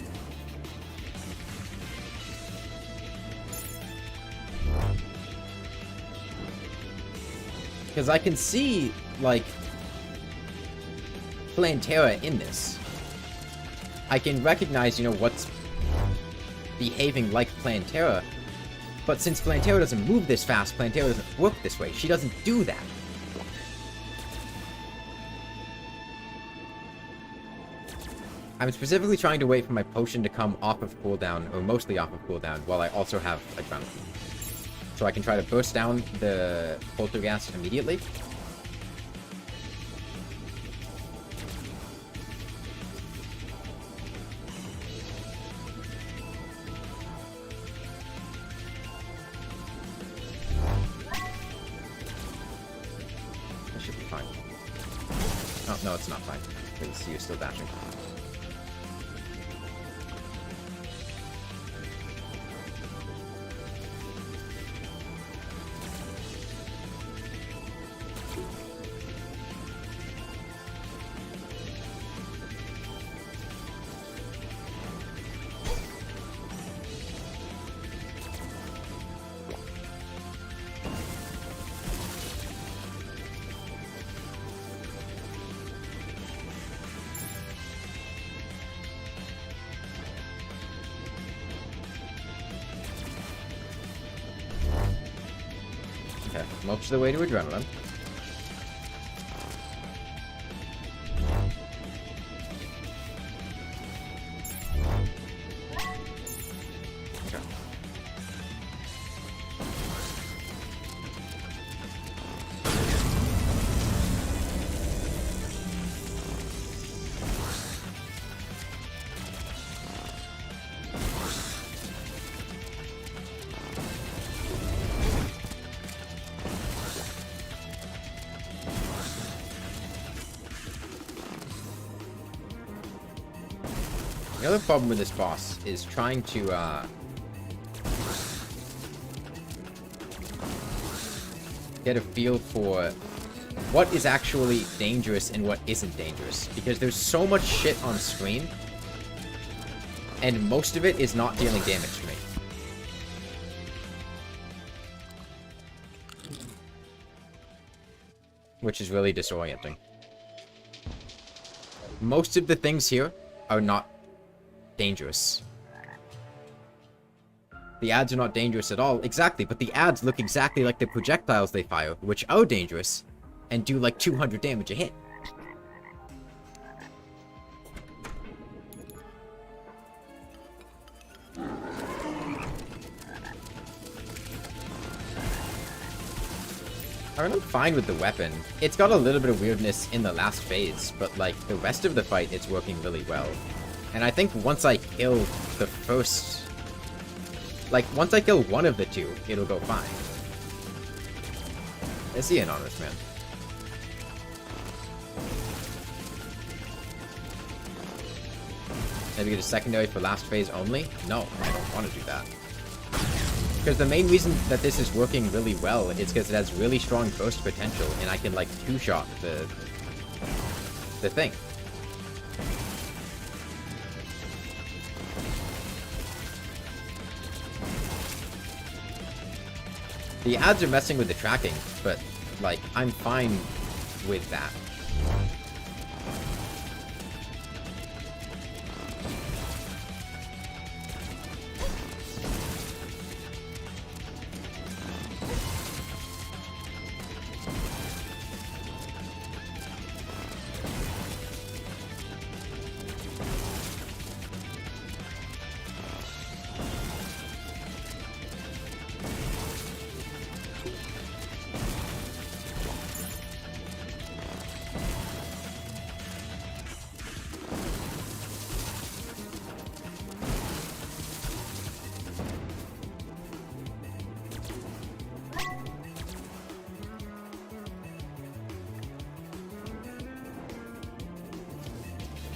Because I can see, like, Plantera in this. I can recognize, you know, what's behaving like Plantera, but since Plantera doesn't move this fast, Plantera doesn't work this way. She doesn't do that. I'm specifically trying to wait for my potion to come off of cooldown, or mostly off of cooldown, while I also have Adrenaline. So I can try to burst down the Poltergeist immediately. That should be fine. Oh, no, it's not fine, because you're still dashing. Okay, most of the way to Adrenaline. Okay. The other problem with this boss is trying to, get a feel for what is actually dangerous and what isn't dangerous. Because there's so much shit on screen, and most of it is not dealing damage to me. Which is really disorienting. Most of the things here are not dangerous. The ads are not dangerous at all. Exactly, but the ads look exactly like the projectiles they fire, which are dangerous, and do like 200 damage a hit. I mean, I'm fine with the weapon. It's got a little bit of weirdness in the last phase, but like the rest of the fight, it's working really well. And I think once I kill the first... Like, once I kill one of the two, it'll go fine. Is he anonymous, man? Maybe get a secondary for last phase only? No, I don't want to do that. Because the main reason that this is working really well is because it has really strong burst potential, and I can, like, two-shot the thing. The ads are messing with the tracking, but, like, I'm fine with that.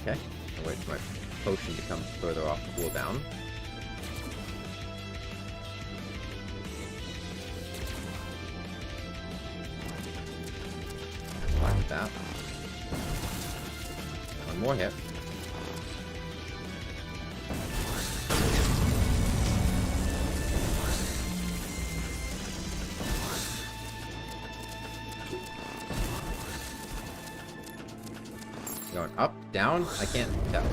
Okay. I'll wait for my potion to come further off the cooldown. Like that. One more hit. Going up, down? I can't tell.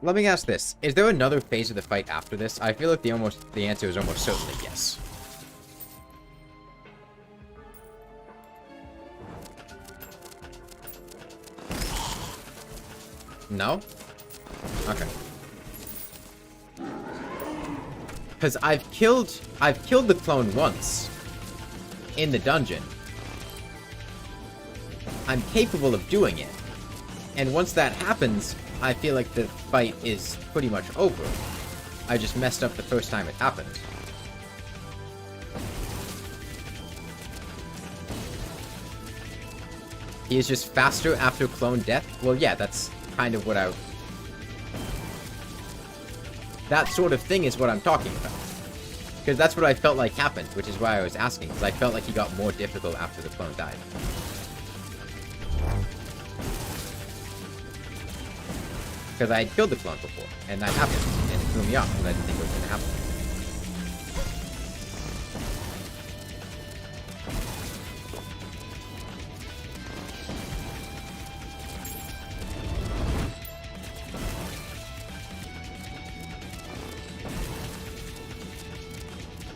Let me ask this. Is there another phase of the fight after this? I feel like the answer is almost certainly yes. No? Okay. Because I've killed the clone once in the dungeon. I'm capable of doing it. And once that happens, I feel like the fight is pretty much over. I just messed up the first time it happened. He is just faster after clone death? Well, yeah, that's kind of what that sort of thing is what I'm talking about. Because that's what I felt like happened, which is why I was asking, because I felt like he got more difficult after the clone died. Because I had killed the clone before, and that happened, and it threw me off, because I didn't think it was going to happen.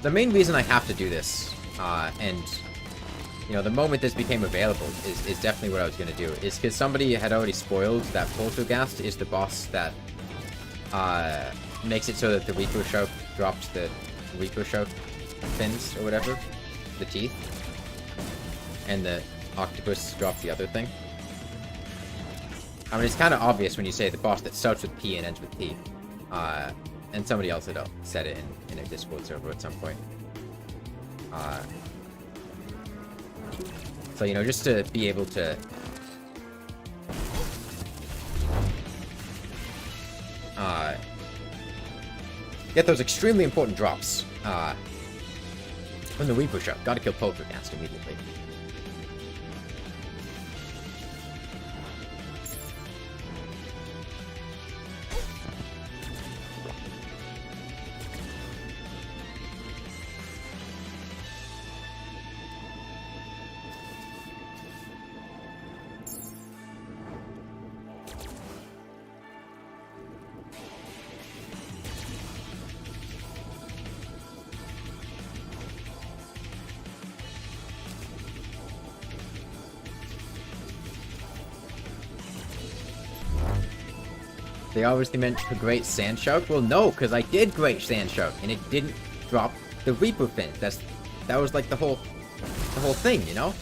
The main reason I have to do this, and, you know, the moment this became available is definitely what I was going to do, is because somebody had already spoiled that Poltergeist is the boss that makes it so that the Reaper Shark drops the Reaper Shark fins, or whatever, the teeth, and the octopus drops the other thing. I mean, it's kind of obvious when you say the boss that starts with P and ends with P. And somebody else had said it in a Discord server at some point. So, you know, just to be able to get those extremely important drops from the Reaper Shark. Gotta kill Poltergeist immediately. They obviously meant to Great Sand Shark? Well, no, because I did Great Sand Shark, and it didn't drop the Reaper fin. That was like the whole thing, you know?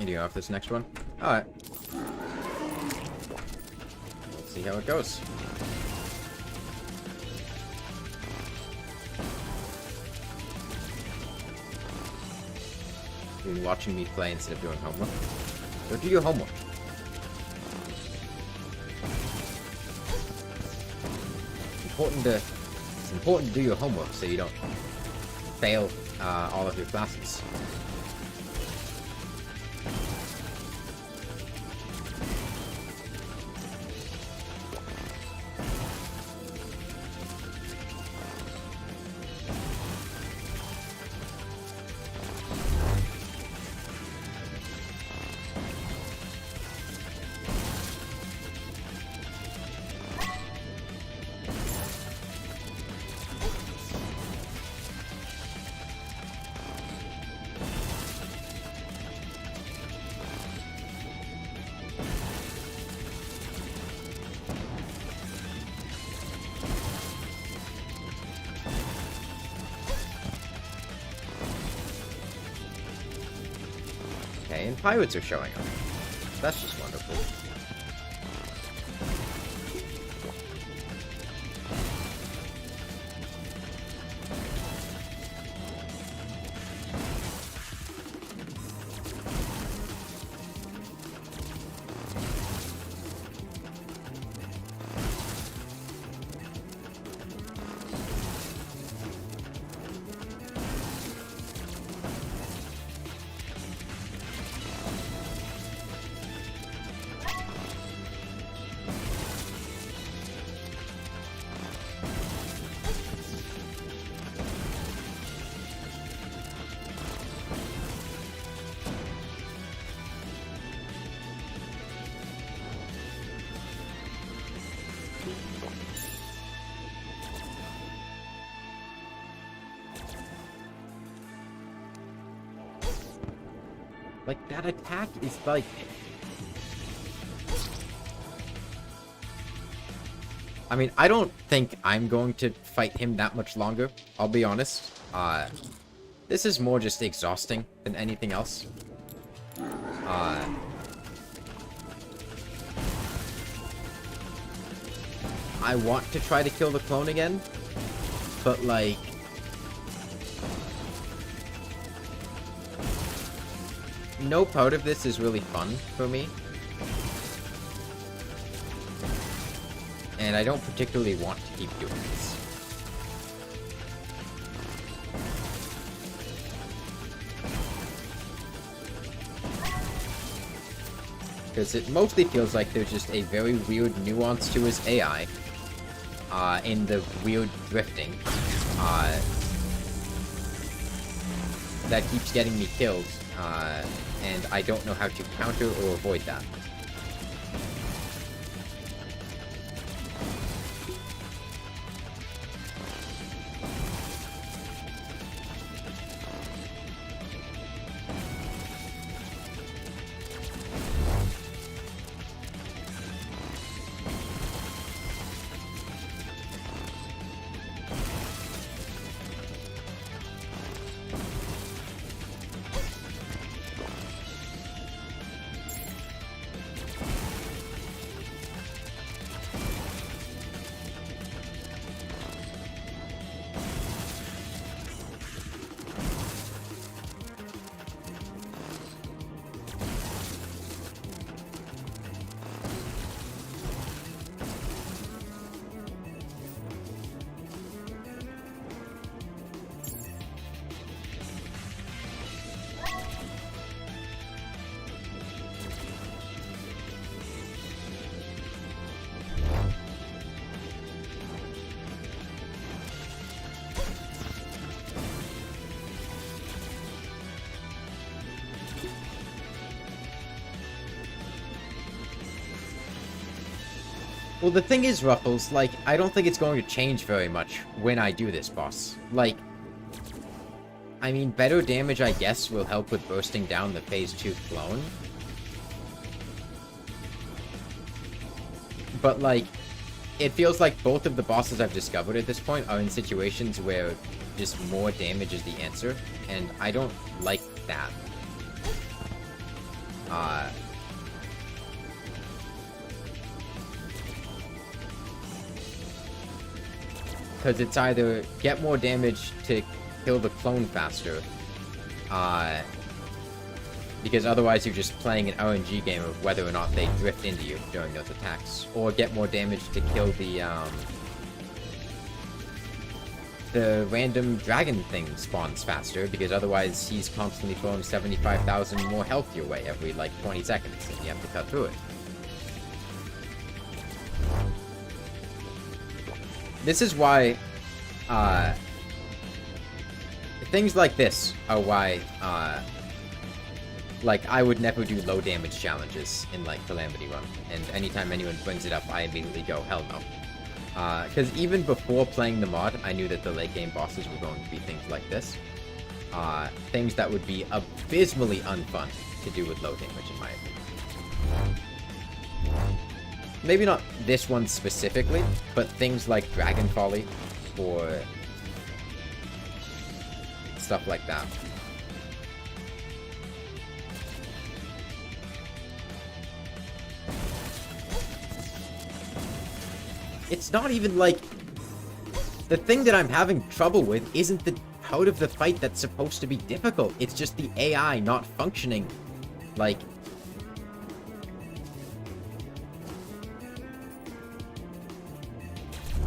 You off this next one? Alright. See how it goes. You're watching me play instead of doing homework. Go do your homework. It's important to do your homework so you don't fail all of your classes. And pirates are showing up. That's just wonderful. Like, that attack is like... I mean, I don't think I'm going to fight him that much longer, I'll be honest. This is more just exhausting than anything else. I want to try to kill the clone again, but like... no part of this is really fun for me. And I don't particularly want to keep doing this. Because it mostly feels like there's just a very weird nuance to his AI. In the weird drifting. That keeps getting me killed. And I don't know how to counter or avoid that. Well, the thing is, Ruffles, like, I don't think it's going to change very much when I do this boss. Like, I mean, better damage, I guess, will help with bursting down the Phase 2 clone. But, like, it feels like both of the bosses I've discovered at this point are in situations where just more damage is the answer, and I don't like that. Because it's either get more damage to kill the clone faster, because otherwise you're just playing an RNG game of whether or not they drift into you during those attacks, or get more damage to kill the random dragon thing spawns faster, because otherwise he's constantly throwing 75,000 more health your way every, like, 20 seconds, and you have to cut through it. This is why, things like this are why, like, I would never do low damage challenges in, like, Calamity Run, and anytime anyone brings it up, I immediately go, hell no. Because even before playing the mod, I knew that the late game bosses were going to be things like this. Things that would be abysmally unfun to do with low damage, in my opinion. Maybe not this one specifically, but things like Dragon Folly, or stuff like that. It's not even like... The thing that I'm having trouble with isn't the part of the fight that's supposed to be difficult. It's just the AI not functioning. Like...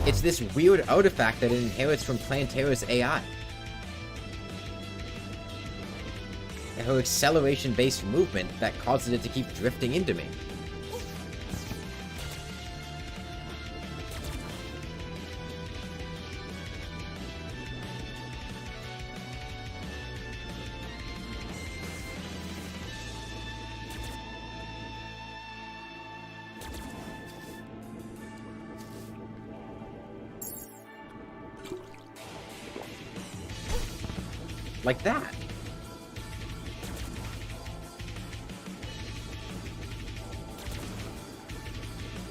It's this weird artifact that it inherits from Plantera's AI. And her acceleration-based movement that causes it to keep drifting into me. Like that.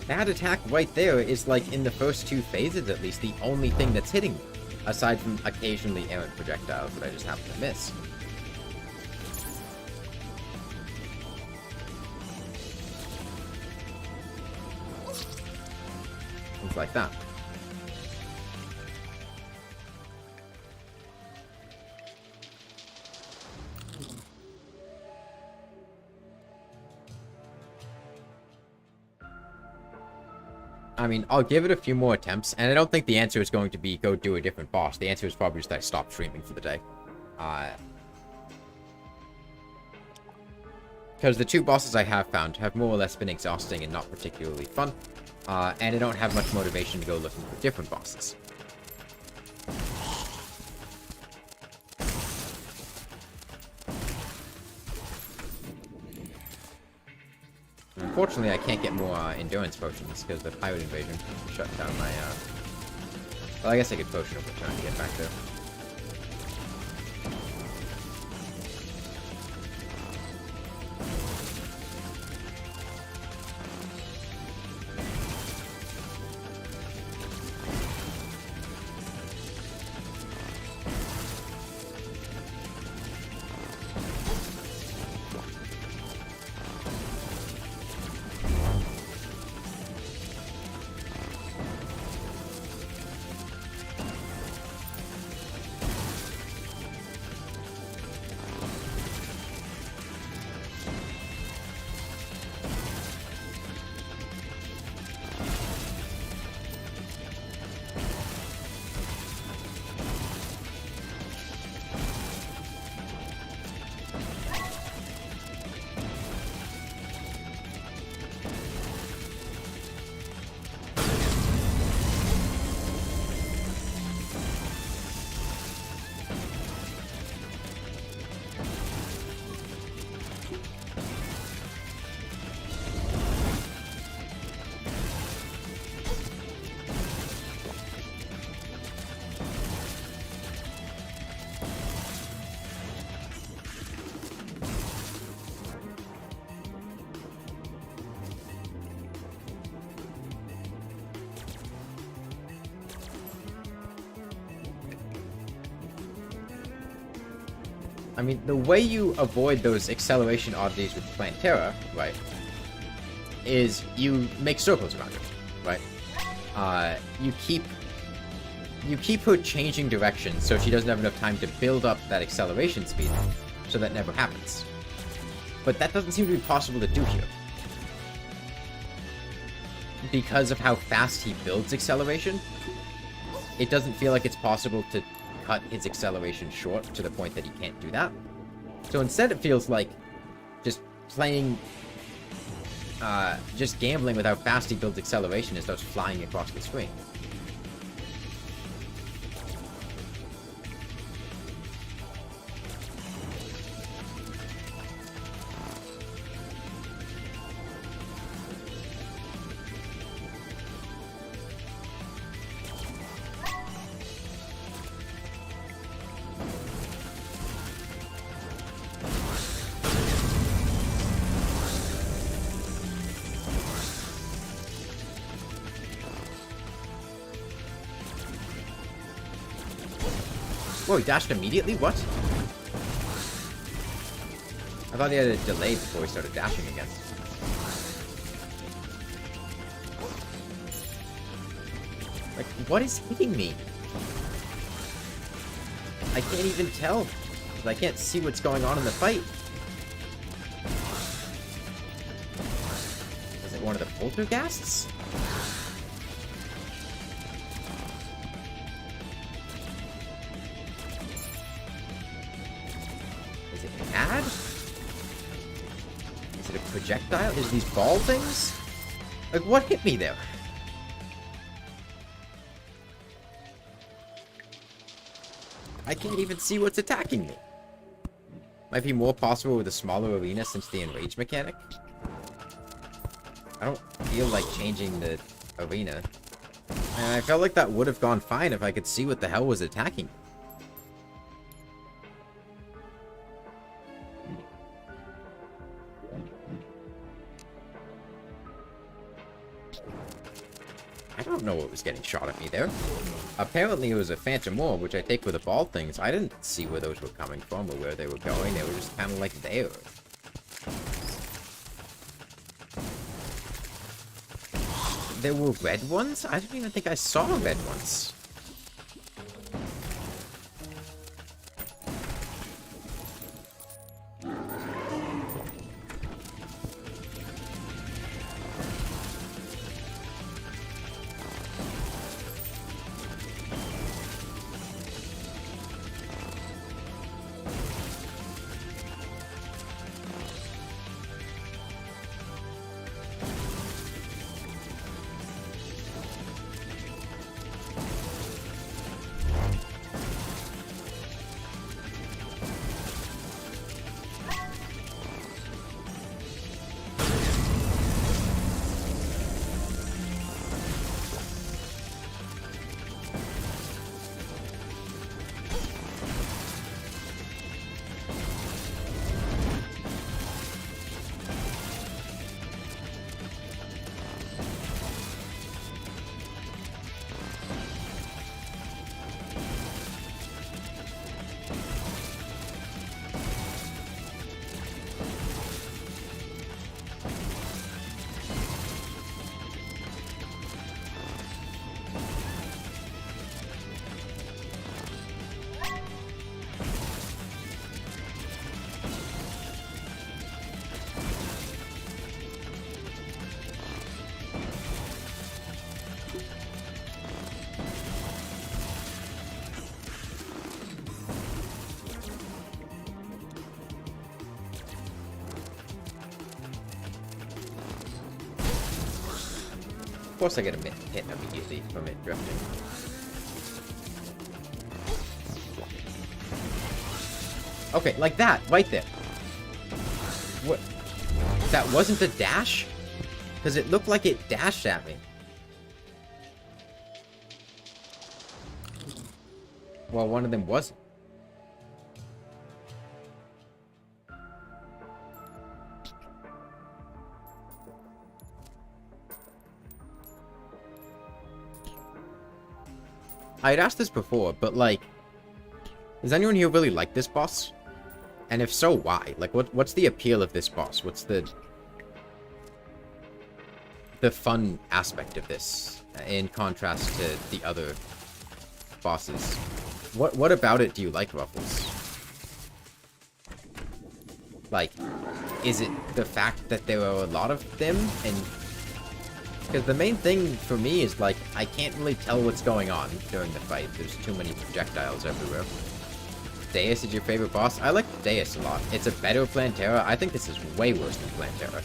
That attack right there is, like, in the first two phases at least, the only thing that's hitting me. Aside from occasionally errant projectiles that I just happen to miss. Things like that. I mean, I'll give it a few more attempts, and I don't think the answer is going to be go do a different boss. The answer is probably just that I stop streaming for the day. Because the two bosses I have found have more or less been exhausting and not particularly fun, and I don't have much motivation to go looking for different bosses. Unfortunately, I can't get more endurance potions because the pirate invasion shut down my, Well, I guess I could potion over time to get back there. I mean, the way you avoid those acceleration oddities with Plantera, right, is you make circles around it, right? You keep you keep her changing direction so she doesn't have enough time to build up that acceleration speed, so that never happens. But that doesn't seem to be possible to do here. Because of how fast he builds acceleration, it doesn't feel like it's possible to cut his acceleration short to the point that he can't do that. So instead it feels like just playing, just gambling with how fast he builds acceleration as though it's flying across the screen. Whoa, he dashed immediately? What? I thought he had a delay before he started dashing again. Like, what is hitting me? I can't even tell. I can't see what's going on in the fight. Is it one of the Poltergeists? Is it mad? Is it a projectile? Is it these ball things? Like, what hit me there? I can't even see what's attacking me. Might be more possible with a smaller arena since the enrage mechanic. I don't feel like changing the arena. And I felt like that would have gone fine if I could see what the hell was attacking me. I don't know what was getting shot at me there. Apparently it was a phantom orb, which I take with the ball things. I didn't see where those were coming from or where they were going. They were just kind of like there. There were red ones? I didn't even think I saw red ones. Of course I get a hit immediately from it drifting. Okay, like that, right there. What? That wasn't a dash? Because it looked like it dashed at me. Well, one of them wasn't. I had asked this before, but like, does anyone here really like this boss? And if so, why? Like, what's the appeal of this boss? What's the fun aspect of this in contrast to the other bosses. What about it do you like, Ruffles? Like, is it the fact that there are a lot of them? And because the main thing for me is, like, I can't really tell what's going on during the fight. There's too many projectiles everywhere. Deus is your favorite boss? I like Deus a lot. It's a better Plantera. I think this is way worse than Plantera.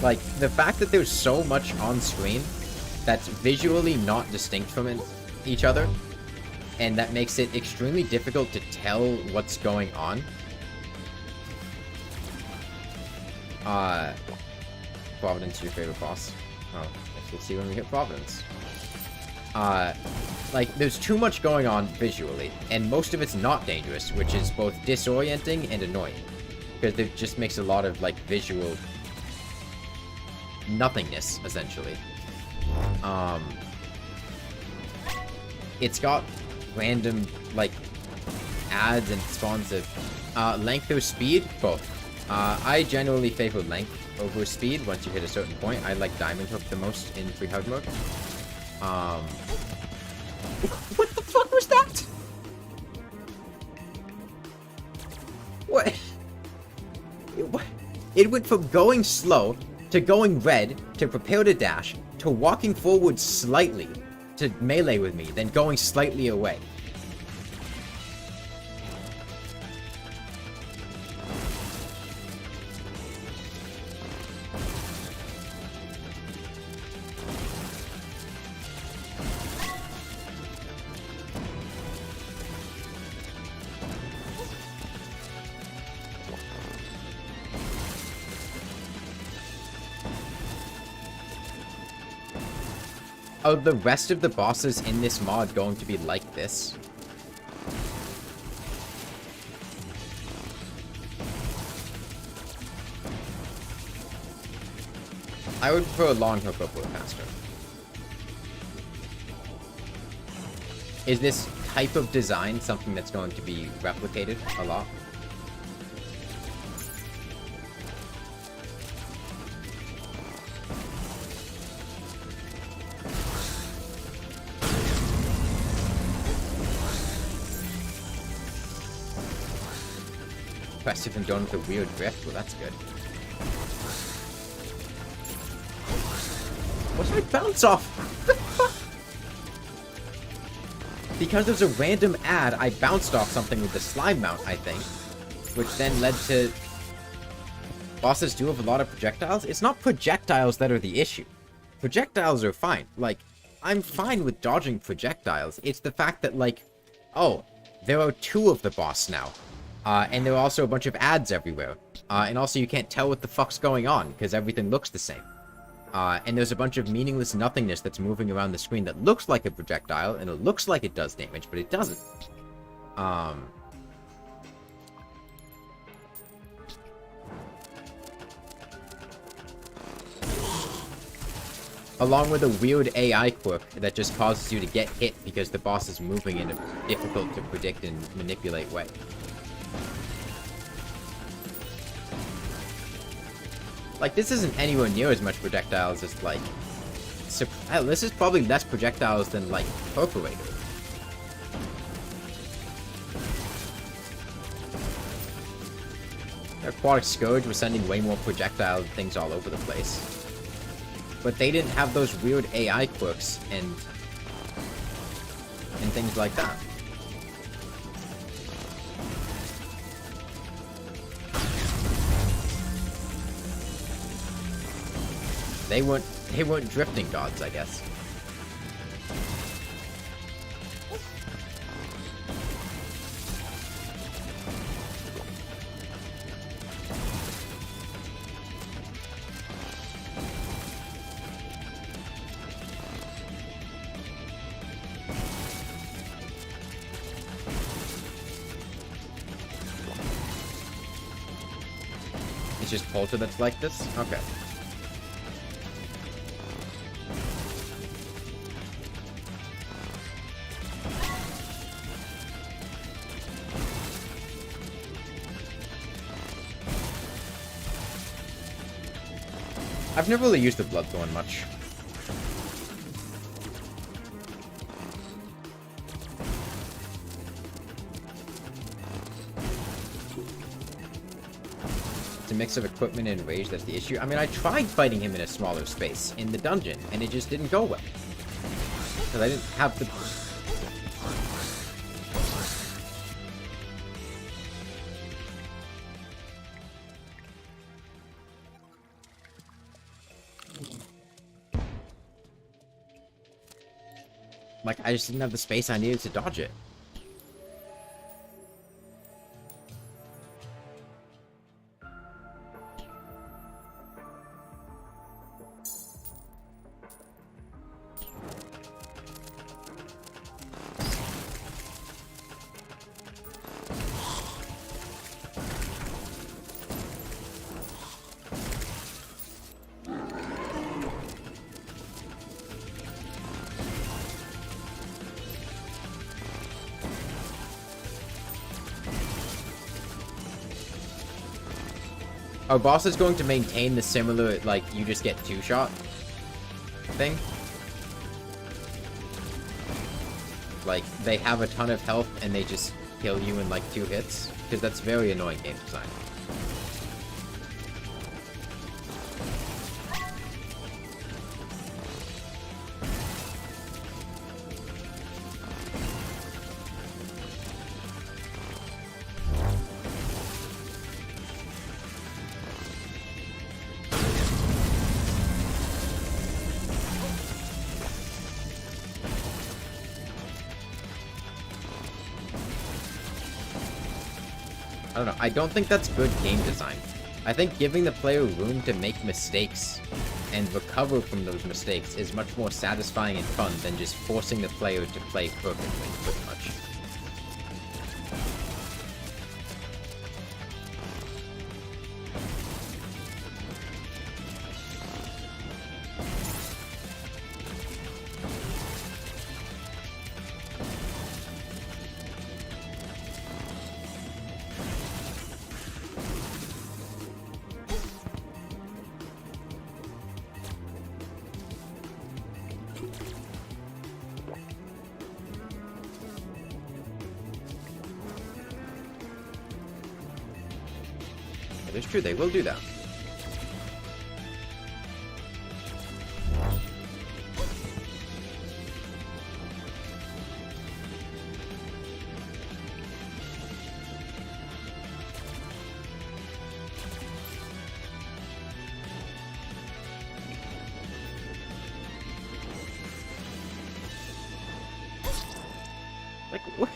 Like, the fact that there's so much on screen that's visually not distinct from each other, and that makes it extremely difficult to tell what's going on. Providence is your favorite boss. Oh, I guess we'll see when we hit Providence. Like, there's too much going on visually, and most of it's not dangerous, which is both disorienting and annoying. Because it just makes a lot of, like, visual nothingness, essentially. It's got random, like, ads and spawns of length or speed, both. I generally favor length over speed once you hit a certain point. I like Diamond Hook the most in free hard mode. What the fuck was that? What? It went from going slow to going red, to prepare to dash, to walking forward slightly, to melee with me, then going slightly away. Are the rest of the bosses in this mod going to be like this? I would prefer a long hook up faster. Is this type of design something that's going to be replicated a lot? Festive and done with a weird drift? Well, that's good. What's my bounce off? Because there's a random ad, I bounced off something with the slime mount, I think. Which then led to... Bosses do have a lot of projectiles? It's not projectiles that are the issue. Projectiles are fine. Like, I'm fine with dodging projectiles. It's the fact that, like, oh, there are 2 of the boss now. And there are also a bunch of ads everywhere. And also you can't tell what the fuck's going on, because everything looks the same. And there's a bunch of meaningless nothingness that's moving around the screen that looks like a projectile, and it looks like it does damage, but it doesn't. Along with a weird AI quirk that just causes you to get hit because the boss is moving in a difficult to predict and manipulate way. Like, this isn't anywhere near as much projectiles as, like... this is probably less projectiles than, like, Perforator. Aquatic Scourge was sending way more projectile things all over the place. But they didn't have those weird AI quirks and things like that. They weren't drifting gods, I guess. It's just Polter that's like this? Okay. I've never really used the Bloodthorn much. It's a mix of equipment and rage that's the issue. I mean, I tried fighting him in a smaller space in the dungeon, and it just didn't go well. Because I didn't have the... Like, I just didn't have the space I needed to dodge it. Our boss is going to maintain the similar, like, you just get 2-shot thing. Like, they have a ton of health and they just kill you in, like, 2 hits. Because that's very annoying game design. I don't know. I don't think that's good game design. I think giving the player room to make mistakes and recover from those mistakes is much more satisfying and fun than just forcing the player to play perfectly, pretty much. It is true, they will do that. Like, what?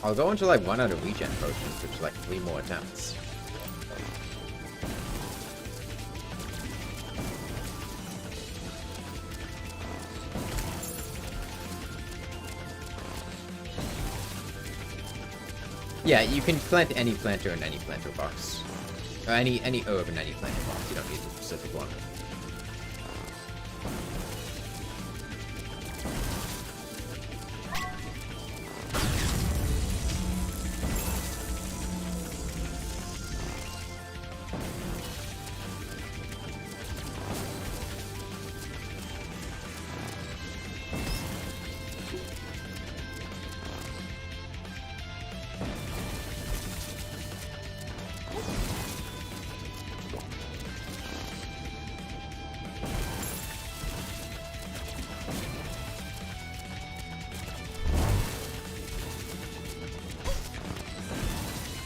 I'll go until I run out of regen potions, which is like 3 more attempts. Yeah, you can plant any planter in any planter box. Or any herb in any planter box. You don't need a specific one.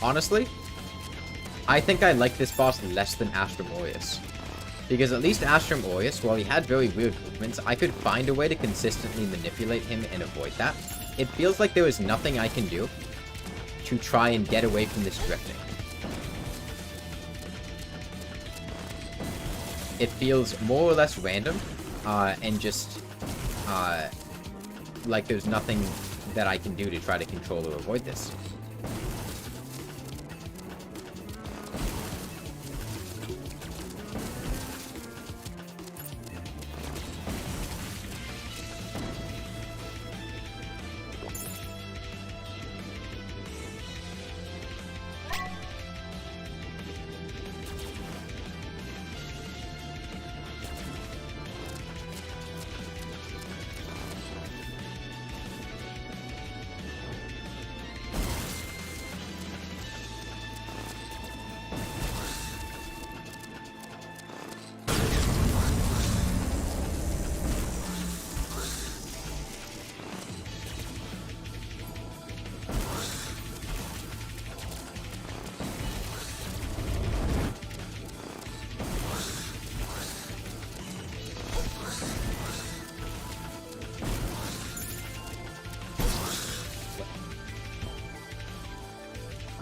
Honestly, I think I like this boss less than Astrum Deus. Because at least Astrum Deus, while he had very weird movements, I could find a way to consistently manipulate him and avoid that. It feels like there is nothing I can do to try and get away from this drifting. It feels more or less random, and just, like there's nothing that I can do to try to control or avoid this.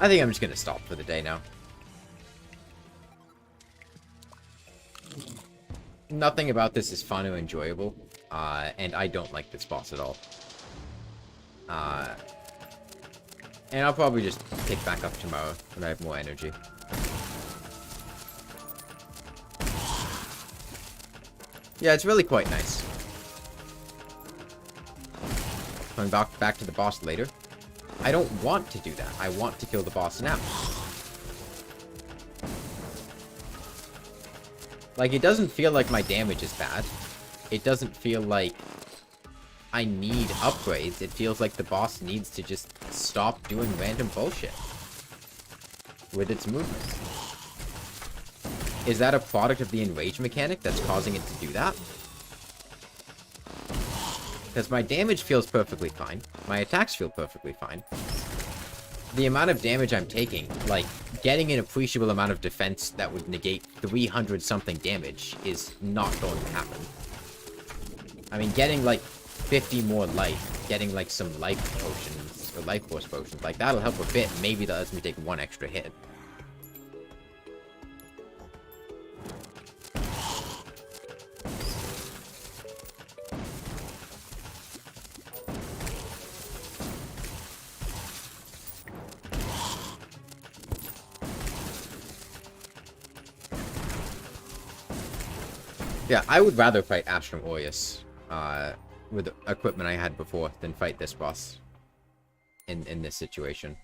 I think I'm just gonna stop for the day now. Nothing about this is fun or enjoyable, and I don't like this boss at all. And I'll probably just pick back up tomorrow when I have more energy. Yeah, it's really quite nice. Going back to the boss later. I don't want to do that. I want to kill the boss now. Like, it doesn't feel like my damage is bad. It doesn't feel like I need upgrades. It feels like the boss needs to just stop doing random bullshit with its movement. Is that a product of the enrage mechanic that's causing it to do that? Because my damage feels perfectly fine. My attacks feel perfectly fine. The amount of damage I'm taking, like, getting an appreciable amount of defense that would negate 300 something damage is not going to happen. I mean, getting, like, 50 more life, getting, like, some life potions, or life force potions, like, that'll help a bit. Maybe that lets me take one extra hit. Yeah, I would rather fight Astrum Deus with the equipment I had before than fight this boss in this situation.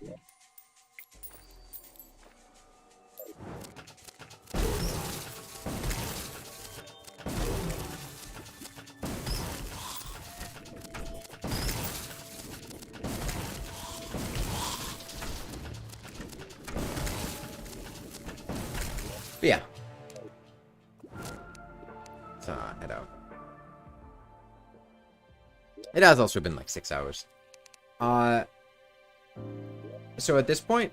But yeah. Head out. It has also been like 6 hours. So at this point,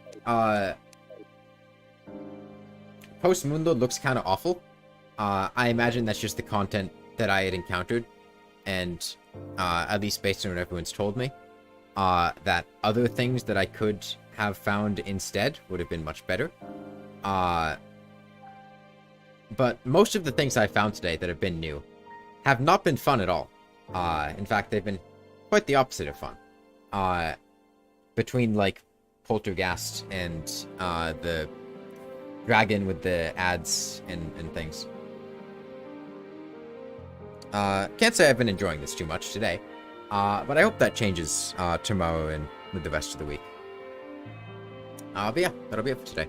Post Mundo looks kind of awful. I imagine that's just the content that I had encountered, and at least based on what everyone's told me, that other things that I could have found instead would have been much better. But most of the things I found today that have been new have not been fun at all. In fact, they've been quite the opposite of fun. Between, like, Poltergeist and the dragon with the ads and things. Can't say I've been enjoying this too much today. But I hope that changes tomorrow and with the rest of the week. But yeah, that'll be it for today.